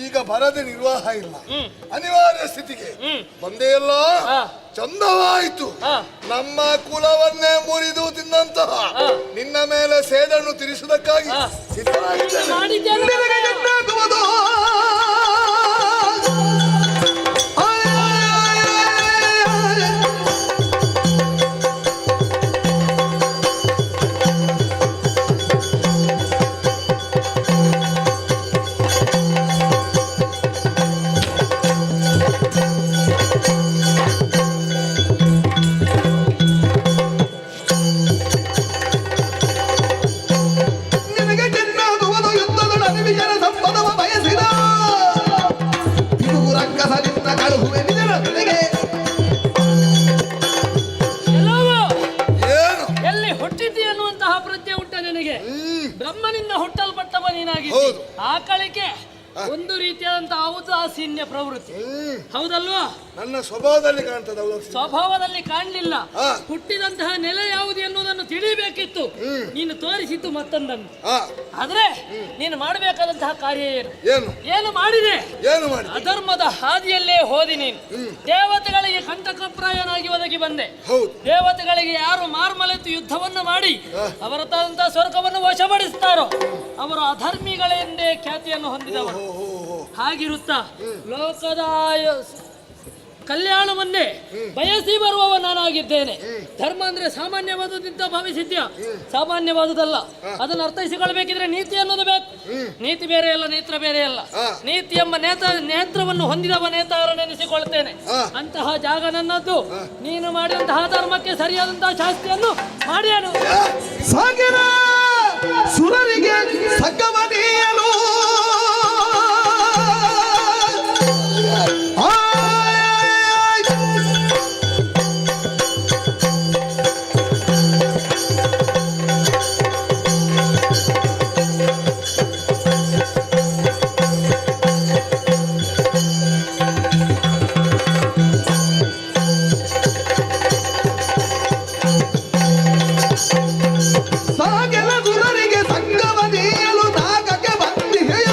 ಈಗ ಬರದೆ ನಿರ್ವಾಹ ಇಲ್ಲ, ಅನಿವಾರ್ಯ ಸ್ಥಿತಿಗೆ ಬಂದೇ ಇಲ್ಲ. ಚಂದವಾಯಿತು. ನಮ್ಮ ಕುಲವನ್ನೇ ಮುರಿದು ತಿನ್ನಂತಹ ನಿನ್ನ ಮೇಲೆ ಸೇಡನ್ನು ತೀರಿಸುವುದಕ್ಕಾಗಿ ಸಿದ್ಧನಾಗಿದ್ದೇನೆ. ನಿನಗೆ ಗಂಟಾಗುವುದು ನಿನಗೆ ಚೆನ್ನಾಗುವುದು ಯುದ್ಧದ ವಿಜಯ ಸಂಪದವ ಬಯಸಿದ ಇದು ರಕ್ಕಸರಿಂದ ಕಳುಹುವೆ ನಿಜರ ಬೆಳೆಗೆ. ಕೆಲವು ಏನು ಎಲ್ಲಿ ಹುಟ್ಟಿದ್ದಿ ಅನ್ನುವಂತಹ ಪ್ರಜ್ಞೆ ಉಂಟ ನಿನಗೆ. ಬ್ರಹ್ಮನಿಂದ ಹುಟ್ಟಲ್ಪಟ್ಟವ ನೀನಾಗಿದ್ದಿ. ಹೌದು. ಆಕಳಿಕೆ ಒಂದು ರೀತಿಯಾದಂತಹ ಔದಾಸೀನ್ಯ ಪ್ರವೃತ್ತಿ, ಹೌದಲ್ವಾ? ನನ್ನ ಸ್ವಭಾವದಲ್ಲಿ ಕಾಣ್ತದೆ ಅವಳು. ಸ್ವಭಾವದಲ್ಲಿ ಕಾಣಲಿಲ್ಲ. ಹಾ. ಹುಟ್ಟಿದಂತಹ ನೆಲೆ ಯಾವುದು ಎನ್ನುವುದನ್ನು ತಿಳಿಬೇಕಿತ್ತು. ನೀನು ತೋರಿಸಿತ್ತು ಮತ್ತೊಂದನ್ನು. ಆದ್ರೆ ನೀನು ಮಾಡಬೇಕಾದಂತಹ ಕಾರ್ಯ ಏನು? ಏನು ಏನು ಮಾಡಿದೆ? ಏನು ಮಾಡಿ ಅಧರ್ಮದ ಹಾದಿಯಲ್ಲೇ ಹೋದಿ ನೀನು. ದೇವತೆಗಳಿಗೆ ಕಂಟಕಪ್ರಾಯನಾಗಿ ಒದಗಿ ಬಂದೆ. ಹೌದು. ದೇವತೆಗಳಿಗೆ ಯಾರು ಮಾರ್ಮಲೆತ್ತು ಯುದ್ಧವನ್ನು ಮಾಡಿ ಅವರ ತಂದ ಸ್ವರ್ಗವನ್ನು ವಶಪಡಿಸ್ತಾರೋ ಅವರು ಅಧರ್ಮಿಗಳೆಂದೇ ಖ್ಯಾತಿಯನ್ನು ಹೊಂದಿದವರು. ಹಾಗಿರುತ್ತಾ ಲೋಕದ ಕಲ್ಯಾಣವನ್ನೇ ಬಯಸಿ ಬರುವವ ನಾನಾಗಿದ್ದೇನೆ. ಧರ್ಮ ಅಂದ್ರೆ ಸಾಮಾನ್ಯವಾದುದಂತ ಭಾವಿಸಿದ್ಯಾ? ಸಾಮಾನ್ಯವಾದುದಲ್ಲ. ಅದನ್ನು ಅರ್ಥೈಸಿಕೊಳ್ಬೇಕಿದ್ರೆ ನೀತಿ ಅನ್ನೋದು ಬೇಕು. ನೀತಿ ಬೇರೆ ಅಲ್ಲ, ನೇತ್ರ ಬೇರೆ ಅಲ್ಲ. ನೀತಿ ಎಂಬ ನೇತ್ರವನ್ನು ಹೊಂದಿದವ ನೇತಾರನೆನಿಸಿಕೊಳ್ತೇನೆ. ಅಂತಹ ಜಾಗ ನನ್ನದ್ದು. ನೀನು ಮಾಡಿದಂತಹ ಧರ್ಮಕ್ಕೆ ಸರಿಯಾದಂತಹ ಶಾಸ್ತಿಯನ್ನು ಮಾಡಿಯಾನು. ಸಾಗಿರ ಸುರರಿಗೆ ಸಗ್ಗಮನೀಯಲು ಸಾಗೆಲ ಸುರರಿಗೆ ಸಂಗಮನೀಯಲು ನಾಗಕ್ಕೆ ಬಂದಿಹೆಯ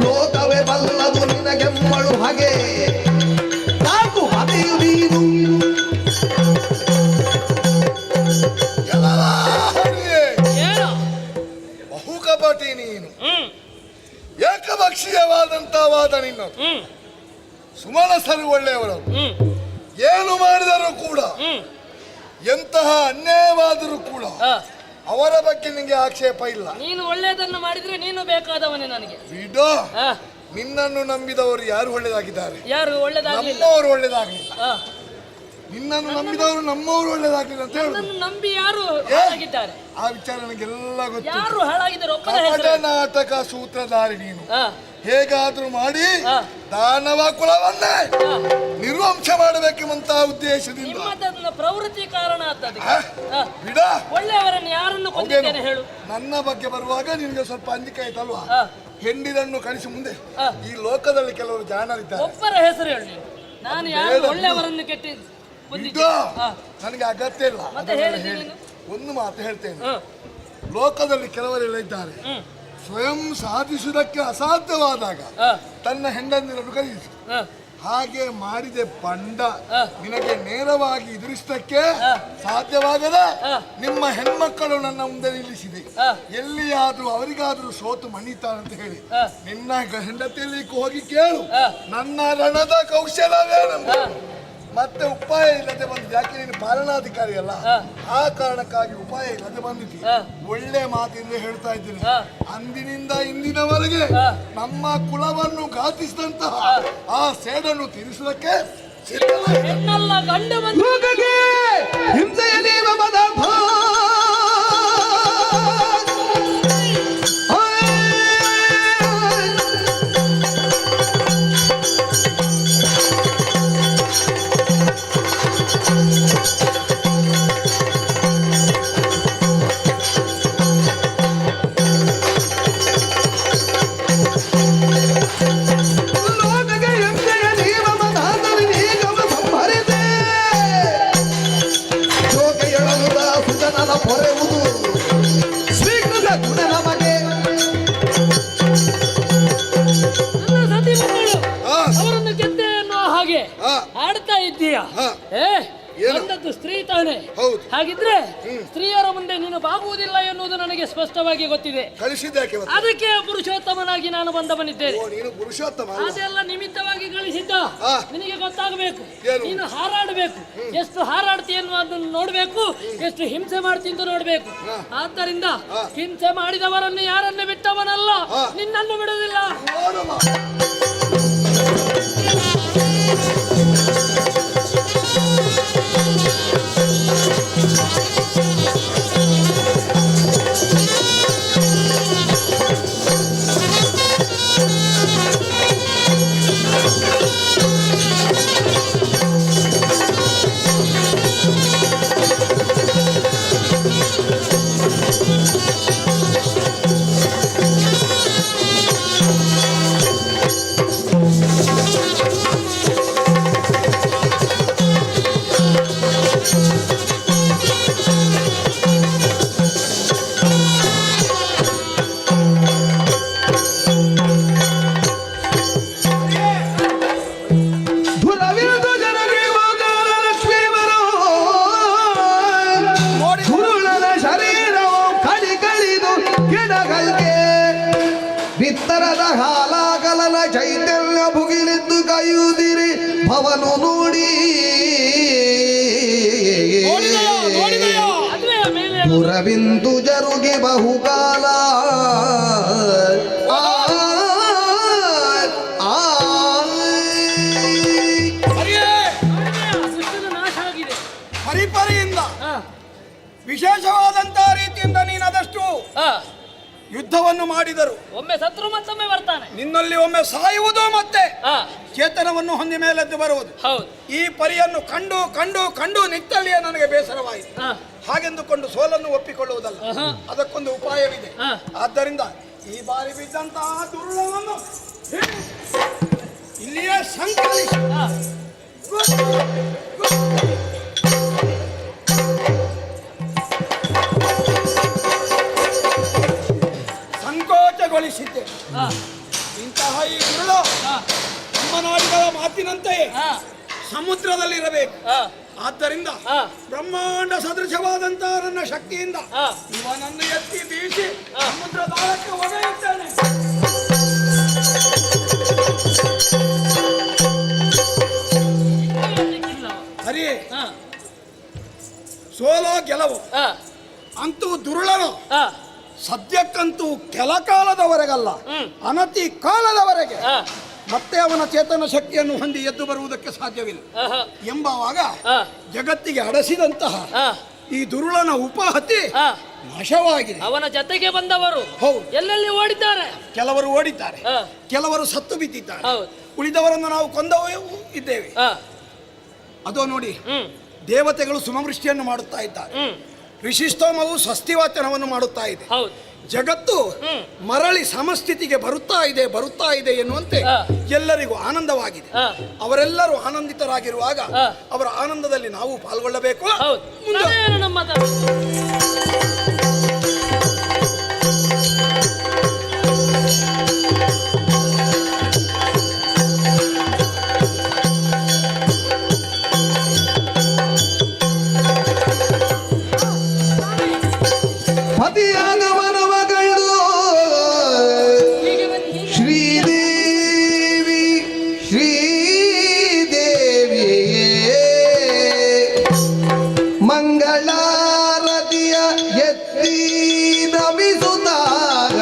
ಲೋಕವೇ ಬಲ್ಲದು ನಿನಗೆಮ್ಮಳು ಹಾಗೆ ನಾಕು ಹದೆಯು ನೀನು ಏನು? ಬಹು ಕಪಟಿ ನೀನು. ಏಕಪಕ್ಷೀಯವಾದಂತ ವಾದ ನಿನ್ನದು. ಸುಮನಸರು ಒಳ್ಳೆಯವರು. ಏನು ಮಾಡಿದರೂ ಕೂಡ, ಎಂತಹ ಅನ್ಯಾಯವಾದರೂ ಕೂಡ ಅವರ ಬಗ್ಗೆ ನಿಮಗೆ ಆಕ್ಷೇಪ ಇಲ್ಲ. ನೀನು ಒಳ್ಳೆಯದನ್ನು ಮಾಡಿದ್ರೆ ನೀನು ಬೇಕಾದವನೇ ನನಗೆ. ಬಿಡು. ನಿನ್ನನ್ನು ನಂಬಿದವರು ಯಾರು ಒಳ್ಳೆದಾಗಿದ್ದಾರೆ? ಯಾರು ಒಳ್ಳೆದಾಗಲಿಲ್ಲ. ನಮ್ಮವರು ಒಳ್ಳೆದಾಗಲಿಲ್ಲ. ನಿನ್ನನ್ನು ನಂಬಿದವರು ನಮ್ಮವರು ಒಳ್ಳೆದಾಗಲಿಲ್ಲ ಅಂತ ಹೇಳುದು. ನನ್ನನ್ನು ನಂಬಿ ಯಾರು ಹಾಳಾಗಿದ್ದಾರೆ? ಆ ವಿಚಾರ ನನಗೆಲ್ಲ ಗೊತ್ತು. ಯಾರು ಹಾಳಾಗಿದ್ದಾರೆ? ಒಬ್ಬನ ಕಪಟ ಹೆಸರು. ನಾಟಕ ಸೂತ್ರಧಾರಿ ನೀನು. ಹೇಗಾದ್ರೂ ಮಾಡಿ ದಾನವ ಕುಲವನ್ನೇ ನಿರ್ವಂಶ ಮಾಡಬೇಕೆಂಬಂತಹ ಉದ್ದೇಶದಿಂದ ನಿಮ್ಮದನ್ನ ಪ್ರವೃತ್ತಿ ಕಾರಣ ಆಗ್ತದೆ. ಬಿಡ. ಒಳ್ಳೆಯವರನ್ನು ಯಾರನ್ನು ಕೊಂದಿದ್ದೇನೆ ಹೇಳು? ನನ್ನ ಬಗ್ಗೆ ಬರುವಾಗ ನಿನಗೆ ಸ್ವಲ್ಪ ಅಂಜಿಕೆ ಆಯ್ತಲ್ವಾ? ಹೆಂಡಿದನ್ನು ಕಳಿಸಿ ಮುಂದೆ ಈ ಲೋಕದಲ್ಲಿ ಕೆಲವರು ಜಾಣರಿದ್ದಾರೆ. ಒಬ್ಬರ ಹೆಸರು ಹೇಳು ನೀನು. ನಾನು ಯಾರು ಒಳ್ಳೆಯವರನ್ನು ಕೆಟ್ಟಿ ನನಗೆ ಅಗತ್ಯ ಇಲ್ಲ. ಮತ್ತೆ ಹೇಳಿದ್ದೀನಿ ನೀನು. ಒಂದು ಮಾತು ಹೇಳ್ತೇನೆ. ಲೋಕದಲ್ಲಿ ಕೆಲವರೆಲ್ಲ ಇದ್ದಾರೆ, ಸ್ವಯಂ ಸಾಧಿಸುವುದಕ್ಕೆ ಅಸಾಧ್ಯವಾದಾಗ ತನ್ನ ಹೆಂಡಂದಿರನ್ನು ಕರೆಯಿಸಿ ಹಾಗೆ ಮಾಡಿದೆ ಬಂಡ. ನಿನಗೆ ನೇರವಾಗಿ ಎದುರಿಸಲಿಕ್ಕೆ ಸಾಧ್ಯವಾಗದ ನಿಮ್ಮ ಹೆಣ್ಮಕ್ಕಳು ನನ್ನ ಮುಂದೆ ನಿಲ್ಲಿಸಿದೆ. ಎಲ್ಲಿಯಾದ್ರೂ ಅವರಿಗಾದ್ರೂ ಸೋತು ಮಣಿತಾರಂತ ಹೇಳಿ ನಿನ್ನ ಹೆಂಡತಿಯಲ್ಲಿ ಹೋಗಿ ಕೇಳು ನನ್ನ ರಣದ ಕೌಶಲವೇನೆಂದು. ಮತ್ತೆ ಉಪಾಯ ಇಲ್ಲದೆ ಬಂದಿದೆ. ಯಾಕೆ ನೀನು ಪಾಲನಾಧಿಕಾರಿ ಅಲ್ಲ, ಆ ಕಾರಣಕ್ಕಾಗಿ ಉಪಾಯ ಇಲ್ಲದೆ ಬಂದಿದ್ದಿ. ಒಳ್ಳೆ ಮಾತಿಂದ ಹೇಳ್ತಾ ಇದ್ದೀನಿ. ಅಂದಿನಿಂದ ಇಂದಿನವರೆಗೆ ನಮ್ಮ ಕುಲವನ್ನು ಘಾತಿಸಿದಂತಹ ಆ ಸೇಡನ್ನು ತೀರಿಸುವುದಕ್ಕೆ ಲೋಕಕ್ಕೆ ಹಿಂಸೆಯಲ್ಲಿ ಪದಾರ್ಥ ಜನನ ಪೊರೆಯುವುದು ಸ್ವೀಕೃತ ಗುಣ ನಮಗೆ. ನನ್ನ ಸತಿ ಮಕ್ಕಳು ಅವರನ್ನು ಗೆದ್ದೆ ಅನ್ನುವ ಹಾಗೆ ಆಡ್ತಾ ಇದ್ದೀಯಾ? ಬಂದದ್ದು ಸ್ತ್ರೀ ತಾನೆ. ಹಾಗಿದ್ರೆ ಸ್ತ್ರೀಯರ ಮುಂದೆ ನೀನು ಬಾಗುವುದಿಲ್ಲ ಎನ್ನುವುದು ನನಗೆ ಸ್ಪಷ್ಟವಾಗಿ ಗೊತ್ತಿದೆ. ಅದಕ್ಕೆ ಪುರುಷೋತ್ತಮನಾಗಿ ನಾನು ಬಂದವನಿದ್ದೇನೆ. ಅದೆಲ್ಲ ನಿಮಿತ್ತವಾಗಿ ಗಳಿಸಿದ್ದ. ನಿನಗೆ ಗೊತ್ತಾಗಬೇಕು, ನೀನು ಹಾರಾಡಬೇಕು. ಎಷ್ಟು ಹಾರಾಡ್ತಿ ಅನ್ನೋದನ್ನು ನೋಡ್ಬೇಕು, ಎಷ್ಟು ಹಿಂಸೆ ಮಾಡ್ತಿ ಅಂತ ನೋಡ್ಬೇಕು. ಆದ್ದರಿಂದ ಹಿಂಸೆ ಮಾಡಿದವರನ್ನು ಯಾರನ್ನು ಬಿಟ್ಟವನಲ್ಲ, ನಿನ್ನನ್ನು ಬಿಡುವುದಿಲ್ಲ. ಬಿತ್ತರದ ಹಾಲಾಗಲನ ಚೈತನ್ಯ ಭುಗಿಲಿದ್ದು ಕೈಯುದಿರಿ ಭವನು ನೋಡಿ ಪುರವಿಂದು ಜರುಗಿ ಬಹುಕಾಲ ಪರಿಪರಿಯಿಂದ ವಿಶೇಷವಾದಂತಹ ರೀತಿಯಿಂದ ನೀನಾದಷ್ಟು ಯುದ್ಧವನ್ನು ಮಾಡಿದರು. ಒಮ್ಮೆ ಶತ್ರು ಮತ್ತೊಮ್ಮೆ ಬರ್ತಾನೆ. ನಿನ್ನಲ್ಲಿ ಒಮ್ಮೆ ಸಾಯುವುದು ಮತ್ತೆ ಚೇತನವನ್ನು ಹೊಂದಿ ಮೇಲೆದ್ದು ಬರುವುದು. ಈ ಪರಿಯನ್ನು ಕಂಡು ಕಂಡು ಕಂಡು ನಿತ್ತಲ್ಲಿಯೇ ನನಗೆ ಬೇಸರವಾಯಿತು. ಹಾಗೆಂದುಕೊಂಡು ಸೋಲನ್ನು ಒಪ್ಪಿಕೊಳ್ಳುವುದಲ್ಲ, ಅದಕ್ಕೊಂದು ಉಪಾಯವಿದೆ. ಆದ್ದರಿಂದ ಈ ಬಾರಿ ಬಿದ್ದಂತಹ ದುರುಳವನ್ನು ಇಲ್ಲಿಯೇ ಸಂಕಲಿಸಿ ಸಂಕೋಚಗೊಳಿಸಿದ್ದೆ. ಇಂತಹ ಈ ಗುರುಳು ನಮ್ಮ ನಾಡಿಗಳ ಮಾತಿನಂತೆಯೇ ಸಮುದ್ರದಲ್ಲಿರಬೇಕು. ಆದ್ದರಿಂದ ಬ್ರಹ್ಮಾಂಡ ಸದೃಶವಾದಂತಹ ನನ್ನ ಶಕ್ತಿಯಿಂದ ಇವನನ್ನು ಎತ್ತಿ ಬೀಸಿ ಸಮುದ್ರದಾಳಕ್ಕೆ ಒಗೆಯುತ್ತೇನೆ. ಹರಿ, ಸೋಲೋ ಗೆಲವು ಅಂತೂ ದುರುಳನು ಸದ್ಯಕ್ಕಂತೂ ಕೆಲ ಕಾಲದವರೆಗಲ್ಲ, ಅನತಿ ಕಾಲದವರೆಗೆ ಮತ್ತೆ ಅವನ ಚೇತನ ಶಕ್ತಿಯನ್ನು ಹೊಂದಿ ಎದ್ದು ಬರುವುದಕ್ಕೆ ಸಾಧ್ಯವಿಲ್ಲ ಎಂಬವಾಗ ಜಗತ್ತಿಗೆ ಅಡಸಿದಂತಹ ಈ ದುರುಳನ ಉಪಹತಿ ನಾಶವಾಗಿದೆ. ಅವನ ಜೊತೆಗೆ ಬಂದವರು ಎಲ್ಲೆಲ್ಲಿ ಓಡಿದ್ದಾರೆ. ಕೆಲವರು ಓಡಿದ್ದಾರೆ, ಕೆಲವರು ಸತ್ತು ಬಿದ್ದಿದ್ದಾರೆ, ಉಳಿದವರನ್ನು ನಾವು ಕೊಂದವೂ ಇದ್ದೇವೆ. ಅದೋ ನೋಡಿ, ದೇವತೆಗಳು ಸುಮವೃಷ್ಟಿಯನ್ನು ಮಾಡುತ್ತಾ ಇದ್ದಾರೆ. ಋಷಿಸ್ತೋಮವು ಸ್ವಸ್ತಿವಾಚನವನ್ನು ಮಾಡುತ್ತಾ ಇದೆ. ಜಗತ್ತು ಮರಳಿ ಸಮಸ್ಥಿತಿಗೆ ಬರುತ್ತಾ ಇದೆ ಎನ್ನುವಂತೆ ಎಲ್ಲರಿಗೂ ಆನಂದವಾಗಿದೆ. ಅವರೆಲ್ಲರೂ ಆನಂದಿತರಾಗಿರುವಾಗ ಅವರ ಆನಂದದಲ್ಲಿ ನಾವು ಪಾಲ್ಗೊಳ್ಳಬೇಕು. ಮಂಗಳಾರತಿಯ ಎತ್ತಿ ನಮಿಸುತ್ತಾಗ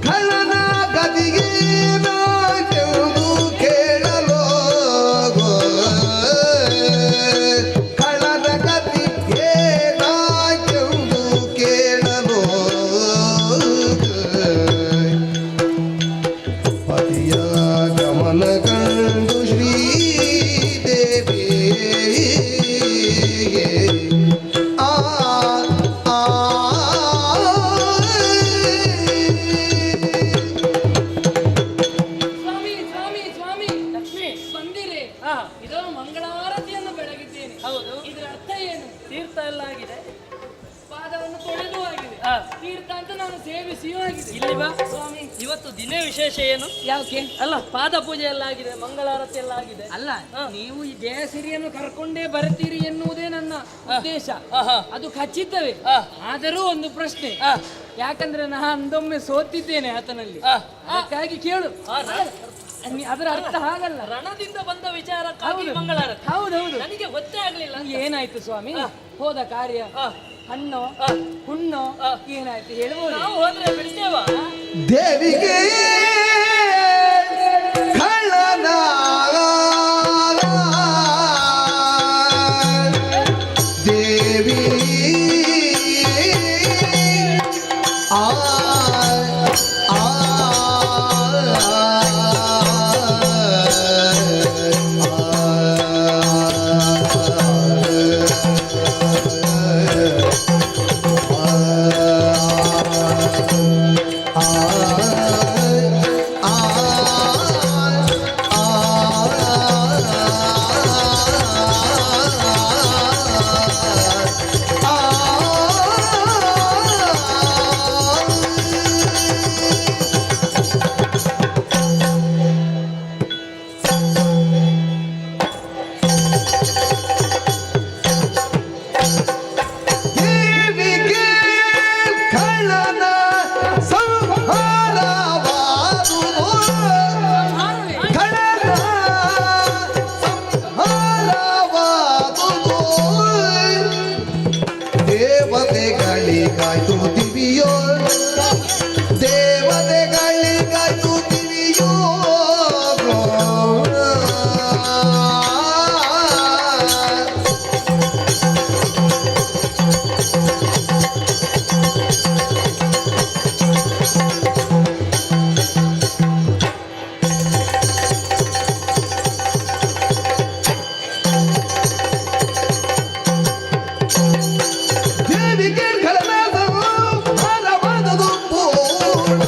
ಕಳ್ಳನ ಗದಿಗೆ ನಾಟೆಂದು ಕೇಳಲು ಇದೊಂದು ಮಂಗಳಾರತಿಯನ್ನು ಬೆಳಗಿದ್ದೇನೆ. ಹೌದು. ಇದರ ಅರ್ಥ ಏನು? ತೀರ್ಥ ಎಲ್ಲ ಆಗಿದೆ, ಪಾದವನ್ನು ತೊಳೆದು ಆಗಿದೆ, ತೀರ್ಥ ಅಂತ ನಾನು ಸೇವಿಸಿಯೂ ಆಗಿದೆ. ಇಲ್ಲಿ ಬಾ ಸ್ವಾಮಿ, ಇವತ್ತು ದಿನ ವಿಶೇಷ ಏನು? ಯಾಕೆ? ಅಲ್ಲ, ಪಾದ ಪೂಜೆ ಎಲ್ಲ ಆಗಿದೆ, ಮಂಗಳಾರತಿ ಎಲ್ಲ ಆಗಿದೆ. ಅಲ್ಲ, ನೀವು ಈ ಜಯಸಿರಿಯನ್ನು ಕರ್ಕೊಂಡೇ ಬರ್ತೀರಿ ಎನ್ನುವುದೇ ನನ್ನ ಉದ್ದೇಶ. ಅದು ಖಚಿತವೇ. ಆದರೂ ಒಂದು ಪ್ರಶ್ನೆ, ಯಾಕಂದ್ರೆ ನಾನು ಅಂದೊಮ್ಮೆ ಸೋತಿದ್ದೇನೆ ಆತನಲ್ಲಿ, ಅದಕ್ಕಾಗಿ ಕೇಳು. ಅದರ ಅರ್ಥ ಹಾಗಲ್ಲ. ರಣದಿಂದ ಬಂದ ವಿಚಾರಕ್ಕಾಗಿ ಮಂಗಳಾರತಿ. ಹೌದೌದು, ನನಗೆ ಗೊತ್ತೇ ಆಗ್ಲಿಲ್ಲ. ಏನಾಯ್ತು ಸ್ವಾಮಿ? ಹೋದ ಕಾರ್ಯ ಹಣ್ಣು ಹುಣ್ಣು ಏನಾಯ್ತು ಹೇಳ್ಬೋದು? ನಾವು ಹೋದ್ರೆ ಬಿಡ್ತೇವ? ದೇವಿಗೆ ಕಳ್ಳನ ದೇವಿ ಆ ದೇವಿಗೆ ಕಳ್ಳನ ಸಂಹಾರವಾದುದು, ಕಳ್ಳನ ಸಂಹಾರವಾದುದು. ದೇವತೆಗಳಿಗಾಯ್ತು ದಿವಿಯೋ, ದೇವತೆಗಳಿಗಾಯ್ತು ದಿವಿಯೋ. ದೇವಿಗೆ ಕಳನಾದ ಭಾರವಾದದು ಪೂರ್ಣ,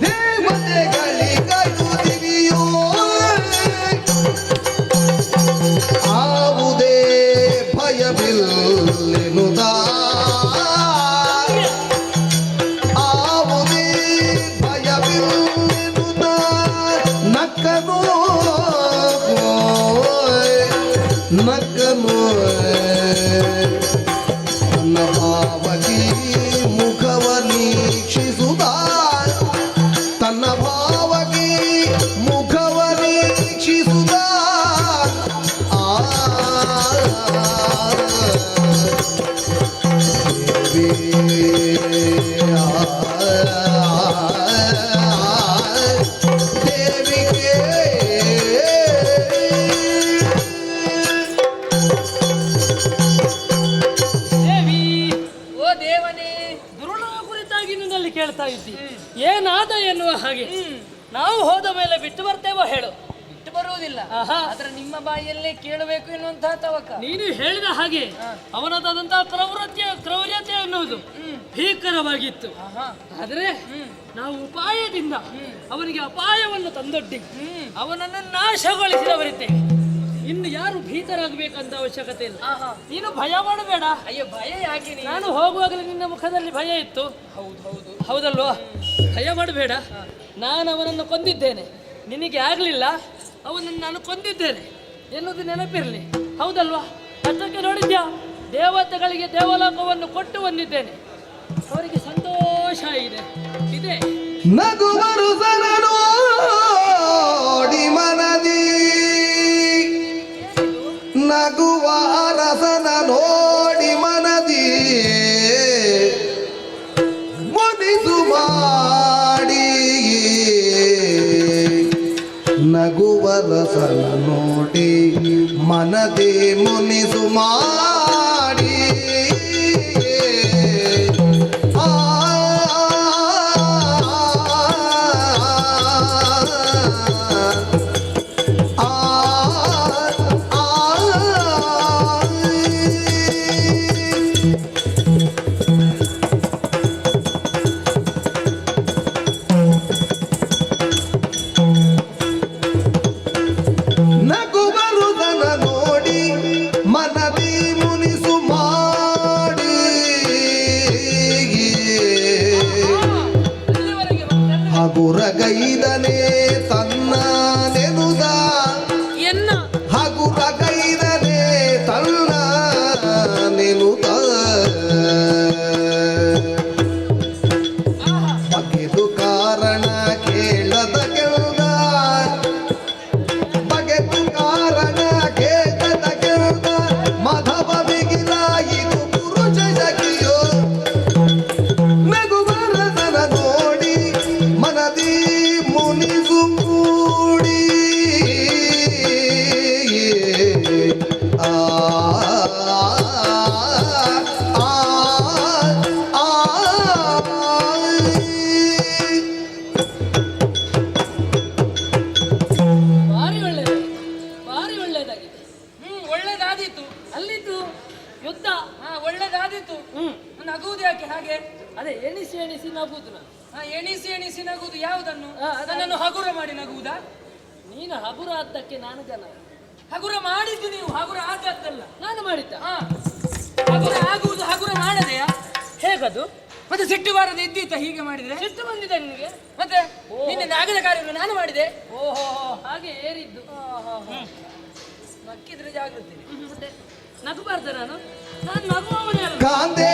ದೇವತೆಗಳಿಗಾಯ್ತು ದಿವಿಯೋ. ಆವುದೇ ಭಯವಿಲ್ಲೆನುದ, ಆವುದೇ ಭಯವಿಲ್ಲೆನುದ ನಕ್ಕನು ನಕ್ಕನು. ನನ್ನ ಭಾವಗಿ ಮುಖವ ನೀಕ್ಷಿಸುತ್ತ, ತನ್ನ ಭಾವಗಿ ಮುಖವ ನೀಕ್ಷಿಸುತ್ತ ಆ ದೇವಿಗೆ ದೇವಿ, ಓ ದೇವನೇ, ದುರುಳ ಕುರಿತಾಗಿ ನಿನ್ನಲ್ಲಿ ಕೇಳ್ತಾ ಇದ್ದಿ, ಏನಾದ ಎನ್ನುವ ಹಾಗೆ. ನಾವು ಹೋದ ಮೇಲೆ ಬಿಟ್ಟು ಬರ್ತೇವೋ ಹೇಳು? ಬಿಟ್ಟು ಬರುವುದಿಲ್ಲ. ಆಹಾ. ಆದ್ರೆ ನಿಮ್ಮ ಬಾಯಲ್ಲೇ ಕೇಳಬೇಕು ಎನ್ನುವಂತಹ ತವಕ. ನೀನು ಹೇಳಿದ ಹಾಗೆ ಅವನದಾದಂತಹ ಕ್ರೌರ್ಯತೆ ಎನ್ನುವುದು ಭೀಕರವಾಗಿತ್ತು. ಆದ್ರೆ ನಾವು ಉಪಾಯದಿಂದ ಅವನಿಗೆ ಅಪಾಯವನ್ನು ತಂದೊಡ್ಡಿ ಅವನನ್ನು ನಾಶಗೊಳಿಸಿದವರಿದ್ದೇವೆ. ಇನ್ನು ಯಾರು ಭೀತರಾಗಬೇಕಂತ ಅವಶ್ಯಕತೆ ಇಲ್ಲ. ನೀನು ಭಯ ಮಾಡಬೇಡ. ಅಯ್ಯೋ, ಭಯ ಯಾಕೆ? ನಾನು ಹೋಗುವಾಗಲೇ ನಿನ್ನ ಮುಖದಲ್ಲಿ ಭಯ ಇತ್ತು. ಹೌದಲ್ವಾ? ಭಯ ಮಾಡಬೇಡ. ನಾನು ಅವನನ್ನು ಕೊಂದಿದ್ದೇನೆ, ನಿನಗೆ ಆಗ್ಲಿಲ್ಲ. ಅವನನ್ನು ನಾನು ಕೊಂದಿದ್ದೇನೆ ಎನ್ನುವುದು ನೆನಪಿರಲಿ. ಹೌದಲ್ವಾ? ಅಷ್ಟಕ್ಕೆ ನೋಡಿದ್ಯಾ, ದೇವತೆಗಳಿಗೆ ದೇವಲೋಕವನ್ನು ಕೊಟ್ಟು ಬಂದಿದ್ದೇನೆ. ಅವರಿಗೆ ಸಂತೋಷ ಇದೆ. ನಗುವರು ನೋಡಿ ಮನದಿ, ನಗುವ ರಸನ ನೋಡಿ ಮನದಿ ಮುನಿಸು ಮಾಡಿ, ನಗುವ ರಸನ ನೋಡಿ ಮನದಿ ಮುನಿಸು ಮಾಡಿ. ಅದೇ ಎಣಿಸಿ ಎಣಿಸಿ ನಗುದು ನಾನು. ಎಣಿಸಿ ಎಣಿಸಿ ನಗುವುದು ಯಾವುದನ್ನು? ಅದನ್ನು- ನನ್ನನ್ನು ಹಗುರ ಮಾಡಿ ನಗುವುದಾ? ನೀನು ಹಗುರ ಆದ್ದಕ್ಕೆ ನಾನು ಜನ. ಹಗುರ ಮಾಡಿದ್ದು ನೀವು, ಹಗುರ ಆಗದ್ದಲ್ಲ. ನಾನು ಮಾಡಿದ್ದ. ಹಗುರ ಆಗುವುದು ಹಗುರ ಮಾಡದೆಯಾ? ಹೇಗದು? ಮತ್ತೆ ಸಿಟ್ಟು ಬಾರದೆ ಇದ್ದೀತ ಹೀಗೆ ಮಾಡಿದ್ರೆ? ಸಿಟ್ಟು ಬಂದಿದೆ ನಿನಗೆ? ಮತ್ತೆ ನಿನ್ನೆ ನಾಗದ ಕಾರ್ಯವನ್ನು ನಾನು ಮಾಡಿದೆ. ಓಹೋ, ಹಾಗೆ ಏರಿದ್ದು. ನಕ್ಕಿದ್ರೆ ಜಾಗೃತಿ. ಮತ್ತೆ ನಗಬಾರ್ದ ನಾನು? ನಾನು ನಗುವವನೇ ಅಲ್ಲ. ಕಾಂದೆ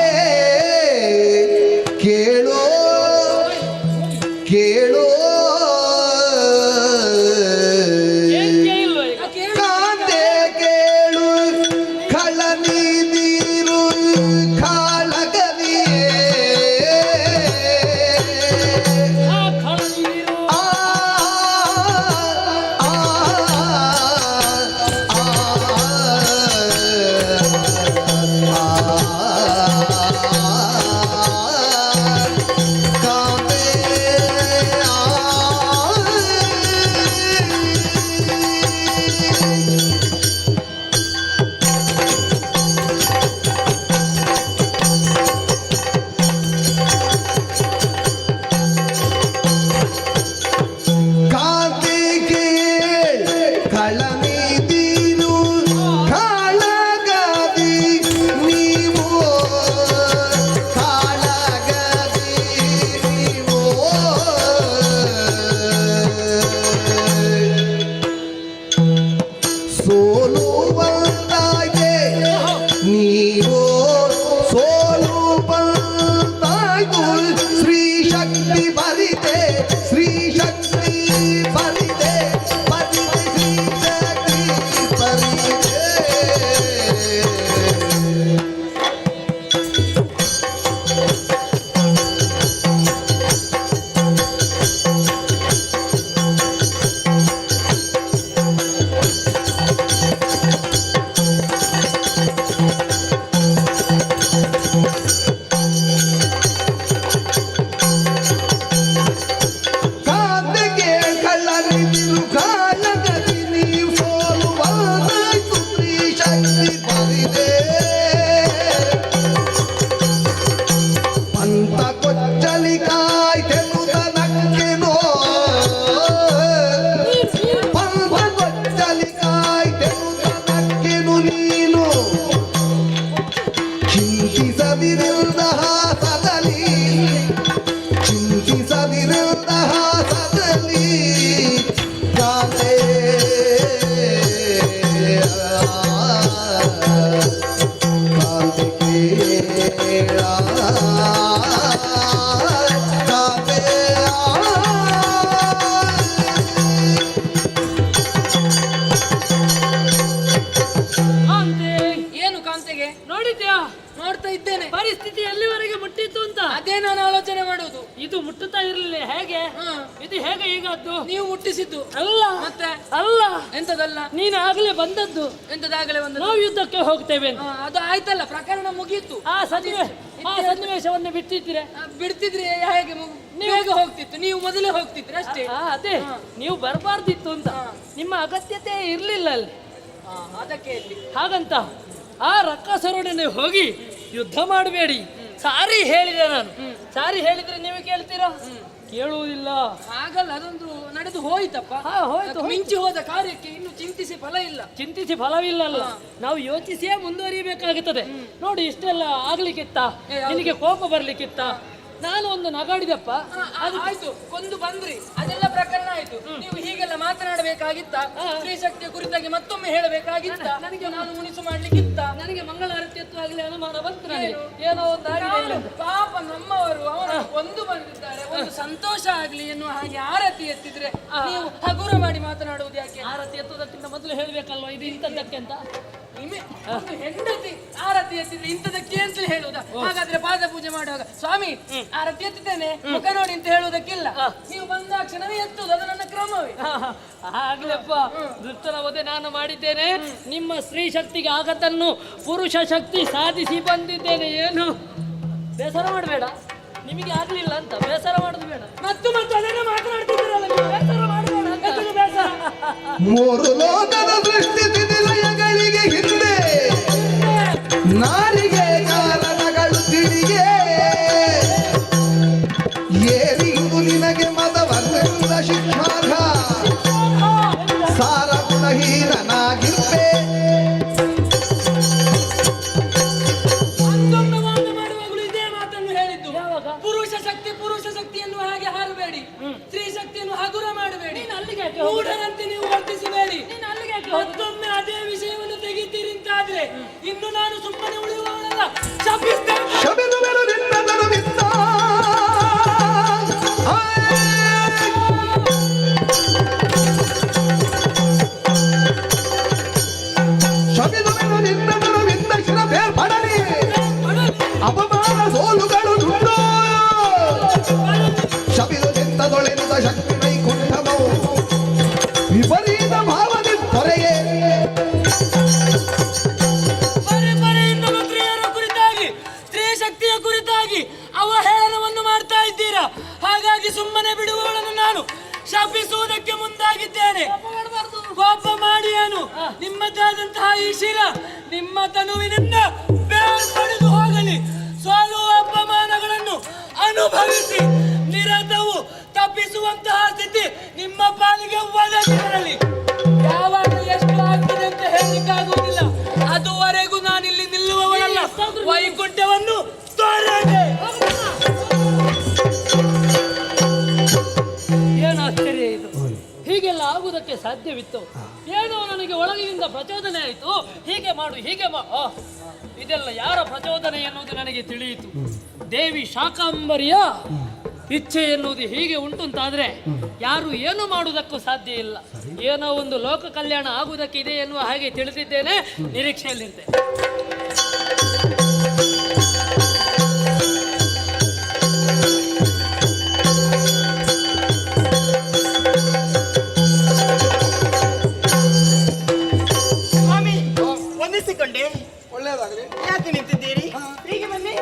ಕೇಳೋ ಕೇಳೋ ಕೇಳ್ತೀಯೇ ಇಲ್ವೋ ಈಗ? ಕಾಂದೆ ಕೇಳು ಕಳ್ಳ ನೀರು ಕಾಳಗದಿ ಆ ಕಳ್ಳ ನೀರು. ಆ ಆ ಕಳನಿದೀನು ಕಾಳಗದಿ ನೀವು ಕಾಳಗದಿ ನೀವು ಸೋಲುವಂತಾಗೆ ನೀವು ಸೋಲುವಂತಾಯ್ತು ಶ್ರೀ ಶಕ್ತಿ ಬರಿದೆ ಶ್ರೀ ಶಕ್ತಿ ಬರಿದೆ ಬರಿದೆ ಶ್ರೀ ಶಕ್ತಿ ಬರಿದೆ ಕಾಂತೆಗೆ ಕಳ್ಳನಿದಿರು ಕಾಳಗದಿ ನೀವು ಸೋಲುವಂತಾಯ್ತು ಶ್ರೀ ಶಕ್ತಿ ಬರಿದೆ ಪಂತ ಕೊಚ್ಚಲಿ ಕಾಯ್ತೆನುದ ನಕ್ಕೆನೋ ಪಂತ ಕೊಚ್ಚಲಿ ಕಾಯ್ತೆನುದ ನಕ್ಕೆನು ನೀನು ಚಿಂತಿಸದಿರುವುದ ಹಾಸದಲ್ಲಿ ಚಿಂತಿಸದಿರುವುದ ಹಾಸದಲ್ಲಿ ಕಾಂತೆ ಕಾಂತೆ ಕೇಳ ಕಾಂತೆ ಕಾಂತೆ, ಏನು ಕಾಂತೆಗೆ? ನೋಡಿದ್ಯಾ ನೋಡ್ತಾ ಇದ್ದೇನೆ. ಪರಿಸ್ಥಿತಿ ಎಲ್ಲಿವರೆಗೆ ಮುಟ್ಟಿತ್ತು ಅಂತ? ಅದೇ ನಾನು ಆಲೋಚನೆ ಮಾಡುವುದು. ಇದು ಮುಟ್ಟುತ್ತಾ ಇರಲಿಲ್ಲ ಹೇಗೆ? ಇದು ಹೇಗೆ ಈಗದ್ದು? ನೀವು ಮುಟ್ಟಿಸಿದ್ದು ಅಲ್ಲ ಮತ್ತೆ? ಅಲ್ಲ, ಎಂತದಲ್ಲ? ನೀನು ಆಗಲೇ ಬಂದದ್ದು. ಎಂತದಾಗಲೇ ಒಂದು ನಾವು ಯುದ್ಧಕ್ಕೆ ಹೋಗ್ತೇವೆ ಅಂತ. ಅದು ಆಯ್ತಲ್ಲ, ಪ್ರಕರಣ ಮುಗೀತು. ಆ ಸನ್ನಿವೇಶವನ್ನು ಬಿಟ್ಟಿದ್ದೀರೆ. ಬಿಡ್ತಿದ್ರೆ ಹೇಗೆ ಬೇಗ ಹೋಗ್ತಿತ್ತು, ನೀವು ಮೊದಲೇ ಹೋಗ್ತಿದ್ರಿ ಅಷ್ಟೇ. ಅದೇ ನೀವು ಬರಬಾರ್ದಿತ್ತು ಅಂತ. ನಿಮ್ಮ ಅಗತ್ಯತೆ ಇರ್ಲಿಲ್ಲ ಅಲ್ಲಿ. ಅದಕ್ಕೆ ಇಲ್ಲಿ ಹಾಗಂತ ಆ ರಕ್ಕಸರೊಡನೆ ಹೋಗಿ ಯುದ್ಧ ಮಾಡಬೇಡಿ. ಸಾರಿ ಹೇಳಿದೆ ನಾನು. ಸಾರಿ ಹೇಳಿದ್ರೆ ನೀವು ಕೇಳ್ತೀರಾ? ಕೇಳುವುದಿಲ್ಲ. ಹಾಗಲ್ಲ, ಅದೊಂದು ನಡೆದು ಹೋಯ್ತಪ್ಪ. ಹೋಯ್ತು. ಮಿಂಚಿ ಹೋದ ಕಾರ್ಯಕ್ಕೆ ಇನ್ನು ಚಿಂತಿಸಿ ಫಲ ಇಲ್ಲ. ಚಿಂತಿಸಿ ಫಲವಿಲ್ಲ ಅಲ್ಲ. ನಾವು ಯೋಚಿಸಿಯೇ ಮುಂದುವರಿಯಬೇಕಾಗುತ್ತದೆ. ನೋಡಿ, ಇಷ್ಟೆಲ್ಲ ಆಗ್ಲಿಕ್ಕಿತ್ತ? ನಿನಗೆ ಕೋಪ ಬರ್ಲಿಕ್ಕಿತ್ತ? ನಾನು ಒಂದು ನಗಾಡಿದಪ್ಪ. ಅದು ಆಯ್ತು, ಕೊಂದು ಬಂದ್ರಿ, ಅದೆಲ್ಲ ಪ್ರಕರಣ ಆಯ್ತು. ನೀವು ಹೀಗೆಲ್ಲ ಮಾತನಾಡಬೇಕಾಗಿತ್ತ? ಸ್ತ್ರೀ ಶಕ್ತಿಯ ಕುರಿತಾಗಿ ಮತ್ತೊಮ್ಮೆ ಹೇಳಬೇಕಾಗಿತ್ತ? ನನಗೆ ನಾನು ಮುನಿಸು ಮಾಡ್ಲಿಕ್ಕಿತ್ತ? ನನಗೆ ಮಂಗಳಾರತಿಯತ್ವ ಆಗಲಿ ಅನುಮಾನ ಬಂತು ನನಗೆ. ಏನೋ ಒಂದು ಆಗಿದೆ ಅಂತ. ಪಾಪ ನಮ್ಮವರು ಅವರನ್ನು ಕೊಂದು ಬಂದಿದ್ದಾರೆ, ಒಂದು ಸಂತೋಷ ಆಗ್ಲಿ ಎನ್ನುವ ಹಾಗೆ ಆರತಿ ಎತ್ತಿದ್ರೆ ನೀವು ಹಗುರ ಮಾಡಿ ಮಾತನಾಡುವುದು ಯಾಕೆ? ಆರತಿ ಎತ್ತುವುದಕ್ಕಿಂತ ಮೊದಲು ಹೇಳ್ಬೇಕಲ್ವಾ ಇದು ಇಂಥದ್ದಕ್ಕೆ ಅಂತ? ಒಂದು ಹೆಂಡತಿ ಆರತಿ ಎತ್ತಿದ್ರೆ ಇಂಥದಕ್ಕೆ ಅಂತ ಹೇಳುವುದಾ? ಹಾಗಾದ್ರೆ ಪಾದ ಪೂಜೆ ಮಾಡುವಾಗ ಸ್ವಾಮಿ ಆರತಿ ಎತ್ತಿದ್ದೇನೆ ಮುಖ ನೋಡಿ ಅಂತ ಹೇಳುವುದಕ್ಕಿಲ್ಲ. ನೀವು ಬಂದಾಕ್ಷಣವೇ ಎತ್ತುವುದು, ಅದು ನನ್ನ ಕ್ರಮವೇ. ಆಗ್ಲಪ್ಪ, ದುಷ್ಟನ ವಧೆ ನಾನು ಮಾಡಿದ್ದೇನೆ. ನಿಮ್ಮ ಸ್ತ್ರೀ ಶಕ್ತಿಗೆ ಆಗದ್ದನ್ನು ಪುರುಷ ಶಕ್ತಿ ಸಾಧಿಸಿ ಬಂದಿದ್ದೇನೆ. ಏನು ಬೇಸರ ಮಾಡಬೇಡ. ನಿಮಗೆ ಆಗ್ಲಿಲ್ಲ ಅಂತ ಬೇಸರ ಮಾಡೋದು ಬೇಡ. ಮತ್ತು ಅದನ್ನೇ ಮಾತನಾಡ್ತಿದ್ದೀರಲ್ಲ ನೀವು. ಬೇಸರ ಮಾಡಬೇಡ ಅಂತ ಬೇಸರ. ಮೂರು ಲೋಕದ ಸೃಷ್ಟಿಸಿ ನಿಲಯಗಳಿಗೆ ಹಿಂದೆ ನಾರಿಗೆ ಕಾರಣಗಳು ತಿಳಿಯೇ ಮಾಡಲಿಕ್ಕೆ ಮತ್ತೊಮ್ಮೆ ಅದೇ ವಿಷಯವನ್ನು ತೆಗಿತೀರಿ ಅಂತಾದ್ರೆ ಇನ್ನು ನಾನು ಸುಮ್ಮನೆ ಉಳಿಯುವವಳಲ್ಲ. ಶಪಿಸ್ತೇನೆ. ಶಪಿಸುವೆನು ನಿನ್ನದನು ಬಿತ್ತ. ಶಪಿಸುವೆನು ನಿನ್ನದನು ಬಿತ್ತ ಶಿರ ಬೇರ್ಪಡಲಿ. ಅಪಮಾನ ಸೋಲುಗಳು ನುಂಡು. ಶಪಿದು ನಿಂತದೊಳೆನುದ ಶಕ್ತಿ ವೈಕುಂಠಮವು ವಿಪರೀತ ಭಾವದಿ ಹೊರೆಗೆ. ಪರಂಪರೆಯಿಂದಲೂ ಸ್ತ್ರೀಯರ ಕುರಿತಾಗಿ, ಸ್ತ್ರೀ ಶಕ್ತಿಯ ಕುರಿತಾಗಿ ಅವಹೇಳನವನ್ನು ಮಾಡ್ತಾ ಇದ್ದೀರಾ. ಹಾಗಾಗಿ ಸುಮ್ಮನೆ ಬಿಡುವವಳನ್ನು ನಾನು ಶಪಿಸುವುದಕ್ಕೆ ಮುಂದಾಗಿದ್ದೇನೆ. ಕೋಪ ಮಾಡಿ ಏನು ನಿಮ್ಮದಾದಂತಹ ಈ ಶಿರ ನಿಮ್ಮ ತನುವಿನಿಂದ ಬೇರ್ಪಡೆದು ಹೋಗಲಿ. ಸೋಲುವ ಅಪಮಾನಗಳನ್ನು ಅನುಭವಿಸಿ ನಿರತವು ತಪ್ಪಿಸುವಂತಹ ಸ್ಥಿತಿ ನಿಮ್ಮ ಪಾಲಿಗೆ ಒದಗಿರಲಿ. ಯಾವಾಗ ಎಷ್ಟು ಆಗ್ತದೆ ಅಂತ ಹೇಳಲಿಕ್ಕಾಗುವುದಿಲ್ಲ. ಅದುವರೆಗೂ ನಾನಿಲ್ಲಿ ನಿಲ್ಲುವವನಲ್ಲ. ವೈಕುಂಠವನ್ನು ತೋರದೆ. ಏನು ಆಶ್ಚರ್ಯ ಇದು! ಹೀಗೆಲ್ಲ ಆಗುವುದಕ್ಕೆ ಸಾಧ್ಯವಿತ್ತು? ಏನೋ ನನಗೆ ಒಳಗಿನಿಂದ ಪ್ರಚೋದನೆ ಆಯಿತು. ಹೀಗೆ ಮಾಡು, ಹೀಗೆ ಇದೆಲ್ಲ ಯಾರ ಪ್ರಚೋದನೆ ಎನ್ನುವುದು ನನಗೆ ತಿಳಿಯಿತು. ದೇವಿ ಶಾಕಾಂಬರಿಯ ಇಚ್ಛೆ ಎನ್ನುವುದು ಹೀಗೆ ಉಂಟು ಅಂತಾದ್ರೆ ಯಾರು ಏನು ಮಾಡುವುದಕ್ಕೂ ಸಾಧ್ಯ ಇಲ್ಲ. ಏನೋ ಒಂದು ಲೋಕ ಕಲ್ಯಾಣ ಆಗುವುದಕ್ಕೆ ಇದೆ ಎನ್ನುವ ಹಾಗೆ ತಿಳಿದಿದ್ದೇನೆ. ನಿರೀಕ್ಷೆಯಲ್ಲಿರ್ತೇನೆ. ಸ್ವಾಮಿ ವಂದಿಸಿಕೊಂಡೆ. ಒಳ್ಳೇದಾಗಲಿ. ಯಾಕೆ ನಿಂತಿದ್ದೀರಿ? ಹೀಗೆ ಬನ್ನಿ.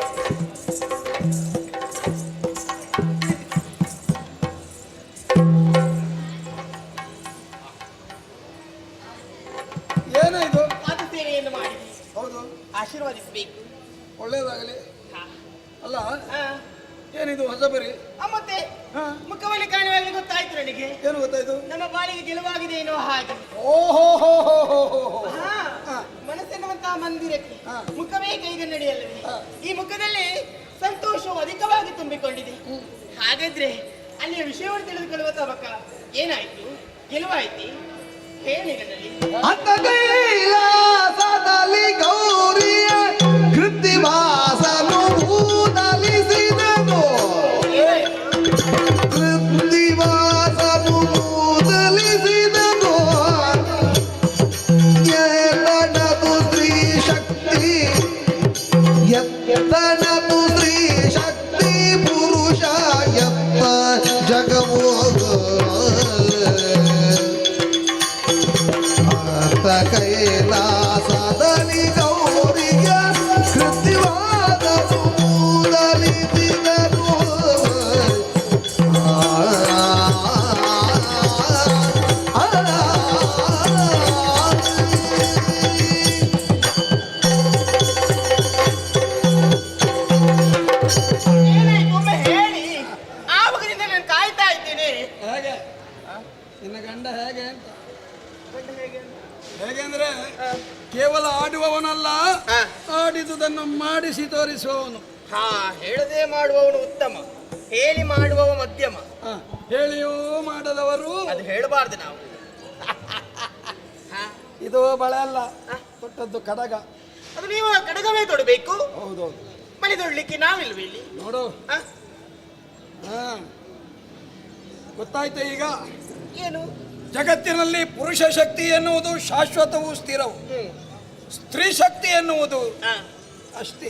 ಏನೋ ಇದು? ಪಾದ ಸೇವೆಯನ್ನು ಮಾಡಿ ಹೌದು, ಆಶೀರ್ವಾದಿಸಬೇಕು. ಒಳ್ಳೇದಾಗಲಿ. ಹಾ. ಅಲ್ಲ, ಹಾ. ಏನಿದು ಹೊಸಬರಿ? ಮತ್ತೆ ಮುಖದಲ್ಲಿ ಕಾಣುವಾಗಲೇ ಗೊತ್ತಾಯ್ತು ನನಗೆ. ಏನು ಗೊತ್ತಾಯ್ತು? ನಮ್ಮ ಬಾಳಿಗೆ ಗೆಲುವಾಗಿದೆ ಏನೋ ಹಾಗೆ. ಓಹೋ ಹೋ ಹೋ ಹೋ ಹೋ. ಮನಸ್ಸೆನ್ನುವಂತಹ ಮಂದಿರಕ್ಕೆ ಮುಖವೇ ಕೈಗನ್ನಡಿಯಲ್ಲವೇ? ಈ ಮುಖದಲ್ಲಿ ಸಂತೋಷವು ಅಧಿಕವಾಗಿ ತುಂಬಿಕೊಂಡಿದೆ. ಹಾಗಾದ್ರೆ ಅಲ್ಲಿಯ ವಿಷಯವನ್ನು ತಿಳಿದುಕೊಳ್ಳುವ ತವಕ ಏನಾಯ್ತು? ಗೆಲುವಾಯ್ತಿ? ಹೇಳಿ ನನ್ನಲ್ಲಿ. ಅತ್ತ ಕೈಲಾಸದಲ್ಲಿ ಗೌರಿಯ ಕೃತ್ತಿವಾಸನು ಮೂದಲಿಸಿದನು. ಕೃತ್ತಿವಾಸನು ಮೂದಲಿಸಿದನು. ಎತ್ತನದು ಸ್ತ್ರೀ ಶಕ್ತಿ, ಎತ್ತನದು ಸ್ತ್ರೀ ಶಕ್ತಿ ಪುರುಷ ಎತ್ತ ಜಗಮೋಗ. ಕೈಲಾಸದಲ್ಲಿ ಗೌರಿಯ ಕೃತಿವಾದನು ಮೂದಲಿಸಿದನು. ಏನಾಯ್ತು ಒಮ್ಮೆ ಹೇಳಿ. ಆವಾಗದಿಂದ ನಾನು ಕಾಯ್ತಾ ಇದ್ದೇನೆ. ಹೇಗೆ ನಿನ್ನ ಗಂಡ ಹೇಗೆ ಅಂತ? ಹೇಗೆ ಅಂದ್ರೆ ಕೇವಲ ಆಡುವವನಲ್ಲ, ಆಡಿದುದನ್ನು ಮಾಡಿಸಿ ತೋರಿಸುವವನು. ಹಾ, ಹೇಳದೆ ಮಾಡುವವನು ಉತ್ತಮ, ಹೇಳಿ ಮಾಡುವವ ಮಧ್ಯಮ. ಹೇಳಿಯೂ ಮಾಡದವರು ಅದು ಹೇಳಬಾರ್ದು ನಾವು. ಇದು ಬಳೆ ಅಲ್ಲ, ತೊಟ್ಟದ್ದು ಕಡಗ. ಅದು ನೀವು ಕಡಗವೇ ತೊಡಬೇಕು. ಹೌದೌದು. ಮನೆ ತೊಡಲಿಕ್ಕೆ ನಾವಿಲ್ವ ಇಲ್ಲಿ? ನೋಡು. ಗೊತ್ತಾಯ್ತು ಈಗ? ಏನು? ಜಗತ್ತಿನಲ್ಲಿ ಪುರುಷ ಶಕ್ತಿ ಎನ್ನುವುದು ಶಾಶ್ವತವೂ ಸ್ಥಿರವು. ಸ್ತ್ರೀ ಶಕ್ತಿ ಎನ್ನುವುದು ಅಷ್ಟೇ.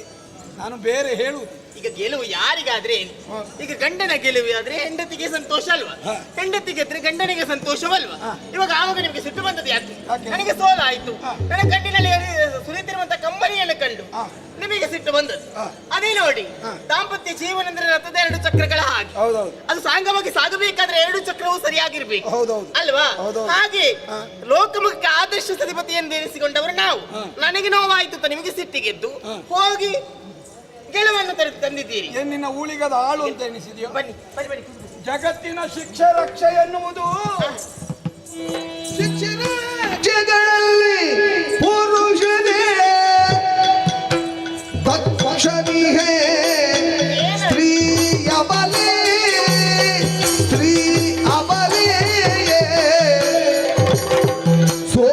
ನಾನು ಬೇರೆ ಹೇಳುವುದು. ಈಗ ಗೆಲುವು ಯಾರಿಗಾದ್ರೆ ಏನು? ಈಗ ಗಂಡನ ಗೆಲುವು ಆದ್ರೆ ಹೆಂಡತಿಗೆ ಸಂತೋಷ ಅಲ್ವಾ? ಹೆಂಡತಿ ಗೆದ್ರೆ ಗಂಡನಿಗೆ ಸಂತೋಷವಲ್ವಾ? ಇವಾಗ ಆವಾಗ ನಿಮ್ಗೆ ಸಿಟ್ಟು ಬಂದದ್ದು ಯಾಕೆ? ನನಗೆ ಸೋಲಾಯ್ತು, ನನ್ನ ಗಂಡಿನಲ್ಲಿ ಸುರಿತಿರುವಂತ ಕಂಬನಿಯನ್ನು ಕಂಡು ನಿಮಗೆ ಸಿಟ್ಟು ಬಂದದ್ದು. ಅದೇ ನೋಡಿ, ದಾಂಪತ್ಯ ಜೀವನ ಅಂದ್ರೆ ರಥದ 2 ಚಕ್ರಗಳ ಹಾಗೆ. ಅದು ಸಾಂಗವಾಗಿ ಸಾಗಬೇಕಾದ್ರೆ 2 ಚಕ್ರವು ಸರಿಯಾಗಿರ್ಬೇಕು ಅಲ್ವಾ? ಹಾಗೆ ಲೋಕಮುಖಕ್ಕೆ ಆದರ್ಶ ಸತಿಪತಿಯನ್ನು ಎನಿಸಿಕೊಂಡವರು ನಾವು. ನನಗೆ ನೋವಾಯ್ತು ಅಂತ ನಿಮಗೆ ಸಿಟ್ಟಿಗೆದ್ದು ಹೋಗಿ ಗೆಲುವನ್ನು ತಂದಿದ್ದೀರಿ. ನಿನ್ನ ಊಳಿಗದ ಆಳು ಅಂತ ಎನಿಸಿದೆಯೋ? ಬನ್ನಿ ಬನ್ನಿ ಬನ್ನಿ. ಜಗತ್ತಿನ ಶಿಕ್ಷೆ ರಕ್ಷೆ ಎನ್ನುವುದು ಶಿಕ್ಷಣಗಳಲ್ಲಿ ಪುರುಷನೇ ಭಕ್ಷಣಿಹೇ ಸ್ತ್ರೀ ಅಬಲೆ, ಸ್ತ್ರೀ ಅಬಲೆ ಸೋ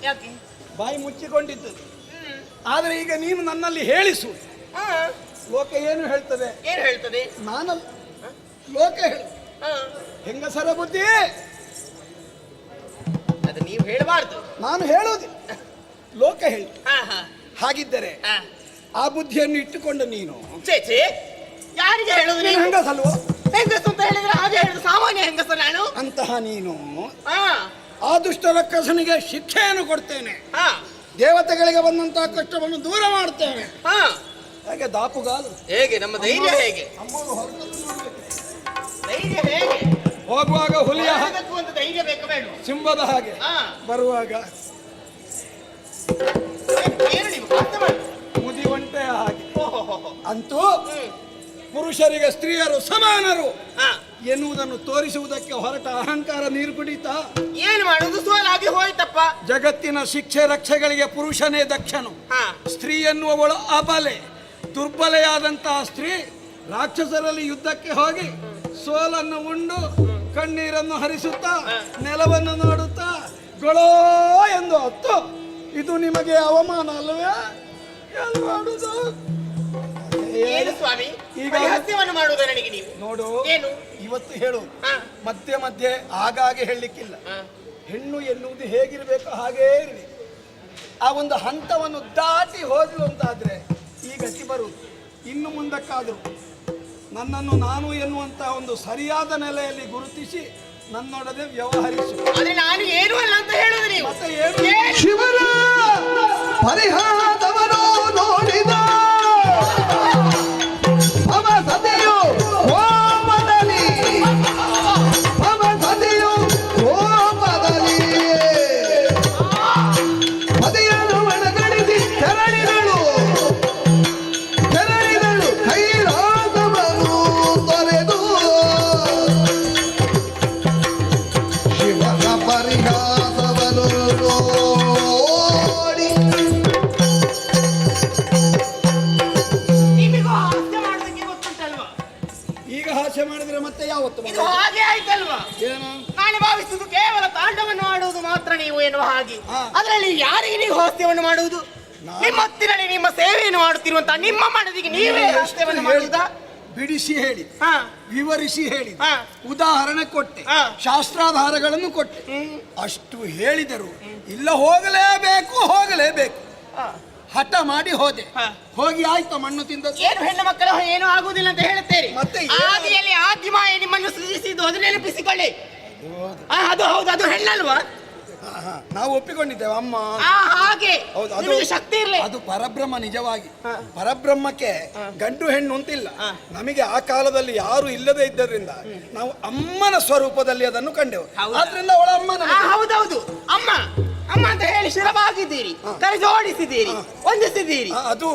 ಯಾಕೆ? ಬಾಯಿ ಮುಚ್ಚಿಕೊಂಡಿದ್ದು. ಆದರೆ ಈಗ ನೀನು ನನ್ನಲ್ಲಿ ಹೇಳಿಸು, ಹಾ, ಲೋಕ ಏನು ಹೇಳ್ತದೆ? ಏನ್ ಹೇಳ್ತದೆ? ನಾನಲ್ಲ, ಲೋಕ ಹೇಳು. ಹಾ, ಹೆಂಗಸರ ಬುದ್ಧಿ ಅದು ನೀವು ಹೇಳಬಾರ್ದು. ನಾನು ಹೇಳುವುದಿಲ್ಲ, ಲೋಕ ಹೇಳಿ. ಹಾ ಹಾ ಹಾಗಿದ್ದರೆ ಹಾ. ಆ ಬುದ್ಧಿಯನ್ನು ಇಟ್ಟುಕೊಂಡು ನೀನು ಚೇಚೆ, ಯಾರಿಗೆ ಹೇಳುದು ನೀನು ನೀವು? ಹೆಂಗಸಲ್ವೋ? ಹೆಂಗಸು ಅಂತ ಹೇಳಿದ್ರೆ ಹಾಗೆ ಹೇಳುದು, ಸಾಮಾನ್ಯ ಹೆಂಗಸು ನಾನು. ಅಂತಹ ನೀನು ಹಾ ಆ ದುಷ್ಟ ರಕ್ಕಸನಿಗೆ ಶಿಕ್ಷೆಯನ್ನು ಕೊಡ್ತೇನೆ, ಹಾ ದೇವತೆಗಳಿಗೆ ಬಂದಂತಹ ಕಷ್ಟವನ್ನು ದೂರ ಮಾಡ್ತೇನೆ. ಹಾ. ಹಾಗೆ ದಾಪುಗಾಲು ಹೇಗೆ ನಮ್ಮ ಧೈರ್ಯ? ಹೇಗೆ ಅಮ್ಮವ್ರು ಹೊರಟದ್ದು ನೋಡ್ಬೇಕು. ಧೈರ್ಯ ಹೇಗೆ? ಹೋಗುವಾಗ ಹುಲಿಯ ಹೋಗಬೇಕು ಅಂತ ಧೈರ್ಯ ಬೇಕು ಬೇಡ? ಸಿಂಹದ ಹಾಗೆ, ಹಾ. ಬರುವಾಗ ಏನು ನೀವು ಪ್ರಾರ್ಥನೆ ಮಾಡಿ? ಮುದಿ ಒಂಟೆಯ ಹಾಗೆ. ಓಹೋಹೋಹೋ. ಅಂತೂ ಪುರುಷರಿಗೆ ಸ್ತ್ರೀಯರು ಸಮಾನರು ಹಾ. ಎನ್ನುವುದನ್ನು ತೋರಿಸುವುದಕ್ಕೆ ಹೊರಟ ಅಹಂಕಾರ ನೀರು ಕುಡಿತಾ. ಏನು ಮಾಡುದು? ಸೋಲಾಗಿ ಹೋಯ್ತಪ್ಪ. ಜಗತ್ತಿನ ಶಿಕ್ಷೆ ರಕ್ಷೆಗಳಿಗೆ ಪುರುಷನೇ ದಕ್ಷನು, ಹಾ. ಸ್ತ್ರೀ ಎನ್ನುವವಳು ಅಬಲೆ. ದುರ್ಬಲೆಯಾದಂತಹ ಸ್ತ್ರೀ ರಾಕ್ಷಸರಲ್ಲಿ ಯುದ್ಧಕ್ಕೆ ಹೋಗಿ ಸೋಲನ್ನು ಉಂಡು ಕಣ್ಣೀರನ್ನು ಹರಿಸುತ್ತಾ ನೆಲವನ್ನು ನೋಡುತ್ತಾ ಗೊಳೋ ಎಂದು ಹೊತ್ತು, ಇದು ನಿಮಗೆ ಅವಮಾನ ಅಲ್ಲವೇ? ಏನು ಮಾಡುವುದು? ಏನು ಸ್ವಾಮಿ ಈಗ ಪರಿಹಾಸ್ಯವನ್ನು ಮಾಡುವುದು ನನಗೆ ನೀವು? ನೋಡು, ಏನು? ಇವತ್ತು ಹೇಳು, ಹಾ. ಮಧ್ಯೆ ಮಧ್ಯೆ ಆಗಾಗೆ ಹೇಳಲಿಕ್ಕಿಲ್ಲ. ಹಾ. ಹೆಣ್ಣು ಎನ್ನುವುದು ಹೇಗಿರಬೇಕು ಹಾಗೇ ಇರಲಿ. ಆ ಒಂದು ಹಂತವನ್ನು ದಾಟಿ ಹೋದ್ಲು ಅಂತಾದ್ರೆ ಈ ಗತಿ ಬರುವುದು. ಇನ್ನು ಮುಂದಕ್ಕಾದರೂ ನನ್ನನ್ನು ನಾನು ಎನ್ನುವಂತಹ ಒಂದು ಸರಿಯಾದ ನೆಲೆಯಲ್ಲಿ ಗುರುತಿಸಿ ನನ್ನೊಡನೆ ವ್ಯವಹರಿಸು. ಆದ್ರೆ ನಾನು ಏನು ಅಲ್ಲ ಅಂತ ಹೇಳುದು ನೀವು? ಮತ್ತೆ ಏನು? ಶಿವನ ಪರಿಹಾರವನ್ನು ನೋಡಿದ ಅವ ಸತಿಯು ಕೋಪದಲ್ಲಿ, ಅವ ಸತಿಯು ಕೋಪದಲ್ಲಿ ಪದೆಯನ್ನು ಒಳಗಡಿಸಿ ತೆರಳಿದಳು ಕೈಲಾಸವನ್ನು ತೊರೆದು ಶಿವನ ಪರಿಹಾಸವನ್ನು ನೋಡಿ. ನಿಮಗೂ ಹಾಸ್ಯ ಮಾಡೋದಕ್ಕೆ ಗೊತ್ತುಂಟಲ್ವಾ? ಈಗ ಹಾಸ್ಯ ಮಾಡಿದ್ರೆ ಮತ್ತೆ ಯಾವತ್ತು ಇದು ಮಾಡೋದು? ಹಾಗೆ ಆಯ್ತಲ್ವಾ? ಏನು? ನಾನು ಭಾವಿಸುವುದು ಕೇವಲ ತಾಂಡವನ್ನು ಮಾಡುವುದು ಮಾತ್ರ ನೀವು ಎನ್ನುವ ಹಾಗೆ. ಹಾ. ಅದರಲ್ಲಿ ಯಾರಿಗೆ ನೀವು ಹಾಸ್ಯವನ್ನು ಮಾಡುವುದು? ನಿಮ್ಮ ಹತ್ತಿರನೇ ನಿಮ್ಮ ಸೇವೆಯನ್ನು ಮಾಡುತ್ತಿರುವಂತ ನಿಮ್ಮ ಮನದಿಗೆ ನೀವೇ ಹಾಸ್ಯವನ್ನು ಮಾಡುವುದಾ? ಬಿಡಿಸಿ ಹೇಳಿ, ಹಾ. ವಿವರಿಸಿ ಹೇಳಿ, ಹಾ. ಉದಾಹರಣೆ ಕೊಟ್ಟೆ, ಹಾ. ಶಾಸ್ತ್ರಾಧಾರಗಳನ್ನು ಕೊಟ್ಟೆ. ಅಷ್ಟು ಹೇಳಿದರು ಇಲ್ಲ, ಹೋಗಲೇಬೇಕು ಹೋಗಲೇಬೇಕು. ಹಾ. ಹಠ ಮಾಡಿ ಹೋದೆ. ಹಾ. ಹೋಗಿ ಆಯ್ತು, ಮಣ್ಣು ತಿಂದ. ಏನು ಹೆಣ್ಣು ಮಕ್ಕಳು ಏನು ಆಗುವುದಿಲ್ಲ ಅಂತ ಹೇಳುತ್ತೇನೆ. ಮತ್ತೆ ಏನು? ಆದಿಯಲ್ಲಿ ಆದಿಮಾಯ ನಿಮ್ಮನ್ನು ಸೃಜಿಸಿದ್ದು ಅದು ನೆನಪಿಸಿಕೊಳ್ಳಿ. ಅದು ಹೌದು, ಅದು ಹೆಣ್ಣಲ್ವಾ? ನಾವು ಒಪ್ಪಿಕೊಂಡಿದ್ದೇವೆ ಅಮ್ಮ. ಹಾಗೆ ಹೌದು, ಅದು ನಿಮಗೆ ಶಕ್ತಿ ಇರಲಿ. ಅದು ಪರಬ್ರಹ್ಮ. ನಿಜವಾಗಿ ಪರಬ್ರಹ್ಮಕ್ಕೆ ಗಂಡು ಹೆಣ್ಣು ಅಂತಿಲ್ಲ. ನಮಗೆ ಆ ಕಾಲದಲ್ಲಿ ಯಾರು ಇಲ್ಲದೆ ಇದ್ದರಿಂದ ನಾವು ಅಮ್ಮನ ಸ್ವರೂಪದಲ್ಲಿ ಅದನ್ನು ಕಂಡೆವು. ಆದ್ರಿಂದ ಅವಳ ಅಮ್ಮ ನಮಗೆ. ಹೌದೌದು, ಅಮ್ಮ ಅಮ್ಮ ಅಂತ ಹೇಳಿ ಶಿರವಾಗಿದ್ದೀರಿ, ಕೈ ಜೋಡಿಸಿದ್ದೀರಿ, ವಂದಿಸಿದ್ದೀರಿ. ಅದು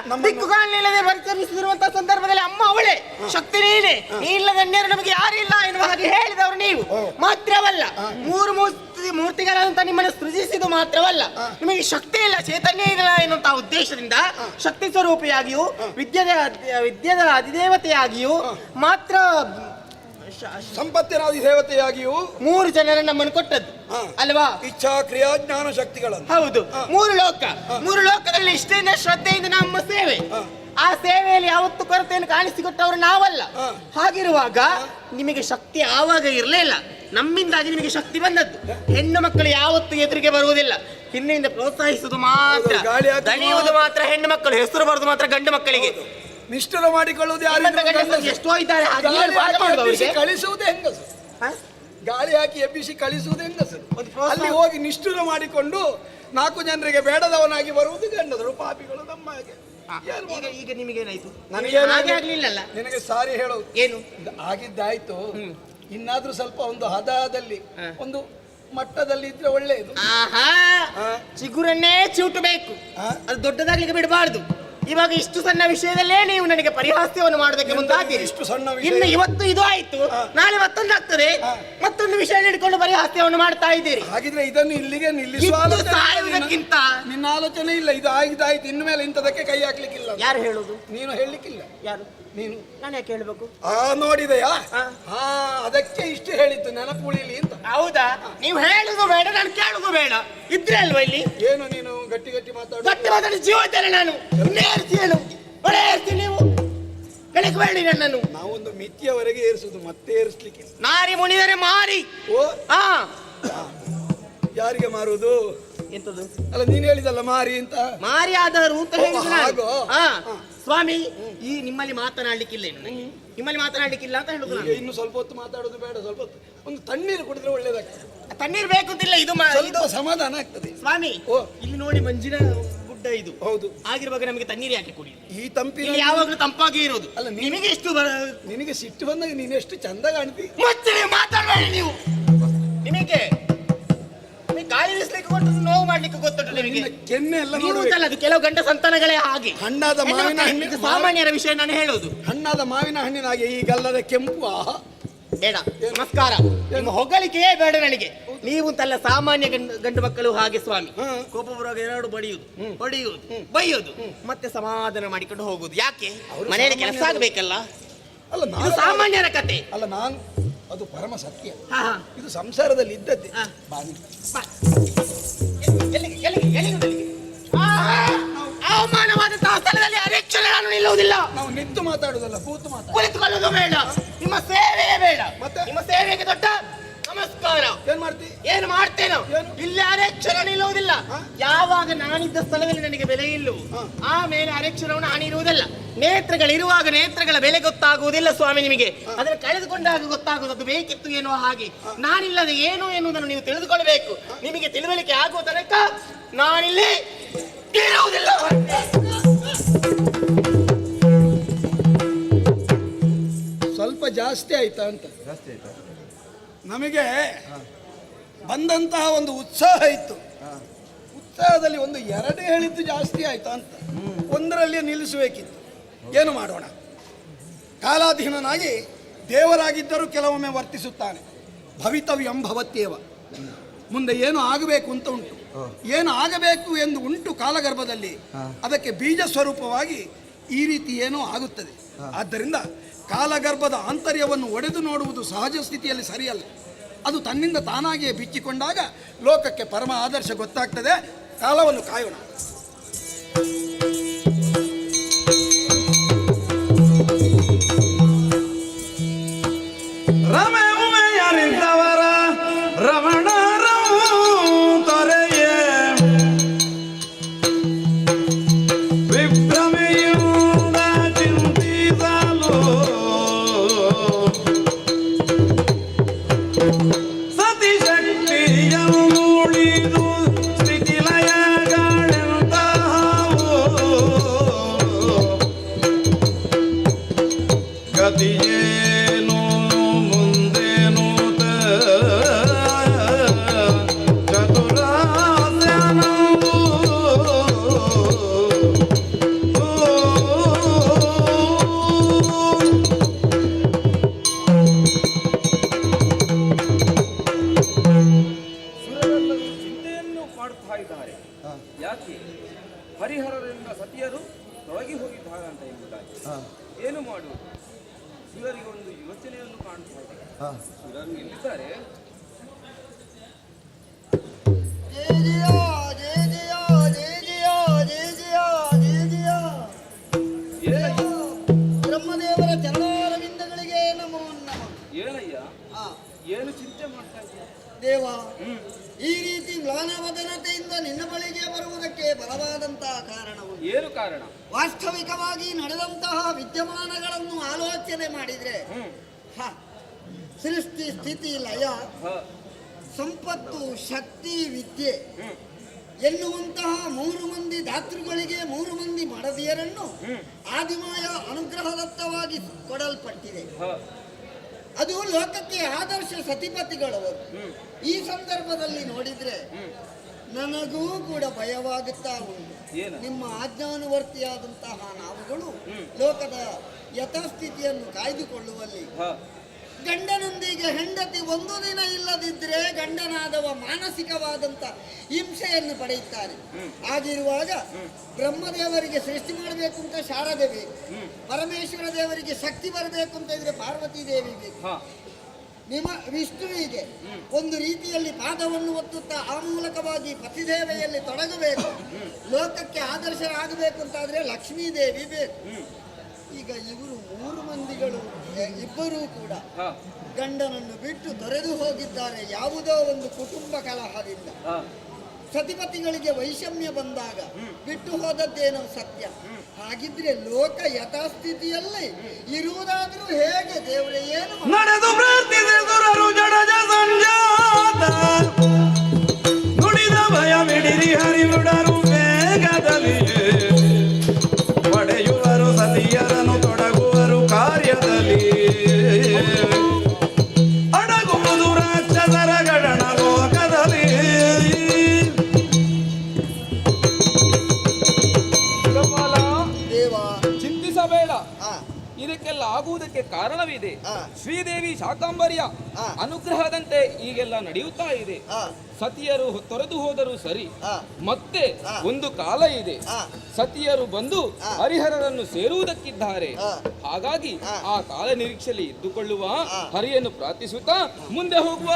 ನಮ್ಮ ದಿಕ್ಕುಗಾಲಿಲ್ಲದೆ ಪರಿಚರಿಸಿರುವಂತಹ ಸಂದರ್ಭದಲ್ಲಿ ಅಮ್ಮ ಅವಳೇ, ಶಕ್ತಿ ನೀನೆ, ನೀ ಇಲ್ಲದ ಅನ್ಯರು ನಮಗೆ ಯಾರಿಲ್ಲ ಎನ್ನುವ ಹಾಗೆ ಹೇಳಿದವರು ನೀವು. ಮಾತ್ರವಲ್ಲ, ಮೂರು ಮೂರ್ತಿಗಳಂತ ನಿಮ್ಮನ್ನು ಸೃಜಿಸಿದ್ದು ಮಾತ್ರವಲ್ಲ, ನಿಮಗೆ ಶಕ್ತಿ ಇಲ್ಲ, ಚೈತನ್ಯ ಇಲ್ಲ ಎನ್ನುವಂತಹ ಉದ್ದೇಶದಿಂದ ಶಕ್ತಿ ಸ್ವರೂಪಿಯಾಗಿಯೂ ವಿದ್ಯೆದ ಅಧಿದೇವತೆಯಾಗಿಯೂ ಮಾತ್ರ ಸಂಪತ್ತಿನ ದೇವತೆಯಾಗಿಯೂ 3 ಜನರನ್ನು ನಮ್ಮನ್ನು ಕೊಟ್ಟದ್ದು ಅಲ್ವಾ? ಇಚ್ಛಾ ಕ್ರಿಯಾ ಜ್ಞಾನ ಶಕ್ತಿಗಳನ್ನು. ಹೌದು, 3 ಲೋಕ. 3 ಲೋಕದಲ್ಲಿ ಇಷ್ಟೇನ ಶ್ರದ್ಧೆಯಿಂದ ನಮ್ಮ ಸೇವೆ, ಆ ಸೇವೆಯಲ್ಲಿ ಯಾವತ್ತು ಕೊರತೆಯನ್ನು ಕಾಣಿಸಿಕೊಟ್ಟವರು ನಾವಲ್ಲ. ಹಾಗಿರುವಾಗ ನಿಮಗೆ ಶಕ್ತಿ ಆವಾಗ ಇರಲಿಲ್ಲ, ನಮ್ಮಿಂದಾಗಿ ನಿಮಗೆ ಶಕ್ತಿ ಬಂದದ್ದು. ಹೆಣ್ಣು ಮಕ್ಕಳು ಯಾವತ್ತು ಎದುರಿಗೆ ಬರುವುದಿಲ್ಲ, ಹಿಂದಿನಿಂದ ಪ್ರೋತ್ಸಾಹಿಸುವುದು ಮಾತ್ರ, ದಣಿಯುವುದು ಮಾತ್ರ ಹೆಣ್ಣು ಮಕ್ಕಳು, ಹೆಸರು ಬರುವುದು ಮಾತ್ರ ಗಂಡು ಮಕ್ಕಳಿಗೆ. ನಿಷ್ಠುರ ಮಾಡಿಕೊಳ್ಳುವುದು ಯಾರು? ಎಷ್ಟೋ ಇದ್ದಾರೆ ಕಳಿಸುವುದು ಹೆಂಗಸು. ಗಾಳಿ ಹಾಕಿ ಎಬ್ಬಿಸಿ ಕಳಿಸುವುದು ಹೆಂಗಸರು. ಅಲ್ಲಿ ಹೋಗಿ ನಿಷ್ಠುರ ಮಾಡಿಕೊಂಡು 4 ಜನರಿಗೆ ಬೇಡದವನಾಗಿ ಬರುವುದು ಗಂಡದರು, ಪಾಪಿಗಳು ನಮ್ಮ ಹಾಗೆ. ಈಗ ನಿಮಗೇನಾಯ್ತು? ನನಗೆ ಆಗ್ಲಿಲ್ಲಲ್ಲ. ನಿನಗೆ ಸಾರಿ ಹೇಳೋದು ಏನು ಆಗಿದ್ದಾಯ್ತು. ಇನ್ನಾದ್ರೂ ಸ್ವಲ್ಪ ಒಂದು ಹದದಲ್ಲಿ ಒಂದು ಮಟ್ಟದಲ್ಲಿ ಇದ್ರೆ ಒಳ್ಳೆಯದು. ಚಿಗುರನ್ನೇ ಚಿವುಟಬೇಕು, ಅದು ದೊಡ್ಡದಾಗ್ಲಿಕ್ಕೆ ಬಿಡಬಾರ್ದು. ಇವಾಗ ಇಷ್ಟು ಸಣ್ಣ ವಿಷಯದಲ್ಲೇ ನೀವು ನನಗೆ ಪರಿಹಾಸ್ಯವನ್ನು ಮಾಡೋದಕ್ಕೆ ಮುಂದಾಗ್ತೀರಿ. ಇಷ್ಟು ಸಣ್ಣ ಇನ್ನು ಇವತ್ತು ಇದು ಆಯ್ತು, ನಾಳೆ ಮತ್ತೊಂದು ಆಗ್ತದೆ, ಮತ್ತೊಂದು ವಿಷಯ ಹಿಡ್ಕೊಂಡು ಪರಿಹಾಸ್ಯವನ್ನು ಮಾಡ್ತಾ ಇದ್ದೀರಿ. ಹಾಗಿದ್ರೆ ಇದನ್ನು ಇಲ್ಲಿಗೆ ನಿಲ್ಲಿಸುವ ಸಾಯುವುದಕ್ಕಿಂತ ನಿನ್ನ ಆಲೋಚನೆ ಇಲ್ಲ. ಇದು ಆಗಿದ್ದಾಯ್ತು, ಇನ್ನು ಮೇಲೆ ಇಂಥದಕ್ಕೆ ಕೈ ಹಾಕ್ಲಿಕ್ಕಿಲ್ಲ. ಯಾರು ಹೇಳುದು? ನೀನು ಹೇಳಲಿಕ್ಕಿಲ್ಲ. ಯಾರು? ನೀನು. ನಾನು ಯಾಕೆ ಹೇಳ್ಬೇಕು? ನೋಡಿದೆಯಾ? ಅದಕ್ಕೆ ಇಷ್ಟು ಹೇಳಿದ್ದು, ನೆನಪು ಉಳಿಲಿ ಅಂತ. ಹೌದಾ? ನೀವು ಹೇಳುದು ಬೇಡ, ನಾನು ಕೇಳುದು ಬೇಡ. ಇದ್ರೆ ಅಲ್ವಾ ಇಲ್ಲಿ? ಏನು ನೀನು ಗಟ್ಟಿ ಗಟ್ಟಿ ಮಾತಾಡು? ಗಟ್ಟಿ ಮಾತಾಡಿ ಜೀವ ಇದ್ದೇನೆ ನಾನು. ಇನ್ನೇ ಏರ್ತೀನಿ ಒಳ್ಳೆ ಏರ್ತೀನಿ ನೀವು ಬೆಳಕಬೇಡಿ ನನ್ನನ್ನು. ನಾವೊಂದು ಮಿತಿಯವರೆಗೆ ಏರಿಸುದು, ಮತ್ತೆ ಏರಿಸ್ಲಿಕ್ಕೆ. ನಾರಿ ಮುನಿದರೆ ಮಾರಿ. ಓ ಹಾ, ಯಾರಿಗೆ ಮಾರುವುದು? ಎಂತದು? ಅಲ್ಲ ನೀನ್ ಹೇಳಿದಲ್ಲ ಮಾರಿ ಅಂತ. ಮಾರಿ ಆದರು ಅಂತ ಹೇಳಿದ್ರು ನಾನು. ಹಾಗೋ? ಹಾ ಸ್ವಾಮಿ, ಈ ನಿಮ್ಮಲ್ಲಿ ಮಾತನಾಡ್ಲಿಕ್ಕಿಲ್ಲ ಇನ್ನು ನನಗೆ. ನಿಮ್ಮಲ್ಲಿ ಮಾತನಾಡ್ಲಿಕ್ಕಿಲ್ಲ ಅಂತ ಹೇಳುದು ಈಗ ಇನ್ನು ಸ್ವಲ್ಪ ಹೊತ್ತು ಮಾತಾಡೋದು ಬೇಡ, ಸ್ವಲ್ಪ ಹೊತ್ತು ಒಂದು ತಣ್ಣೀರು ಕುಡಿದ್ರೆ ಒಳ್ಳೇದಾಗ್ತದೆ. ತಣ್ಣೀರು ಬೇಕಂತಿಲ್ಲ, ಇದು ಸ್ವಲ್ಪ ಸಮಾಧಾನ ಆಗ್ತದೆ. ಸ್ವಾಮಿ ಓ. ಇಲ್ಲಿ ನೋಡಿ ಮಂಜಿನ ಗುಡ್ಡ ಇದು. ಹೌದು. ಆಗಿರುವಾಗ ನಮಗೆ ತಣ್ಣೀರು ಯಾಕೆ ಕುಡಿ? ಈ ತಂಪಿನ ಇಲ್ಲಿ ಯಾವಾಗಲೂ ತಂಪಾಗಿ ಇರೋದು. ಅಲ್ಲ, ನಿಮಗೆ ಎಷ್ಟು ನಿನಗೆ ಸಿಟ್ಟು ಬಂದಾಗ ನೀನು ಎಷ್ಟು ಚಂದ ಕಾಣ್ತಿ. ಮತ್ತೆ ಮಾತಾಡಬೇಡಿ ನೀವು. ನಿಮಗೆ ಗಾಳಿ ಬೀಸ್ಲಿಕ್ಕೆ ಕೊಟ್ಟು ನೋವು ಮಾಡ್ಲಿಕ್ಕೆ ಗೊತ್ತುಂಟು ನಿಮಗೆ. ಕೆನ್ನೆ ಎಲ್ಲ ನೀವುಂಟಲ್ಲ, ಅದು ಕೆಲವು ಗಂಡ ಸಂತಾನಗಳೇ ಹಾಗೆ. ಹಣ್ಣಾದ ಮಾವಿನ ಇದು ಸಾಮಾನ್ಯರ ವಿಷಯ ನಾನು ಹೇಳೋದು. ಹಣ್ಣಾದ ಮಾವಿನ ಹಣ್ಣಿನಾಗೆ ಈ ಗಲ್ಲದ ಕೆಂಪು. ಆಹಾ, ಬೇಡ, ನಮಸ್ಕಾರ. ನಿಮ್ಮ ಹೊಗಳಿಕೆಯೇ ಬೇಡ ನನಗೆ. ನೀವುಂತಲ್ಲ, ಸಾಮಾನ್ಯ ಗಂಡು ಮಕ್ಕಳು ಹಾಗೆ ಸ್ವಾಮಿ. ಕೋಪ ಬರುವಾಗ ಎರಡು ಬಡಿಯುವುದು, ಹೊಡೆಯುವುದು, ಬೈಯುವುದು, ಮತ್ತೆ ಸಮಾಧಾನ ಮಾಡಿಕೊಂಡು ಹೋಗುದು. ಯಾಕೆ? ಮನೆಯಲ್ಲಿ ಕೆಲಸ ಆಗ್ಬೇಕಲ್ಲ. ಅಲ್ಲ ಇದು ಸಾಮಾನ್ಯರ ಕತೆ. ಅಲ್ಲ ನಾನು, ಅದು ಪರಮ ಸತ್ಯ. ಹಾ, ಹಾ. ಇದು ಸಂಸಾರದಲ್ಲಿ ಇದ್ದದ್ದೇ. ಬಾನಿ ಬಾ. ಎಲ್ಲಿಗೆ ಎಲ್ಲಿಗೆ ಎಲ್ಲಿಗೆ ಎಲ್ಲಿಗೆ? ಅವಮಾನವಾದಂತಹ ಸ್ಥಳದಲ್ಲಿ ಅರೆಕ್ಷಣ ನಾನು ನಿಲ್ಲುವುದಿಲ್ಲ. ನಾವು ನಿಂತು ಮಾತಾಡುದಲ್ಲ, ಕೂತು ಮಾತಾಡ. ಕುಳಿತುಕೊಳ್ಳೋದು ಬೇಡ, ನಿಮ್ಮ ಸೇವೆಯೇ ಬೇಡ. ಮತ್ತೆ? ನಿಮ್ಮ ಸೇವೆಗೆ ದೊಡ್ಡ ನಮಸ್ಕಾರ. ಏನ್ ಮಾಡ್ತಿ? ಏನು ಮಾಡ್ತೇನೋ? ಏನು? ಇಲ್ಲಿ ಅರೆಕ್ಷಣ ನಿಲ್ಲುವುದಿಲ್ಲ. ಯಾವಾಗ ನಾನಿದ್ದ ಸ್ಥಳದಲ್ಲಿ ನನಗೆ ಬೆಲೆ ಇಲ್ಲವು, ಆಮೇಲೆ ಅರೆಕ್ಷಣವನ್ನು ಹಾನಿರುವುದಿಲ್ಲ. ನೇತ್ರಗಳಿರುವಾಗ ನೇತ್ರಗಳ ಬೆಲೆ ಗೊತ್ತಾಗುವುದಿಲ್ಲ ಸ್ವಾಮಿ ನಿಮಗೆ. ಅದನ್ನು ಕಳೆದುಕೊಂಡಾಗ ಗೊತ್ತಾಗುವುದು. ಅದು ಬೇಕಿತ್ತು ಏನೋ ಹಾಗೆ. ನಾನಿಲ್ಲದೆ ಏನು ಎನ್ನುವುದನ್ನು ನೀವು ತಿಳಿದುಕೊಳ್ಳಬೇಕು. ನಿಮಗೆ ತಿಳುವಳಿಕೆ ಆಗುವ ತನಕ ನಾನಿಲ್ಲಿ ಇರುವುದಿಲ್ಲ. ಸ್ವಲ್ಪ ಜಾಸ್ತಿ ಆಯ್ತಾ ಅಂತ. ನಮಗೆ ಬಂದಂತಹ ಒಂದು ಉತ್ಸಾಹ ಇತ್ತು. ಉತ್ಸಾಹದಲ್ಲಿ ಒಂದು ಎರಡು ಹೇಳಿದ್ದು ಜಾಸ್ತಿ ಆಯ್ತಾ ಅಂತ. ಒಂದರಲ್ಲಿ ನಿಲ್ಲಿಸಬೇಕಿತ್ತು. ಏನು ಮಾಡೋಣ? ಕಾಲಾಧೀನನಾಗಿ ದೇವರಾಗಿದ್ದರೂ ಕೆಲವೊಮ್ಮೆ ವರ್ತಿಸುತ್ತಾನೆ. ಭವಿತವ್ಯಂ ಭವತ್ಯೇವ. ಮುಂದೆ ಏನು ಆಗಬೇಕು ಅಂತ ಉಂಟು, ಏನು ಆಗಬೇಕು ಎಂದು ಉಂಟು ಕಾಲಗರ್ಭದಲ್ಲಿ. ಅದಕ್ಕೆ ಬೀಜ ಸ್ವರೂಪವಾಗಿ ಈ ರೀತಿ ಏನೋ ಆಗುತ್ತದೆ. ಆದ್ದರಿಂದ ಕಾಲಗರ್ಭದ ಆಂತರ್ಯವನ್ನು ಒಡೆದು ನೋಡುವುದು ಸಹಜ ಸ್ಥಿತಿಯಲ್ಲಿ ಸರಿಯಲ್ಲ. ಅದು ತನ್ನಿಂದ ತಾನಾಗಿಯೇ ಬಿಚ್ಚಿಕೊಂಡಾಗ ಲೋಕಕ್ಕೆ ಪರಮ ಆದರ್ಶ ಗೊತ್ತಾಗ್ತದೆ. ಕಾಲವನ್ನು ಕಾಯೋಣ. ರಮೆಯರಿದ್ದವರ ರಮಣರವು ತೊರೆಯೇ ವಿಭ್ರಮೆಯಿಂದ ಚಿಂತಿಸಲು ಸತಿಶಕ್ತಿಯನ್ನು ಮೂಡಿದು ಸ್ಥಿತಿಲಯಗಳೆಂತಹವು ಗತಿಯೇನು ಮುಂದೇನು ಚತುರಾಸ್ಯನವು ಸುರರೆಲ್ಲರೂ ಚಿಂತೆಯನ್ನು ಮಾಡುತ್ತಾ ಇದ್ದಾರೆ. ಯಾಕೆ? ಹರಿಹರರಿಂದ ಸತಿಯರು ತೊಳಗಿ ಹೋಗಿದ್ದಾರೆ ಅಂತ ಎಂಬುದಾಗಿ. ಏನು ಮಾಡುವುದು? ಸುರರಿಗೆ ಒಂದು ಯೋಚನೆಯನ್ನು ಕಾಣ್ತಾ ಇದೆ. ಸುರರು ಎಲ್ಲಿದ್ದಾರೆ? ಬ್ರಹ್ಮದೇವರ ಚರಣಾರವಿಂದಗಳಿಗೆ ನಮೋ ನಮಃ. ಏನಯ್ಯ, ಏನು ಚಿಂತೆ ಮಾಡ್ತಾ ಇದ್ದೀಯ? ದೇವ, ಈ ರೀತಿ ಮ್ಲಾನವದನತೆಯಿಂದ ನಿನ್ನ ಬಳಿಗೆ ಬರುವುದಕ್ಕೆ ಬಲವಾದಂತಹ ಕಾರಣವು ಏನು ಕಾರಣ? ವಾಸ್ತವಿಕವಾಗಿ ನಡೆದಂತಹ ವಿದ್ಯಮಾನಗಳನ್ನು ಆಲೋಚನೆ ಮಾಡಿದ್ರೆ ಸೃಷ್ಟಿ ಸ್ಥಿತಿ ಲಯ ಸಂಪತ್ತು ಶಕ್ತಿ ವಿದ್ಯೆ ಎನ್ನುವಂತಹ 3 ಮಂದಿ ಧಾತೃಗಳಿಗೆ 3 ಮಂದಿ ಮಡದಿಯರನ್ನು ಆದಿಮಾಯ ಅನುಗ್ರಹದತ್ತವಾಗಿ ಕೊಡಲ್ಪಟ್ಟಿದೆ. ಅದು ಲೋಕಕ್ಕೆ ಆದರ್ಶ ಸತಿಪತಿಗಳವರು. ಈ ಸಂದರ್ಭದಲ್ಲಿ ನೋಡಿದ್ರೆ ನನಗೂ ಕೂಡ ಭಯವಾಗುತ್ತಾ ಉಂಟು. ನಿಮ್ಮ ಆಜ್ಞಾನುವರ್ತಿಯಾದಂತಹ ನಾವುಗಳು ಲೋಕದ ಯಥಾಸ್ಥಿತಿಯನ್ನು ಕಾಯ್ದುಕೊಳ್ಳುವಲ್ಲಿ ಗಂಡನೊಂದಿಗೆ ಹೆಂಡತಿ ಒಂದು ದಿನ ಇಲ್ಲದಿದ್ದರೆ ಗಂಡನಾದವ ಮಾನಸಿಕವಾದಂತ ಹಿಂಸೆಯನ್ನು ಪಡೆಯುತ್ತಾರೆ. ಆಗಿರುವಾಗ ಬ್ರಹ್ಮದೇವರಿಗೆ ಸೃಷ್ಟಿ ಮಾಡಬೇಕು ಅಂತ ಶಾರದೆ ಬೇಕು, ಪರಮೇಶ್ವರ ದೇವರಿಗೆ ಶಕ್ತಿ ಬರಬೇಕು ಅಂತ ಇದ್ರೆ ಪಾರ್ವತಿ ದೇವಿ ಬೇಕು. ವಿಷ್ಣುವಿಗೆ ಒಂದು ರೀತಿಯಲ್ಲಿ ಪಾದವನ್ನು ಒತ್ತುತ್ತಾ ಆ ಮೂಲಕವಾಗಿ ಪತಿದೇವೆಯಲ್ಲಿ ತೊಡಗಬೇಕು, ಲೋಕಕ್ಕೆ ಆದರ್ಶರಾಗಬೇಕು ಅಂತಾದ್ರೆ ಲಕ್ಷ್ಮೀದೇವಿ ಬೇಕು. ಈಗ ಇವರು 3 ಮಂದಿಗಳು ಇಬ್ಬರೂ ಕೂಡ ಗಂಡನನ್ನು ಬಿಟ್ಟು ತೊರೆದು ಹೋಗಿದ್ದಾರೆ ಯಾವುದೋ ಒಂದು ಕುಟುಂಬ ಕಲಹದಿಂದ. ಸತಿಪತಿಗಳಿಗೆ ವೈಷಮ್ಯ ಬಂದಾಗ ಬಿಟ್ಟು ಹೋದದ್ದೇನೋ ಸತ್ಯ. ಹಾಗಿದ್ರೆ ಲೋಕ ಯಥಾಸ್ಥಿತಿಯಲ್ಲಿ ಇರುವುದಾದ್ರೂ ಹೇಗೆ ದೇವರೇ? ಏನು ನಡೆದು ಪ್ರಾರ್ಥಿಸಿದುರರು ಜಡಜ ಸಂಜಾತ ನುಡಿದ ಭಯ ಬಿಡಿರಿ ಹರಿಬಿಡರು ವೇಗದಲ್ಲಿ ಪಡೆಯುವರು ಸತಿಯರನ್ನು ತೊಡಗುವರು ಕಾರ್ಯದಲ್ಲಿ ಅಡಗುವುದು ರಾಕ್ಷಸರ ಗಡಣ ಲೋಕದಲ್ಲಿ. ಚಿಂತಿಸಬೇಡ, ಇದಕ್ಕೆಲ್ಲ ಆಗುವುದಕ್ಕೆ ಕಾರಣವಿದೆ. ಶ್ರೀದೇವಿ ಶಾಕಾಂಬರಿಯ ಅನುಗ್ರಹದಂತೆ ಈಗೆಲ್ಲ ನಡೆಯುತ್ತಾ ಇದೆ. ಸತಿಯರು ತೊರೆದು ಹೋದರೂ ಸರಿ, ಮತ್ತೆ ಒಂದು ಕಾಲ ಇದೆ, ಸತಿಯರು ಬಂದು ಹರಿಹರರನ್ನು ಸೇರುವುದಕ್ಕಿದ್ದಾರೆ. ಹಾಗಾಗಿ ಆ ಕಾಲ ನಿರೀಕ್ಷೆಯಲ್ಲಿ ಇದ್ದುಕೊಳ್ಳುವ, ಹರಿಯನ್ನು ಪ್ರಾರ್ಥಿಸುತ್ತಾ ಮುಂದೆ ಹೋಗುವ.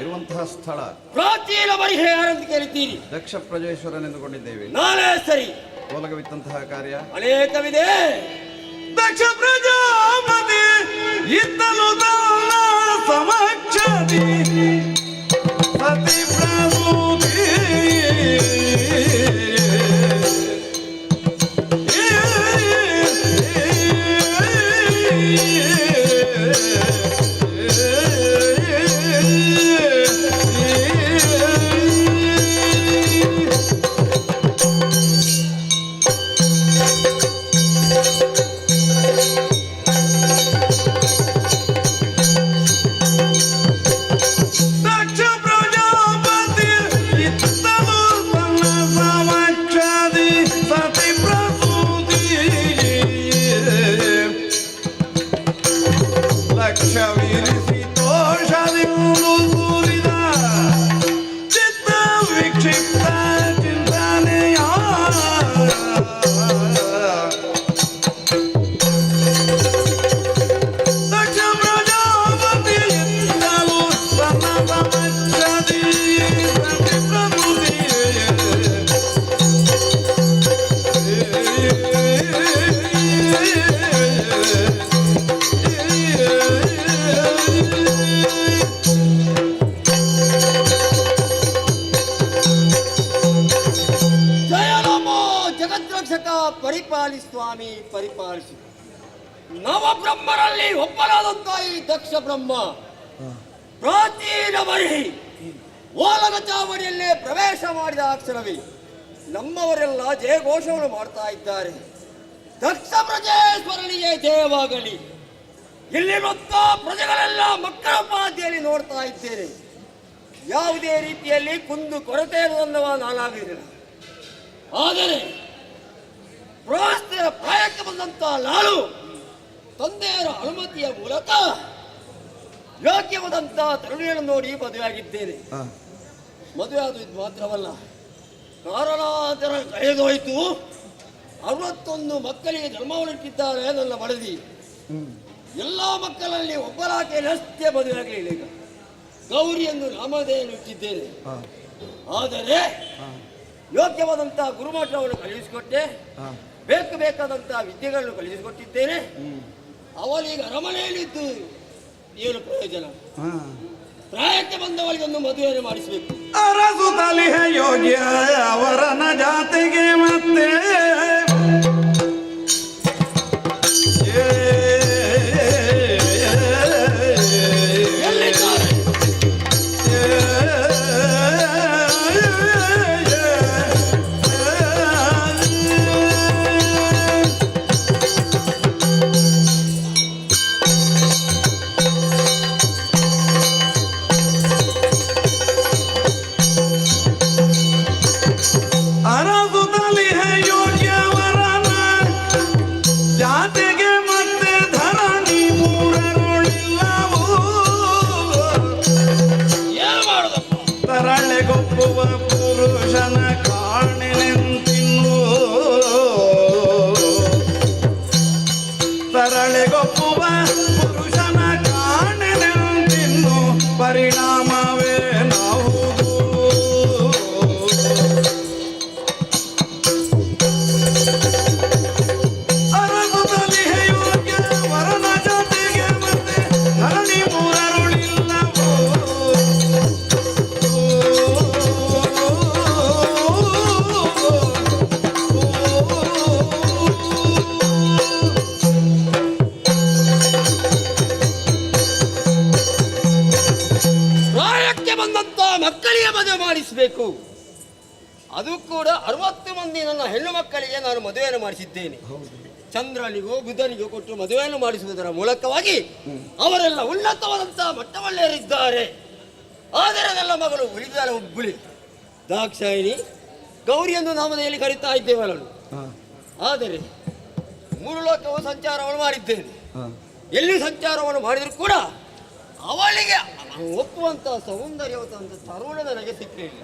ಇರುವಂತಹ ಸ್ಥಳ ಪ್ರಾಚೀನ ಪರಿಹಾರಂತ ಕೇಳಿದ್ದೀರಿ. ದಕ್ಷ ಪ್ರಜೇಶ್ವರನೆಂದುಕೊಂಡಿದ್ದೇವೆ. ನಾನೇ ಸರಿ. ಓಲಗವಿತ್ತಂತಹ ಕಾರ್ಯ ಅನೇಕವಿದೆ. ದಕ್ಷ ಪ್ರಜಾಪತಿ ಇದ್ದಲು ಸಮಕ್ಷದಿ ಸತಿ ಪ್ರಸೂತಿ ಪರಿಪಾಲಿಸಿ ಸ್ವಾಮಿ, ಪರಿಪಾಲಿಸಿ. ನವಬ್ರಹ್ಮರಲ್ಲಿ ಒಬ್ಬನಾದಂತ ಈ ದಕ್ಷ ಬ್ರಹ್ಮ ಪ್ರಾಚೀನ ಮರಿ ಓಲಗ ಚಾವಡಿಯಲ್ಲೇ ಪ್ರವೇಶ ಮಾಡಿದ ಅಕ್ಷರವೇ ನಮ್ಮವರೆಲ್ಲ ಜಯಘೋಷವನ್ನು ಮಾಡ್ತಾ ಇದ್ದಾರೆ. ದಕ್ಷ ಪ್ರಜೇಶ್ವರನಿಗೆ ಜಯವಾಗಲಿ. ಇಲ್ಲಿರುವಂತ ಪ್ರಜೆಗಳೆಲ್ಲ ಮಕ್ಕಳ ಪಾದಿಯಲ್ಲಿ ನೋಡ್ತಾ ಇದ್ದೇನೆ. ಯಾವುದೇ ರೀತಿಯಲ್ಲಿ ಕುಂದು ಕೊರತೆ ಅನ್ನುವ ನಾನಾಗಿರಲಿಲ್ಲ. ಆದರೆ ಪ್ರವಾಸದ ಪ್ರಾಯಕ್ಕೆ ಬಂದಂತ ಲಾಳು ತಂದೆಯರ ಅನುಮತಿಯ ಮೂಲಕ ಯೋಗ್ಯವಾದಂತ ತರುಣಿಯನ್ನು ನೋಡಿ ಮದುವೆಯಾಗಿದ್ದೇನೆ. ಮದುವೆ ಆದದ್ದು ಮಾತ್ರವಲ್ಲ, ಕಾರಣಾಂತರ ಕಳೆದೋಯ್ತು. 61 ಮಕ್ಕಳಿಗೆ ಜನ್ಮವನ್ನಿಟ್ಟಿದ್ದಾರೆ ನನ್ನ ಮಡದಿ. ಎಲ್ಲ ಮಕ್ಕಳಲ್ಲಿ ಒಬ್ಬರಾಕೆ ನಷ್ಟೇ ಮದುವೆಯಾಗಲಿಲ್ಲ. ಈಗ ಗೌರಿಯನ್ನು ನಾಮಧೇಯನ್ನು ಇಟ್ಟಿದ್ದೇನೆ. ಆದರೆ ಯೋಗ್ಯವಾದಂತಹ ಗುರುಮಠವನ್ನು ಕಳುಹಿಸಿಕೊಟ್ಟೆ, ಬೇಕಾದಂತಹ ವಿದ್ಯೆಗಳನ್ನು ಕಲಿಸಿಕೊಟ್ಟಿದ್ದೇನೆ. ಅವನೀಗ ಅರಮನೆಯಲ್ಲಿದ್ದು ಏನು ಪ್ರಯೋಜನ? ಪ್ರಾಯಕ್ಕೆ ಬಂದವರಿಗೆ ಒಂದು ಮದುವೆಯನ್ನು ಮಾಡಿಸಬೇಕು. ಅರಸು ತಲಿಹ ಯೋಗ್ಯ ಅವರನ ಜಾತಿಗೆ ಮತ್ತೆ ತರಳೆಗೊಪ್ಪುವ ಪುರುಷನ ಕಾಣಿನೆಂತಿನ್ನು ತರಳೆಗೊಪ್ಪುವ ಪುರುಷನ ಕಾಣಿನೆಂತಿನ್ನು ಪರಿಣಾಮವೇ ನಾವು ಮಕ್ಕಳಿಗೆ ಮದುವೆ ಮಾಡಿಸಬೇಕು. ಅದು ಕೂಡ 60 ಮಂದಿ ನನ್ನ ಹೆಣ್ಣು ಮಕ್ಕಳಿಗೆ ನಾನು ಮದುವೆಯನ್ನು ಮಾಡಿಸಿದ್ದೇನೆ. ಚಂದ್ರನಿಗೋ ಬುಧನಿಗೋ ಕೊಟ್ಟು ಮದುವೆಯನ್ನು ಮಾಡಿಸುವುದರ ಮೂಲಕವಾಗಿ ಅವರೆಲ್ಲ ಉನ್ನತವಾದಂತಹ ಮಟ್ಟವಲ್ಲೇರಿದ್ದಾರೆ. ಆದರೆ ನನ್ನ ಮಗಳು ಉಳಿದಾರ ಒಬ್ಬಳಿ ದಾಕ್ಷಾಯಿನಿ ಗೌರಿ ಎಂದು ನಾಮದಲ್ಲಿ ಕರೀತಾ ಇದ್ದೇವಲ್ಲ. ಆದರೆ 3 ಲೋಕವು ಸಂಚಾರವನ್ನು ಮಾಡಿದ್ದೇನೆ. ಎಲ್ಲಿ ಸಂಚಾರವನ್ನು ಮಾಡಿದ್ರು ಕೂಡ ಅವಳಿಗೆ ಒಪ್ಪುವಂತಹ ಸೌಂದರ್ಯವಂತ ತರುಣ ನನಗೆ ಸಿಕ್ಕಲಿಲ್ಲ.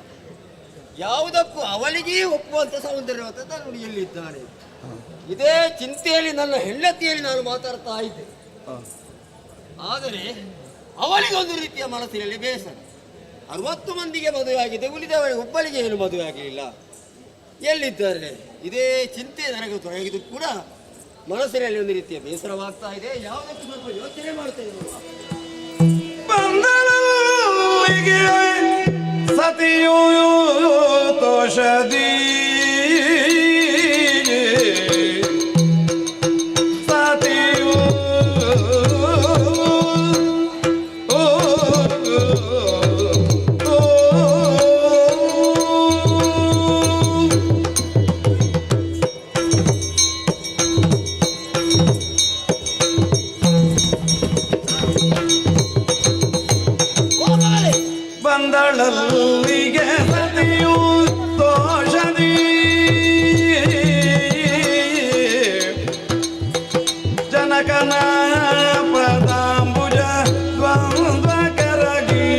ಯಾವುದಕ್ಕೂ ಅವಳಿಗೆ ಒಪ್ಪುವಂತ ಸೌಂದರ್ಯವಂತ ತರುಣ ಎಲ್ಲಿದ್ದಾನೆ? ಇದೇ ಚಿಂತೆಯಲ್ಲಿ ನನ್ನ ಹೆಂಡತಿಯಲ್ಲಿ ನಾನು ಮಾತಾಡ್ತಾ ಇದ್ದೆ. ಆದರೆ ಅವಳಿಗೆ ಒಂದು ರೀತಿಯ ಮನಸ್ಸಿನಲ್ಲಿ ಬೇಸರ. 60 ಮಂದಿಗೆ ಮದುವೆ ಆಗಿದೆ, ಉಳಿದವರಿಗೆ ಒಬ್ಬಳಿಗೆ ಏನು ಮದುವೆ ಆಗಲಿಲ್ಲ. ಎಲ್ಲಿದ್ದಾರೆ? ಇದೇ ಚಿಂತೆ ನನಗೆ ತೊಡಗಿದ್ದು ಕೂಡ ಮನಸ್ಸಿನಲ್ಲಿ ಒಂದು ರೀತಿಯ ಬೇಸರವಾಗ್ತಾ ಇದೆ. ಯಾವುದಕ್ಕೂ ಸ್ವಲ್ಪ ಯೋಚನೆ ಮಾಡ್ತಾ ಇದ್ದೇನೆ. ಬಂದಳಿಗೆ ಸತಿಯು ತೋಷದಿ ಸತಿಯು ಬಂದಳಲ್ಲಿಗೆ ಸತಿಯು ತೋಷದಿ ಜನಕನ ಪದಾಂಬುಜ ದ್ವಂದ್ವ ಕರಗಿ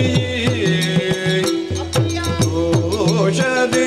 ತೋಷದಿ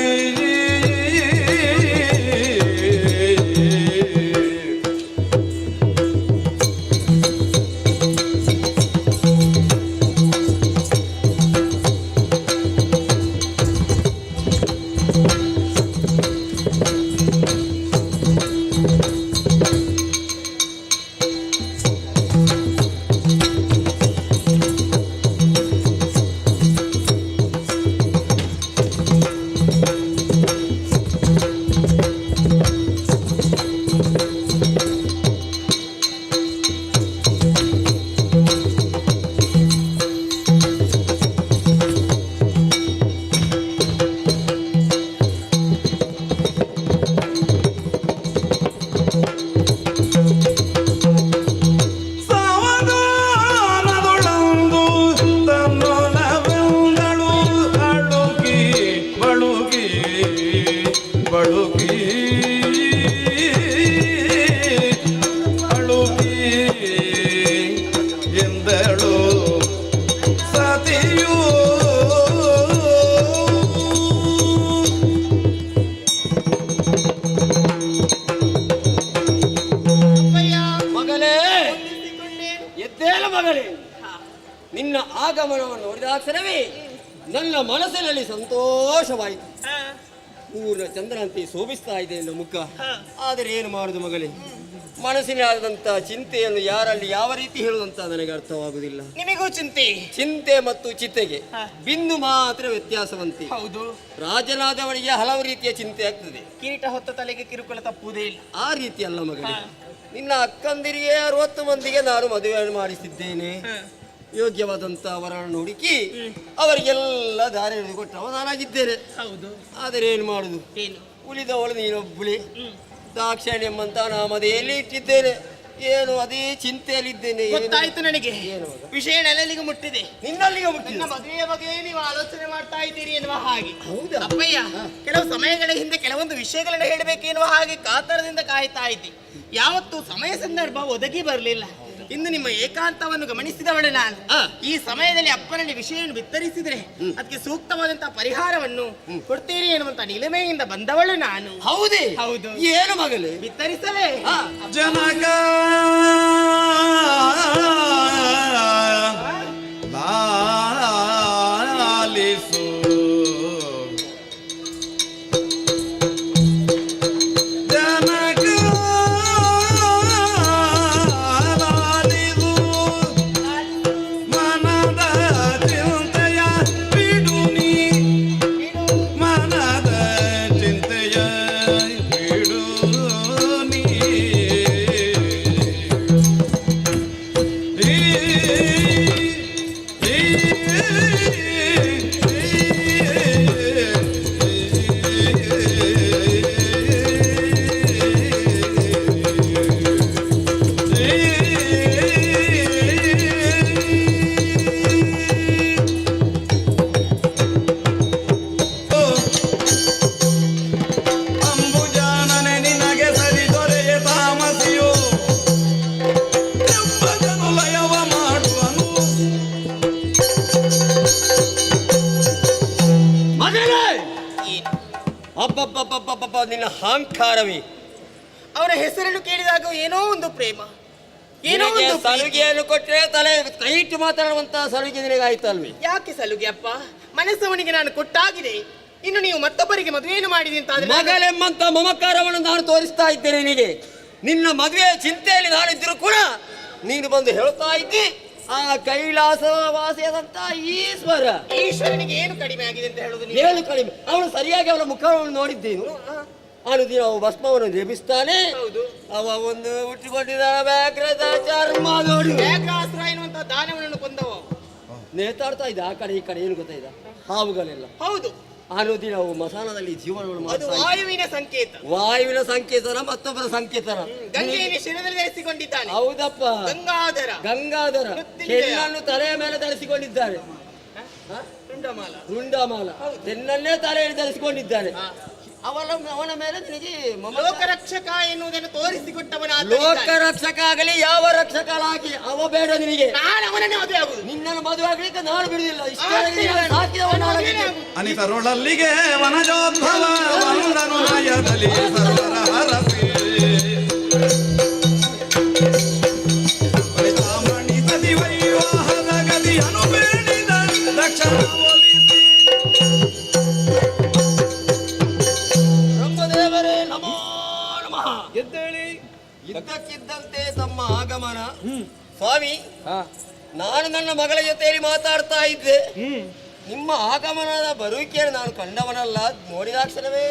ನಿನ್ನ ಆಗಮನವನ್ನು ನೋಡಿದಾಕ್ಷಣವೇ ನನ್ನ ಮನಸ್ಸಿನಲ್ಲಿ ಸಂತೋಷವಾಯಿತು. ಪೂರ್ಣ ಚಂದ್ರಂತೆ ಶೋಭಿಸ್ತಾ ಇದೆ ಎನ್ನುವ ಮುಖ. ಆದರೆ ಏನು ಮಾಡುದು ಮಗಳೇ, ಮನಸ್ಸಿನಾದಂತ ಚಿಂತೆಯನ್ನು ಯಾರಲ್ಲಿ ಯಾವ ರೀತಿ ಹೇಳುವಂತ ನನಗೆ ಅರ್ಥವಾಗುವುದಿಲ್ಲ. ನಿಮಗೂ ಚಿಂತೆ? ಚಿಂತೆ ಮತ್ತು ಚಿತೆಗೆ ಬಿಂದು ಮಾತ್ರ ವ್ಯತ್ಯಾಸವಂತೆ. ಹೌದು, ರಾಜನಾದವನಿಗೆ ಹಲವು ರೀತಿಯ ಚಿಂತೆ ಆಗ್ತದೆ. ಕಿರೀಟ ಹೊತ್ತ ತಲೆಗೆ ಕಿರುಕುಳ ತಪ್ಪುವುದೇ ಇಲ್ಲ. ಆ ರೀತಿ ಅಲ್ಲ ಮಗನೇ. ನಿನ್ನ ಅಕ್ಕಂದಿರಿಗೆ 60 ಮಂದಿಗೆ ನಾನು ಮದುವೆಯನ್ನು ಮಾಡಿಸಿದ್ದೇನೆ. ಯೋಗ್ಯವಾದಂತ ಅವರನ್ನು ಹುಡುಕಿ ಅವರಿಗೆಲ್ಲ ದಾರಿ ಕೊಟ್ಟವ ನಾನಾಗಿದ್ದೇನೆ. ಹೌದು, ಆದರೆ ಏನು ಮಾಡುದು, ಏನು ಉಳಿದವಳು ನೀನೊಬ್ಬಳಿ ದಾಕ್ಷಾಯಣಿ ಎಂಬಂತ ನಾಮಧೇಯಲ್ಲಿ ಇಟ್ಟಿದ್ದೇನೆ. ಏನು ಅದೇ ಚಿಂತೆಯಲ್ಲಿದ್ದೇನೆ. ಗೊತ್ತಾಯ್ತು ನನಗೆ. ಏನು ವಿಷಯ ನೆಲೆಲಿಗೆ ಮುಟ್ಟಿದೆ. ನಿನ್ನಲ್ಲಿಗೆ ಮುಟ್ಟಿದೆ. ನನ್ನ ಮದುವೆಯ ಬಗ್ಗೆ ನೀವು ಆಲೋಚನೆ ಮಾಡ್ತಾ ಇದ್ದೀರಿ ಎನ್ನುವ ಹಾಗೆ. ಹೌದಾ ಅಪ್ಪಯ್ಯ, ಕೆಲವು ಸಮಯಗಳ ಹಿಂದೆ ಕೆಲವೊಂದು ವಿಷಯಗಳನ್ನ ಹೇಳಬೇಕು ಎನ್ನುವ ಹಾಗೆ ಕಾತರದಿಂದ ಕಾಯ್ತಾ ಇದ್ದೆ. ಯಾವತ್ತೂ ಸಮಯ ಸಂದರ್ಭ ಒದಗಿ ಬರಲಿಲ್ಲ. ಇಂದು ನಿಮ್ಮ ಏಕಾಂತವನ್ನು ಗಮನಿಸಿದವಳೆ ನಾನು. ಈ ಸಮಯದಲ್ಲಿ ಅಪ್ಪನಲ್ಲಿ ವಿಷಯವನ್ನು ಬಿತ್ತರಿಸಿದ್ರೆ ಅದಕ್ಕೆ ಸೂಕ್ತವಾದಂತಹ ಪರಿಹಾರವನ್ನು ಕೊಡ್ತೀರಿ ಎನ್ನುವಂತ ನಿಲುಮೆಯಿಂದ ಬಂದವಳು ನಾನು. ಹೌದೇ? ಹೌದು. ಏನು ಮಗಳೇ? ಬಿತ್ತರಿಸಲೇ ಜನಕ ಲಾಲಿಸು ಜನಕ ಲಾಲಿಸು ಮನದ ಚಿಂತೆಯ ಬಿಡು ನೀ ಮನದ ಚಿಂತೆಯ ಬಿಡು ನೀ ಅಂಬುಜಾನನೆ ನಿನಗೆ ಸರಿ ದೊರೆಯ ತಾಮಸಿಯು ಎಂಬುದನ್ನು ಲಯವ ಮಾಡುವನು. ಮಗನೇ, ಅಬ್ಬಬ್ಬಬ್ಬಬ್ಬಬ್ಬ ನಿನ್ನ ಅಹಂಕಾರವೇ. ಅವರ ಹೆಸರನ್ನು ಕೇಳಿದಾಗ ಏನೋ ಒಂದು ಪ್ರೇಮ, ಏನೋ ನಿನಗೆ ಒಂದು ಪ್ರೀತಿ. ಸಲುಗೆಯನ್ನು ಕೊಟ್ಟರೆ ತಲೆ ಕೈ ಇಟ್ಟು ಮಾತಾಡುವಂತಹ ಸಲುಗೆ ನಿನಗಾಯ್ತಲ್ವೇ? ಯಾಕೆ ಸಲುಗೆ ಅಪ್ಪ? ಮನಸ್ಸವನಿಗೆ ನಾನು ಕೊಟ್ಟಾಗಿದೆ. ಇನ್ನು ನೀವು ಮತ್ತೊಬ್ಬರಿಗೆ ಮದುವೆಯನ್ನು ಮಾಡಿದೆ ಅಂತ ಆದ್ರೆ ಮಗಳೆಂಬಂತ ಮಮಕಾರವನ್ನು ನಾನು ತೋರಿಸ್ತಾ ಇದ್ದೇನೆ ನಿನಗೆ. ನಿನ್ನ ಮದುವೆಯ ಚಿಂತೆಯಲ್ಲಿ ನಾನಿದ್ದರೂ ಕೂಡ ನೀನು ಬಂದು ಹೇಳ್ತಾ ಇದ್ದಿ ಆ ಕೈಲಾಸ ವಾಸಿಯಾದಂತ ಈಶ್ವರ. ಈಶ್ವರನಿಗೆ ಏನು ಕಡಿಮೆ ಆಗಿದೆ ಅಂತ ಹೇಳುದು ನೀವು? ಏನು ಕಡಿಮೆ? ಅವನು ಸರಿಯಾಗಿ ಅವನ ಮುಖವನ್ನು ನೋಡಿದ್ದೇನು? ಅನುದಿನ ಅವು ಭಸ್ಮವನ್ನು ಜಪಿಸ್ತಾನೆ. ಹೌದು. ಅವ ಒಂದು ಹುಟ್ಟಿಕೊಂಡಿದ್ದ ವ್ಯಾಘ್ರದ ಚರ್ಮ ನೋಡಿ ವ್ಯಾಘ್ರಾಸ್ತ್ರ ಎನ್ನುವಂತ ದಾನವನನ್ನು ಕೊಂದವ. ನೇತಾಡ್ತಾ ಇದ್ದ ಆ ಕಡೆ ಈ ಕಡೆ. ಏನು ಗೊತ್ತಾಯ್ತ? ಹಾವುಗಳೆಲ್ಲ. ಹೌದು, ಅನುದಿನ ಅವು ಮಸಾನದಲ್ಲಿ ಜೀವನವನ್ನು ಅದು ಮಾಡ್ತಾ ಇದ್ದ. ವಾಯುವಿನ ಸಂಕೇತ. ವಾಯುವಿನ ಸಂಕೇತನ ಮತ್ತೊಬ್ಬರ ಸಂಕೇತನ. ಗಂಗೆಯನ್ನು ಶಿರದಲ್ಲಿ ಧರಿಸಿಕೊಂಡಿದ್ದಾನೆ. ಹೌದಪ್ಪ, ಗಂಗಾಧರ. ಗಂಗಾಧರ ಮೃತ್ಯುಂಜಯ. ಹೆಣ್ಣನ್ನು ತಲೆಯ ಮೇಲೆ ಧರಿಸಿಕೊಂಡಿದ್ದಾನೆ. ರುಂಡಮಾಲ. ರುಂಡಮಾಲ ಹೆಣ್ಣನ್ನೇ ತಲೆಯಲ್ಲಿ ಧರಿಸಿಕೊಂಡಿದ್ದಾನೆ. ಅವನ ಮೇಲೆ ನಿನಗೆ ಲೋಕರಕ್ಷಕ ಎನ್ನುವುದನ್ನು ತೋರಿಸಿಕೊಟ್ಟವನ ಲೋಕರಕ್ಷಕ ಆಗಲಿ ಯಾವ ರಕ್ಷಕನಾಗಿ ಅವ ಬೇಡ ನಿನಗೆ. ನಾನು ಅವನನ್ನೇ ಮದುವೆ ಆಗುದು. ನಿನ್ನನ್ನು ಮದುವೆ ಆಗ್ಲಿಕ್ಕೆ ನಾನು ಬಿಡುದಿಲ್ಲ. ಅನಿತರೊಳಲ್ಲಿಗೆ ವನಜೋದ್ಭವ ವಂದನು ನಯದಲ್ಲಿ ಸರ್ವರ ಹರಸಿ ಫಲಿತಾಮಣಿ ಸತಿ ವೈವಾಹದ ಗತಿಯನ್ನು ಬೇಡಿದ ರಕ್ಷಣ ಒಲಿಸಿ. ಬ್ರಹ್ಮದೇವರೇ ನಮೋ ನಮಃ. ಎದ್ದೇಳಿ. ಇದ್ದಕ್ಕಿದ್ದಂತೆ ತಮ್ಮ ಆಗಮನ. ಸ್ವಾಮಿ, ನಾನು ನನ್ನ ಮಗಳ ಜೊತೆಯಲ್ಲಿ ಮಾತಾಡ್ತಾ ಇದ್ದೆ. ನಿಮ್ಮ ಆಗಮನದ ಬರುವಿಕೆಯನ್ನು ನಾನು ಕಂಡವನಲ್ಲ, ನೋಡಿದಾಕ್ಷಣವೇ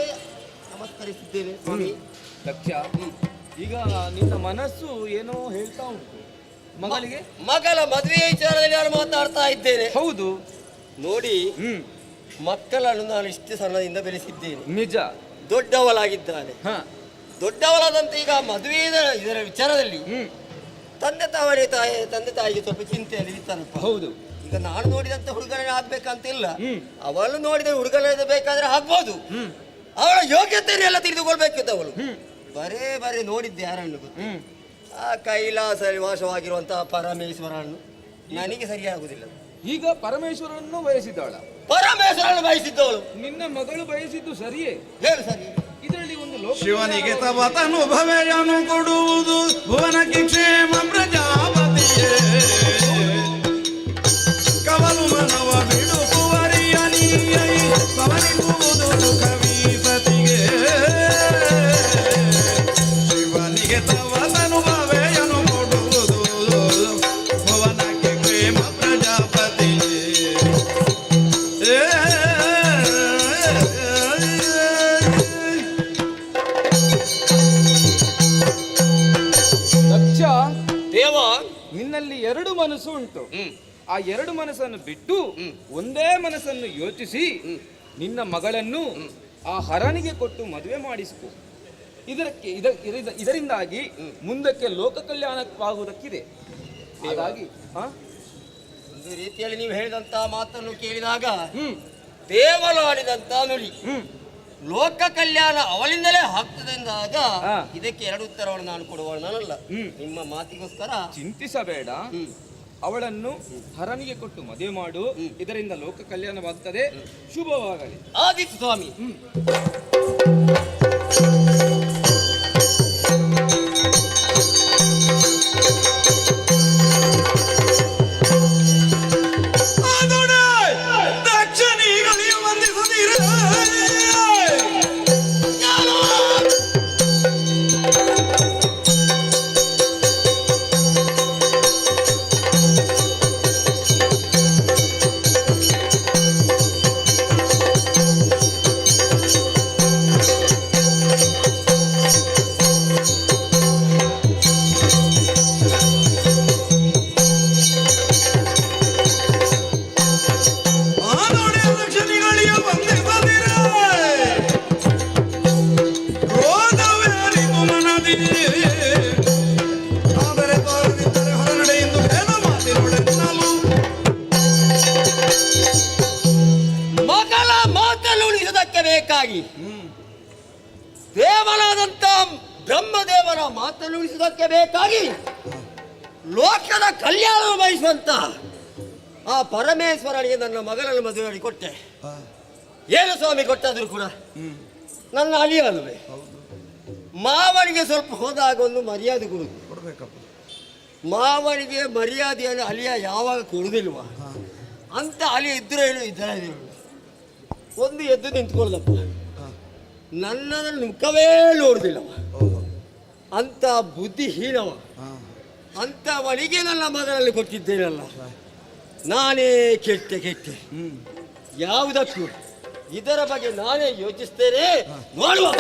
ನಮಸ್ಕರಿಸಿದ್ದೇನೆ ಸ್ವಾಮಿ. ದಕ್ಷ, ಈಗ ನಿನ್ನ ಮನಸ್ಸು ಏನೋ ಹೇಳ್ತಾ ಉಂಟು ಮಗಳಿಗೆ. ಮಗಳ ಮದುವೆ ವಿಚಾರದಲ್ಲಿ ನಾನು ಮಾತಾಡ್ತಾ ಇದ್ದೇನೆ. ಹೌದು ನೋಡಿ, ಮಕ್ಕಳನ್ನು ನಾನು ಇಷ್ಟು ಸಣ್ಣದಿಂದ ಬೆಳೆಸಿದ್ದೇನೆ. ನಿಜ. ದೊಡ್ಡವಳಾಗಿದ್ದಾನೆ. ದೊಡ್ಡವಳಾದಂತೆ ಈಗ ಮದುವೆ ಇದರ ವಿಚಾರದಲ್ಲಿ ತಂದೆ ತಾಯಿಗೆ ಸ್ವಲ್ಪ ಚಿಂತೆಯಲ್ಲಿ ಇರ್ತಾನಪ್ಪ. ಹೌದು. ಈಗ ನಾನು ನೋಡಿದಂತ ಹುಡುಗನೇ ಆಗ್ಬೇಕಂತಿಲ್ಲ. ಅವಳು ನೋಡಿದ ಹುಡುಗನೇ ಬೇಕಾದ್ರೆ ಆಗ್ಬೋದು. ಅವಳ ಯೋಗ್ಯತೆಯನ್ನೆಲ್ಲ ತಿಳಿದುಕೊಳ್ಬೇಕಿತ್ತು ಅವಳು. ಬರೇ ನೋಡಿದ್ದೆ ಯಾರನ್ನು ಗೊತ್ತು? ಆ ಕೈಲಾಸದಲ್ಲಿ ವಾಸವಾಗಿರುವಂತಹ ಪರಮೇಶ್ವರನ್ನು ನನಗೆ ಸರಿಯಾಗುದಿಲ್ಲ. ಈಗ ಪರಮೇಶ್ವರನ್ನು ಬಯಸಿದ್ದಾಳ. ಪರಮೇಶ್ವರನ್ನು ಬಯಸಿದ್ದವಳು ನಿನ್ನ ಮಗಳು ಬಯಸಿದ್ದು ಸರಿಯೇ? ಹೇಳು ಸರಿ. ಇದರಲ್ಲಿ ಒಂದು ಶಿವನಿಗೆ ತವ ತನುಭವೆಯನ್ನು ಕೊಡುವುದು ಭುವನಕ್ಕೆ ಕ್ಷೇಮ ಪ್ರಜಾಪತಿಯೇ. ಕವಲು ಮನವ ಬಿಡುವರಿಯ ನೀಯೈ ಸವರಿಸುವುದು ಸುಖವೀಸತಿಗೆ. ಶಿವನಿಗೆ ತವ ತನುಭ ಮನಸ್ಸು ಉಂಟು. ಆ ಎರಡು ಮನಸ್ಸನ್ನು ಬಿಟ್ಟು ಒಂದೇ ಮನಸ್ಸನ್ನು ಯೋಚಿಸಿ ನಿನ್ನ ಮಗಳನ್ನು ಆ ಹರನಿಗೆ ಕೊಟ್ಟು ಮದುವೆ ಮಾಡಿಸಿಕೊ. ಇದರಿಂದಾಗಿ ಮುಂದಕ್ಕೆ ಲೋಕ ಕಲ್ಯಾಣವಾಗುವುದಕ್ಕಿದೆ. ಹಾಗಾಗಿ ಒಂದು ರೀತಿಯಲ್ಲಿ ನೀವು ಹೇಳಿದಂತ ಮಾತನ್ನು ಕೇಳಿದಾಗ ದೇವಲಾಡಿದಂತ ನುಡಿ ಲೋಕ ಕಲ್ಯಾಣ ಅವಳಿಂದಲೇ ಆಗ್ತದೆ ಎಂದಾಗ ಇದಕ್ಕೆ ಎರಡು ಉತ್ತರವನ್ನು ನಾನು ಕೊಡುವವನಲ್ಲ. ನಿಮ್ಮ ಮಾತಿಗೋಸ್ಕರ ಚಿಂತಿಸಬೇಡ. ಅವಳನ್ನು ಹರನಿಗೆ ಕೊಟ್ಟು ಮದುವೆ ಮಾಡು. ಇದರಿಂದ ಲೋಕ ಕಲ್ಯಾಣವಾಗುತ್ತದೆ. ಶುಭವಾಗಲಿ. ಆದಿತ್ಯ ಸ್ವಾಮಿ. ಬೇಕಾಗಿ ದೇವರಾದಂತ ಬ್ರಹ್ಮದೇವರ ಮಾತನ್ನುಳಿಸುವುದಕ್ಕೆ ಬೇಕಾಗಿ ಲೋಕದ ಕಲ್ಯಾಣ ಬಯಸುವಂತ ಆ ಪರಮೇಶ್ವರನಿಗೆ ನನ್ನ ಮಗಳನ್ನು ಮದುವೆ ಮಾಡಿ ಕೊಟ್ಟೆ. ಏನು ಸ್ವಾಮಿ ಕೊಟ್ಟಾದ್ರು ಕೂಡ ನನ್ನ ಅಳಿಯ ಅಲ್ವೇ. ಮಾವನಿಗೆ ಸ್ವಲ್ಪ ಹೋದಾಗ ಒಂದು ಮರ್ಯಾದೆ ಕೊಡಬೇಕಪ್ಪ. ಮಾವನಿಗೆ ಮರ್ಯಾದೆಯನ್ನು ಅಳಿಯ ಯಾವಾಗ ಕೊಡುವುದಿಲ್ವ ಅಂತ ಅಳಿಯ ಇದ್ರೆ ಹೇಳು, ಇದ್ರೆ ಹೇಳು. ಒಂದು ಎದ್ದು ನಿಂತ್ಕೊಳ್ಳದಪ್ಪ, ನನ್ನನ್ನು ಮುಖವೇ ನೋಡುದಿಲ್ಲವ ಅಂತ ಬುದ್ಧಿಹೀನವ. ಅಂತವನಿಗೆ ನನ್ನ ಮಗನಲ್ಲಿ ಕೊಟ್ಟಿದ್ದೇನಲ್ಲ, ನಾನೇ ಕೆಟ್ಟೆ. ಯಾವುದಕ್ಕೂ ಇದರ ಬಗ್ಗೆ ನಾನೇ ಯೋಚಿಸ್ತೇನೆ, ನೋಡುವ.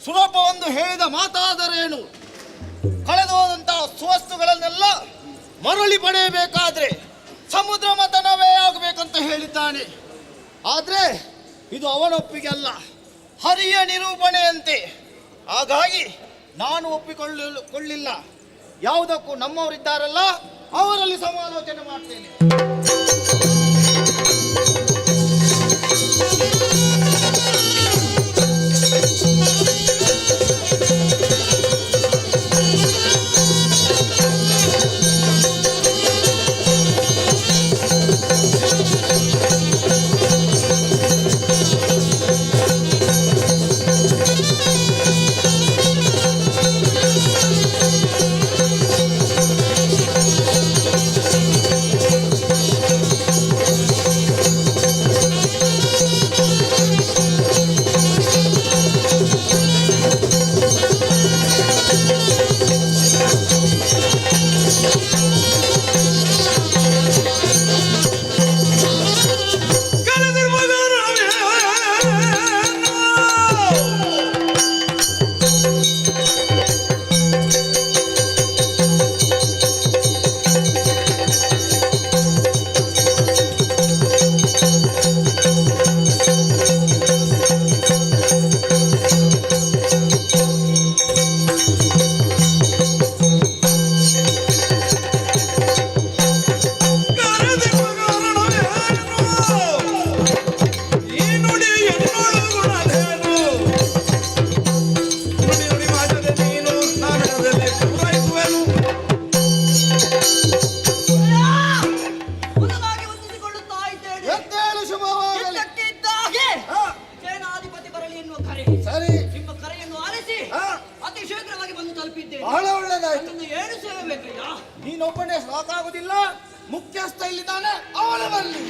ಸುಲಭವೆಂದು ಹೇಳಿದ ಮಾತಾದರೇನು, ಕಳೆದು ಹೋದಂತಹ ಸುವಸ್ತುಗಳನ್ನೆಲ್ಲ ಮರಳಿ ಪಡೆಯಬೇಕಾದ್ರೆ ಸಮುದ್ರ ಮಥನವೇ ಆಗಬೇಕಂತ ಹೇಳಿದ್ದಾನೆ. ಆದರೆ ಇದು ಅವನೊಪ್ಪಿಗೆ ಅಲ್ಲ, ಹರಿಯ ನಿರೂಪಣೆಯಂತೆ. ಹಾಗಾಗಿ ನಾನು ಒಪ್ಪಿಕೊಳ್ಳಿಲ್ಲ. ಯಾವುದಕ್ಕೂ ನಮ್ಮವರಿದ್ದಾರಲ್ಲ, ಅವರಲ್ಲಿ ಸಮಾಲೋಚನೆ ಮಾಡ್ತೇನೆ. ಬಂದು ತಲುಪಿದ್ದೇನೆ. ಬಹಳ ಒಳ್ಳೆದಾಯ್ತು. ನನ್ನನ್ನು ಏನು ಸೇವೆ ಬೇಕಯ್ಯ? ನೀನೊಬ್ಬನೇ ಸಾಕಾಗುದಿಲ್ಲ, ಮುಖ್ಯಸ್ಥ ಇಲ್ಲಿದ್ದಾನೆ, ಅವನು ಬರಲಿ.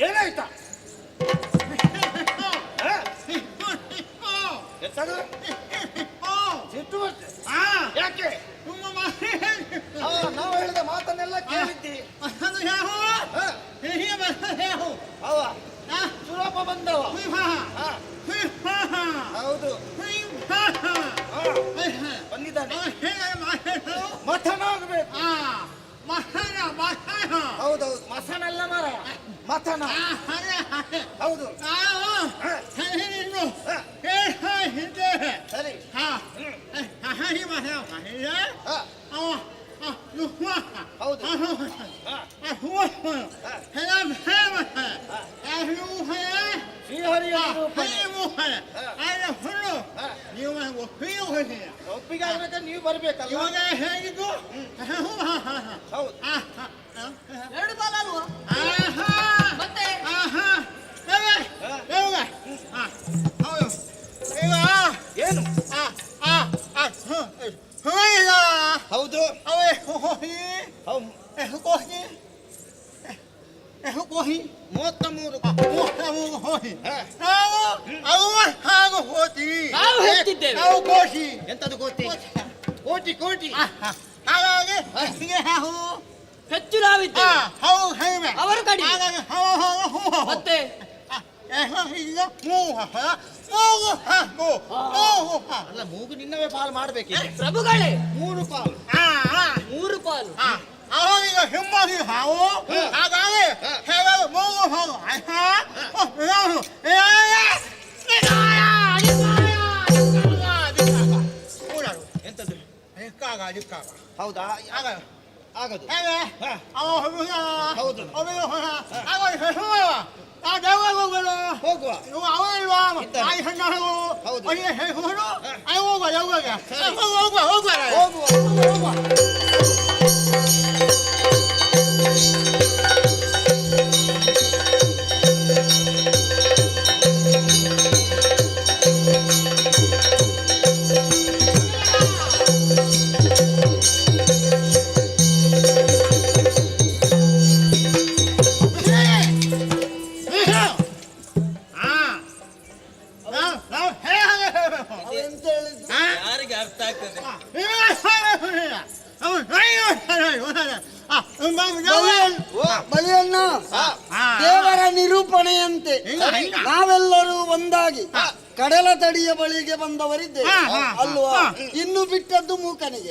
ಏನಾಯ್ತಾ? ಸಿಟ್ಟು ಬರ್ತದೆ. ಯಾಕೆ? ನಾವು ಹೇಳಿದ ಮಾತನ್ನೆಲ್ಲ ಕೇಳಿದ್ದಿ. ಅವ ಸುಲಭ ಬಂದವ. ಹೌದು, ಬಂದಿದ್ದಾನೆ. ಮಥನಾಗಬೇಕು. ಹೌದೌದು, ಮಸನಲ್ಲ ಮರ, ಮಥನ. ಹೌದು, ಸರಿ. ಹೌದು, ಶ್ರೀಹರಿಯ ಒಪ್ಪಿಗೆ ಆಗ್ಬೇಕಾದ್ರೆ ನೀವು ಬರ್ಬೇಕಲ್ಲ. ಹೇಗಿದ್ದು? ಹೌದು, ಎರಡು ಕಾಲ ಅಲ್ವಾ? ಮತ್ತೆ ಏನು? ಹೌದು, ನಾವು ಹೇಳ್ತಿದ್ದೇವೆ. ಎಂತದು ಕೋಟಿ? ಕೋಟಿ ಕೋಟಿ. ಹಾಗಾಗಿ ಹೆಚ್ಚು ನಾವಿದ್ದೇವೆ, ಅವರು ಕಡಿಮೆ. ಮತ್ತೆ ಅಲ್ಲ, ಮೂಗು ನಿನ್ನವೇ ಪಾಲು ಮಾಡ್ಬೇಕೀಗ. ಪ್ರಭುಗಳೇ, 3 ಪಾಲು. 3 ಪಾಲು. ಅವಾಗ ಹಿಮ್ಮಡಿ ಹಾವು. ಹಾಗಾಗಿ ಮೂಗು ಹಾವು. ಎಂತದು? ದಿಕ್ಕಾಗ ಹೌದಾ? ಆಗದು. ಹೌದು. ಹೋಗುವ. ಹೋಗುವ. ಯಾರಿಗೆ ಅರ್ಥ ಆಗ್ತದೆ? ಬಲಿಯಣ್ಣ, ದೇವರ ನಿರೂಪಣೆಯಂತೆ ನಾವೆಲ್ಲರೂ ಒಂದಾಗಿ ಕಡಲ ತಡಿಯ ಬಳಿಗೆ ಬಂದವರಿದ್ದೇವೆ ಅಲ್ವಾ? ಇನ್ನು ಬಿಟ್ಟದ್ದು ಮೂಕನಿಗೆ.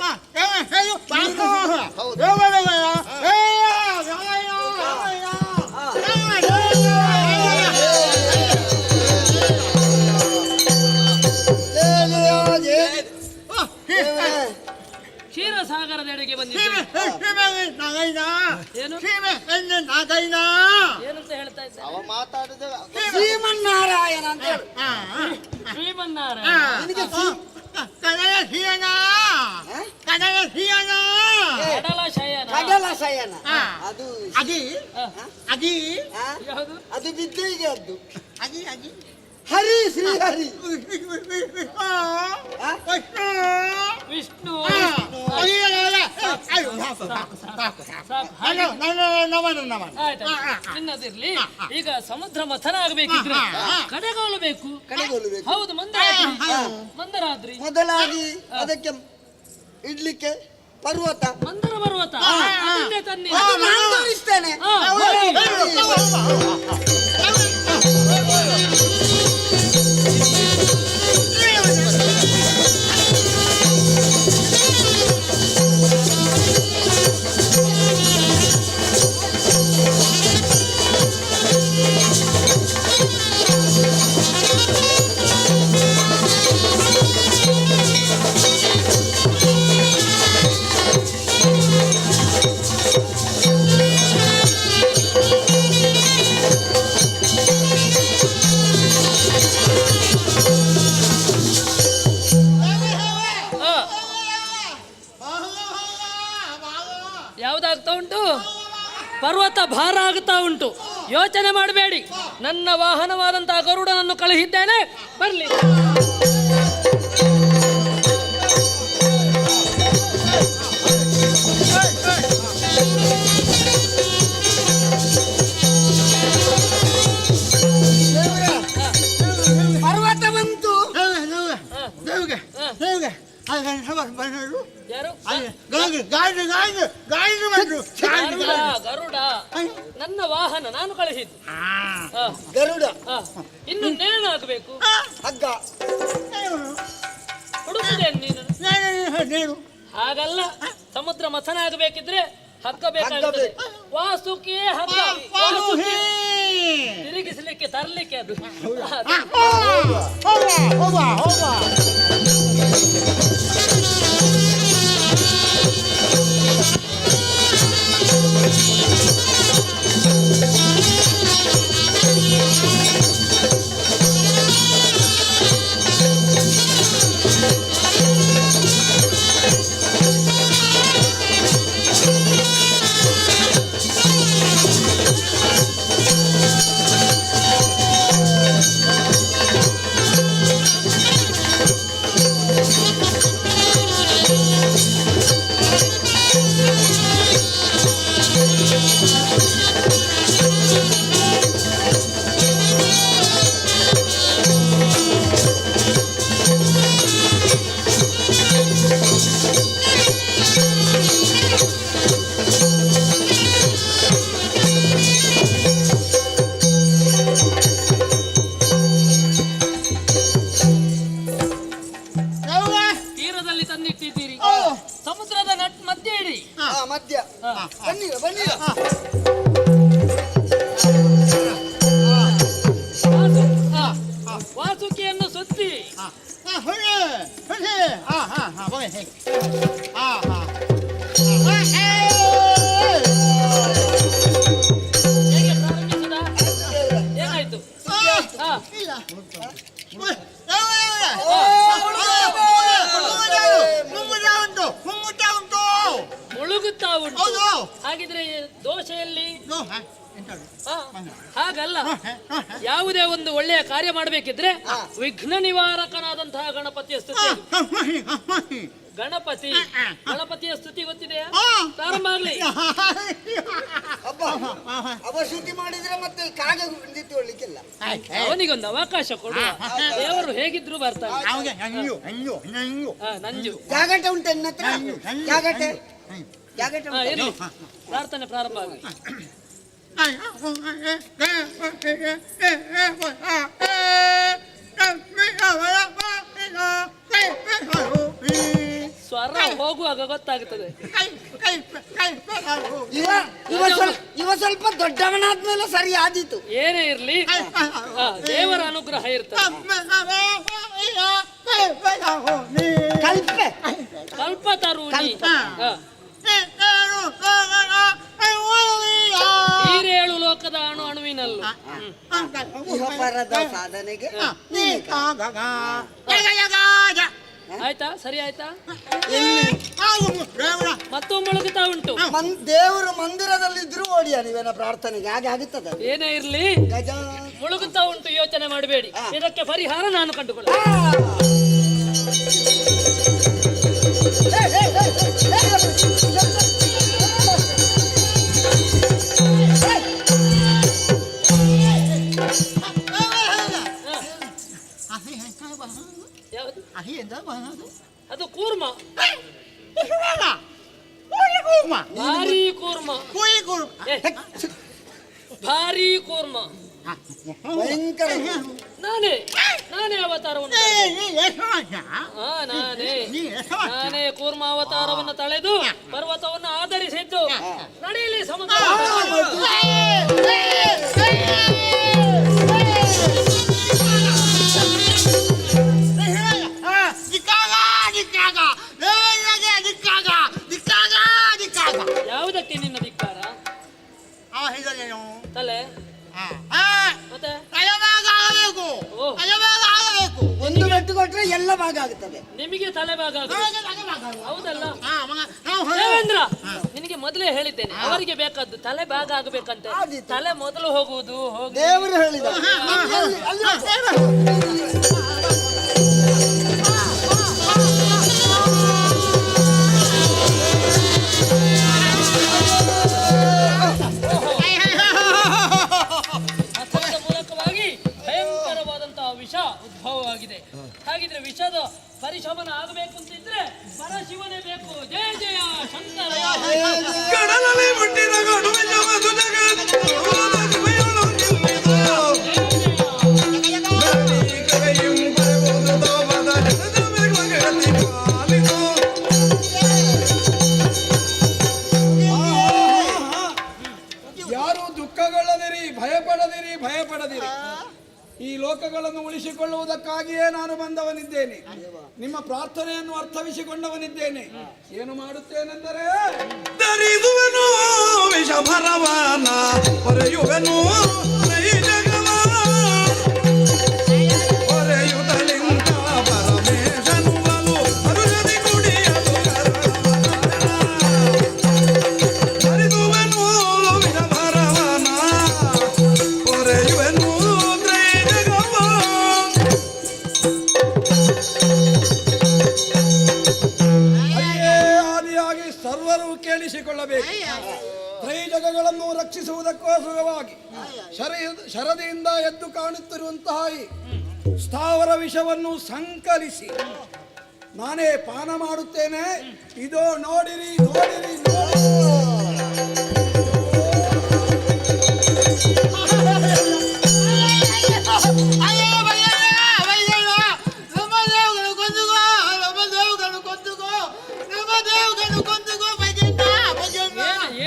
ಕ್ಷೀರಸಾಗರದೆಡೆಗೆ ಬಂದಿದ್ದೇವೆ. ಏನು ಏನಂತ ಹೇಳ್ತಾ ಇದ್ದ? ಅವ ಮಾತಾಡಿದ ಶ್ರೀಮನ್ನಾರಾಯಣ ಅಂತ ಹೇಳು. ಶ್ರೀಮನ್ನಾರಾಯಣ. ನಿನಗೆ ಕಡಲ ಶಯನ ಅದು ಯಾವುದು? ಅದು ಬಿದ್ದಿಗೆ ಅದ್ದು ಹರಿ ಶ್ರೀಹರಿ ವಿಷ್ಣು. ಸಾಕು ಹಾಗೆ ನಮನ ಆಯ್ತು ನಿನ್ನದಿರ್ಲಿ. ಈಗ ಸಮುದ್ರ ಮಥನ ಆಗಬೇಕಿದ್ರೆ ಕಡೆಗೋಲು ಬೇಕು. ಹೌದು, ಮಂದರಾದ್ರಿ. ಮೊದಲಾಗಿ ಅದಕ್ಕೆ ಇಡ್ಲಿಕ್ಕೆ ಪರ್ವತ, ಮಂದರ ಪರ್ವತ ಅದನ್ನೇ ತನ್ನಿ. ಅದು ನಾನು ತೋರಿಸ್ತೇನೆ. ಯಾವ್ದಾಗ್ತಾ ಉಂಟು? ಪರ್ವತ ಭಾರ ಆಗುತ್ತಾ ಉಂಟು. ಯೋಚನೆ ಮಾಡಬೇಡಿ, ನನ್ನ ವಾಹನವಾದಂತಹ ಗರುಡನನ್ನು ಕಳುಹಿದ್ದೇನೆ, ಬರ್ಲಿ. ಪರ್ವತ ಬಂತು. ಯಾರು? ಗರುಡ ನನ್ನ ವಾಹನ, ನಾನು ಕಳುಹಿದ್ದು. ಗರುಡ. ಇನ್ನು ನೇಣಾಗಬೇಕು. ಹಗ್ಗ ಹುಡುಕಿದ್ದೇನೆ ನೀನು. ಹಾಗಲ್ಲ, ಸಮುದ್ರ ಮಥನ ಆಗಬೇಕಿದ್ರೆ ಹಗ್ಗ ಬೇಕಾಗುತ್ತದೆ. ವಾಸುಕಿ ಹಗ್ಗ, ವಾಸುಕಿ ತಿರುಗಿಸಲಿಕ್ಕೆ ತರಲಿಕ್ಕೆ ಅದು. ತೀರದಲ್ಲಿ ತಂದಿಟ್ಟಿದ್ದೀರಿ, ಸಮುದ್ರದ ಮಧ್ಯೆ ಇಡಿ. ಮಧ್ಯ ಬನ್ನಿ ಬನ್ನಿ. ವಾಸುಕಿಯನ್ನು ಸುತ್ತಿ ಹೇಗೆ ಪ್ರಾರಂಭಿಸಿದ? ಏನಾಯ್ತು? ಮುಳುಗುತ್ತಾ ಉಂಟು. ಹಾಗಿದ್ರೆ ದೋಷೆಯಲ್ಲಿ ಹಾಗಲ್ಲ, ಯಾವುದೇ ಒಂದು ಒಳ್ಳೆಯ ಕಾರ್ಯ ಮಾಡಬೇಕಿದ್ರೆ ವಿಘ್ನ ನಿವಾರಕನಾದಂತಹ ಗಣಪತಿಯ ಸ್ತುತಿ. ಗಣಪತಿಯ ಸ್ತುತಿ ಗೊತ್ತಿದೆಯಾ? ಪ್ರಾರಂಭ ಆಗ್ಲಿ. ಅವ ಶ್ರುತಿ ಮಾಡಿದ್ರೆ ಮತ್ತೆ ಕಾಗ ನಿಂತುಕೊಳ್ಳಿಕ್ಕಿಲ್ಲ. ಅವನಿಗೊಂದು ಅವಕಾಶ ಕೊಡುವ. ದೇವರು ಹೇಗಿದ್ರು ಬರ್ತಾನೆ. ನಂಜು ಜಾಗಟೆ ಉಂಟು ನನ್ನ ಹತ್ರ. ಜಾಗಟೆ ಜಾಗಟೆ ಇರ್ಲಿ, ಪ್ರಾರ್ಥನೆ ಪ್ರಾರಂಭ ಆಗಲಿ. ಸ್ವರ ಹೋಗುವಾಗ ಗೊತ್ತಾಗುತ್ತದೆ. ಇವ ಸ್ವಲ್ಪ ದೊಡ್ಡವನಾದ್ಮೇಲೆ ಸರಿ ಆದೀತು. ಏನೇ ಇರ್ಲಿ, ದೇವರ ಅನುಗ್ರಹ ಇರ್ತದೆ. ಕಲ್ಪ ತರುಣಿ ಈರೇಳು ಲೋಕದ ಅಣುವಿನಲ್ಲೂ ಪರದ ಸಾಧನೆಗೆ ಆಯ್ತಾ? ಸರಿ ಆಯ್ತಾ? ಮತ್ತೂ ಮುಳುಗುತ್ತಾ ಉಂಟು. ದೇವರು ಮಂದಿರದಲ್ಲಿದ್ರು ಓಡಿಯ ನೀವೇನ ಪ್ರಾರ್ಥನೆಗೆ ಹಾಗೆ ಆಗುತ್ತದೆ. ಏನೇ ಇರ್ಲಿ, ಮುಳುಗುತ್ತಾ ಉಂಟು, ಯೋಚನೆ ಮಾಡಬೇಡಿ. ಇದಕ್ಕೆ ಪರಿಹಾರ ನಾನು ಕಂಡುಕೊಳ್ಳ. ಯಾವುದು ಅಹಿ ಎಂದ ಬಹನದು ಅದು ಕೂರ್ಮ, ಇಸುವೇನ ಕೂಯಿ ಕೂರ್ಮ ಭಾರಿ ಕೂರ್ಮ. ಕೂಯಿ ಕೂರ್ಮ ಏ, ಭಾರಿ ಕೂರ್ಮ. ಭಯಂಕರ. ನಾನೇ ಅವತಾರವನ್ನು ನಾನೇ ಕೂರ್ಮ ಅವತಾರವನ್ನು ತಳೆದು ಪರ್ವತವನ್ನು ಆಧರಿಸಿದ್ದು. ನಡೆಯಲಿ ಸಮುದ್ರ. ಯಾವುದಕ್ಕೆ ನಿನ್ನ ಧಿಕ್ಕಾರ? ತಲೆ ಮತ್ತೆ ಒಂದು ಮೆಟ್ಟು ಕೊಟ್ರೆ ಎಲ್ಲ ಭಾಗ ಆಗುತ್ತದೆ. ನಿಮಗೆ ತಲೆ ಭಾಗ ಹೌದಲ್ಲ ದೇವೇಂದ್ರ? ನಿನಗೆ ಮೊದಲೇ ಹೇಳಿದ್ದೇನೆ, ಅವರಿಗೆ ಬೇಕಾದ್ದು ತಲೆ ಭಾಗ ಆಗಬೇಕಂತೆ. ತಲೆ ಮೊದಲು ಹೋಗುವುದು ದೇವರು ಹೇಳಿದ. ಮತದ ಮೂಲಕವಾಗಿ ಭಯಂಕರವಾದಂತಹ ವಿಷ ಉದ್ಭವವಾಗಿದೆ. ಹಾಗಿದ್ರೆ ವಿಷದ ಪರಿಶಮನ ಆಗಬೇಕು ಅಂತಿದ್ರೆ ಪರಶಿವನೇ ಬೇಕು. ಜಯ ಜಯ ಶಂಕರ. ಕಡಲಲ್ಲಿ ಮುಟ್ಟಿದ ಗಡುವಿನ ಯಾರು ದುಃಖಗೊಳ್ಳದಿರಿ, ಭಯಪಡದಿರಿ. ಈ ಲೋಕಗಳನ್ನು ಉಳಿಸಿಕೊಳ್ಳುವುದಕ್ಕಾಗಿಯೇ ನಾನು ಬಂದವನಿದ್ದೇನೆ. ನಿಮ್ಮ ಪ್ರಾರ್ಥನೆಯನ್ನು ಅರ್ಥವಿಸಿಕೊಂಡವನಿದ್ದೇನೆ. ಏನು ಮಾಡುತ್ತೇನೆಂದರೆ ಧರಿಸುವೆನು ವಿಷಭರವನ ಹೊರೆಯುವೆನು ಹೊರೆಯುತ್ತಲಿಂದ ಪರಮೇಶನು ಬಲು ಅರುಳದಿ ಕುಡಿಯಲು ಧರಿಸುವೆನು ವಿಷಭರವನ ಹೊರೆಯುವೆನು ಆದಿಯಾಗಿ ಸರ್ವರು ಕೇಳಿಸಿಕೊಳ್ಳಬೇಕು. ತ್ರೈಜಗಗಳನ್ನು ರಕ್ಷಿಸುವುದಕ್ಕೋಸ್ಕರವಾಗಿ ಶರದಿಯಿಂದ ಎದ್ದು ಕಾಣುತ್ತಿರುವಂತಹ ಈ ಸ್ಥಾವರ ವಿಷವನ್ನು ಸಂಕಲಿಸಿ ನಾನೇ ಪಾನ ಮಾಡುತ್ತೇನೆ. ಇದೋ ನೋಡಿರಿ.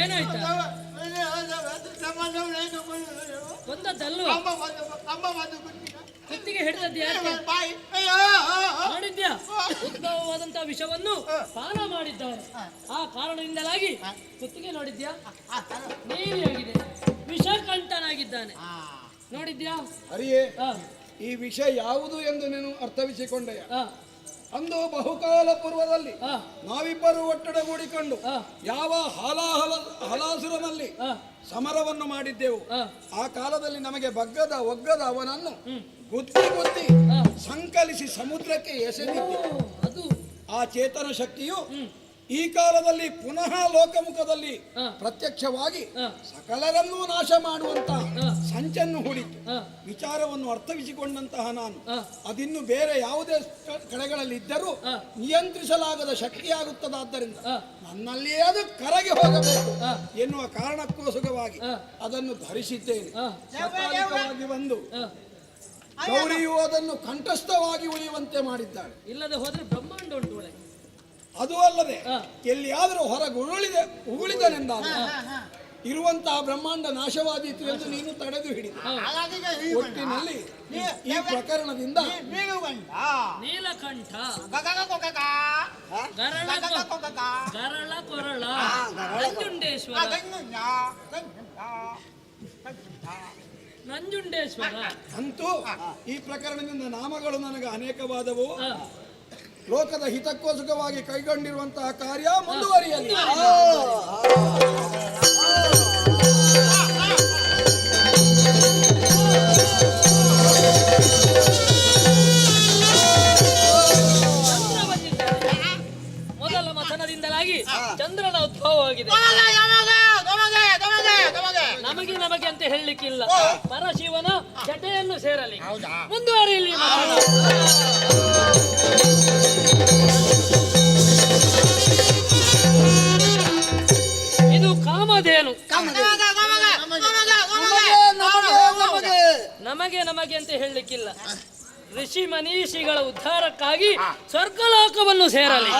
ಏನಾಯ್ತಾ? ಕೊಂದದ್ದಲ್ವ? ಕುತ್ತಿಗೆ ಹಿಡಿದದ್ದು ಯಾಕೆ? ನೋಡಿದ್ಯಾ? ಉದ್ಭವವಾದಂತಹ ವಿಷವನ್ನು ಪಾನ ಮಾಡಿದ್ದಾರೆ. ಆ ಕಾರಣದಿಂದಲಾಗಿ ಕುತ್ತಿಗೆ ನೋಡಿದ್ಯಾ ನೀರಿಯಾಗಿದೆ, ವಿಷಕಂಠನಾಗಿದ್ದಾನೆ. ನೋಡಿದ್ಯಾ? ಹರಿಯೇ, ಈ ವಿಷಯ ಯಾವುದು ಎಂದು ನೀನು ಅರ್ಥವಿಸಿಕೊಂಡೆಯ? ಅಂದು ಬಹುಕಾಲ ಪೂರ್ವದಲ್ಲಿ ನಾವಿಬ್ಬರು ಒಟ್ಟೊಡಗೂಡಿಕೊಂಡು ಯಾವ ಹಲಾಸುರನಲ್ಲಿ ಸಮರವನ್ನು ಮಾಡಿದ್ದೆವು. ಆ ಕಾಲದಲ್ಲಿ ನಮಗೆ ಒಗ್ಗದ ಅವನನ್ನು ಗುದ್ದಿ ಸಂಕಲಿಸಿ ಸಮುದ್ರಕ್ಕೆ ಎಸೆದಿದ್ದೆ. ಆ ಚೇತನ ಶಕ್ತಿಯು ಈ ಕಾಲದಲ್ಲಿ ಪುನಃ ಲೋಕಮುಖದಲ್ಲಿ ಪ್ರತ್ಯಕ್ಷವಾಗಿ ಸಕಲರನ್ನೂ ನಾಶ ಮಾಡುವಂತ ಸಂಚನ್ನು ಹೂಡಿತು. ವಿಚಾರವನ್ನು ಅರ್ಥವಿಸಿಕೊಂಡಂತಹ ನಾನು ಅದಿನ್ನು ಬೇರೆ ಯಾವುದೇ ಕಡೆಗಳಲ್ಲಿ ಇದ್ದರೂ ನಿಯಂತ್ರಿಸಲಾಗದ ಶಕ್ತಿಯಾಗುತ್ತದಾದ್ದರಿಂದ ನನ್ನಲ್ಲಿಯೇ ಅದು ಕರಗಿ ಹೋಗಬೇಕು ಎನ್ನುವ ಕಾರಣಕ್ಕೋಸ್ಕರವಾಗಿ ಅದನ್ನು ಧರಿಸಿದ್ದೇನೆ. ಸಕಾಲಿಕವಾಗಿ ಬಂದು ಗೌರಿಯು ಅದನ್ನು ಕಂಠಸ್ಥವಾಗಿ ಉಳಿಯುವಂತೆ ಮಾಡಿದ್ದಾಳೆ. ಇಲ್ಲದೆ ಹೋದ್ರೆ ಬ್ರಹ್ಮಾಂಡ ಉಂಟು ಒಳಗೆ. ಅದು ಅಲ್ಲದೆ ಎಲ್ಲಿಯಾದರೂ ಹೊರಗೆ ಉಗುಳಿದನೆಂದಾಗ ಇರುವಂತಹ ಬ್ರಹ್ಮಾಂಡ ನಾಶವಾದೀತು ಎಂದು ನೀನು ತಡೆದು ಹಿಡಿದ. ಒಟ್ಟಿನಲ್ಲಿ ಈ ಪ್ರಕರಣದಿಂದ ನೀಲಕಂಠ, ಗರಳ ಕೊರಳ, ನಂಜುಂಡೇಶ್ವರ ಅಂತೂ ಈ ಪ್ರಕರಣದಿಂದ ನಾಮಗಳು ನನಗೆ ಅನೇಕವಾದವು. ಲೋಕದ ಹಿತಕ್ಕೋಸ್ಕರವಾಗಿ ಕೈಗೊಂಡಿರುವಂತಹ ಕಾರ್ಯ ಮುಂದುವರಿಯಲಿ. ಮೊದಲ ಮಥನದಿಂದಲಾಗಿ ಚಂದ್ರನ ಉದ್ಭವವಾಗಿದೆ. ನಮಗೆ ಅಂತ ಹೇಳಲಿಕ್ಕಿಲ್ಲ. ಪರಶಿವನ ಜಟೆಯನ್ನು ಸೇರಲಿ. ಮುಂದುವರಿಯಲಿ. ಇದು ಕಾಮಧೇನು. ನಮಗೆ ಅಂತ ಹೇಳಲಿಕ್ಕಿಲ್ಲ. ಋಷಿ ಮನೀಷಿಗಳ ಉದ್ಧಾರಕ್ಕಾಗಿ ಸ್ವರ್ಗಲೋಕವನ್ನು ಸೇರಲಿ.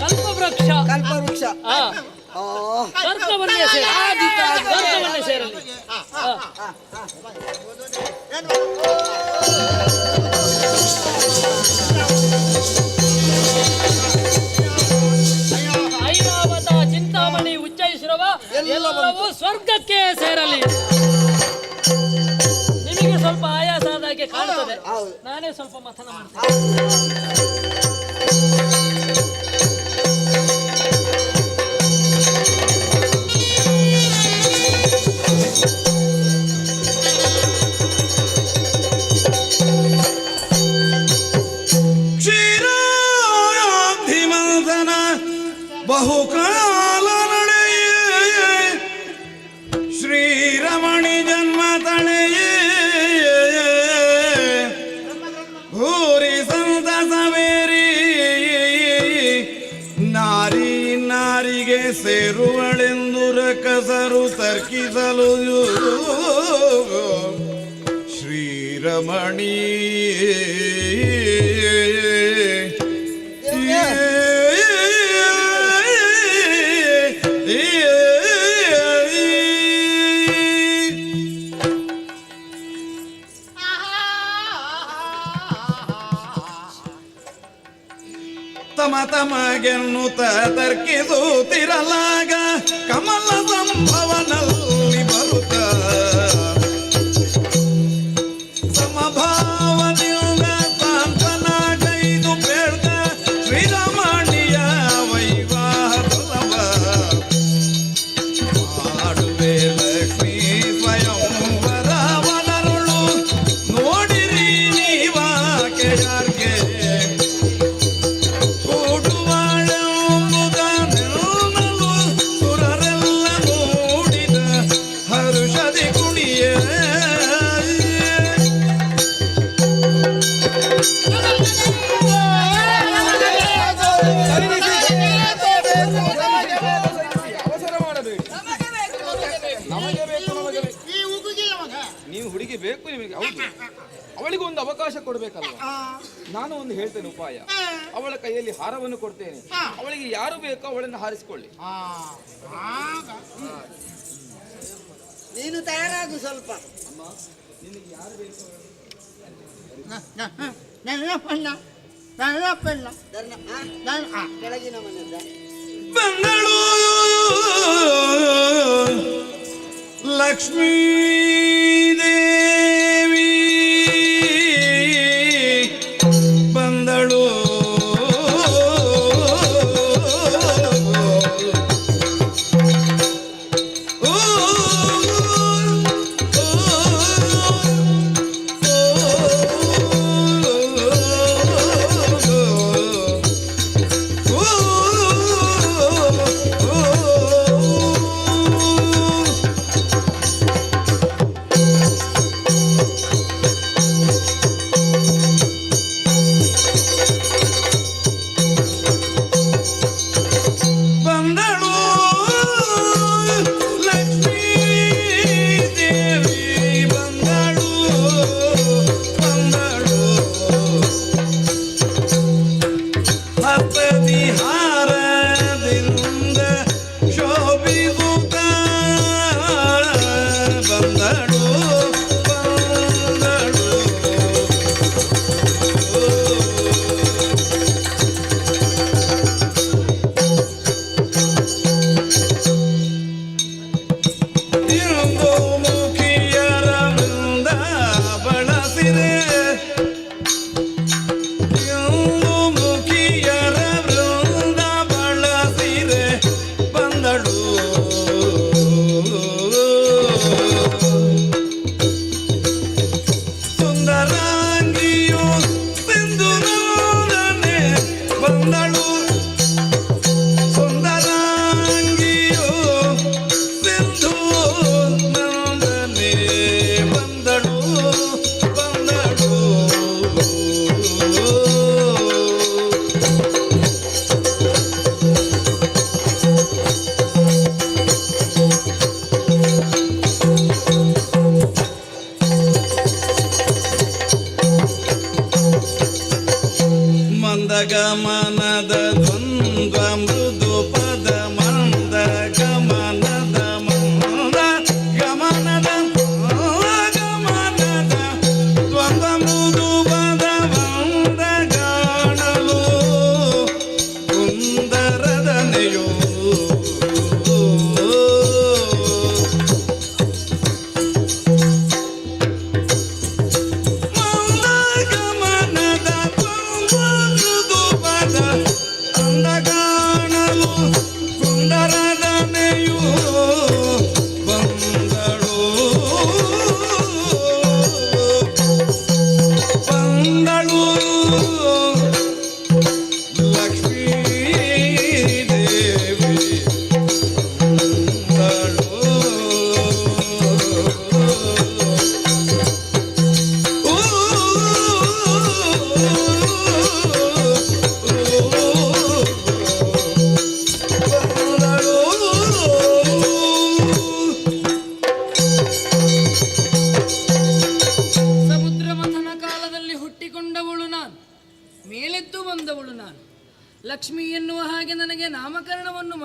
ಕಲ್ಪವೃಕ್ಷ ಸ್ವರ್ಗವನ್ನೇ ಸೇರಲಿ. ಐರಾವತ ಚಿಂತಾಮಣಿ ಉಚ್ಚೈಶ್ರವ ಎಲ್ಲವೂ ಸ್ವರ್ಗಕ್ಕೆ ಸೇರಲಿ. ನಿಮಗೆ ಸ್ವಲ್ಪ ಆಯಾಸ ಆದಾಗೆ ಕಾಣ್ತದೆ, ನಾನೇ ಸ್ವಲ್ಪ ಮಥನ ಮಾಡ್ತೇನೆ. ಬಹುಕಾಲ ನಡೆಯೇ ಶ್ರೀರಮಣಿ ಜನ್ಮ ತಳೆಯೇ ಭೂರಿ ಸಂತಸವೇರಿ ನಾರಿ ನಾರಿಗೆ ಸೇರುವಳೆಂದು ರಕಸರು ತರ್ಕಿಸಲು ಶ್ರೀರಮಣಿ ತಮಗೆನ್ನುತ್ತ ತರ್ಕಿಸುತ್ತಿರಲಾಗ ಕಮಲ ಸಂಭವನಲ್ಲಿ ಬರುತ್ತ ಸಮಭಾವದಿಂದ ಸಾಂತ್ವನ ಕೈದು ಬೇಡ್ದ ಶ್ರೀರಮಣಿಯ ವೈವಾಹಲವ ಮಾಡುವೆ ಲಕ್ಷ್ಮೀ ಸ್ವಯಂವರವನರುಳು ನೋಡಿರಿ ನೀವಾಕೆಯಾರ್ಗೆ ಬೇಕು ನಿಮಗೆ. ಹೌದು, ಅವಳಿಗೆ ಒಂದು ಅವಕಾಶ ಕೊಡ್ಬೇಕಲ್ವ. ನಾನು ಒಂದು ಹೇಳ್ತೇನೆ ಉಪಾಯ. ಅವಳ ಕೈಯಲ್ಲಿ ಹಾರವನ್ನು ಕೊಡ್ತೇನೆ. ಅವಳಿಗೆ ಯಾರು ಬೇಕೋ ಅವಳನ್ನು ಹಾರಿಸಿಕೊಳ್ಳಿ. ನೀನು ತಯಾರಾಗು ಸ್ವಲ್ಪ. ನಿನಗೆ ಯಾರು ಬೇಕೋ ಕೆಳಗಿನ ಮನೆಯಲ್ಲ ಬಂದಳು ಲಕ್ಷ್ಮೀ ದೇವಿ ಬಂದಳು ಸುಂದರಾಂಗಿಯು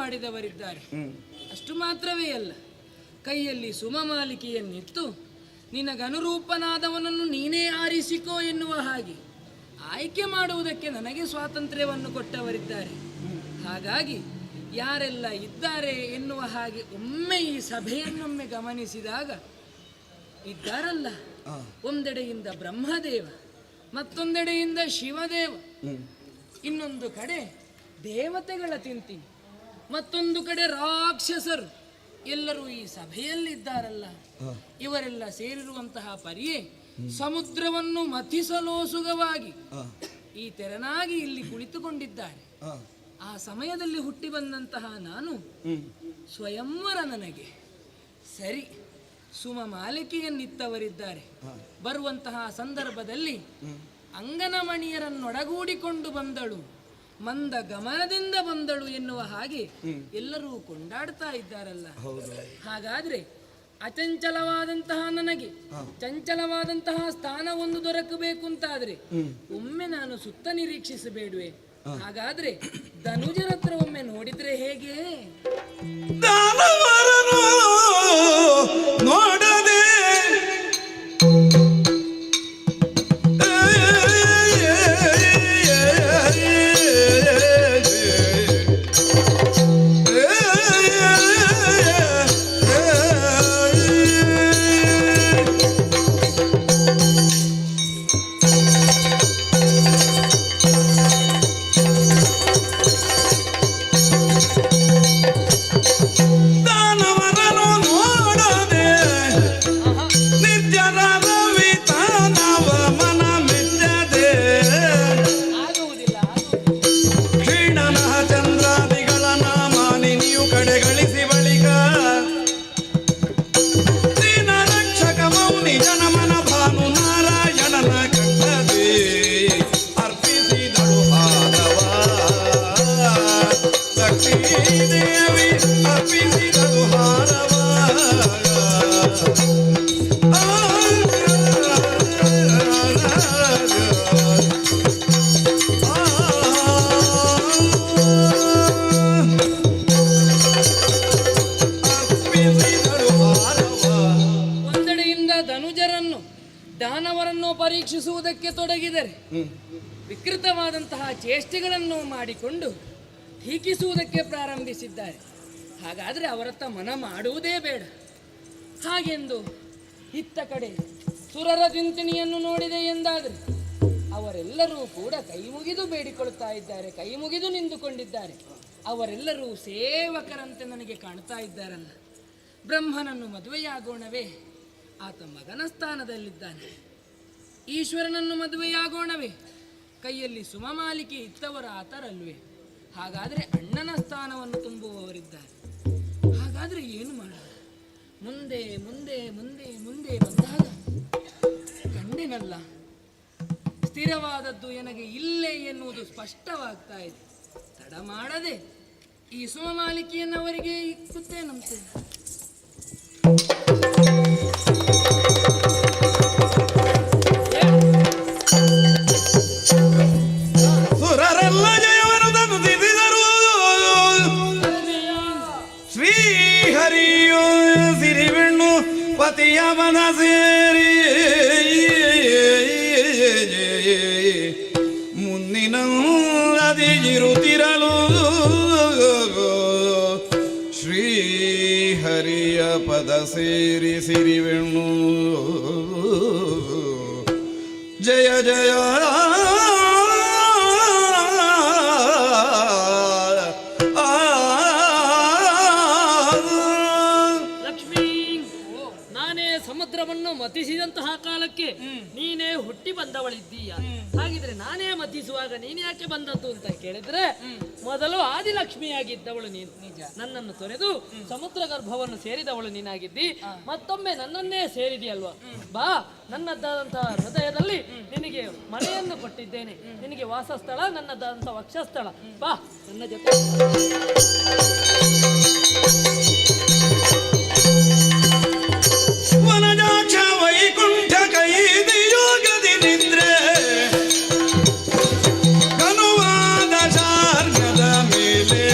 ಮಾಡಿದವರಿದ್ದಾರೆ. ಅಷ್ಟು ಮಾತ್ರವೇ ಅಲ್ಲ, ಕೈಯಲ್ಲಿ ಸುಮಮಾಲಿಕೆಯನ್ನಿತ್ತು ನಿನಗನುರೂಪನಾದವನನ್ನು ನೀನೇ ಆರಿಸಿಕೋ ಎನ್ನುವ ಹಾಗೆ ಆಯ್ಕೆ ಮಾಡುವುದಕ್ಕೆ ನನಗೆ ಸ್ವಾತಂತ್ರ್ಯವನ್ನು ಕೊಟ್ಟವರಿದ್ದಾರೆ. ಹಾಗಾಗಿ ಯಾರೆಲ್ಲ ಇದ್ದಾರೆ ಎನ್ನುವ ಹಾಗೆ ಒಮ್ಮೆ ಈ ಸಭೆಯನ್ನೊಮ್ಮೆ ಗಮನಿಸಿದಾಗ ಇದ್ದಾರಲ್ಲ, ಒಂದೆಡೆಯಿಂದ ಬ್ರಹ್ಮದೇವ, ಮತ್ತೊಂದೆಡೆಯಿಂದ ಶಿವದೇವ, ಇನ್ನೊಂದು ಕಡೆ ದೇವತೆಗಳ ತಿಂತೀನಿ, ಮತ್ತೊಂದು ಕಡೆ ರಾಕ್ಷಸರು, ಎಲ್ಲರೂ ಈ ಸಭೆಯಲ್ಲಿದ್ದಾರಲ್ಲ. ಇವರೆಲ್ಲ ಸೇರಿರುವಂತಹ ಪರಿಯೇ ಸಮುದ್ರವನ್ನು ಮಥಿಸಲೋಸುಗವಾಗಿ ಈ ತೆರನಾಗಿ ಇಲ್ಲಿ ಕುಳಿತುಕೊಂಡಿದ್ದಾರೆ. ಆ ಸಮಯದಲ್ಲಿ ಹುಟ್ಟಿ ಬಂದಂತಹ ನಾನು ಸ್ವಯಂವರ ನನಗೆ ಸರಿ ಸುಮಮಾಲಿಕೆಯನ್ನಿತ್ತವರಿದ್ದಾರೆ. ಬರುವಂತಹ ಸಂದರ್ಭದಲ್ಲಿ ಅಂಗನಮಣಿಯರನ್ನೊಡಗೂಡಿಕೊಂಡು ಬಂದಳು, ಮಂದ ಗಮನದಿಂದ ಬಂದಳು ಎನ್ನುವ ಹಾಗೆ ಎಲ್ಲರೂ ಕೊಂಡಾಡ್ತಾ ಇದ್ದಾರಲ್ಲ. ಹಾಗಾದ್ರೆ ಅಚಂಚಲವಾದಂತಹ ನನಗೆ ಚಂಚಲವಾದಂತಹ ಸ್ಥಾನವೊಂದು ದೊರಕಬೇಕು ಅಂತಾದ್ರೆ ಒಮ್ಮೆ ನಾನು ಸುತ್ತ ನಿರೀಕ್ಷಿಸಬೇಡುವೆ? ಹಾಗಾದ್ರೆ ಧನುಜರ ಹತ್ರ ಒಮ್ಮೆ ನೋಡಿದ್ರೆ ಹೇಗೆ? ನೋಡದೆ ದಾನವರನ್ನು ಪರೀಕ್ಷಿಸುವುದಕ್ಕೆ ತೊಡಗಿದರೆ ವಿಕೃತವಾದಂತಹ ಚೇಷ್ಟೆಗಳನ್ನು ಮಾಡಿಕೊಂಡು ಟೀಕಿಸುವುದಕ್ಕೆ ಪ್ರಾರಂಭಿಸಿದ್ದಾರೆ. ಹಾಗಾದರೆ ಅವರತ್ತ ಮನ ಮಾಡುವುದೇ ಬೇಡ. ಹಾಗೆಂದು ಇತ್ತ ಕಡೆ ಸುರರ ಚಿಂತನೆಯನ್ನು ನೋಡಿದೆ ಎಂದಾದರೆ ಅವರೆಲ್ಲರೂ ಕೂಡ ಕೈ ಮುಗಿದು ಬೇಡಿಕೊಳ್ಳುತ್ತಾ ಇದ್ದಾರೆ, ಕೈ ಮುಗಿದು ನಿಂತುಕೊಂಡಿದ್ದಾರೆ. ಅವರೆಲ್ಲರೂ ಸೇವಕರಂತೆ ನನಗೆ ಕಾಣ್ತಾ ಇದ್ದಾರಲ್ಲ. ಬ್ರಹ್ಮನನ್ನು ಮದುವೆಯಾಗೋಣವೇ? ಆತ ಮಗನ ಸ್ಥಾನದಲ್ಲಿದ್ದಾನೆ. ಈಶ್ವರನನ್ನು ಮದುವೆಯಾಗೋಣವೇ? ಕೈಯಲ್ಲಿ ಸುಮಮಾಲಿಕೆ ಇತ್ತವರ ಆತರಲ್ವೇ? ಹಾಗಾದರೆ ಅಣ್ಣನ ಸ್ಥಾನವನ್ನು ತುಂಬುವವರಿದ್ದಾರೆ. ಹಾಗಾದರೆ ಏನು ಮಾಡೋಣ? ಮುಂದೆ ಮುಂದೆ ಮುಂದೆ ಮುಂದೆ ಬಂದಾಗ ಕಂಡಿನಲ್ಲ, ಸ್ಥಿರವಾದದ್ದು ನನಗೆ ಇಲ್ಲೇ ಎನ್ನುವುದು ಸ್ಪಷ್ಟವಾಗ್ತಾ ಇದೆ. ತಡ ಮಾಡದೆ ಈ ಸುಮಮಾಲಿಕೆಯನ್ನು ಅವರಿಗೆ ಇಕ್ಕುತ್ತೇನಂತೆ. ಸುರರೆಲ್ಲ ಜಯವನ್ನು ತಂದಿದ್ದರು. ಶ್ರೀಹರಿಯು ಸಿರಿವೆಣ್ಣು ಪತಿಯ ಮನ ಸೇರಿ ಮುಂದಿನ ಅದಿರುತ್ತಿರಲು ಶ್ರೀಹರಿಯ ಪದ ಸೇರಿ ಸಿರಿವೆಣ್ಣು ಜಯ ಜಯ ಸಮುದ್ರವನ್ನು ಮತಿಸಿದಂತಹ ಕಾಲಕ್ಕೆ ನೀನೇ ಹುಟ್ಟಿ ಬಂದವಳಿದ್ದೀಯ. ಹಾಗಿದ್ರೆ ನಾನೇ ಮತಿಸುವಾಗ ನೀನ್ ಯಾಕೆ ಬಂದದ್ದು ಅಂತ ಕೇಳಿದ್ರೆ, ಮೊದಲು ಆದಿಲಕ್ಷ್ಮಿಯಾಗಿದ್ದವಳು ನೀನು. ನನ್ನನ್ನು ತೊರೆದು ಸಮುದ್ರ ಗರ್ಭವನ್ನು ಸೇರಿದವಳು ನೀನಾಗಿದ್ದಿ. ಮತ್ತೊಮ್ಮೆ ನನ್ನನ್ನೇ ಸೇರಿದೆಯಲ್ವಾ? ಬಾ, ನನ್ನದಾದಂತಹ ಹೃದಯದಲ್ಲಿ ನಿನಗೆ ಮನೆಯನ್ನು ಕೊಟ್ಟಿದ್ದೇನೆ. ನಿನಗೆ ವಾಸಸ್ಥಳ, ನನ್ನದಾದಂತಹ ವಕ್ಷಸ್ಥಳ. ಬಾ ನನ್ನ ಜೊತೆ. ವನಜಾಕ್ಷ ವೈಕುಂಠ ಕೈದಿ ಯೋಗದಿ ನಿದ್ರೆ ಕನುವಾದ ಶಾರ್ಗದ ಮೇಲೆ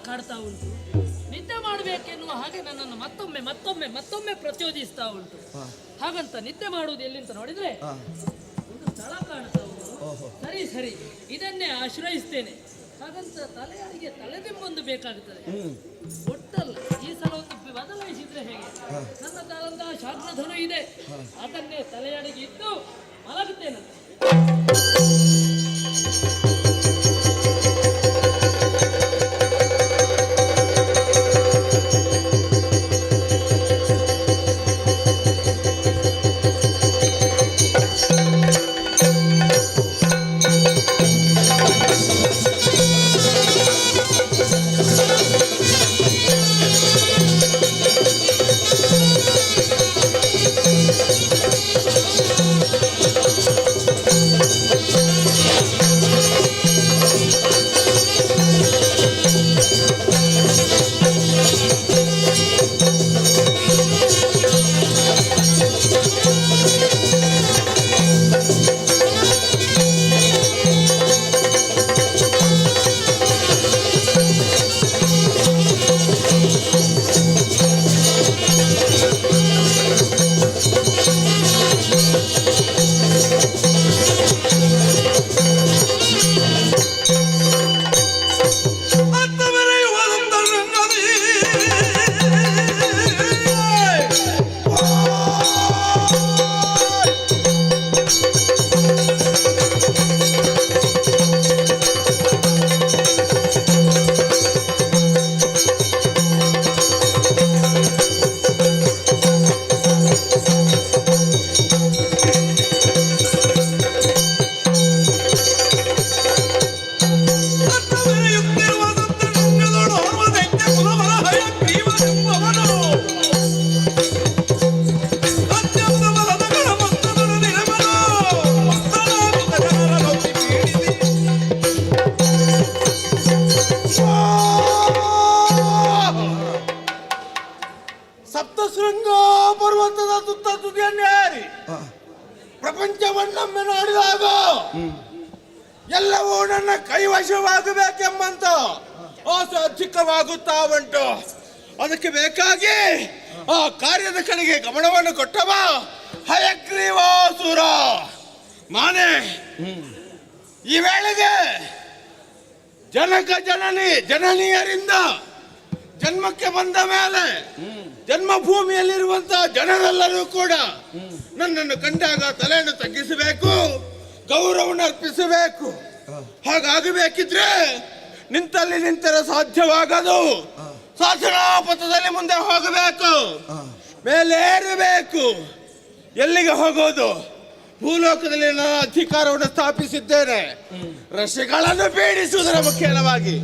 ಕಾಡ್ತಾ ಉಂಟು. ನಿದ್ದೆ ಮಾಡಬೇಕೆನ್ನುವ ಹಾಗೆ ನನ್ನನ್ನು ಮತ್ತೊಮ್ಮೆ ಮತ್ತೊಮ್ಮೆ ಮತ್ತೊಮ್ಮೆ ಪ್ರಚೋದಿಸ್ತಾ ಉಂಟು. ಹಾಗಂತ ನಿದ್ದೆ ಮಾಡುವುದು ಎಲ್ಲಿಂತ ನೋಡಿದ್ರೆ ಒಂದು ಸ್ಥಳ ಕಾಣ್ತಾ ಉಂಟು. ಸರಿ ಸರಿ, ಇದನ್ನೇ ಆಶ್ರಯಿಸ್ತೇನೆ. ಹಾಗಂತ ತಲೆಯಾರಿಗೆ ತಲೆದಿಂಬೊಂದು ಬೇಕಾಗುತ್ತದೆ. ಒಟ್ಟಲ್ಲ, ಈ ಸಲ ಒಂದು ಬದಲಾಯಿಸಿದ್ರೆ ಹೇಗೆ? ನನ್ನದಾದಂತಹ ಶಾಗ್ರಧನು ಇದೆ, ಅದನ್ನೇ ತಲೆಯಡಿಗೆ ಇಟ್ಟು ಮಲಗುತ್ತೇನಂತೆ. ಸಪ್ತಶೃಂಗ ಪರ್ವತದ ತುತ್ತ ತುದಿಯನ್ನೇರಿ ಪ್ರಪಂಚವನ್ನೊಮ್ಮೆ ನೋಡಿದಾಗ ಎಲ್ಲವೂ ನನ್ನ ಕೈವಶವಾಗಬೇಕೆಂಬಂತ ಆಸೆ ಅಧಿಕವಾಗುತ್ತಾ ಉಂಟು. ಅದಕ್ಕೆ ಬೇಕಾಗಿ ಆ ಕಾರ್ಯದ ಕಡೆಗೆ ಗಮನವನ್ನು ಕೊಟ್ಟವ ಹಯಗ್ರೀವಾಸುರ ಮಾನೆ. ಈ ವೇಳೆಗೆ ಜನನೀಯರಿಂದ ಜನ್ಮಕ್ಕೆ ಬಂದ ಮೇಲೆ ಜನ್ಮಭೂಮಿಯಲ್ಲಿರುವಂತಹ ಜನರೆಲ್ಲರೂ ಕೂಡ ನನ್ನನ್ನು ಕಂಡಾಗ ತಲೆಯನ್ನು ತಗ್ಗಿಸಬೇಕು, ಗೌರವವನ್ನು ಅರ್ಪಿಸಬೇಕು. ಹಾಗಾಗಬೇಕಿದ್ರೆ ನಿಂತಲ್ಲಿ ನಿಂತರೆ ಸಾಧ್ಯವಾಗದು. ಸಾಧನಾ ಪಥದಲ್ಲಿ ಮುಂದೆ ಹೋಗಬೇಕು, ಮೇಲೇರಬೇಕು. ಎಲ್ಲಿಗೆ ಹೋಗೋದು? ಭೂಲೋಕದಲ್ಲಿ ನಾನು ಅಧಿಕಾರವನ್ನು ಸ್ಥಾಪಿಸಿದ್ದೇನೆ. ಋಷಿಗಳನ್ನು ಪೀಡಿಸುವುದರ ಮುಖ್ಯವಾಗಿ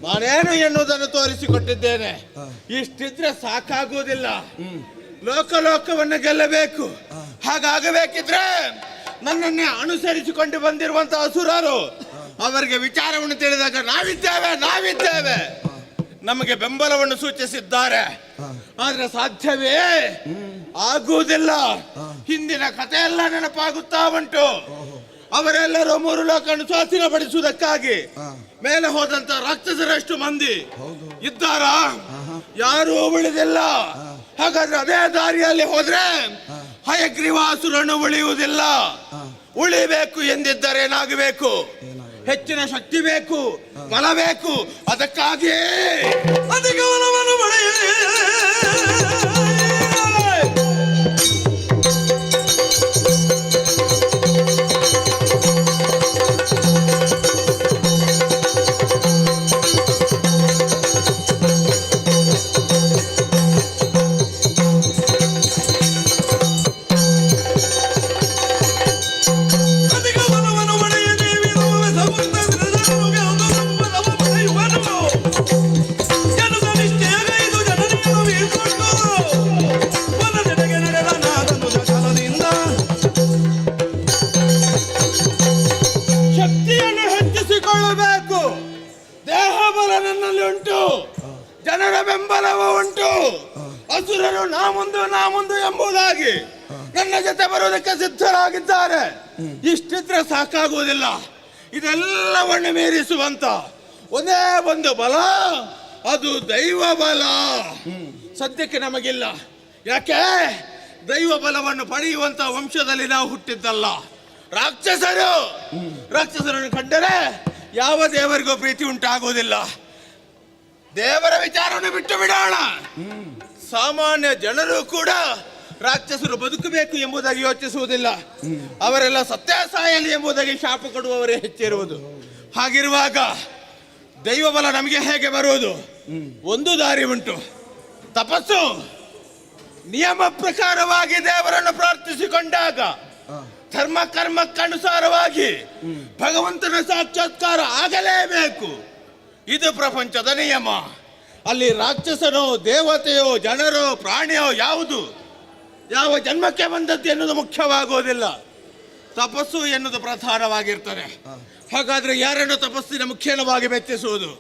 ನಾನೇನು ಎನ್ನುವುದನ್ನು ತೋರಿಸಿಕೊಟ್ಟಿದ್ದೇನೆ. ಇಷ್ಟಿದ್ರೆ ಸಾಕಾಗುವುದಿಲ್ಲ. ಲೋಕವನ್ನು ಗೆಲ್ಲಬೇಕು. ಹಾಗಾಗಬೇಕಿದ್ರೆ ನನ್ನನ್ನೇ ಅನುಸರಿಸಿಕೊಂಡು ಬಂದಿರುವಂತಹ ಅಸುರರು ಅವರಿಗೆ ವಿಚಾರವನ್ನು ತಿಳಿದಾಗ ನಾವಿದ್ದೇವೆ ನಮಗೆ ಬೆಂಬಲವನ್ನು ಸೂಚಿಸಿದ್ದಾರೆ. ಆದ್ರೆ ಸಾಧ್ಯವೇ ಆಗುವುದಿಲ್ಲ. ಹಿಂದಿನ ಕಥೆಯೆಲ್ಲ ನೆನಪಾಗುತ್ತಾ ಉಂಟು. ಅವರೆಲ್ಲರೂ 3 ಲೋಕವನ್ನು ಸ್ವಾಧೀನಪಡಿಸುವುದಕ್ಕಾಗಿ ಮೇಲೆ ಹೋದಂತ ರಾಕ್ಷಸರಷ್ಟು ಮಂದಿ ಇದ್ದಾರಾ? ಯಾರೂ ಉಳಿದಿಲ್ಲ. ಹಾಗಾದ್ರೆ ಅದೇ ದಾರಿಯಲ್ಲಿ ಹೋದ್ರೆ ಹಯಗ್ರೀವಾಸುರನು ಉಳಿಯುವುದಿಲ್ಲ. ಉಳಿಬೇಕು ಎಂದಿದ್ದರೆ ಏನಾಗಬೇಕು? ಹೆಚ್ಚಿನ ಶಕ್ತಿ ಬೇಕು, ಬಲ ಬೇಕು. ಅದಕ್ಕಾಗಿಯೇ ಅಧಿಕಾರವನ್ನು ಜನರ ಬೆಂಬಲವೂ ಉಂಟು. ಅಸುರರು ನಾ ಮುಂದು ಎಂಬುದಾಗಿ ನನ್ನ ಜೊತೆ ಬರುವುದಕ್ಕೆ ಸಿದ್ಧರಾಗಿದ್ದಾರೆ. ಇಷ್ಟಿದ್ರೆ ಸಾಕಾಗುವುದಿಲ್ಲ. ಇದೆಲ್ಲವನ್ನು ಮೀರಿಸುವಂತ ಒಂದೇ ಒಂದು ಬಲ ಅದು ದೈವ ಬಲ. ಸದ್ಯಕ್ಕೆ ನಮಗಿಲ್ಲ. ಯಾಕೆ? ದೈವ ಬಲವನ್ನು ಪಡೆಯುವಂತ ವಂಶದಲ್ಲಿ ನಾವು ಹುಟ್ಟಿದ್ದಲ್ಲ. ರಾಕ್ಷಸರನ್ನು ಕಂಡರೆ ಯಾವ ದೇವರಿಗೂ ಪ್ರೀತಿ ಉಂಟಾಗುವುದಿಲ್ಲ. ದೇವರ ವಿಚಾರವನ್ನು ಬಿಟ್ಟು ಬಿಡೋಣ. ಸಾಮಾನ್ಯ ಜನರು ಕೂಡ ರಾಕ್ಷಸರು ಬದುಕಬೇಕು ಎಂಬುದಾಗಿ ಯೋಚಿಸುವುದಿಲ್ಲ. ಅವರೆಲ್ಲ ಸತ್ಯ ಸಾಯಲಿ ಎಂಬುದಾಗಿ ಶಾಪ ಕೊಡುವವರೇ ಹೆಚ್ಚಿರುವುದು. ಹಾಗಿರುವಾಗ ದೈವ ಬಲ ನಮಗೆ ಹೇಗೆ ಬರುವುದು? ಒಂದು ದಾರಿ ಉಂಟು. ತಪಸ್ಸು. ನಿಯಮ ಪ್ರಕಾರವಾಗಿ ದೇವರನ್ನು ಪ್ರಾರ್ಥಿಸಿಕೊಂಡಾಗ ಧರ್ಮ ಕರ್ಮಕ್ಕನುಸಾರವಾಗಿ ಭಗವಂತನ ಸಾಕ್ಷಾತ್ಕಾರ ಆಗಲೇಬೇಕು. ಇದು ಪ್ರಪಂಚದ ನಿಯಮ. ಅಲ್ಲಿ ರಾಕ್ಷಸನೋ ದೇವತೆಯೋ ಜನರೋ ಪ್ರಾಣಿಯೋ ಯಾವುದು ಯಾವ ಜನ್ಮಕ್ಕೆ ಬಂದದ್ದು ಎನ್ನುವುದು ಮುಖ್ಯವಾಗುವುದಿಲ್ಲ. ತಪಸ್ಸು ಎನ್ನುವುದು ಪ್ರಧಾನವಾಗಿರ್ತದೆ. ಹಾಗಾದ್ರೆ ಯಾರನ್ನು ತಪಸ್ಸಿನ ಮುಖ್ಯವಾಗಿ ಮೆಚ್ಚಿಸುವುದು?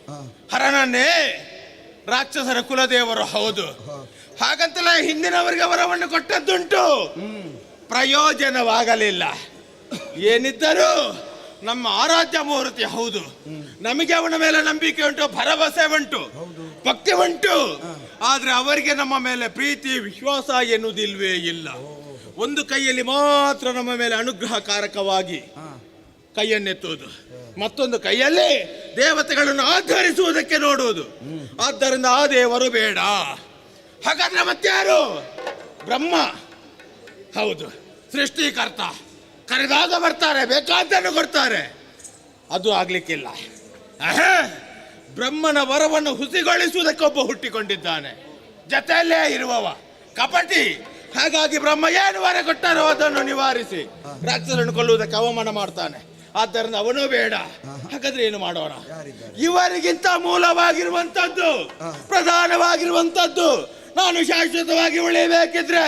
ಹರನನ್ನೇ. ರಾಕ್ಷಸರ ಕುಲದೇವರು ಹೌದು. ಹಾಗಂತಲೇ ಹಿಂದಿನವರಿಗೆ ವರವನ್ನು ಕೊಟ್ಟದ್ದುಂಟು. ಪ್ರಯೋಜನವಾಗಲಿಲ್ಲ. ಏನಿದ್ದರೂ ನಮ್ಮ ಆರಾಧ್ಯ ಮೂರ್ತಿ ಹೌದು. ನಮಗೆ ಅವನ ಮೇಲೆ ನಂಬಿಕೆ ಉಂಟು, ಭರವಸೆ ಉಂಟು, ಭಕ್ತಿ ಉಂಟು. ಆದ್ರೆ ಅವರಿಗೆ ನಮ್ಮ ಮೇಲೆ ಪ್ರೀತಿ ವಿಶ್ವಾಸ ಎನ್ನುವುದಿಲ್ವೇ ಇಲ್ಲ. ಒಂದು ಕೈಯಲ್ಲಿ ಮಾತ್ರ ನಮ್ಮ ಮೇಲೆ ಅನುಗ್ರಹಕಾರಕವಾಗಿ ಕೈಯನ್ನೆತ್ತುವುದು, ಮತ್ತೊಂದು ಕೈಯಲ್ಲಿ ದೇವತೆಗಳನ್ನು ಆಧರಿಸುವುದಕ್ಕೆ ನೋಡುವುದು. ಆದ್ದರಿಂದ ಆ ದೇವರು ಬೇಡ. ಹಾಗಾದ್ರೆ ಮತ್ಯಾರು? ಬ್ರಹ್ಮ. ಹೌದು, ಸೃಷ್ಟಿಕರ್ತ. ಕರೆದಾಗ ಬರ್ತಾರೆ, ಬೇಕಾದ್ದನ್ನು ಕೊಡ್ತಾರೆ. ಅದು ಆಗ್ಲಿಕ್ಕಿಲ್ಲ. ಬ್ರಹ್ಮನ ವರವನ್ನು ಹುಸಿಗೊಳಿಸುವುದಕ್ಕೊಬ್ಬ ಹುಟ್ಟಿಕೊಂಡಿದ್ದಾನೆ, ಜೊತೆಯಲ್ಲೇ ಇರುವವ ಕಪಟಿ. ಹಾಗಾಗಿ ಬ್ರಹ್ಮ ಏನು ವರ ಕೊಟ್ಟಾರೋ ಅದನ್ನು ನಿವಾರಿಸಿ ರಾಕ್ಷಸರನ್ನು ಕೊಲ್ಲುವುದಕ್ಕೆ ಅವಮಾನ ಮಾಡ್ತಾನೆ. ಆದ್ದರಿಂದ ಅವನು ಬೇಡ. ಹಾಗಾದ್ರೆ ಏನು ಮಾಡೋಣ? ಇವರಿಗಿಂತ ಮೂಲವಾಗಿರುವಂತದ್ದು, ಪ್ರಧಾನವಾಗಿರುವಂತದ್ದು, ನಾನು ಶಾಶ್ವತವಾಗಿ ಉಳಿಬೇಕಿದ್ರೆ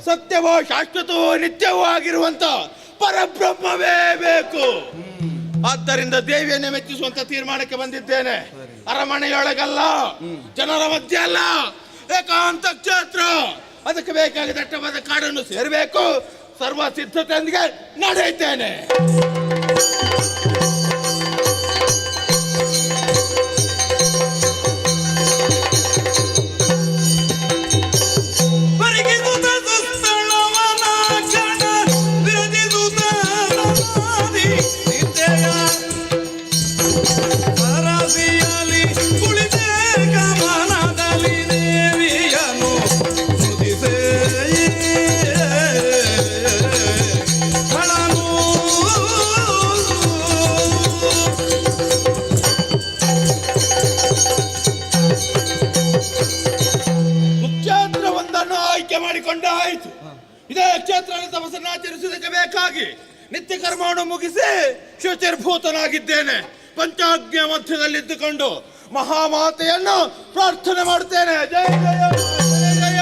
ಸತ್ಯವೋ ಶಾಶ್ವತವೋ ನಿತ್ಯವೋ ಆಗಿರುವಂತ ಪರಬ್ರಹ್ಮವೇ ಬೇಕು. ಆದ್ದರಿಂದ ದೇವಿಯನ್ನೇ ಮೆಚ್ಚಿಸುವಂತ ತೀರ್ಮಾನಕ್ಕೆ ಬಂದಿದ್ದೇನೆ. ಅರಮನೆಯೊಳಗಲ್ಲ, ಜನರ ಮಧ್ಯೆ ಅಲ್ಲ, ಏಕಾಂತ ಕ್ಷೇತ್ರ. ಅದಕ್ಕೆ ಬೇಕಾಗಿ ದಟ್ಟವಾದ ಕಾಡನ್ನು ಸೇರಬೇಕು. ಸರ್ವ ಸಿದ್ಧತೆಯೊಂದಿಗೆ ನಡೆಯುತ್ತೇನೆ. ಮಾಡಿಕೊಂಡಾಯಿತು. ಇದೇ ಕ್ಷೇತ್ರ ತಪಸ್ಸನ್ನು ಆಚರಿಸುವುದಕ್ಕೆ ಬೇಕಾಗಿ ನಿತ್ಯ ಕರ್ಮವನ್ನು ಮುಗಿಸಿ ಶುಚಿರ್ಭೂತನಾಗಿದ್ದೇನೆ. ಪಂಚಾಜ್ಞ ಮಧ್ಯದಲ್ಲಿದ್ದುಕೊಂಡು ಮಹಾಮಾತೆಯನ್ನು ಪ್ರಾರ್ಥನೆ ಮಾಡುತ್ತೇನೆ. ಜಯ ಜಯ ಜಯ ಜಯ.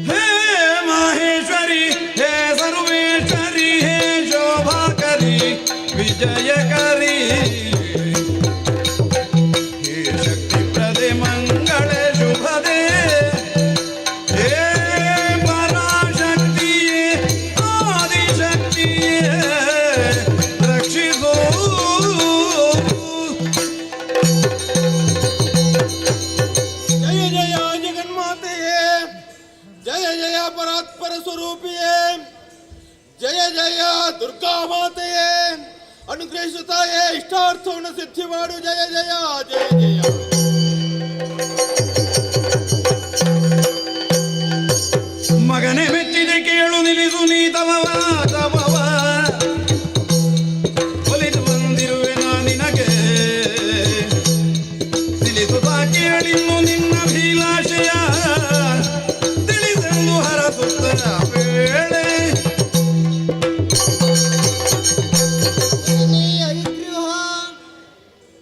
ಹೇ ಮಹೇಶ್ವರಿ, ಹೇ ಸರ್ವೇಶ್ವರಿ, ಹೇ ಶೋಭಾಕರಿ, ವಿಜಯಕರಿ, ಹೇ ಶಕ್ತಿ ಪ್ರದೆ ಮಂಗಳೇ ಶುಭದೇ, ಹೇ ಪರಾಶಕ್ತಿಯೇ ಆದಿಶಕ್ತಿಯೇ ರಕ್ಷಿಸೋ. ಜಯ ಜಯ ಜಗನ್ಮಾತೆಯೇ, ಜಯ ಜಯ ಪರಾತ್ಪರ ಸ್ವರೂಪಿಯೇ, ಜಯ ಜಯ ದುರ್ಗಾ ಮಾತೆಯೇ, ಅನುಗ್ರಹಿಸುತ್ತಾಯೇ ಇಷ್ಟಾರ್ಥವನ್ನು ಸಿದ್ಧಿ ಮಾಡು. ಜಯ ಜಯ ಜಯ ಜಯ. ಮಗನೇ ಮೆಚ್ಚಿದೆ ಕೇಳು ನಿಲ್ಲಿಸು ನೀ ತಮವ ತಮವ, ಒಲಿದು ಬಂದಿರುವೆ ನಾ ನಿನಗೆ, ತಿಳಿಸುತ್ತಾ ಕೇಳಿನ್ನು ನಿನ್ನ ಅಭಿಲಾಷೆಯ, ತಿಳಿಸೆಂದು ಹರಸುತ್ತ ವೇಳೆ.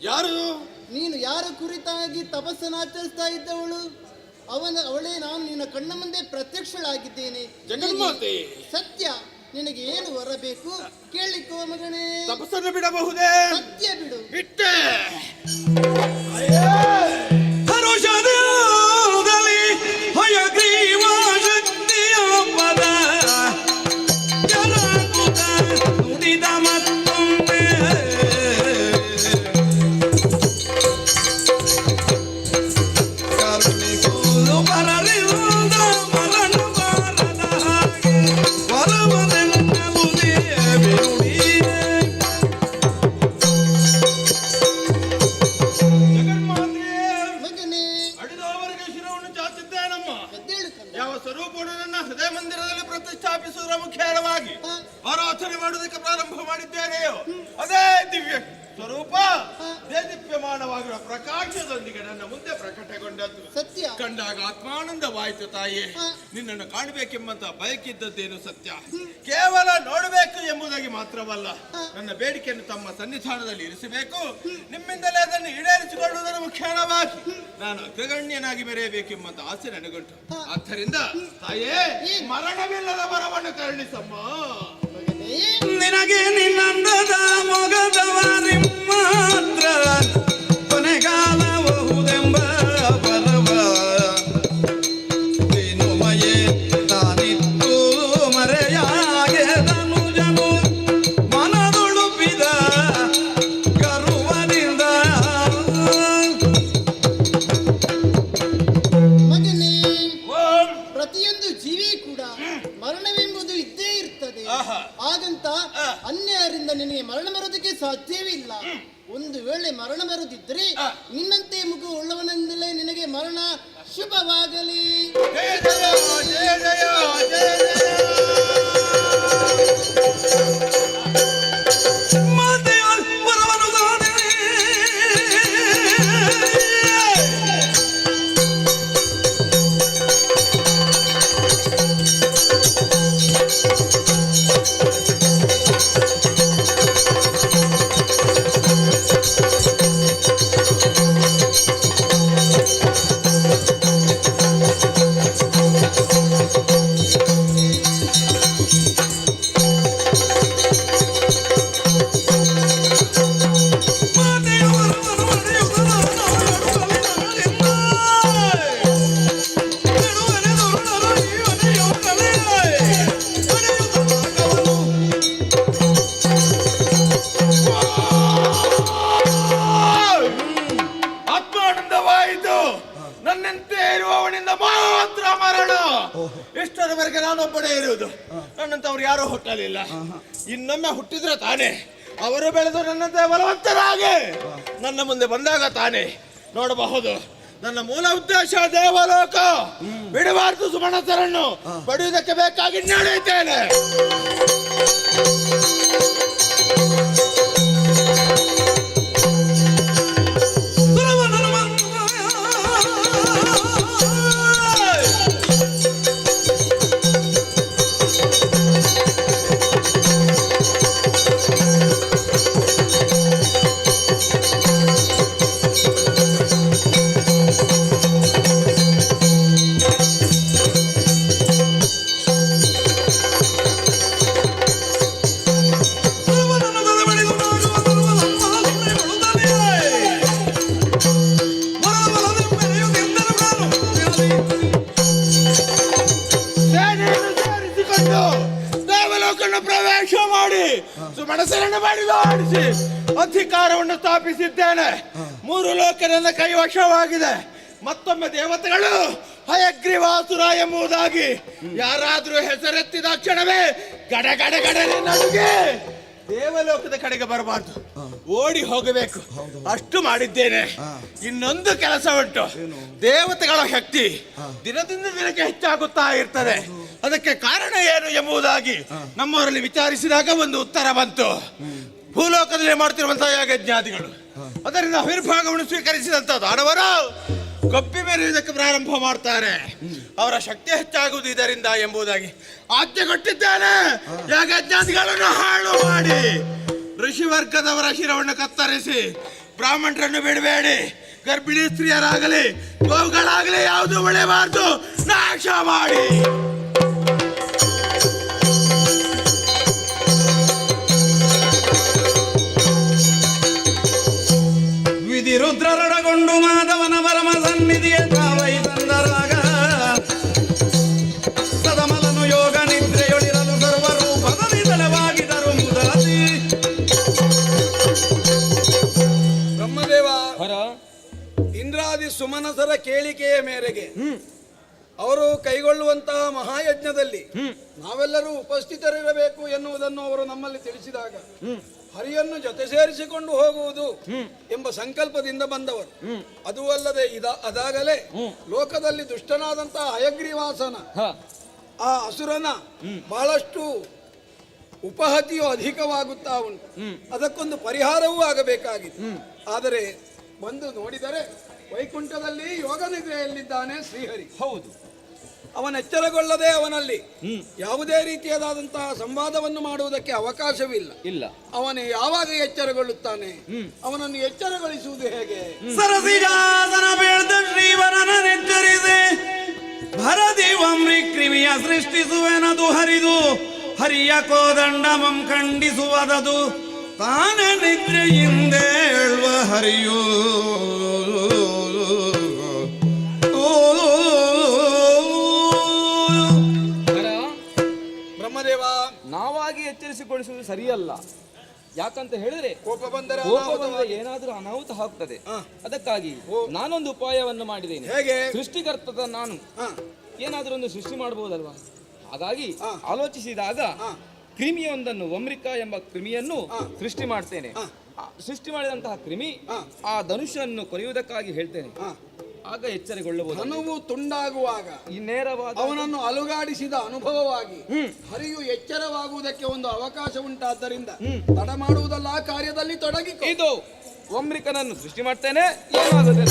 ಯಾರು ನೀನು ಯಾರ ಕುರಿತಾಗಿ ತಪಸ್ಸನ್ನು ಆಚರಿಸ್ತಾ ಇದ್ದವಳು? ಅವಳೇ ನಾನು ನಿನ್ನ ಕಣ್ಣ ಮುಂದೆ ಪ್ರತ್ಯಕ್ಷಳಾಗಿದ್ದೇನೆ. ಜಗನ್ಮಾತೆ, ಸತ್ಯ, ನಿನಗೆ ಏನು ವರಬೇಕು ಕೇಳಿಕೋ ಮಗನೇ. ತಪಸ್ಸನ್ನು ಬಿಡಬಹುದೇ? ಸತ್ಯ ಬಿಡು. ಬಿಟ್ಟೆ. ಹರುಷದಲ್ಲಿ ಹಯಗ್ರೀವ ಶಕ್ತಿಯ ಪದ ಜರಾಕುತ ನುಡಿದ ಮತ್ತೊಮ್ಮೆ, ಆರಾಧನೆ ಮಾಡುವುದಕ್ಕೆ ಪ್ರಾರಂಭ ಮಾಡಿದ್ದೇನೆಯೋ ಅದೇ ದಿವ್ಯ ಸ್ವರೂಪ ದೇದೀಪ್ಯಮಾನವಾಗಿರುವ ಪ್ರಕಾಶದೊಂದಿಗೆ ನನ್ನ ಮುಂದೆ ಪ್ರಕಟಗೊಂಡದ್ದು ಸತ್ಯ ಕಂಡಾಗ ಆತ್ಮಾನಂದವಾಯಿತು ತಾಯೇ. ನಿನ್ನನ್ನು ಕಾಣಬೇಕೆಂಬಂತ ಬಯಕಿದ್ದದ್ದೇನು ಸತ್ಯ. ಕೇವಲ ನೋಡಬೇಕು ಎಂಬುದಾಗಿ ಮಾತ್ರವಲ್ಲ, ನನ್ನ ಬೇಡಿಕೆಯನ್ನು ತಮ್ಮ ಸನ್ನಿಧಾನದಲ್ಲಿ ಇರಿಸಬೇಕು, ನಿಮ್ಮಿಂದಲೇ ಅದನ್ನು ಈಡೇರಿಸಿಕೊಳ್ಳುವುದರ ಮುಖ್ಯವಾಗಿ ನಾನು ಅಗ್ರಗಣ್ಯನಾಗಿ ಮೆರೆಯಬೇಕೆಂಬಂತ ಆಸೆ ನನಗುಂಟು. ಆದ್ದರಿಂದ ತಾಯೇ, ಮರಣವಿಲ್ಲದ ವರವನ್ನು ಕರುಣಿಸಮ್ಮ. ನಿನಗೆ ನಿನ್ನಂದದ ಮೊಗದವರಿ ಮಾತ್ರ ಕೊನೆಗಾಲಬಹುದೆಂಬ ಬರವ ವಿನುಮಯೇ ತಾನಿತ್ತು ಮರೆಯಾಗೆದನು ಜನು ಮನದೊಳುಪಿದ ಗರ್ವದಿಂದ. ಮಗನೇ, ಪ್ರತಿಯೊಂದು ಜೀವಿ ಕೂಡ ಮರಣವೆಂಬುದು ಇದ್ದೇ ಇರ್ತದೆ. ಹಾಗಂತ ಅನ್ಯರಿಂದ ನಿನಗೆ ಮರಣ ಬರೋದಕ್ಕೆ ಸಾಧ್ಯವಿಲ್ಲ. ಒಂದು ವೇಳೆ ಮರಣ ಬರುದಿದ್ರೆ ನಿನ್ನಂತೆ ಮುಖ ಉಳ್ಳವನೆಂದಲೇ ನಿನಗೆ ಮರಣ ಶುಭವಾಗಲಿ. ಜಯ ಜಯ ಜಯ ಜಯ ಜಯ ಜಯ. ನನ್ನಂತೆ ಇರುವವನಿಂದ ಮಾತ್ರ ಮರಣ. ಇಷ್ಟರವರೆಗೆ ನಾನೊಬ್ಬನೇ ಇರುವುದು, ನನ್ನಂತವ್ರು ಯಾರೂ ಹುಟ್ಟಲಿಲ್ಲ. ಇನ್ನೊಮ್ಮೆ ಹುಟ್ಟಿದ್ರೆ ತಾನೇ ಅವರು ಬೆಳೆದು ನನ್ನಂತೆ ಬಲವಂತರಾಗಿ ನನ್ನ ಮುಂದೆ ಬಂದಾಗ ತಾನೇ ನೋಡಬಹುದು. ನನ್ನ ಮೂಲ ಉದ್ದೇಶ ದೇವಲೋಕ ಬಿಡಬಾರದು. ಸುಮಣಸರನ್ನು ಪಡೆಯುವುದಕ್ಕೆ ಬೇಕಾಗಿ ನಡೆಯುತ್ತೇನೆ. ದೇವಲೋಕವನ್ನು ಪ್ರವೇಶ ಮಾಡಿ ಸುಮಣಸರನ್ನು ಬಡಿದಾಡಿಸಿ ಅಧಿಕಾರವನ್ನು ಸ್ಥಾಪಿಸಿದ್ದೇನೆ. 3 ಲೋಕ ನನ್ನ ಕೈವಶವಾಗಿದೆ. ಮತ್ತೊಮ್ಮೆ ದೇವತೆಗಳು ಹಯಗ್ರೀವಾಸುರ ಎಂಬುದಾಗಿ ಯಾರಾದ್ರೂ ಹೆಸರೆತ್ತಿದ ಕ್ಷಣವೇ ಗಡ ಗಡ ಗಡನೆ ನಡುಗೆ ದೇವಲೋಕದ ಕಡೆಗೆ ಬರಬಾರ್ದು, ಓಡಿ ಹೋಗಬೇಕು. ಅಷ್ಟು ಮಾಡಿದ್ದೇನೆ. ಇನ್ನೊಂದು ಕೆಲಸ ಉಂಟು. ದೇವತೆಗಳ ಶಕ್ತಿ ದಿನದಿಂದ ದಿನಕ್ಕೆ ಹೆಚ್ಚಾಗುತ್ತಾ ಇರ್ತದೆ. ಅದಕ್ಕೆ ಕಾರಣ ಏನು ಎಂಬುದಾಗಿ ನಮ್ಮವರಲ್ಲಿ ವಿಚಾರಿಸಿದಾಗ ಒಂದು ಉತ್ತರ ಬಂತು. ಭೂಲೋಕದಲ್ಲಿ ಮಾಡ್ತಿರುವಂತಹ ಯಾಗಜ್ಞಾದಿಗಳು, ಅದರಿಂದ ಆವಿರ್ಭಾಗವನ್ನು ಸ್ವೀಕರಿಸಿದಂತ ದಾನವರು ಕಪ್ಪಿ ಮೆರೆಯುವುದಕ್ಕೆ ಪ್ರಾರಂಭ ಮಾಡ್ತಾರೆ. ಅವರ ಶಕ್ತಿ ಹೆಚ್ಚಾಗುವುದು ಇದರಿಂದ ಎಂಬುದಾಗಿ ಆಜ್ಞೆ ಕೊಟ್ಟಿದ್ದೇನೆ. ಯಾಗಜ್ಞಾದಿಗಳನ್ನು ಹಾಳು ಮಾಡಿ ಋಷಿವರ್ಗದವರ ಶಿರವನ್ನು ಕತ್ತರಿಸಿ ಬ್ರಾಹ್ಮಣರನ್ನು ಬಿಡಬೇಡಿ. ಗರ್ಭಿಣಿ ಸ್ತ್ರೀಯರಾಗಲಿ ಗೋವುಗಳಾಗಲಿ ಯಾವುದು ಉಳಿಬಾರ್ದು, ನಾಶ ಮಾಡಿ. ವಿಧಿರುದ್ರರೊಡಗೊಂಡು ಮಾಧವನ ಪರಮ ಸನ್ನಿಧಿಯ ತಾವೈ ತಂದರಾಗ ಸದಮಲನು ಯೋಗ ನಿದ್ರೆಯೊಳಿರಲು ಸರ್ವರೂಪದಲ್ಲಿ ತಲೆವಾಗಿದರು ಮುದಾದಿ. ಬ್ರಹ್ಮದೇವ ಇಂದ್ರಾದಿ ಸುಮನಸರ ಕೇಳಿಕೆಯ ಮೇರೆಗೆ ಅವರು ಕೈಗೊಳ್ಳುವಂತಹ ಮಹಾಯಜ್ಞದಲ್ಲಿ ನಾವೆಲ್ಲರೂ ಉಪಸ್ಥಿತರಿರಬೇಕು ಎನ್ನುವುದನ್ನು ಅವರು ನಮ್ಮಲ್ಲಿ ತಿಳಿಸಿದಾಗ ಹರಿಯನ್ನು ಜೊತೆ ಸೇರಿಸಿಕೊಂಡು ಹೋಗುವುದು ಎಂಬ ಸಂಕಲ್ಪದಿಂದ ಬಂದವರು. ಅದು ಅಲ್ಲದೆ ಅದಾಗಲೇ ಲೋಕದಲ್ಲಿ ದುಷ್ಟನಾದಂತಹ ಹಯಗ್ರೀವಾಸನ ಆ ಅಸುರನ ಬಹಳಷ್ಟು ಉಪಹತಿಯು ಅಧಿಕವಾಗುತ್ತಾ ಉಂಟು. ಅದಕ್ಕೊಂದು ಪರಿಹಾರವೂ ಆಗಬೇಕಾಗಿದೆ. ಆದರೆ ಬಂದು ನೋಡಿದರೆ ವೈಕುಂಠದಲ್ಲಿ ಯೋಗ ನಿದ್ರೆಯಲ್ಲಿದ್ದಾನೆ ಶ್ರೀಹರಿ. ಹೌದು, ಅವನ ಎಚ್ಚರಗೊಳ್ಳದೆ ಅವನಲ್ಲಿ ಯಾವುದೇ ರೀತಿಯಾದಂತಹ ಸಂವಾದವನ್ನು ಮಾಡುವುದಕ್ಕೆ ಅವಕಾಶವಿಲ್ಲ. ಇಲ್ಲ. ಅವನು ಯಾವಾಗ ಎಚ್ಚರಗೊಳ್ಳುತ್ತಾನೆ, ಅವನನ್ನು ಎಚ್ಚರಗೊಳಿಸುವುದು ಹೇಗೆ? ಸರಸಿಜಾಸನ ಬೆಳೆದ ಶ್ರೀವರನ ನೆಚ್ಚರಿದೆ ಭರದಿ ವಮ್ರಿ ಕ್ರಿಮಿಯ ಸೃಷ್ಟಿಸುವೆನದು ಹರಿದು ಹರಿಯ ಕೋದಂಡಮಂ ಖಂಡಿಸುವುದದು ತಾನೇ ನಿದ್ರೆಯಿಂದ ಹೇಳುವ ಹರಿಯೋ ಬ್ರಹ್ಮದೇವ, ನಾವಾಗಿ ಎಚ್ಚರಿಸಿಗೊಳಿಸುವುದು ಸರಿಯಲ್ಲ. ಯಾಕಂತ ಹೇಳಿದ್ರೆ ಕೋಪ ಬಂದರೆ ಏನಾದ್ರೂ ಅನಾಹುತ ಆಗ್ತದೆ. ಅದಕ್ಕಾಗಿ ನಾನೊಂದು ಉಪಾಯವನ್ನು ಮಾಡಿದ್ದೇನೆ. ಹೇಗೆ? ಸೃಷ್ಟಿಕರ್ತದ ನಾನು ಏನಾದ್ರೂ ಒಂದು ಸೃಷ್ಟಿ ಮಾಡಬಹುದಲ್ವಾ? ಹಾಗಾಗಿ ಆಲೋಚಿಸಿದಾಗ ಕ್ರಿಮಿಯೊಂದನ್ನು, ವಮ್ರಿಕ ಎಂಬ ಕ್ರಿಮಿಯನ್ನು ಸೃಷ್ಟಿ ಮಾಡ್ತೇನೆ. ಸೃಷ್ಟಿ ಮಾಡಿದಂತಹ ಕ್ರಿಮಿ ಆ ಧನುಷನ್ನು ಕೊರೆಯುವುದಕ್ಕಾಗಿ ಹೇಳ್ತೇನೆ. ಆಗ ಎಚ್ಚರಗೊಳ್ಳಬಹುದು. ಧನುವು ತುಂಡಾಗುವಾಗ ಈ ನೇರವಾದ ಅವನನ್ನು ಅಲುಗಾಡಿಸಿದ ಅನುಭವವಾಗಿ ಹರಿಯು ಎಚ್ಚರವಾಗುವುದಕ್ಕೆ ಒಂದು ಅವಕಾಶ ಉಂಟಾದ್ದರಿಂದ ತಡ ಮಾಡುವುದಲ್ಲ, ಆ ಕಾರ್ಯದಲ್ಲಿ ತೊಡಗಿ. ಇದು ವಮ್ರಿಕನನ್ನು ಸೃಷ್ಟಿ ಮಾಡ್ತೇನೆ, ಏನಾಗುತ್ತದೆ?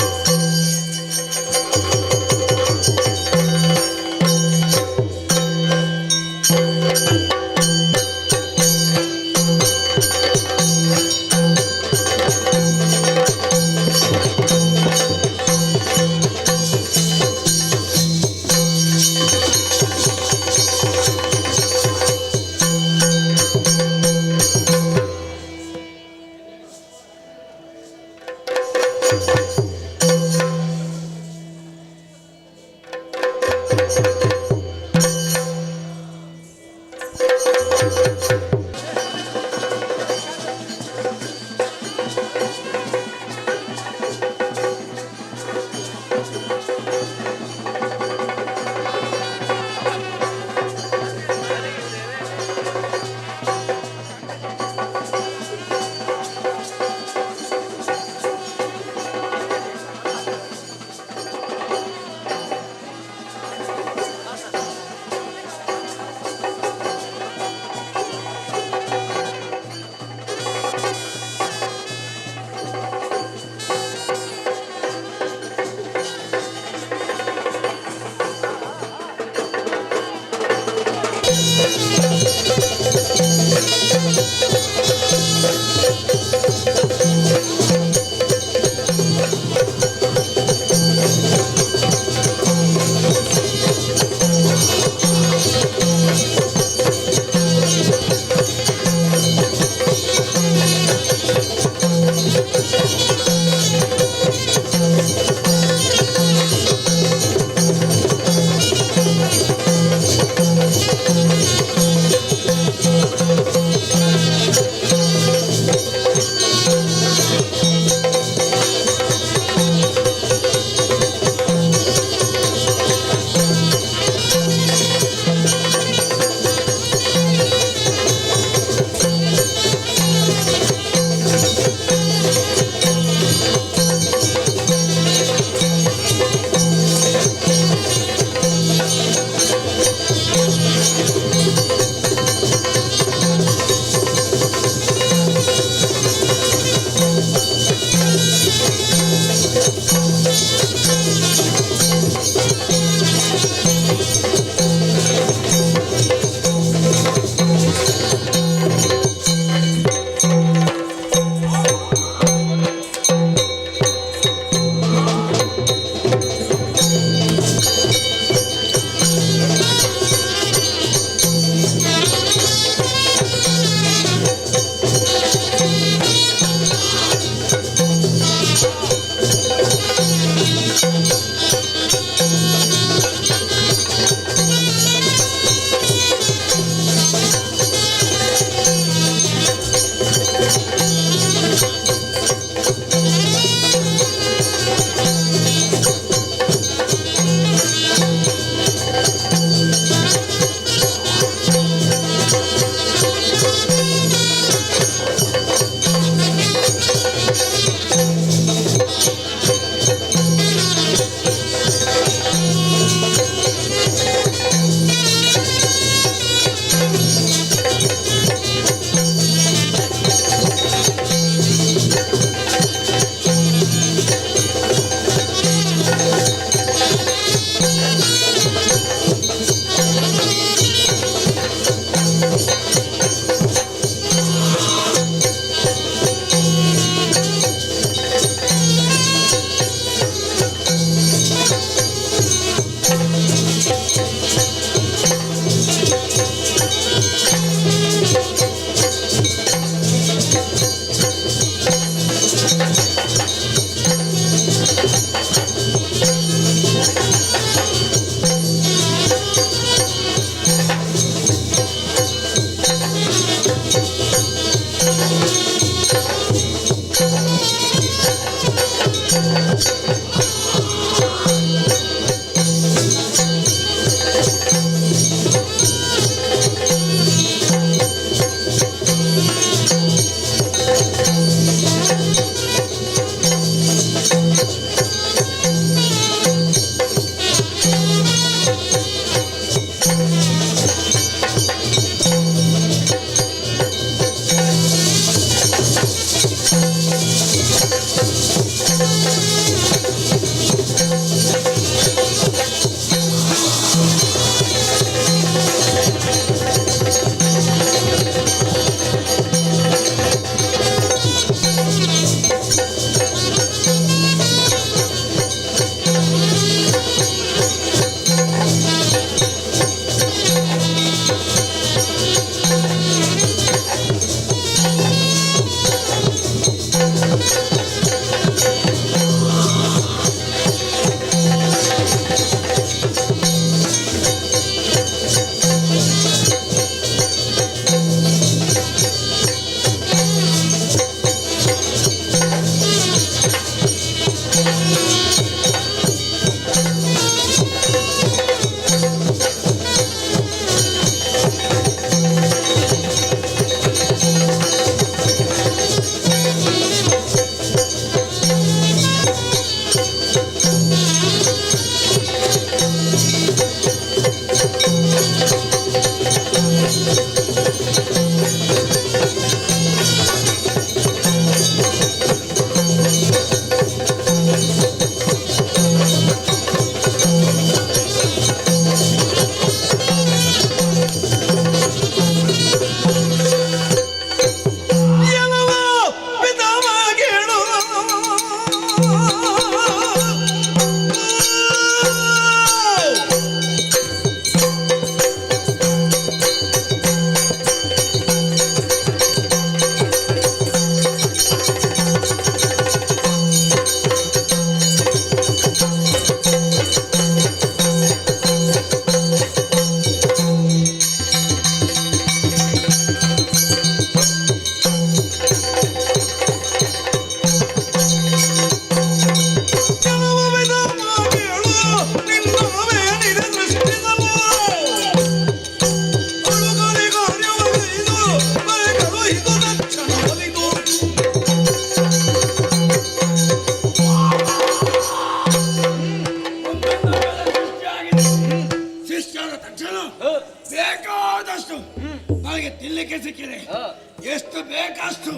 ಎಷ್ಟು ಬೇಕಷ್ಟು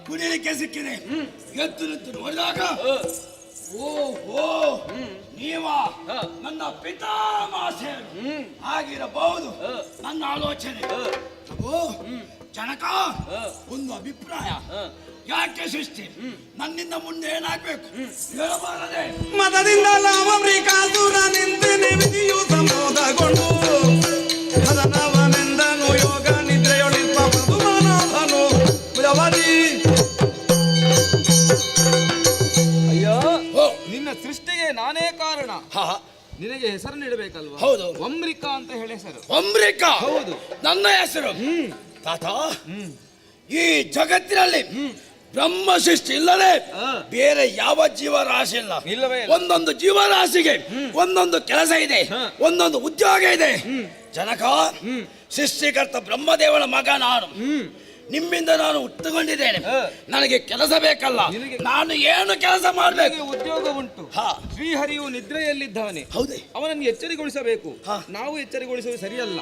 ಕುಡಿಯಲಿಕ್ಕೆ ಸಿಕ್ಕಿದೆ. ಎದ್ದು ನಿಂತು ನೋಡಿದಾಗ ಓಹೋ ನೀವ ನನ್ನ ಪಿತಾಮಹರು ಆಗಿರಬಹುದು ನನ್ನ ಆಲೋಚನೆ. ಪ್ರಭು ಜನಕ, ಒಂದು ಅಭಿಪ್ರಾಯ. ಯಾಕೆ ಸೃಷ್ಟಿ ನನ್ನಿಂದ ಮುಂದೆ ಏನಾಗ್ಬೇಕು ಹೇಳಬಾರದೆ? ಮತದಿಂದ ಲಾವಮ್ರಿಕಾಸುರ ನಿಂತನೆ ವಿಧಿಯು ಸಂಬೋಧಗೊಂಡು ಹದನವನೆಂದನು ಯೋಗ ನಿದ್ರೆಯೊಳಿರುವ ಮಧುಮಾನವನು ಪ್ರವರಿ. ಅಯ್ಯೋ, ನಿನ್ನ ಸೃಷ್ಟಿಗೆ ನಾನೇ ಕಾರಣ. ನಿನಗೆ ಹೆಸರು ನೀಡಬೇಕಲ್ವಾ? ಹೌದು. ವಮ್ರಿಕಾ ಅಂತ ಹೇಳಿ ಹೆಸರು. ವಮ್ರಿಕಾ? ಹೌದು, ನನ್ನ ಹೆಸರು. ತಾತ, ಈ ಜಗತ್ತಿನಲ್ಲಿ ಬ್ರಹ್ಮ ಸೃಷ್ಟಿ ಇಲ್ಲದೆ ಬೇರೆ ಯಾವ ಜೀವರಾಶಿ ಇಲ್ಲ. ಇಲ್ಲವೇ ಇಲ್ಲ. ಒಂದೊಂದು ಜೀವರಾಶಿಗೆ ಒಂದೊಂದು ಕೆಲಸ ಇದೆ, ಒಂದೊಂದು ಉದ್ಯೋಗ ಇದೆ. ಜನಕ, ಸೃಷ್ಟಿಕರ್ತ ಬ್ರಹ್ಮದೇವನ ಮಗ ನಾನು. ನಿಮ್ಮಿಂದ ನಾನು ಹುಟ್ಟುಕೊಂಡಿದ್ದೇನೆ. ನನಗೆ ಕೆಲಸ ಬೇಕಲ್ಲ. ನಾನು ಏನು ಕೆಲಸ ಮಾಡಬೇಕು? ಉದ್ಯೋಗ ಉಂಟು. ಶ್ರೀಹರಿಯು ನಿದ್ರೆಯಲ್ಲಿದ್ದಾನೆ. ಹೌದೇ? ಅವನನ್ನು ಎಚ್ಚರಿಗೊಳಿಸಬೇಕು. ನಾವು ಎಚ್ಚರಿಗೊಳಿಸುವುದು ಸರಿಯಲ್ಲ.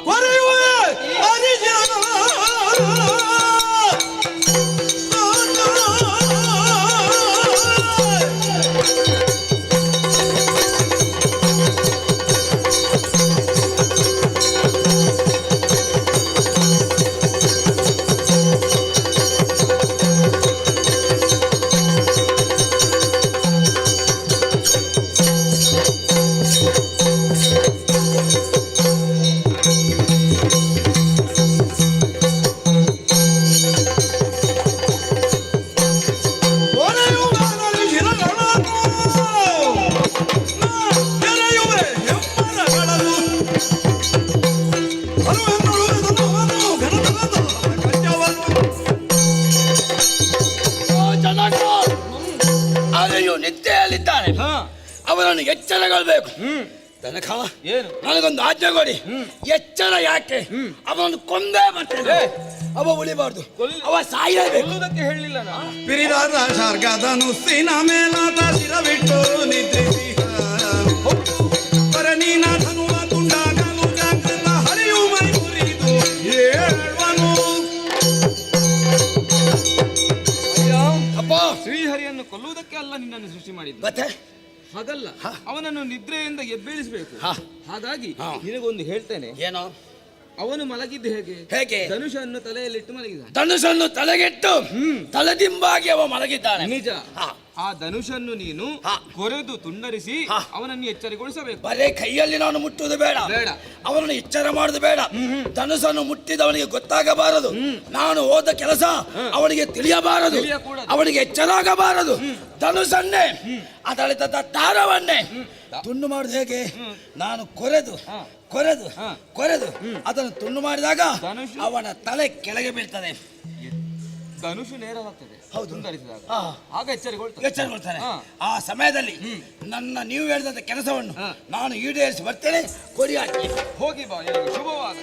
ನಿದ್ದೆಯಲ್ಲಿದ್ದಾನೆ, ಅವನನ್ನು ಎಚ್ಚರಗೊಳ್ಬೇಕು. ತನಕ ಏನು ನನಗೊಂದು ಆಜ್ಞೆ ಕೊಡಿ. ಎಚ್ಚರ ಯಾಕೆ? ಅವನನ್ನು ಕೊಂದೇ ಬರ್ತೇನೆ. ಅವ ಉಳಿಬಾರ್ದು, ಅವ ಸಾಯಬೇಕು. ಹೇಳಲಿಲ್ಲ ನಾನು. ಪಿರಿದಾದ ಶಾರ್ಗಧನುಸ್ಸಿನ ಮೇಲಾದ ಶಿರವಿಟ್ಟು ನಿದ್ರಿಸಿ ಪರನೀನ ಧನುವ ತುಂಡಾಗಲು ಜಾಗೃತ ಹರಿಯು ಮೈ ಮುರಿದು ಹೇಳುವನು. ಅಪ್ಪ, ಶ್ರೀಹರಿಯನ್ನು ಕೊಲ್ಲುವುದಕ್ಕೆ ಅಲ್ಲ ನಿನ್ನನ್ನು ಸೃಷ್ಟಿ ಮಾಡಿದ್ದು. ಮತ್ತೆ ಹಾಗಲ್ಲ, ಅವನನ್ನು ನಿದ್ರೆಯಿಂದ ಎಬ್ಬೇಳಿಸಬೇಕು. ಹಾಗಾಗಿ ನಿನಗೊಂದು ಹೇಳ್ತೇನೆ. ಏನೋ? ಅವನು ಮಲಗಿದ್ದು ಹೇಗೆ? ಹೇಗೆ? ಧನುಷನ್ನು ತಲೆಯಲ್ಲಿಟ್ಟು ಮಲಗಿದ್ದಾನೆ. ಧನುಷನ್ನು ತಲೆಗೆಟ್ಟು ತಲೆದಿಂಬಾಗಿ ಅವ ಮಲಗಿದ್ದಾನೆ. ನಿಜ. ಆ ಧನುಷನ್ನು ನೀನು ಕೊರೆದು ತುಂಡರಿಸಿ ಅವನನ್ನು ಎಚ್ಚರಿಗೊಳಿಸಬೇಕು. ಬರೇ ಕೈಯಲ್ಲಿ ನಾನು ಮುಟ್ಟುವುದು ಬೇಡ, ಬೇಡ. ಅವನನ್ನು ಎಚ್ಚರ ಮಾಡುದು ಬೇಡ. ಧನುಷನ್ನು ಮುಟ್ಟಿದವನಿಗೆ ಗೊತ್ತಾಗಬಾರದು. ನಾನು ಹೋದ ಕೆಲಸ ಅವನಿಗೆ ತಿಳಿಯಬಾರದು, ಅವನಿಗೆ ಎಚ್ಚರಾಗಬಾರದು. ಧನುಷನ್ನೇ ಅದಳಿತ ದಾರವನ್ನೇ ತುಂಡು ಮಾಡುದು ಹೇಗೆ? ನಾನು ಕೊರೆದು ಕೊರೆದು ಕೊರೆದು ಅದನ್ನು ತುಂಡು ಮಾಡಿದಾಗ ಅವನ ತಲೆ ಕೆಳಗೆ ಬೀಳ್ತದೆ. ಧನುಷು ನೇರವಾಗ್ತದೆ. ಹೌದು, ಆಗ ಎಚ್ಚರಗೊಳ್ತಾನೆ. ಆ ಸಮಯದಲ್ಲಿ ನನ್ನ ನೀವು ಹೇಳಿದಂತ ಕೆಲಸವನ್ನು ನಾನು ಈಡೇರಿಸಿ ಬರ್ತೇನೆ. ಕೊಡಿ ಹಾಕಿ ಹೋಗಿ ಬಾ. ಶುಭವಾದ.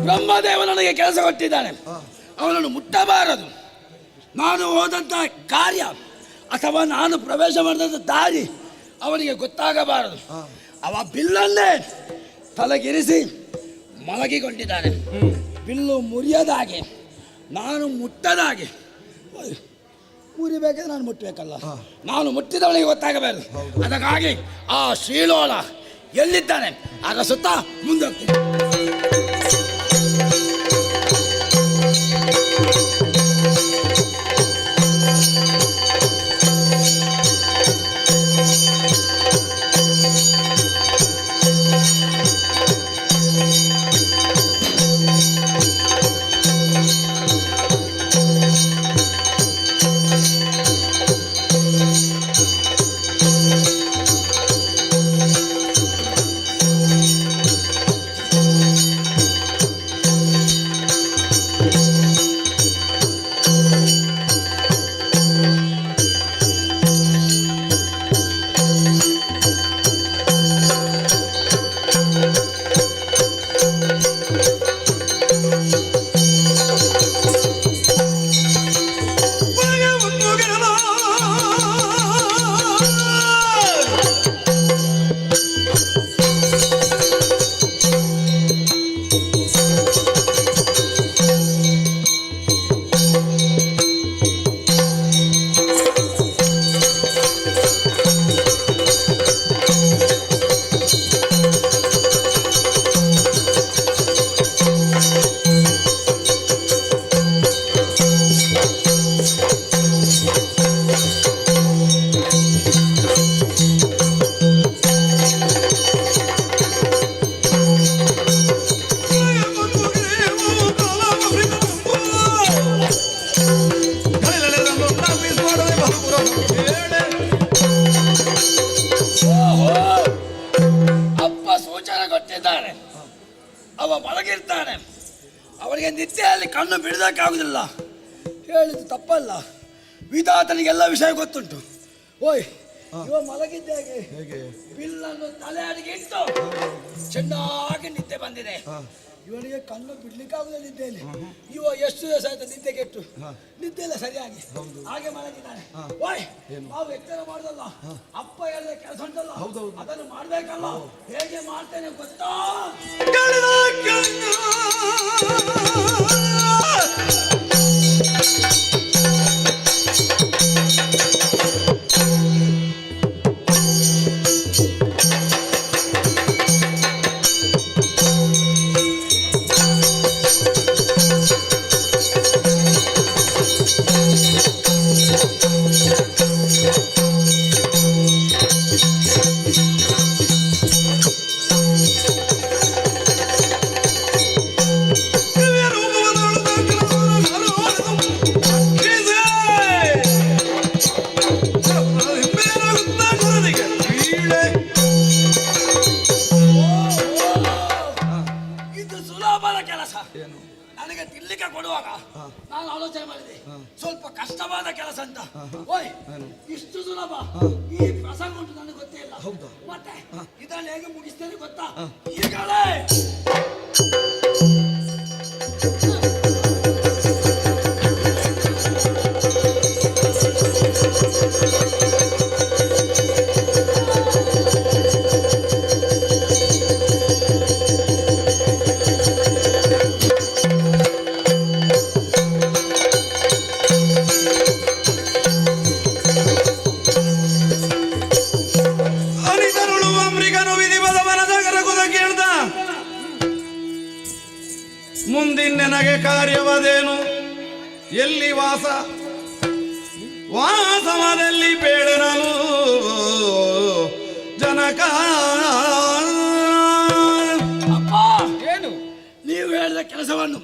ಬ್ರಹ್ಮದೇವ ನನಗೆ ಕೆಲಸ ಕೊಟ್ಟಿದ್ದಾನೆ. ಅವನನ್ನು ಮುಟ್ಟಬಾರದು. ನಾನು ಹೋದಂತ ಕಾರ್ಯ ಅಥವಾ ನಾನು ಪ್ರವೇಶ ಮಾಡಿದಂಥ ದಾರಿ ಅವನಿಗೆ ಗೊತ್ತಾಗಬಾರದು. ಅವ ಬಿಲ್ಲನ್ನೇ ತಲೆಗಿರಿಸಿ ಮಲಗಿಕೊಂಡಿದ್ದಾನೆ. ಬಿಲ್ಲು ಮುರಿಯದಾಗೆ, ನಾನು ಮುಟ್ಟದಾಗೆ. ಮುರಿಬೇಕಾದ್ರೆ ನಾನು ಮುಟ್ಟಬೇಕಲ್ಲ, ನಾನು ಮುಟ್ಟಿದವನಿಗೆ ಗೊತ್ತಾಗಬಾರದು. ಅದಕ್ಕಾಗಿ ಆ ಶ್ರೀಲೋಲ ಎಲ್ಲಿದ್ದಾನೆ ಅದರ ಸುತ್ತ ಮುಂದೋಗ್ತೀನಿ. ಸೂಚನೆ ಕೊಟ್ಟಿದ್ದಾನೆ. ಅವ ಮಲಗಿರ್ತಾನೆ, ಅವನಿಗೆ ನಿದ್ದೆಯಲ್ಲಿ ಕಣ್ಣು ಬಿಡೋದಕ್ಕಾಗುದಿಲ್ಲ. ಹೇಳಿದ್ದು ತಪ್ಪಲ್ಲ, ವಿಧಾತನಿಗೆಲ್ಲ ವಿಷಯ ಗೊತ್ತುಂಟು. ಓಯ್, ಇವ ಮಲಗಿದ್ದೇಗೆ ಬಿಲ್ಲನ್ನು ತಲೆ ಅಡಿಗೆ ಇಟ್ಟು ಚೆನ್ನಾಗಿ ನಿದ್ದೆ ಬಂದಿದೆ. ಇವನಿಗೆ ಕಣ್ಣು ಬಿಡ್ಲಿಕ್ಕಾಗುದಿಲ್ಲ ನಿದ್ದೆಯಲ್ಲಿ. ಇವ ಎಷ್ಟು ದಿವಸ ಆಯ್ತು ನಿದ್ದೆ ಕೆಟ್ಟು, ನಿದ್ದೆ ಎಲ್ಲ ಸರಿಯಾಗಿ ಹಾಗೆ ಮಲಗಿದ್ದಾನೆ. ಓಯ್, ನಾವು ಎಚ್ಚರ ಮಾಡುದಲ್ಲ, ಅಪ್ಪ ಎಲ್ಲ ಕೆಲಸ ಉಂಟಲ್ಲ, ಅದನ್ನು ಮಾಡ್ಬೇಕಲ್ಲ. ಹೇಗೆ ಮಾಡ್ತೇನೆ ಗೊತ್ತಾ? ಇದು ಸುಲಭದ ಕೆಲಸ. ನನಗೆ ತಿನ್ಲಿಕ್ಕೆ ಕೊಡುವಾಗ ನಾನು ಆಲೋಚನೆ ಮಾಡಿದೆ ಸ್ವಲ್ಪ ಕಷ್ಟವಾದ ಕೆಲಸ ಅಂತ. ಓಯ್, ಇಷ್ಟು ಸುಲಭ ಈ ಪ್ರಸಂಗ ಉಂಟು ನನಗೆ ಗೊತ್ತೇ ಇಲ್ಲ. ಮತ್ತೆ ಇದನ್ನು ಹೇಗೆ ಮುಗಿಸ್ತೇನೆ ಗೊತ್ತಾ? ಈಗಲೇ ಮುಂದಿನ ನನಗೆ ಕಾರ್ಯವದೇನು? ಎಲ್ಲಿ ವಾಸವಾದಲ್ಲಿ ಬೇಡ ನಾನು ಜನಕ. ಅಪ್ಪ, ಏನು ನೀವು ಹೇಳಿದ ಕೆಲಸವನ್ನು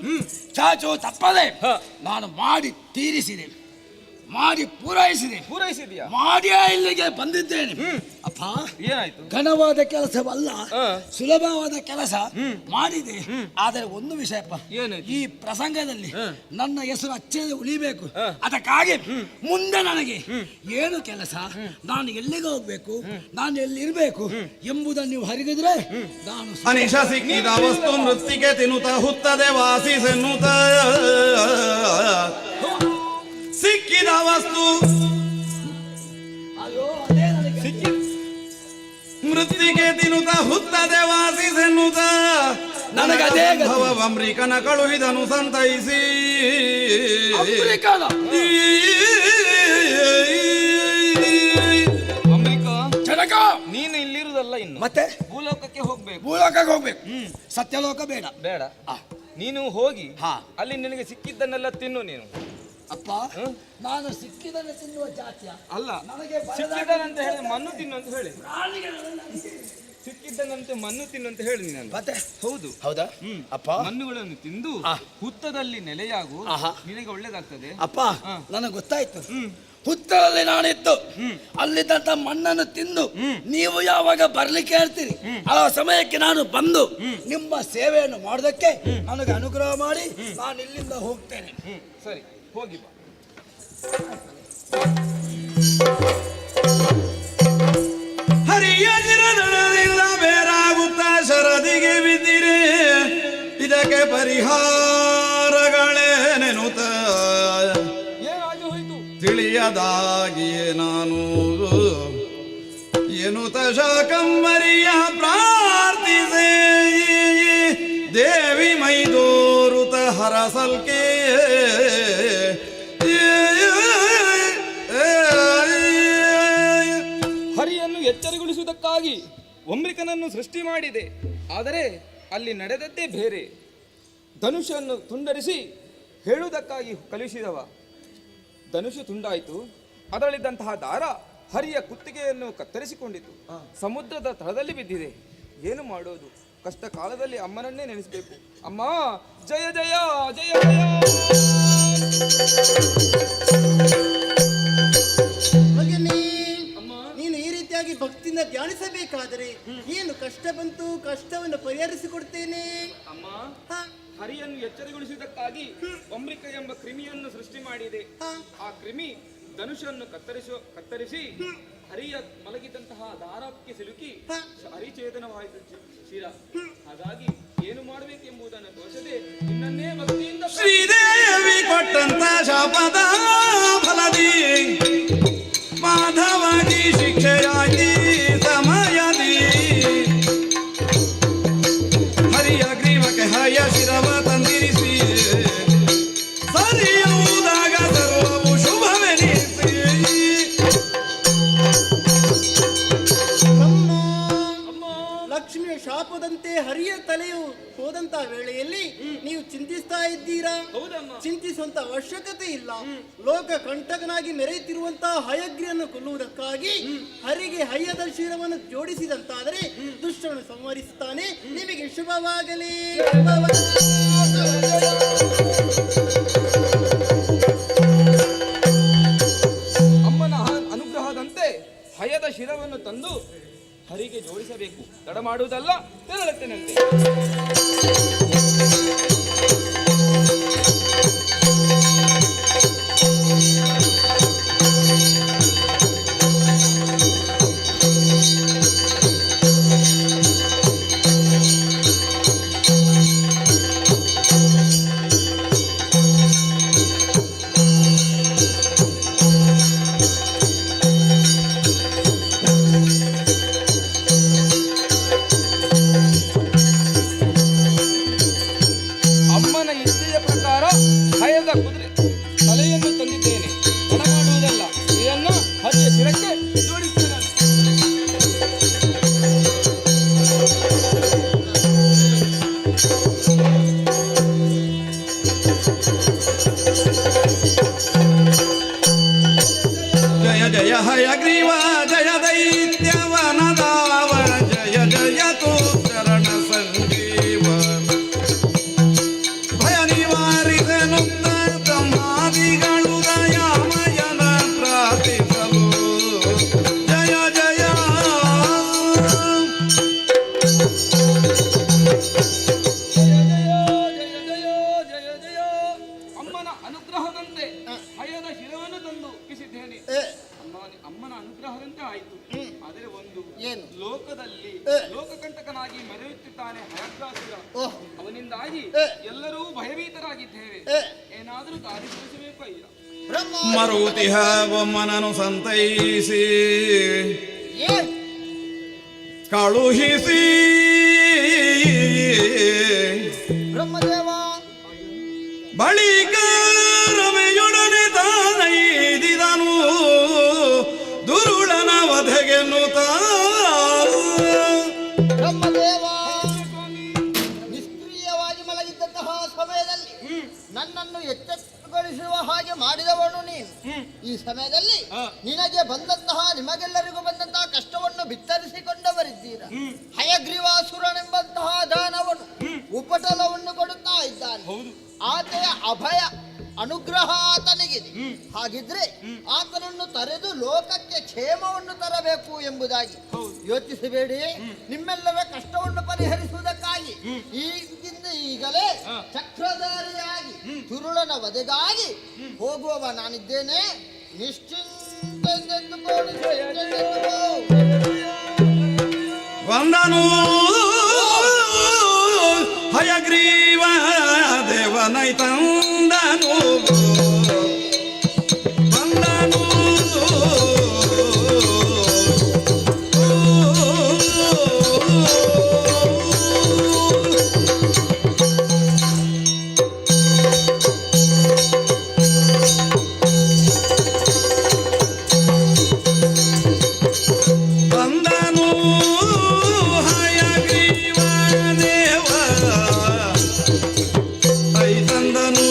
ಚಾಚು ತಪ್ಪದೆ ನಾನು ಮಾಡಿ ತೀರಿಸಿದೆ, ಮಾಡಿ ಪೂರೈಸಿದೆಯಾ? ಮಾಡಿಯೇ ಇಲ್ಲಿಗೆ ಬಂದಿದ್ದೇನೆ. ಅಪ್ಪ, ಏನಾಯ್ತು? ಘನವಾದ ಕೆಲಸವಲ್ಲ, ಸುಲಭವಾದ ಕೆಲಸ ಮಾಡಿದೆ. ಆದರೆ ಒಂದು ವಿಷಯಪ್ಪ, ಈ ಪ್ರಸಂಗದಲ್ಲಿ ನನ್ನ ಹೆಸರು ಅಚ್ಚೇ ಉಳಿಬೇಕು. ಅದಕ್ಕಾಗಿ ಮುಂದೆ ನನಗೆ ಏನು ಕೆಲಸ, ನಾನು ಎಲ್ಲಿಗೆ ಹೋಗ್ಬೇಕು, ನಾನು ಎಲ್ಲಿರ್ಬೇಕು ಎಂಬುದನ್ನು ನೀವು ಹರಿಗಿದ್ರೆ ನಾನು ಅನಿಶ ಸಿಕ್ಕಿದ ವಸ್ತು ನೃತ್ತಿಗೆ ತಿನ್ನುತ್ತ ಹುತ್ತದೆ ವಾಸಿಸೆನ್ನುತ್ತ. ಸಿಕ್ಕಿದ ವಸ್ತು ಮೃತ್ತಿಗೆ ತಿನ್ನುತ್ತ ಹುತ್ತದೆ ವಾಸಿಸೆನ್ನುತ್ತ. ನನಗದೇ ಅಮ್ರಿಕನ ಕಳುಹಿದನು ಸಂತೈಸಿ. ಜನಕ, ನೀನು ಇಲ್ಲಿರುವುದಲ್ಲ, ಇನ್ನು ಮತ್ತೆ ಭೂಲೋಕಕ್ಕೆ ಹೋಗ್ಬೇಕು. ಸತ್ಯಲೋಕ ಬೇಡ. ನೀನು ಹೋಗಿ ಅಲ್ಲಿ ನಿನಗೆ ಸಿಕ್ಕಿದ್ದನ್ನೆಲ್ಲ ತಿನ್ನು ನೀನು. ಅಪ್ಪ, ನಾನು ಸಿಕ್ಕಿದನ್ನು ತಿನ್ನುವ ಜಾತಿಯ ಅಲ್ಲ, ನನಗೆ ಸಿಕ್ಕಿದ್ದನಂತ ಹೇಳಿ ಮಣ್ಣು ತಿನ್ನು ಅಂತ ಹೇಳಿ. ಸಿಕ್ಕಿದ್ದನಂತೆ ಮಣ್ಣು ತಿನ್ನು ಅಂತ ಹೇಳಿ ನೀನು. ಮತ್ತೆ ಹೌದು, ಹೌದಾ ಅಪ್ಪ? ಮಣ್ಣುಗಳನ್ನು ತಿಂದು ಹುತ್ತದಲ್ಲಿ ನೆಲೆಯಾಗು, ನಿನಗೆ ಒಳ್ಳೇದಾಗ್ತದೆ. ಅಪ್ಪ, ನನಗೆ ಗೊತ್ತಾಯ್ತು. ಹುತ್ತದಲ್ಲಿ ನಾನಿದ್ದು ಅಲ್ಲಿದ್ದಂತ ಮಣ್ಣನ್ನು ತಿಂದು ನೀವು ಯಾವಾಗ ಬರ್ಲಿಕ್ಕೆ ಹೇಳ್ತೀರಿ ಆ ಸಮಯಕ್ಕೆ ನಾನು ಬಂದು ನಿಮ್ಮ ಸೇವೆಯನ್ನು ಮಾಡೋದಕ್ಕೆ ನನಗೆ ಅನುಗ್ರಹ ಮಾಡಿ ನಾನು ಇಲ್ಲಿಂದ ಹೋಗ್ತೇನೆ. ಸರಿ, ಹೋಗಿ ಬಾ. ಹರಿಯ ಜಿರದಳದಿಂದ ಬೇರಾಗುತ್ತ ಶರದಿಗೆ ಬಿದ್ದಿರೆ ಇದಕ್ಕೆ ಪರಿಹಾರಗಳೇನೆನುತ ತಿಳಿಯದಾಗಿಯೇ ನಾನು ಎನ್ನುತ್ತ ಶಾಕಂಬರಿಯ ಪ್ರಾರ್ಥಿಸೆ. ದೇವಿ ಮೈದೋರುತ ಹರಸಲ್ಕೆ ಹರಿಯನ್ನು ಎಚ್ಚರಗೊಳಿಸುವುದಕ್ಕಾಗಿ ಒಮ್ರಿಕನನ್ನು ಸೃಷ್ಟಿ ಮಾಡಿದೆ. ಆದರೆ ಅಲ್ಲಿ ನಡೆದದ್ದೇ ಬೇರೆ. ಧನುಷನ್ನು ತುಂಡರಿಸಿ ಹೇಳುವುದಕ್ಕಾಗಿ ಕಳುಹಿಸಿದವ. ಧನುಷು ತುಂಡಾಯಿತು, ಅದರಲ್ಲಿದ್ದಂತಹ ದಾರ ಹರಿಯ ಕುತ್ತಿಗೆಯನ್ನು ಕತ್ತರಿಸಿಕೊಂಡಿತು. ಸಮುದ್ರದ ತಳದಲ್ಲಿ ಬಿದ್ದಿದೆ. ಏನು ಮಾಡೋದು? ಕಷ್ಟ ಕಾಲದಲ್ಲಿ ಅಮ್ಮನನ್ನೇ ನೆನೆಸಬೇಕು. ಅಮ್ಮ, ಜಯ ಜಯ ಜಯ ಜಯ. ನೀನು ಈ ರೀತಿಯಾಗಿ ಭಕ್ತಿಯಿಂದ ಧ್ಯಾನಿಸಬೇಕಾದರೆ ಏನು ಏನು ಕಷ್ಟ ಬಂತು ಕಷ್ಟವನ್ನು ಪರಿಹರಿಸಿಕೊಡ್ತೇನೆ. ಅಮ್ಮ, ಹರಿಯನ್ನು ಎಚ್ಚರಗೊಳಿಸುವುದಕ್ಕಾಗಿ ಒಮ್ರಿಕ ಎಂಬ ಕ್ರಿಮಿಯನ್ನು ಸೃಷ್ಟಿ ಮಾಡಿದೆ. ಆ ಕ್ರಿಮಿ ಧನುಷನ್ನು ಕತ್ತರಿಸಿ ಹರಿಯ ಮಲಗಿದಂತಹ ದಾರಕ್ಕೆ ಸಿಲುಕಿ ಹರಿಚೇತನವಾಯಿತು ಶಿರ. ಹಾಗಾಗಿ ಏನು ಮಾಡಬೇಕೆಂಬುದನ್ನು ತೋಚದೆ ನಿನ್ನನ್ನೇ ಭಕ್ತಿಯಿಂದ ಶ್ರೀದೇವಿ ಕೊಟ್ಟಂತ ಶಾಪದ ಫಲದಿ ಮಾಧವಾಗಿ ಶಿಕ್ಷೆಯಾಗಿ ಸಮಯದಿ ಹರಿಯ ಗ್ರೀವಕ್ಕೆ ಹಯ ಶಿರವ ತಂದಿರಿಸಿ ಸರಿಯುವುದಾಗ ಸರ್ವವು ಶುಭವೆನಿಸಿ. ಲಕ್ಷ್ಮಿಯ ಶಾಪದಂತೆ ಹರಿಯ ತಲೆಯು ಹೋದಂತ ವೇಳೆಯಲ್ಲಿ ನೀವು ಚಿಂತಿಸ್ತಾ ಇದ್ದೀರಾ? ಚಿಂತಿಸುವಂತ ಅವಶ್ಯಕತೆ ಇಲ್ಲ. ಲೋಕ ಕಂಟಕನಾಗಿ ಮೆರೆಯುತ್ತಿರುವಂತಹ ಹಯಗ್ರಿಯನ್ನು ಕೊಲ್ಲುವುದಕ್ಕಾಗಿ ಹರಿಗೆ ಹಯ್ಯದ ಶಿರವನ್ನು ಜೋಡಿಸಿದಂತಾದರೆ ದುಷ್ಟವನ್ನು ಸಂಹರಿಸುತ್ತಾನೆ. ನಿಮಗೆ ಶುಭವಾಗಲಿ. ಅಮ್ಮನ ಅನುಗ್ರಹದಂತೆ ಹಯದ ಶಿರವನ್ನು ತಂದು ಹರಿಗೆ ಜೋಡಿಸಬೇಕು. ತಡ ಮಾಡುವುದಲ್ಲ, ತೆರಳುತ್ತೇನಂತೆ. ಜಯ ಜಯ ಹಯಗ್ರೀವ ಜಯ ದೈತ್ಯವನದಾವ ಜಯ ಜಯ ತೋ ಚರಣ ಸಂಜೀವ ಭಯ ನಿವಾರಿಸನು ಬ್ರಹ್ಮಾದಿಗಳು ದಯಾಮಯನ ಪ್ರಾರ್ಥಿಸಲು ಜಯ ಜಯ. ಅಮ್ಮನ ಅನುಗ್ರಹದಂತೆ ಹಯದ ಶಿರವನ್ನು ತಂದು ಒಪ್ಪಿಸಿದ್ದೇನೆ. ಅಮ್ಮನ ಅನುಗ್ರಹದಂತೆ ಆಯಿತು. ಆದರೆ ಒಂದು ಏನು? ಲೋಕದಲ್ಲಿ ಲೋಕಕಂಟಕನಾಗಿ ಮೆರೆಯುತ್ತಿದ್ದಾನೆ ಹಯಗ್ರಾಸುರ. ಅವನಿಂದಾಗಿ ಎಲ್ಲರೂ ಭಯಭೀತರಾಗಿದ್ದೇವೆ. ಏನಾದರೂ ದಾರಿ ತೋರಿಸಬೇಕು ಅಯ್ಯ. ಮರುತಿಹ ಬೊಮ್ಮನನು ಸಂತೈಸಿ ಕಳುಹಿಸಿ ಬ್ರಹ್ಮದೇವ ಬಳಿಕ ರಮೆಯೊಡನೆ ತಾನೈದಿದನು ದುರುಳನ ವಧೆಗೆನ್ನುತ್ತ. ಬ್ರಹ್ಮದೇವ ನಿಷ್ಕ್ರಿಯವಾಗಿ ಮಲಗಿದ್ದಂತಹ ಸಮಯದಲ್ಲಿ ನನ್ನನ್ನು ಎಚ್ಚರಗೊಳಿಸುವ ಹಾಗೆ ಮಾಡಿದವನು ನೀನು. ಈ ಸಮಯದಲ್ಲಿ ನಿನಗೆ ಬಂದಂತಹ ನಿಮಗೆಲ್ಲರಿಗೂ ಬಂದಂತಹ ಕಷ್ಟವನ್ನು ಬಿತ್ತರಿಸಿಕೊಂಡವರಿದ್ದೀರ. ಹಯಗ್ರೀವಾಸುರನೆಂಬಂತಹ ದಾನವನು ಉಪಟಳವನ್ನು ಕೊಡುತ್ತಾ ಇದ್ದಾನೆ. ಆಕೆಯ ಅಭಯ ಅನುಗ್ರಹ ಆತನಿಗಿದೆ. ಹಾಗಿದ್ರೆ ಆತನನ್ನು ತರೆದು ಲೋಕಕ್ಕೆ ಕ್ಷೇಮವನ್ನು ತರಬೇಕು ಎಂಬುದಾಗಿ ಯೋಚಿಸಬೇಡಿ. ನಿಮ್ಮೆಲ್ಲರ ಕಷ್ಟವನ್ನು ಪರಿಹರಿಸುವುದಕ್ಕಾಗಿ ಈಗಲೇ ಚಕ್ರಧಾರಿಯಾಗಿ ತುರುಳನ ವಧೆಗಾಗಿ ಹೋಗುವವ ನಾನಿದ್ದೇನೆ. ನಿಶ್ಚಿಂತೆಂದೆಂದುಕೊಳ್ಳಿ. ವಂದನು ಹಯಗ್ರೀವ ದೇವನೈ ತಂದನು ವಂದನು ವಂದನು ಹಯಗ್ರೀವ ದೇವ ಐ ತಂದನು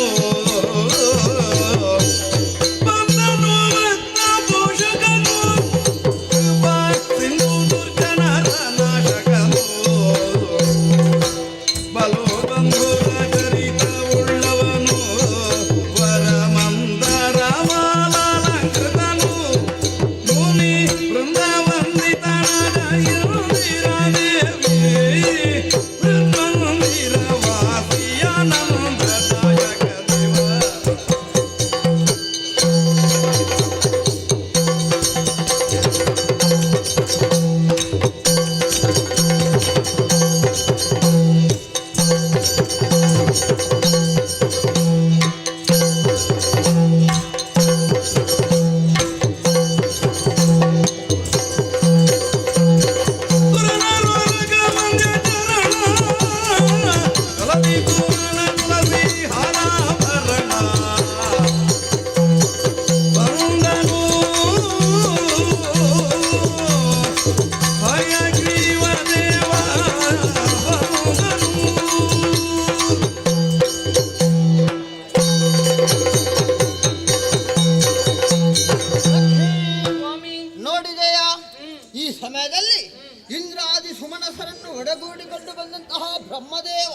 ಸುಮನಸರನ್ನು ಒಡಗೂಡಿಕೊಂಡು ಬಂದಂತಹ ಬ್ರಹ್ಮದೇವ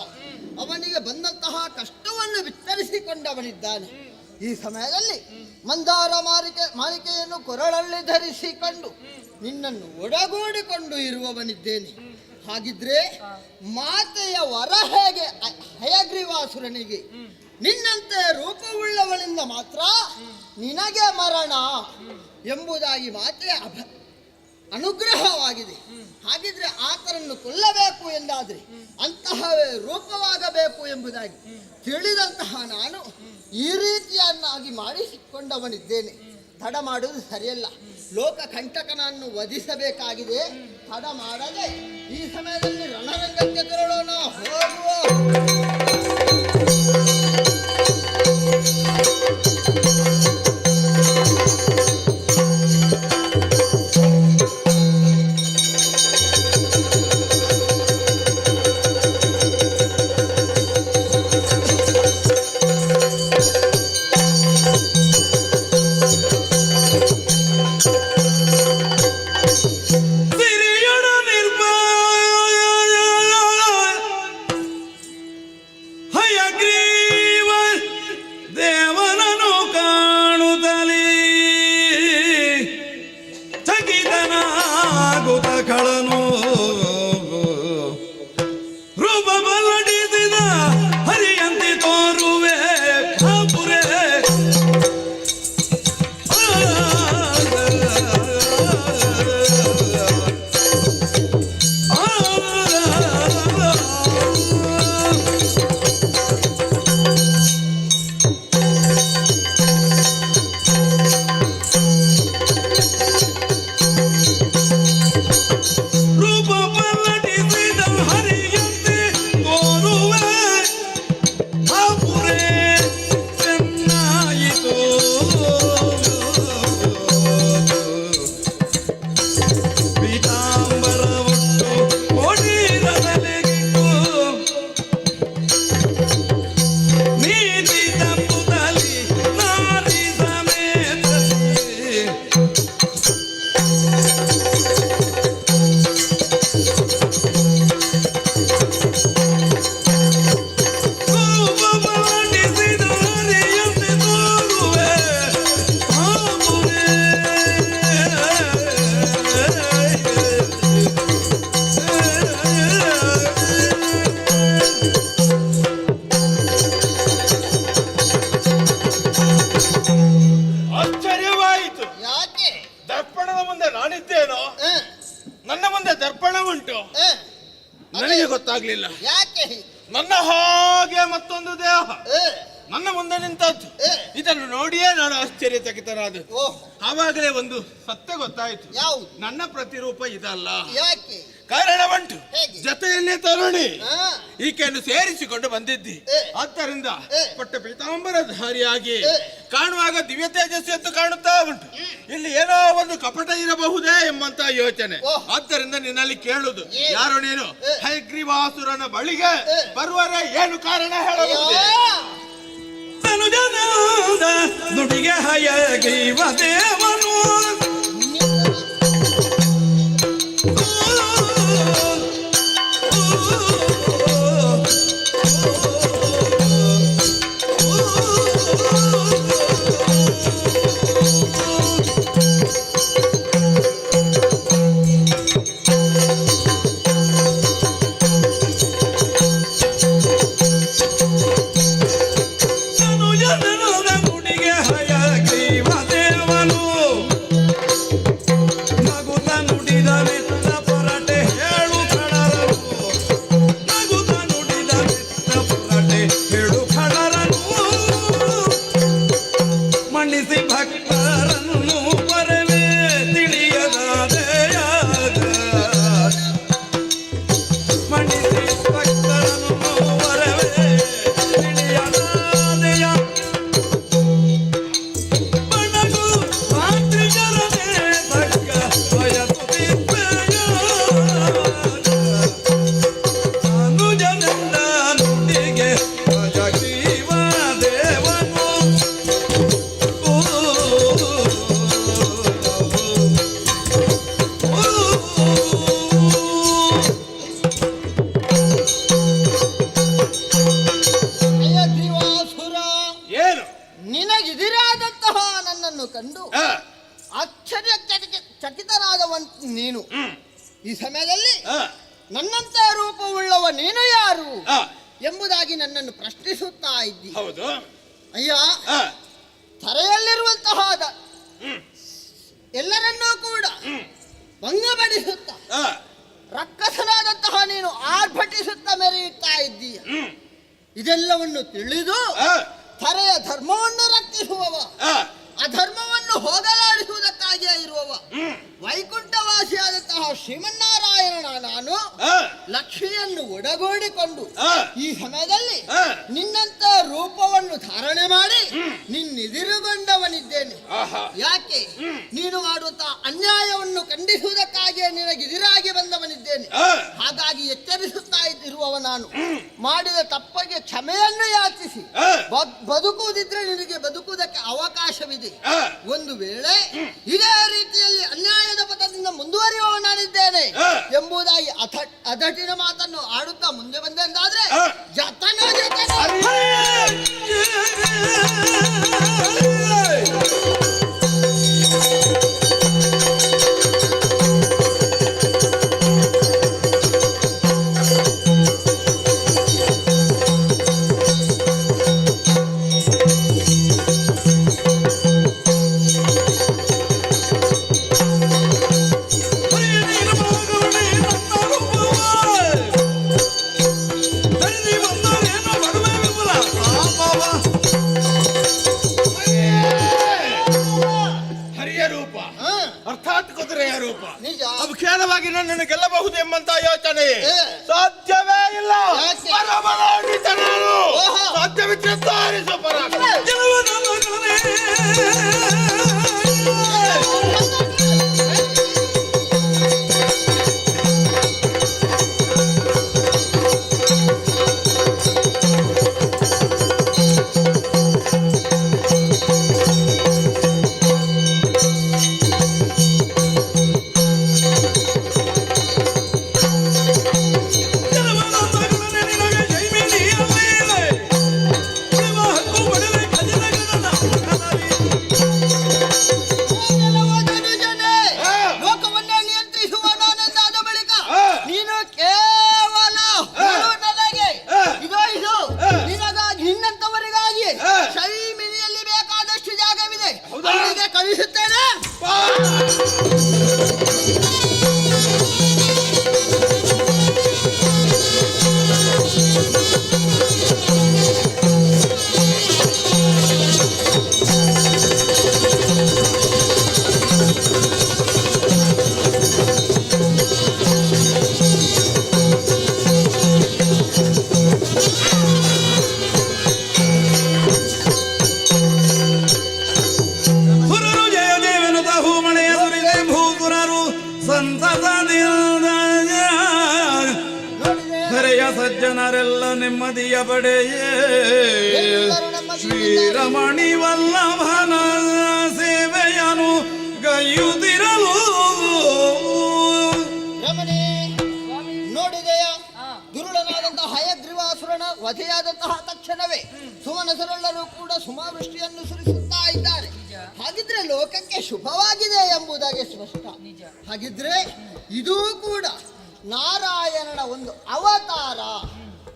ಅವನಿಗೆ ಬಂದಂತಹ ಕಷ್ಟವನ್ನು ವಿಸ್ತರಿಸಿಕೊಂಡವನಿದ್ದಾನೆ. ಈ ಸಮಯದಲ್ಲಿ ಮಂದಾರ ಮಾಲಿಕೆಯನ್ನು ಕೊರಳಲ್ಲಿ ಧರಿಸಿಕೊಂಡು ನಿನ್ನನ್ನು ಒಡಗೂಡಿಕೊಂಡು ಇರುವವನಿದ್ದೇನೆ. ಹಾಗಿದ್ರೆ ಮಾತೆಯ ವರ ಹೇಗೆ ಹಯಗ್ರೀವಾಸುರನಿಗೆ ನಿನ್ನಂತೆ ರೂಪವುಳ್ಳವಳಿಂದ ಮಾತ್ರ ನಿನಗೆ ಮರಣ ಎಂಬುದಾಗಿ ಮಾತೆಯ ಅನುಗ್ರಹವಾಗಿದೆ. ಹಾಗಿದ್ರೆ ಆತನನ್ನು ಕೊಲ್ಲಬೇಕು ಎಂದಾದರೆ ಅಂತಹವೇ ರೂಪವಾಗಬೇಕು ಎಂಬುದಾಗಿ ತಿಳಿದಂತಹ ನಾನು ಈ ರೀತಿಯನ್ನಾಗಿ ಮಾಡಿಸಿಕೊಂಡವನಿದ್ದೇನೆ. ತಡ ಮಾಡುವುದು ಸರಿಯಲ್ಲ. ಲೋಕ ಕಂಟಕನನ್ನು ವಧಿಸಬೇಕಾಗಿದೆ. ತಡ ಮಾಡದೆ ಈ ಸಮಯದಲ್ಲಿ ರಣರಂಗಕ್ಕೆ ತೆರಳೋಣ. ನನಗೆ ಗೊತ್ತಾಗ್ಲಿಲ್ಲ. ಯಾಕೆ? ನನ್ನ ಹಾಗೆ ಮತ್ತೊಂದು ದೇಹ ನನ್ನ ಮುಂದೆ ನಿಂತದ್ದು. ಇದನ್ನು ನೋಡಿಯೇ ನಾನು ಆಶ್ಚರ್ಯಚಕಿತನಾದ. ಆವಾಗಲೇ ಒಂದು ಸತ್ಯ ಗೊತ್ತಾಯ್ತು. ನನ್ನ ಪ್ರತಿರೂಪ ಇದಲ್ಲ. ಯಾಕೆ? ಕಾರಣವುಂಟು. ಜೊತೆಯಲ್ಲೇ ತರುಣಿ ಈಕೆಯನ್ನು ಸೇರಿಸಿಕೊಂಡು ಬಂದಿದ್ದಿ. ಆದ್ದರಿಂದ ಪಟ್ಟ ಪೀತಾಂಬರಧಾರಿಯಾಗಿ ಕಾಣುವಾಗ ದಿವ್ಯ ತೇಜಸ್ಸು ಎಂದು ಕಾಣುತ್ತಾ ಉಂಟು. ಇಲ್ಲಿ ಏನೋ ಒಂದು ಕಪಟ ಇರಬಹುದೇ ಎಂಬಂತ ಯೋಚನೆ. ಆದ್ದರಿಂದ ನಿನ್ನಲ್ಲಿ ಕೇಳುದು, ಯಾರು ನೀನು? ಹಯಗ್ರೀವಾಸುರನ ಬಳಿಗೆ ಬರುವರೆ ಏನು ಕಾರಣ ಹೇಳಬಹುದು? ನುಡಿಗೆ ಹಯಗ್ರೀವ ದೇವನು ನನ್ನಂತೆ ರೂಪವುಳ್ಳವ ನೀನು ಯಾರು ಆ, ಎಂಬುದಾಗಿ ನನ್ನನ್ನು ಪ್ರಶ್ನಿಸುತ್ತಾ ಇದ್ದಿ. ಹೌದು. ಅಯ್ಯ, ಆ, ತರೆಯಲ್ಲಿರುವಂತಹ ಎಲ್ಲರನ್ನೂ ಕೂಡ ಭಂಗಪಡಿಸುತ್ತ ಆ, ರಕ್ಕಸನಾದಂತಹ ನೀನು ಆರ್ಭಟಿಸುತ್ತಾ ಮೆರೆಯುತ್ತಾ ಇದ್ದೀಯ. ಇದೆಲ್ಲವನ್ನು ತಿಳಿದು ಆ, ತರೆಯ ಧರ್ಮವನ್ನು ರಕ್ಷಿಸುವವ, ಆ, ಅಧರ್ಮವನ್ನು ಹೋಗಲಾಡಿಸುವುದಕ್ಕಾಗಿಯೇ ಇರುವವ ವೈಕುಂಠವಾಸಿಯಾದಂತಹ ಶ್ರೀಮನ್ನಾರಾಯಣನ ನಾನು ಆ, ಲಕ್ಷ್ಮಿಯನ್ನು ಒಡಗೂಡಿಕೊಂಡು ಆ, ಈ ಸಮಯದಲ್ಲಿ ಆ, ನಿನ್ನಂತ ರೂಪವನ್ನು ಧಾರಣೆ ಮಾಡಿ ನಿನ್ನೆದಿರುಗೊಂಡವನಿದ್ದೇನೆ. ಆಹಾ. ಯಾಕೆ ನೀನು ಮಾಡುವಂತಹ ಅನ್ಯಾಯವನ್ನು ಖಂಡಿಸುವುದಕ್ಕಾಗಿಯೇ ನಿನಗೆದಿರಾಗಿ ಬಂದವನಿದ್ದೇನೆ. ಆ, ಹಾಗಾಗಿ ಎಚ್ಚರಿಸುತ್ತಾ ಇರುವವ ನಾನು ಮಾಡಿದ ತಪ್ಪಿಗೆ ಕ್ಷಮೆಯನ್ನು ಯಾಚಿಸಿ ಆ, ಬದುಕುವುದಿದ್ರೆ ನಿನಗೆ ಬದುಕುವುದಕ್ಕೆ ಅವಕಾಶವಿದೆ. ಆ, ಒಂದು ವೇಳೆ ಇದೇ ರೀತಿಯಲ್ಲಿ ಅನ್ಯಾಯದ ಪಥದಿಂದ ಮುಂದುವರಿಯುವ ನಾನಿದ್ದೇನೆ ಆ, ಎಂಬುದಾಗಿ ಅಧಟಿನ ಮಾತನ್ನು ಆಡುತ್ತಾ ಮುಂದೆ ಬಂದೆಂದಾದ್ರೆ ಆ, ಜತನ ಹರಿಯ ರೂಪ ಅರ್ಥಾತ್ ಕುದುರೆಯ ರೂಪ ನಿಜ. ಅಭಿಖ್ಯಾನವಾಗಿ ನನ್ನನ್ನು ಗೆಲ್ಲಬಹುದು ಎಂಬಂತ ಯೋಚನೆ ಏ. ಸಾಧ್ಯವೇ ಇಲ್ಲ. ಯಾಕೆ? ಪರಬಲಾನ್ವಿತ ನಾನು. ಓಹೋ. ಸಾಧ್ಯವಿದ್ರೆ ತೋರಿಸು ಪರಾಕ್ರಮ. ಲೋಕವನ್ನೇ ನಿಯಂತ್ರಿಸುವ ನಾನೆಂದಾದ ಬಳಿಕ ನೀನು ಕೇವಲ ನನಗೆ ಇದು ನಿನಗಾಗಿ ನಿನ್ನಂತವರಿಗಾಗಿ ಶೈಮಿನಿಯಲ್ಲಿ ಬೇಕಾದಷ್ಟು ಜಾಗವಿದೆ, ಅಲ್ಲಿಗೆ ಕಳಿಸುತ್ತೇನೆ. ಸುರರು ಜಯದೇವನ ಹೂಮಳೆಯ ಸುರಿದೆ ಭೂಸುರರು ಸಂತಸದಿಂದ ಧರೆಯ ಸಜ್ಜನರೆಲ್ಲ ನೆಮ್ಮದಿಯ ಪಡೆಯೇ ಶ್ರೀರಮಣಿ ವಲ್ಲಭನ ಸೇವೆಯನು ಗೈಯುತ್ತಿರಲು ರಮಣಿ, ನೋಡಿದೆಯ ದುರುಳನಾದಂತಹ ಹಯಗ್ರೀವಾಸುರನ ವಧೆಯಾದಂತಹ ತಕ್ಷಣವೇ ಸುಮನಸರೆಲ್ಲರೂ ಕೂಡ ಸುಮಾವೃಷ್ಟಿಯನ್ನು ಸುರಿಸುತ್ತಾ ಇದ್ದಾರೆ. ಹಾಗಿದ್ರೆ ಲೋಕಕ್ಕೆ ಶುಭವಾಗಿದೆ ಎಂಬುದಾಗಿ ಸ್ಪಷ್ಟ. ಹಾಗಿದ್ರೆ ಇದೂ ಕೂಡ ನಾರಾಯಣನ ಒಂದು ಅವತಾರ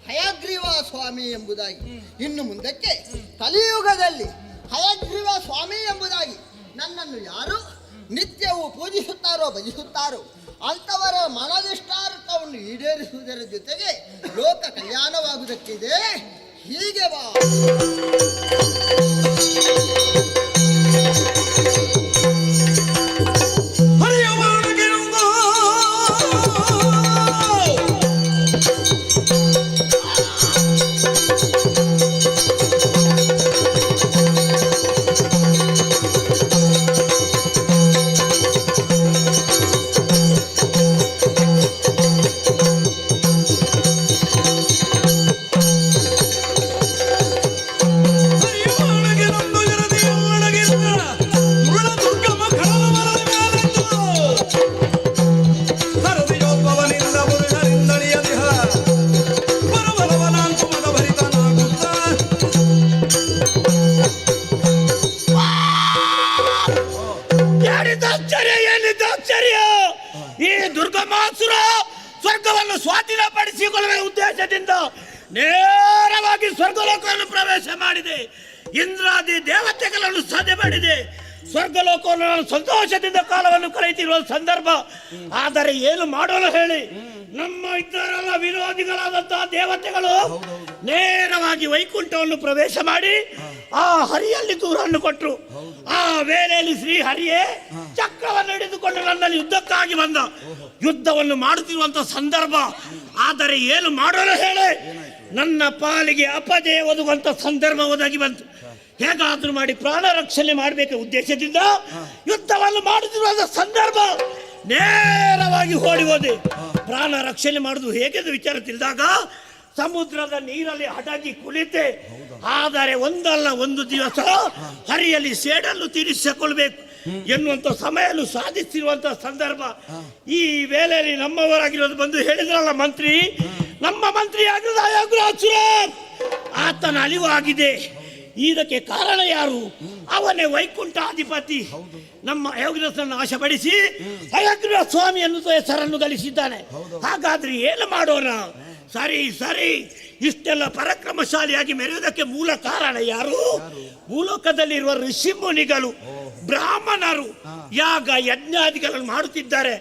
ಹಯಗ್ರೀವ ಸ್ವಾಮಿ ಎಂಬುದಾಗಿ. ಇನ್ನು ಮುಂದಕ್ಕೆ ಕಲಿಯುಗದಲ್ಲಿ ಹಯಗ್ರೀವ ಸ್ವಾಮಿ ಎಂಬುದಾಗಿ ನನ್ನನ್ನು ಯಾರು ನಿತ್ಯವೂ ಪೂಜಿಸುತ್ತಾರೋ ಭಜಿಸುತ್ತಾರೋ ಅಂತವರ ಮನದಿಷ್ಟಾರ್ಥವನ್ನು ಈಡೇರಿಸುವುದರ ಜೊತೆಗೆ ಲೋಕ ಕಲ್ಯಾಣವಾಗುವುದಕ್ಕಿದೆ. ಹೀಗೆ ಬಾ. ಸಂತೋಷದಿಂದ ನೇರವಾಗಿ ಸ್ವರ್ಗಲೋಕವನ್ನು ಪ್ರವೇಶ ಮಾಡಿದೆ. ಇಂದ್ರಾದಿ ದೇವತೆಗಳನ್ನು ಸಾಧ್ಯ ಮಾಡಿದೆ. ಸ್ವರ್ಗಲೋಕವನ್ನು ನಾನು ಸಂತೋಷದಿಂದ ಕಾಲವನ್ನು ಕಳೆಯುತ್ತಿರುವ ಸಂದರ್ಭ. ಆದರೆ ಏನು ಮಾಡೋಣ ಹೇಳಿ, ನಮ್ಮ ಇತರಲ್ಲ ವಿರೋಧಿಗಳಾದಂತಹ ದೇವತೆಗಳು ನೇರವಾಗಿ ವೈಕುಂಠವನ್ನು ಪ್ರವೇಶ ಮಾಡಿ ಆ ಹರಿಯಲ್ಲಿ ದೂರನ್ನು ಕೊಟ್ಟರು. ಆ ವೇಳೆಯಲ್ಲಿ ಶ್ರೀ ಹರಿಯೇ ಚಕ್ರವನ್ನು ಹಿಡಿದುಕೊಂಡು ನನ್ನಲ್ಲಿ ಯುದ್ಧಕ್ಕಾಗಿ ಬಂದ. ಯುದ್ಧವನ್ನು ಮಾಡುತ್ತಿರುವಂತಹ ಸಂದರ್ಭ. ಆದರೆ ಏನು ಮಾಡೋಣ ಹೇಳಿ, ನನ್ನ ಪಾಲಿಗೆ ಅಪಜಯ ಒದಗುವಂತ ಸಂದರ್ಭ ಒದಗಿ ಬಂತು. ಹೇಗಾದ್ರೂ ಮಾಡಿ ಪ್ರಾಣ ರಕ್ಷಣೆ ಮಾಡಬೇಕು ಉದ್ದೇಶದಿಂದ ಯುದ್ಧವನ್ನು ಮಾಡುತ್ತಿರುವ ಸಂದರ್ಭ ನೇರವಾಗಿ ಓಡಿ ಹೋದೆ. ಪ್ರಾಣ ರಕ್ಷಣೆ ಮಾಡುವುದು ಹೇಗೆಂದು ವಿಚಾರ ತಿಳಿದಾಗ ಸಮುದ್ರದ ನೀರಲ್ಲಿ ಹಡಗಿ ಕುಳಿತೆ. ಆದರೆ ಒಂದಲ್ಲ ಒಂದು ದಿವಸ ಹರಿಯಲ್ಲಿ ಸೇಡನ್ನು ತೀರಿಸಿಕೊಳ್ಳಬೇಕು ಎನ್ನುವಂತ ಸಮಯವನ್ನು ಸಾಧಿಸಿರುವಂತಹ ಸಂದರ್ಭ. ಈ ವೇಳೆಯಲ್ಲಿ ನಮ್ಮವರಾಗಿರೋದು ಬಂದು ಹೇಳಿದ್ರಲ್ಲ ಮಂತ್ರಿ, ನಮ್ಮ ಮಂತ್ರಿ ಆಗಿರೋದು ಅಯೋಗ್ರಾಸುರ, ಆತನ ಅಳಿವು ಆಗಿದೆ. ಇದಕ್ಕೆ ಕಾರಣ ಯಾರು? ಅವನೇ ವೈಕುಂಠಾಧಿಪತಿ. ನಮ್ಮ ಅಯೋಗ್ರಸನ್ನು ನಾಶಪಡಿಸಿ ಅಯೋಗ್ರ ಸ್ವಾಮಿ ಎನ್ನುವ ಹೆಸರನ್ನು ಗಳಿಸಿದ್ದಾನೆ. ಹಾಗಾದ್ರೆ ಏನು ಮಾಡೋಣ? ಸರಿ ಸರಿ, ಇಷ್ಟೆಲ್ಲ ಪರಾಕ್ರಮಶಾಲಿಯಾಗಿ ಮೆರೆಯುವುದಕ್ಕೆ ಮೂಲ ಕಾರಣ ಯಾರು? ಭೂಲೋಕದಲ್ಲಿರುವ ಋಷಿ ಮುನಿಗಳು, ಬ್ರಾಹ್ಮಣರು ಯಾಗ ಯಜ್ಞಾದಿಗಳನ್ನು ಮಾಡುತ್ತಿದ್ದಾರೆ.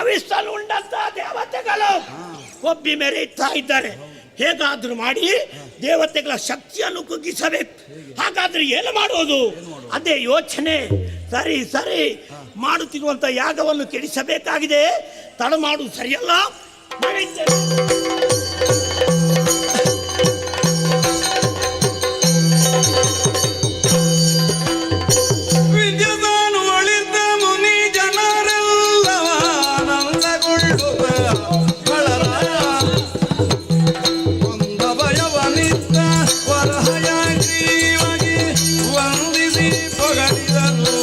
ಅವಿಸ್ತಲು ಉಂಡಂತಹ ದೇವತೆಗಳು ಒಬ್ಬಿ ಮೆರೆಯುತ್ತಾ ಇದ್ದಾರೆ. ಹೇಗಾದ್ರೂ ಮಾಡಿ ದೇವತೆಗಳ ಶಕ್ತಿಯನ್ನು ಕುಗ್ಗಿಸಬೇಕು. ಹಾಗಾದ್ರೆ ಏನು ಮಾಡೋದು? ಅದೇ ಯೋಚನೆ. ಸರಿ ಸರಿ, ಮಾಡುತ್ತಿರುವಂತ ಯಾಗವನ್ನು ಕೆಡಿಸಬೇಕಾಗಿದೆ. ತಡ ಮಾಡುವುದು ಸರಿಯಲ್ಲ. ವಿದ್ಯಮಾನು ಒಳಿತ ಮುನಿ ಜನರೆಲ್ಲವ ಆನಂದಗೊಳ್ಳುವ ಒಂದ ಭಯವನಿತ್ತ ವರಹಯಾಗ್ರೀವಾಗಿ ವಂದಿಸಿ ಪೊಗಳಿದರು.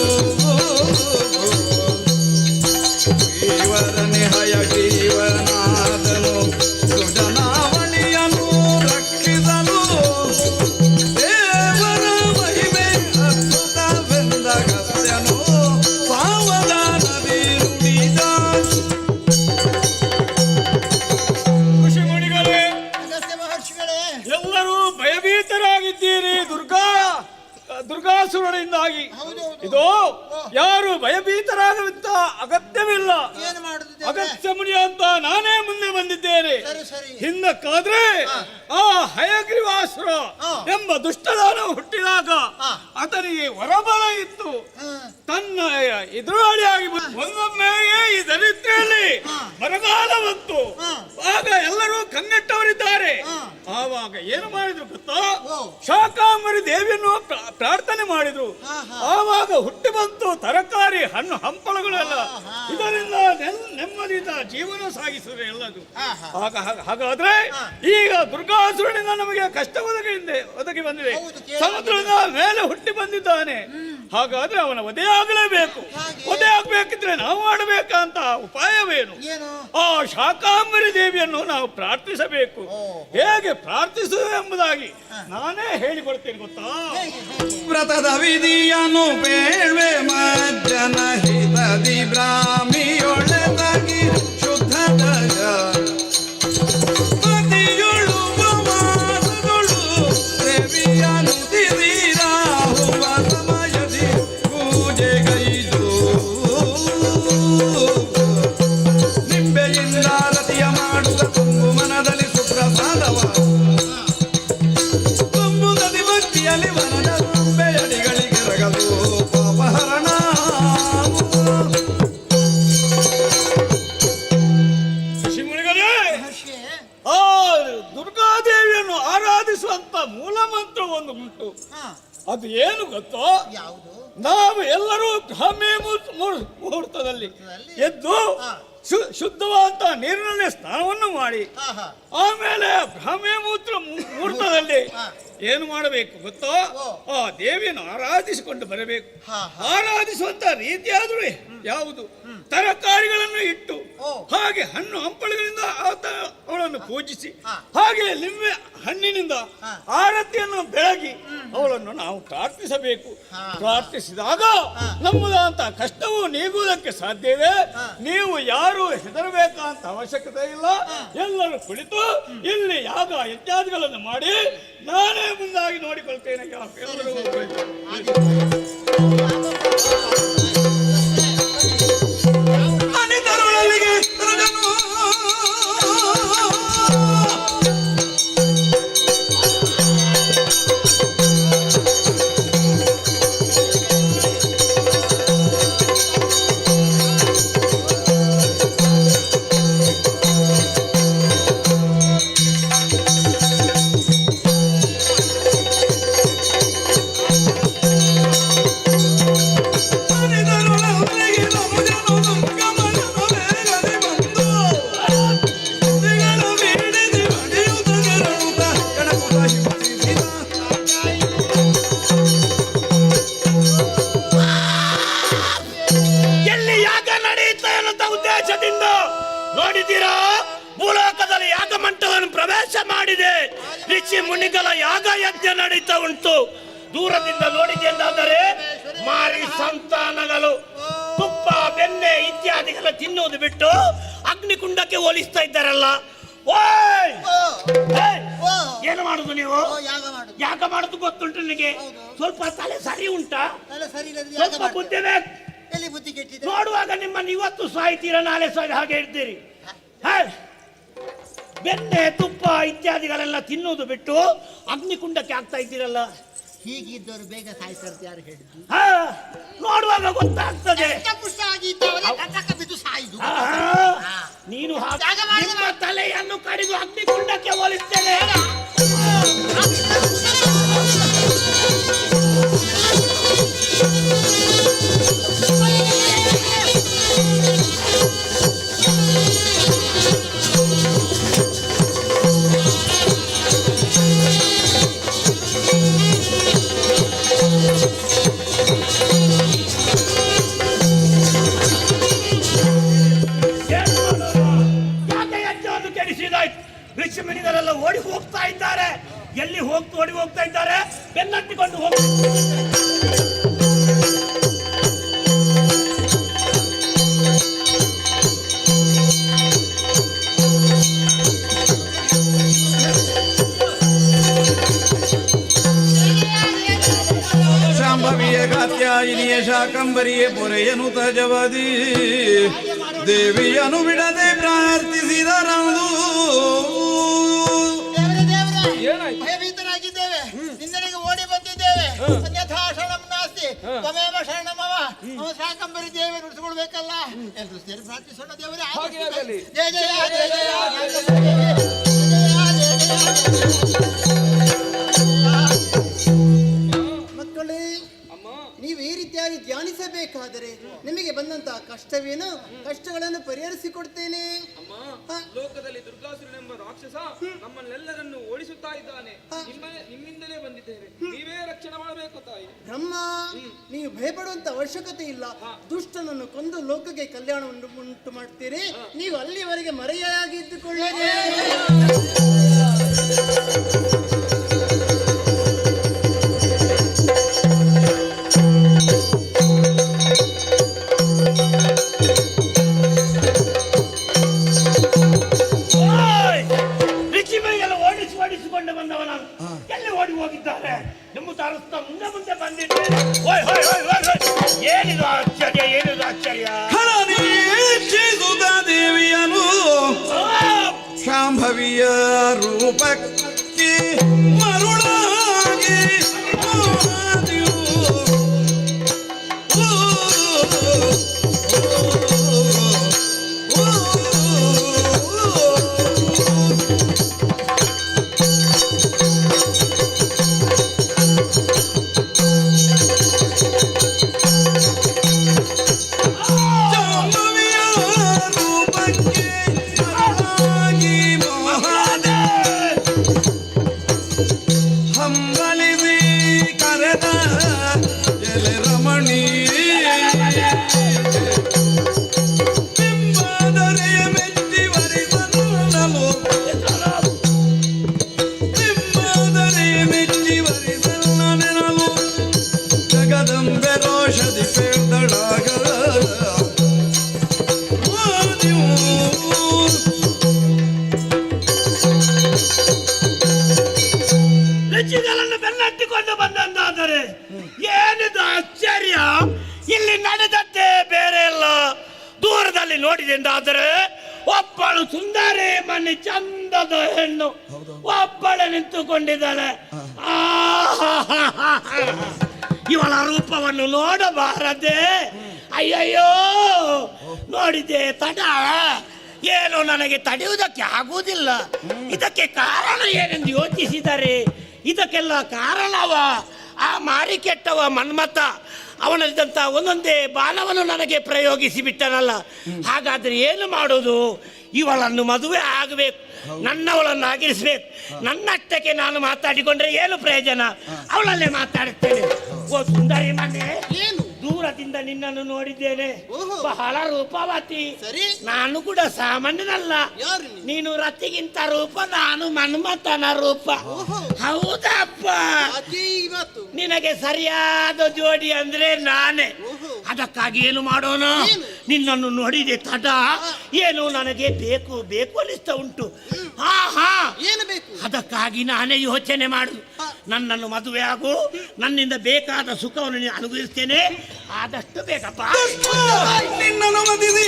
ಜೀವರನೆ ಹಯಗ್ರೀವನಾದನು ಸುಜನಾವಳಿಯನ್ನು ರಕ್ಷಿಸಲು. ದೇವರ ಮಹಿಮೆ ಅದ್ಭುತವೆಂದ ಗಸ್ಯನು ಸಾವಧಾನದಿ ನುಡಿದ. ಋಷಿ ಮುನಿಗಳೇ, ಅಗಸ್ತ್ಯ ಮಹರ್ಷಿಗಳೇ, ಎಲ್ಲರೂ ಭಯಭೀತರಾಗಿದ್ದೀರಿ ದುರ್ಗಾಸುರನಿಂದಾಗಿ. ಇದು ಯಾರು ಭಯಭೀತರಾಗುವಂತ ಅಗತ್ಯವಿಲ್ಲ. ಏನು ಮಾಡುದು? ಅಗತ್ಯ ಮುನಿ ಅಂತ ನಾನೇ ಮುಂದೆ ಬಂದಿದ್ದೇನೆ. ಸರಿ ಸರಿ. ಹಿಂದಕ್ಕಾದ್ರೆ ಆ ಹಯಗ್ರೀವಾಸುರ ಎಂಬ ದುಷ್ಟದಾನ ಹುಟ್ಟಿದಾಗ ಆತನಿಗೆ ವರಬಲ ಇತ್ತು. ತನ್ನ ಎದುರಾಳಿಯಾಗಿ ಒಂದೊಮ್ಮೆಗೆ ಈ ದರಿದ್ರಲ್ಲಿ ಬರಗಾಲ ಬಂತು. ಆಗ ಎಲ್ಲರೂ ಕಂಗೆಟ್ಟವರಿದ್ದಾರೆ. ಆವಾಗ ಏನು ಮಾಡಿದ್ರು ಗೊತ್ತಾ? ಶಾಕಾಂಬರಿ ದೇವಿಯನ್ನು ಪ್ರಾರ್ಥನೆ ಮಾಡಿದ್ರು. ಆವಾಗ ಹುಟ್ಟಿ ಬಂತು ತರಕಾರಿ, ಹಣ್ಣು ಹಂಪಲಗಳೆಲ್ಲ. ಇದರಿಂದ ನೆಮ್ಮದಿಯಿಂದ ಜೀವನ ಸಾಗಿಸಿದ್ರೆ ಎಲ್ಲದು. ಹಾಗಾದ್ರೆ ಈಗ ದುರ್ಗಾಸುರನಿಂದ ನಮಗೆ ಕಷ್ಟ ಒದಗಿ ಬಂದಿದೆ. ಸಮುದ್ರದ ಮೇಲೆ ಹುಟ್ಟಿ ಬಂದಿದ್ದಾನೆ. ಹಾಗಾದ್ರೆ ಅವನ ವಧೆ ಆಗಲೇಬೇಕು. ವಧೆ ಆಗ್ಬೇಕಿದ್ರೆ ನಾವು ಮಾಡಬೇಕಂತ ಉಪಾಯವೇನು? ಆ ಶಾಕಾಂಬರಿ ದೇವಿಯನ್ನು ನಾವು ಪ್ರಾರ್ಥಿಸಬೇಕು. ಹೇಗೆ ಪ್ರಾರ್ಥಿಸುವುದು ಎಂಬುದಾಗಿ ನಾನೇ ಹೇಳಿಕೊಡ್ತೇನೆ ಗೊತ್ತಾ? ವ್ರತದ ವಿಧಿಯನ್ನು ಬೇಳ್ವೆ ಮಜ್ಜನ ಹಿತದಿ ಬ್ರಾಹ್ಮಿಯೊಳೆದಾಗಿ ಶುದ್ಧದಯ ಪತಿಯೊಳು ಮಾಸಗಳು ದೇವಿಯನ್ನು ತಿರಿರಾಹುವ ಸಮಯದಿ ಪೂಜೆಗೈದು ನಿಂಬೆಯಿಂದ ರತಿಯ ಮಾಡುವ ತುಂಬು ಮನದಲ್ಲಿ ಸುಪ್ರಸಾದವ ತುಂಬುಗದಿ ಭಕ್ತಿಯಲ್ಲಿ ಮನದ ತುಂಬೆಯಡಿಗಳಿಗೆ ರಗಲು ಪಾಪಹರಣ. ಋಷಿ ಮುನಿಗಳೇ, ಆ ದುರ್ಗಾದೇವಿಯನ್ನು ಆರಾಧಿಸುವಂತ ಮೂಲ ಮಂತ್ರ ಒಂದು ಉಂಟು. ಅದು ಏನು ಗೊತ್ತೋ? ನಾವು ಎಲ್ಲರೂ ಬ್ರಾಹ್ಮಿ ಮುಹೂರ್ತದಲ್ಲಿ ಎದ್ದು ಶುದ್ಧವಾದಂತ ನೀರಿನಲ್ಲಿ ಸ್ನಾನವನ್ನು ಮಾಡಿ ಆಮೇಲೆ ಬ್ರಾಹ್ಮಿ ಮುಹೂರ್ತದಲ್ಲಿ ಏನು ಮಾಡಬೇಕು ಗೊತ್ತೋ, ಆ ದೇವಿಯನ್ನು ಆರಾಧಿಸಿಕೊಂಡು ಬರಬೇಕು. ಆರಾಧಿಸುವಂತ ರೀತಿಯಾದರೂ ಯಾವುದು? ತರಕಾರಿಗಳನ್ನು ಇಟ್ಟು ಹಾಗೆ ಹಣ್ಣು ಹಂಪಲುಗಳಿಂದ ಅವಳನ್ನು ಪೂಜಿಸಿ, ಹಾಗೆ ಲಿಂಬೆ ಹಣ್ಣಿನಿಂದ ಆರತಿಯನ್ನು ಬೆಳಗಿ ಅವಳನ್ನು ನಾವು ಪ್ರಾರ್ಥಿಸಬೇಕು. ಪ್ರಾರ್ಥಿಸಿದಾಗ ನಮ್ಮದಂತ ಕಷ್ಟವು ನೀಗುವುದಕ್ಕೆ ಸಾಧ್ಯ ಇದೆ. ನೀವು ಯಾರು ಹೆದರಬೇಕಂತ ಅವಶ್ಯಕತೆ ಇಲ್ಲ. ಎಲ್ಲರೂ ಕುಳಿತು ಇಲ್ಲಿ ಯಾಗ ಇತ್ಯಾದಿಗಳನ್ನು ಮಾಡಿ ನಾನೇ ಮುಂದಾಗಿ ನೋಡಿಕೊಳ್ತೇನೆ. ಎಲ್ಲರೂ ಕುಳಿತು ನೋಡಿದ್ದೀರಾ? ಭೂಲೋಕದಲ್ಲಿ ಯಾಗ ಮಂಟಪವನ್ನು ಪ್ರವೇಶ ಮಾಡಿದೆ. ಋಷಿ ಮುನಿಗಳ ಯಾಗ ಯಜ್ಞ ನಡೀತಾ ಉಂಟು. ದೂರದಿಂದ ನೋಡಿದೆ ಎಂದಾದರೆ ಮಾರಿ ಸಂತಾನಗಳು ತುಪ್ಪ ಬೆಣ್ಣೆ ಇತ್ಯಾದಿಗಳ ತಿನ್ನುವುದು ಬಿಟ್ಟು ಅಗ್ನಿಕುಂಡಕ್ಕೆ ಹೋಲಿಸ್ತಾ ಇದ್ದಾರಲ್ಲ. ಓಯ್ ಏನು ಮಾಡುದು ನೀವು? ಯಾಗ ಮಾಡುದು ಗೊತ್ತುಂಟು ನಿನಗೆ? ಸ್ವಲ್ಪ ತಲೆ ಸರಿ ಉಂಟಾ? ಸ್ವಲ್ಪ ಬುದ್ಧಿ ಬೇಕು. ನೋಡುವಾಗ ನಿಮ್ಮನ್ನು ಇವತ್ತು ಸಾಯ್ತೀರ, ನಾಳೆ ಸಾಯಿ ಹಾಗೆ ಇರ್ತೀರಿ. ಬೆಣ್ಣೆ ತುಪ್ಪ ಇತ್ಯಾದಿಗಳೆಲ್ಲ ತಿನ್ನುವುದು ಬಿಟ್ಟು ಅಗ್ನಿಕುಂಡಕ್ಕೆ ಆಗ್ತಾ ಇದ್ದೀರಲ್ಲ. ಹೀಗಿದ್ದವರು ಬೇಗ ಸಾಯ್ತಾರೆ ಯಾರು ಹೇಳಿದ್ರು? ನೋಡುವಾಗ ಗೊತ್ತಾಗ್ತದೆ. ನೀನು ನಿಮ್ಮ ತಲೆಯನ್ನು ಕಡಿದು ಅಗ್ನಿಕುಂಡಕ್ಕೆ ಹೋಲಿಸ್ತೇನೆ. ಋಷಿಮುನಿಗಳೆಲ್ಲ ಓಡಿ ಹೋಗ್ತಾ ಇದ್ದಾರೆ. ಎಲ್ಲಿ ಓಡಿ ಹೋಗ್ತಾ ಇದ್ದಾರೆ? ಬೆನ್ನಟ್ಟಿಕೊಂಡು ಶಾಂಭವಿಯ ಕಾತ್ಯಾಯಿನಿಯ ಶಾಕಂಬರಿಯ ಪೊರೆಯನು ತಜವದಿ ದೇವಿಯನು ಬಿಡದೆ ಪ್ರಾರ್ಥಿಸಿದರದು. ಭಯಭೀತರಾಗಿದ್ದೇವೆ, ನಿನ್ನಡೆಗೆ ಓಡಿ ಬಂದಿದ್ದೇವೆ. ಅನ್ಯಥಾ ಶರಣಂ ನಾಸ್ತಿ ತ್ವಮೇವ ಶರಣಮವ. ಶಾಕಂಬರಿ ದೇವಿ ನುಡಿಸಿಕೊಳ್ಬೇಕಲ್ಲ. ಎಲ್ಲರೂ ಸೇರಿ ಪ್ರಾರ್ಥಿಸೋಣ. ದೇವರೇ ಜಯ ಜಯ ಜಯ ಜಯ. ಮಕ್ಕಳೇ, ನೀವು ಈ ರೀತಿಯಾಗಿ ಧ್ಯಾನಿಸಬೇಕಾದರೆ ನಿಮಗೆ ಬಂದಂತಹ ಕಷ್ಟವೇನು? ಕಷ್ಟಗಳನ್ನು ಪರಿಹರಿಸಿಕೊಡ್ತೇನೆ. ಲೋಕದಲ್ಲಿ ದುರ್ಗಾಸುರನೆಂಬ ರಾಕ್ಷಸ ನಮ್ಮನ್ನೆಲ್ಲರನ್ನು ಓಡಿಸುತ್ತಾ ಇದ್ದಾನೆ. ನಿಮ್ಮಿಂದಲೇ ಬಂದಿದ್ದೇವೆ, ನೀವೇ ರಕ್ಷಣೆ ಮಾಡಬೇಕು ತಾಯಿ. ಬ್ರಹ್ಮ, ನೀವು ಭಯಪಡುವಂತ ಅವಶ್ಯಕತೆ ಇಲ್ಲ. ದುಷ್ಟನನ್ನು ಕೊಂದು ಲೋಕಕ್ಕೆ ಕಲ್ಯಾಣವನ್ನು ಉಂಟು ಮಾಡ್ತೀರಿ. ನೀವು ಅಲ್ಲಿವರೆಗೆ ಮರೆಯಾಗಿದ್ದುಕೊಳ್ಳಿ. ಓಡಿಸಿಕೊಂಡು ಬಂದವ ನಾನು. ಎಲ್ಲಿ ಓಡಿ ಹೋಗಿದ್ದಾರೆ? ನಿಮ್ಮ ತಾರಸ್ತಾ ಮುಂದೆ ಮುಂದೆ ಬಂದಿದ್ದೆ. ಏನಿದು ಆಶ್ಚರ್ಯ, ಏನಿದು ಆಶ್ಚರ್ಯ? ದೇವಿಯನು ಶಾಂಭವಿಯ ರೂಪಕ್ಕೆ ಮರುಳಾಗಿ ಹಂಬ ಶಚಿಗಳನ್ನು ಬೆನ್ನಟ್ಟಿಕೊಂಡು ಬಂದಂತಾದರೆ ಏನಿದು ಆಶ್ಚರ್ಯ! ಇಲ್ಲಿ ನಡೆದದ್ದೇ ಬೇರೆ ಅಲ್ಲ. ದೂರದಲ್ಲಿ ನೋಡಿದೆಂದಾದರೆ ಒಬ್ಬಳು ಸುಂದರಿ ಮನೆ ಚಂದದ ಹೆಣ್ಣು ಒಬ್ಬಳು ನಿಂತುಕೊಂಡಿದ್ದಾಳೆ. ಇವಳ ರೂಪವನ್ನು ನೋಡಬಾರದೆ? ಅಯ್ಯಯ್ಯೋ, ನೋಡಿದೆ ತಡ. ಏನು ನನಗೆ ತಡೆಯುವುದಕ್ಕೆ ಆಗುವುದಿಲ್ಲ. ಇದಕ್ಕೆ ಕಾರಣ ಏನೆಂದು ಯೋಚಿಸಿದರೆ ಇದಕ್ಕೆಲ್ಲ ಕಾರಣವ ಆ ಮಾರಿ ಕೆಟ್ಟವ ಮನ್ಮಥ. ಅವನಲ್ಲಿದ್ದಂಥ ಒಂದೊಂದೇ ಬಾಣವನ್ನು ನನಗೆ ಪ್ರಯೋಗಿಸಿ ಬಿಟ್ಟನಲ್ಲ. ಹಾಗಾದ್ರೆ ಏನು ಮಾಡೋದು? ಇವಳನ್ನು ಮದುವೆ ಆಗಬೇಕು, ನನ್ನವಳನ್ನು ಆಗಿರಿಸ್ಬೇಕು. ನನ್ನಷ್ಟಕ್ಕೆ ನಾನು ಮಾತಾಡಿಕೊಂಡ್ರೆ ಏನು ಪ್ರಯೋಜನ? ಅವಳಲ್ಲೇ ಮಾತಾಡುತ್ತೇನೆ. ಓ ಸುಂದರಿ ಮನೆ, ದೂರದಿಂದ ನಿನ್ನನ್ನು ನೋಡಿದ್ದೇನೆ, ಬಹಳ ರೂಪವತಿ. ನಾನು ಕೂಡ ಸಾಮಾನ್ಯನಲ್ಲ. ನೀನು ರತಿಗಿಂತ ರೂಪ, ನಾನು ಮನ್ಮಥನ ರೂಪ. ಹೌದಪ್ಪ, ನಿನಗೆ ಸರಿಯಾದ ಜೋಡಿ ಅಂದ್ರೆ ನಾನೇ. ಅದಕ್ಕಾಗಿ ಏನು ಮಾಡೋಣ? ನಿನ್ನನ್ನು ನೋಡಿದೆ ತಡ, ಏನು ನನಗೆ ಬೇಕು ಬೇಕು ಅನಿಸ್ತಾ ಉಂಟು. ಏನು ಬೇಕು? ಅದಕ್ಕಾಗಿ ನಾನೇ ಯೋಚನೆ ಮಾಡುದು. ನನ್ನನ್ನು ಮದುವೆ ಆಗು, ನನ್ನಿಂದ ಬೇಕಾದ ಸುಖವನ್ನು ನೀನು ಅನುಭವಿಸ್ತೇನೆ. ಆದಷ್ಟು ಬೇಕಪ್ಪ. ನಿನ್ನನ್ನು ಮದುವೆ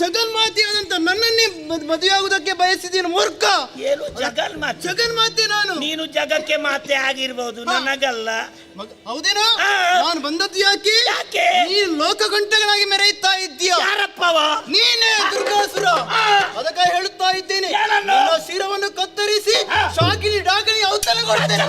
ಜಗನ್ಮಾತೆಯಾದಂತ ನನ್ನನ್ನೇ ಮದುವೆ ಆಗುವುದಕ್ಕೆ ಬಯಸಿದ್ದೀನಿ ಮೂರ್ಖ. ಏನು ಜಗನ್ಮಾತೆ? ಜಗನ್ಮಾತೆ ನಾನು. ನೀನು ಜಗಕ್ಕೆ ಮಾತೆ ಆಗಿರ್ಬೋದು, ನನಗಲ್ಲ. ಹೌದೇನೋ? ನಾನು ಬಂದದ್ದು ಯಾಕೆ? ನೀನು ಲೋಕಗಂಟಗಳಾಗಿ ಮೆರೆಯುತ್ತಾ ಇದ್ದೀಯ. ಯಾರಪ್ಪವ? ನೀನೇ ದುರ್ಗಾಸುರ. ಅದಕ್ಕಾಗಿ ಹೇಳುತ್ತಾ ಇದ್ದೇನೆ, ನನ್ನ ಶಿರವನ್ನು ಕತ್ತರಿಸಿ ಶಾಕಿನಿ ಡಾಕಿನಿ ಔತಣಗೊಳ್ತೇನೆ.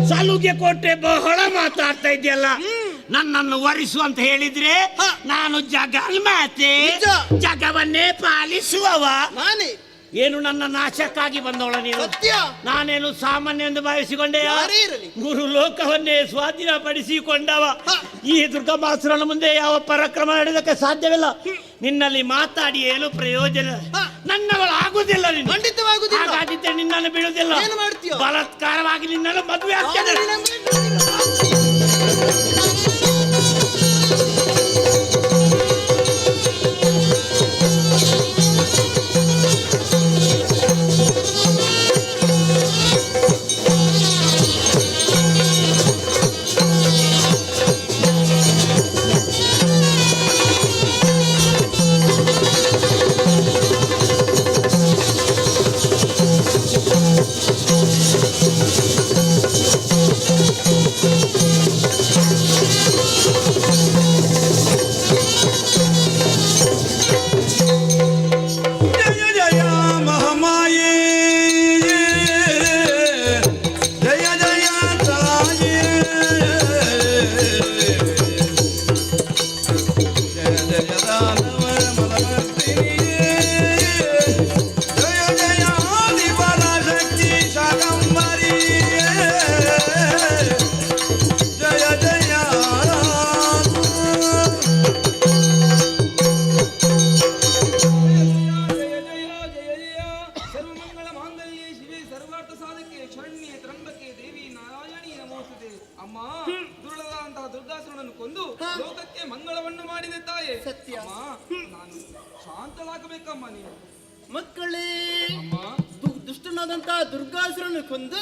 ಸಲುಗೆ ಕೊಟ್ಟೆ ಬಹಳ ಮಾತಾಡ್ತಾ ಇದೆಯಲ್ಲ. ನನ್ನನ್ನು ವರಿಸು ಅಂತ ಹೇಳಿದ್ರೆ ನಾನು ಜಗನ್ಮಾತೆ, ಜಗವನ್ನೇ ಪಾಲಿಸುವವ ನಾನೇ. ಏನು ನನ್ನ ನಾಶಕ್ಕಾಗಿ ಬಂದವಳ ನೀನು? ನಾನೇನು ಸಾಮಾನ್ಯ ಎಂದು ಭಾವಿಸಿಕೊಂಡೆ? ಗುರು ಲೋಕವನ್ನೇ ಸ್ವಾಧೀನಪಡಿಸಿಕೊಂಡವ. ಈ ದುರ್ಗಮಾಸುರನ ಮುಂದೆ ಯಾವ ಪರಾಕ್ರಮ ನಡೆಯೋದಕ್ಕೆ ಸಾಧ್ಯವಿಲ್ಲ. ನಿನ್ನಲ್ಲಿ ಮಾತಾಡಿ ಏನು ಪ್ರಯೋಜನ? ನನ್ನವಳು ಆಗುದಿಲ್ಲ. ನೀನು ಹಾಗಾದಿದ್ದರೆ ನಿನ್ನನ್ನು ಬಿಡುವುದಿಲ್ಲ. ಬಲಾತ್ಕಾರವಾಗಿ ನಿನ್ನನ್ನು ಮದುವೆ ಆಗ್ತದೆ. ಮಕ್ಕಳೇ, ದುಷ್ಟನಾದಂತಹ ದುರ್ಗಾಸುರನ್ನು ಕೊಂದು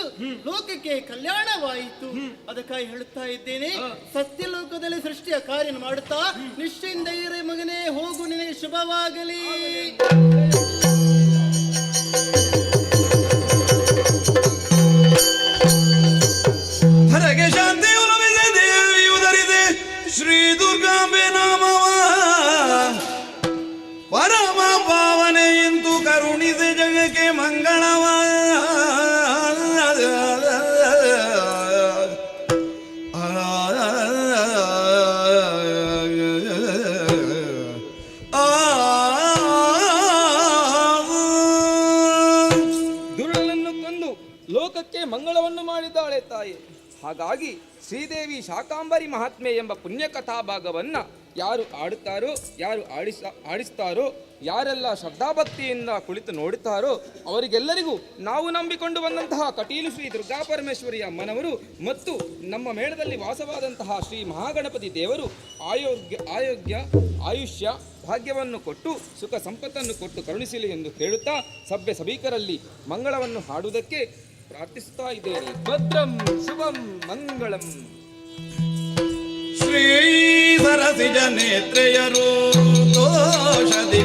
ಲೋಕಕ್ಕೆ ಕಲ್ಯಾಣವಾಯಿತು. ಅದಕ್ಕಾಗಿ ಹೇಳುತ್ತಾ ಇದ್ದೇನೆ, ಸತ್ಯಲೋಕದಲ್ಲಿ ಸೃಷ್ಟಿಯ ಕಾರ್ಯ ಮಾಡುತ್ತಾ ನಿಶ್ಚಯಿಂದ ಇರೆ ಮಗನೇ, ಹೋಗು, ನಿನಗೆ ಶುಭವಾಗಲಿ. ಧರೆಗೆ ಶಾಂತಿ ಉಲವಿದೆ, ದೇವಿಯು ಧರಿದೆ ಶ್ರೀ ದುರ್ಗಾಂಬೆ ನಾಮವ. ಪರಮ ಪಾವನೆ ಇಂದು ಕರುಣಿದೆ ಜಗಕ್ಕೆ ಮಂಗಳವ. ದುರುಳನನ್ನು ಕೊಂದು ಲೋಕಕ್ಕೆ ಮಂಗಳವನ್ನು ಮಾಡಿದ್ದಾಳೆ ತಾಯಿ. ಹಾಗಾಗಿ ಶ್ರೀದೇವಿ ಶಾಕಾಂಬರಿ ಮಹಾತ್ಮೆ ಎಂಬ ಪುಣ್ಯ ಕಥಾ ಭಾಗವನ್ನ ಯಾರು ಆಡುತ್ತಾರೋ, ಯಾರು ಆಡಿಸ್ತಾರೋ, ಯಾರೆಲ್ಲ ಶ್ರದ್ಧಾಭಕ್ತಿಯಿಂದ ಕುಳಿತು ನೋಡುತ್ತಾರೋ ಅವರಿಗೆಲ್ಲರಿಗೂ ನಾವು ನಂಬಿಕೊಂಡು ಬಂದಂತಹ ಕಟೀಲು ಶ್ರೀ ದುರ್ಗಾ ಪರಮೇಶ್ವರಿಯ ಅಮ್ಮನವರು ಮತ್ತು ನಮ್ಮ ಮೇಳದಲ್ಲಿ ವಾಸವಾದಂತಹ ಶ್ರೀ ಮಹಾಗಣಪತಿ ದೇವರು ಆರೋಗ್ಯ ಆಯುಷ್ಯ ಭಾಗ್ಯವನ್ನು ಕೊಟ್ಟು ಸುಖ ಸಂಪತ್ತನ್ನು ಕೊಟ್ಟು ಕರುಣಿಸಲಿ ಎಂದು ಹೇಳುತ್ತಾ ಸಭ್ಯ ಸಭಿಕರಲ್ಲಿ ಮಂಗಳವನ್ನು ಹಾಡುವುದಕ್ಕೆ ಪ್ರಾರ್ಥಿಸುತ್ತಾ ಇದ್ದೇನೆ. ಭದ್ರಂ ಶುಭಂ ಮಂಗಳಂ. ಶ್ರೀ ಸರಸಿಜ ನೇತ್ರೆಯರು ದೋಷದಿ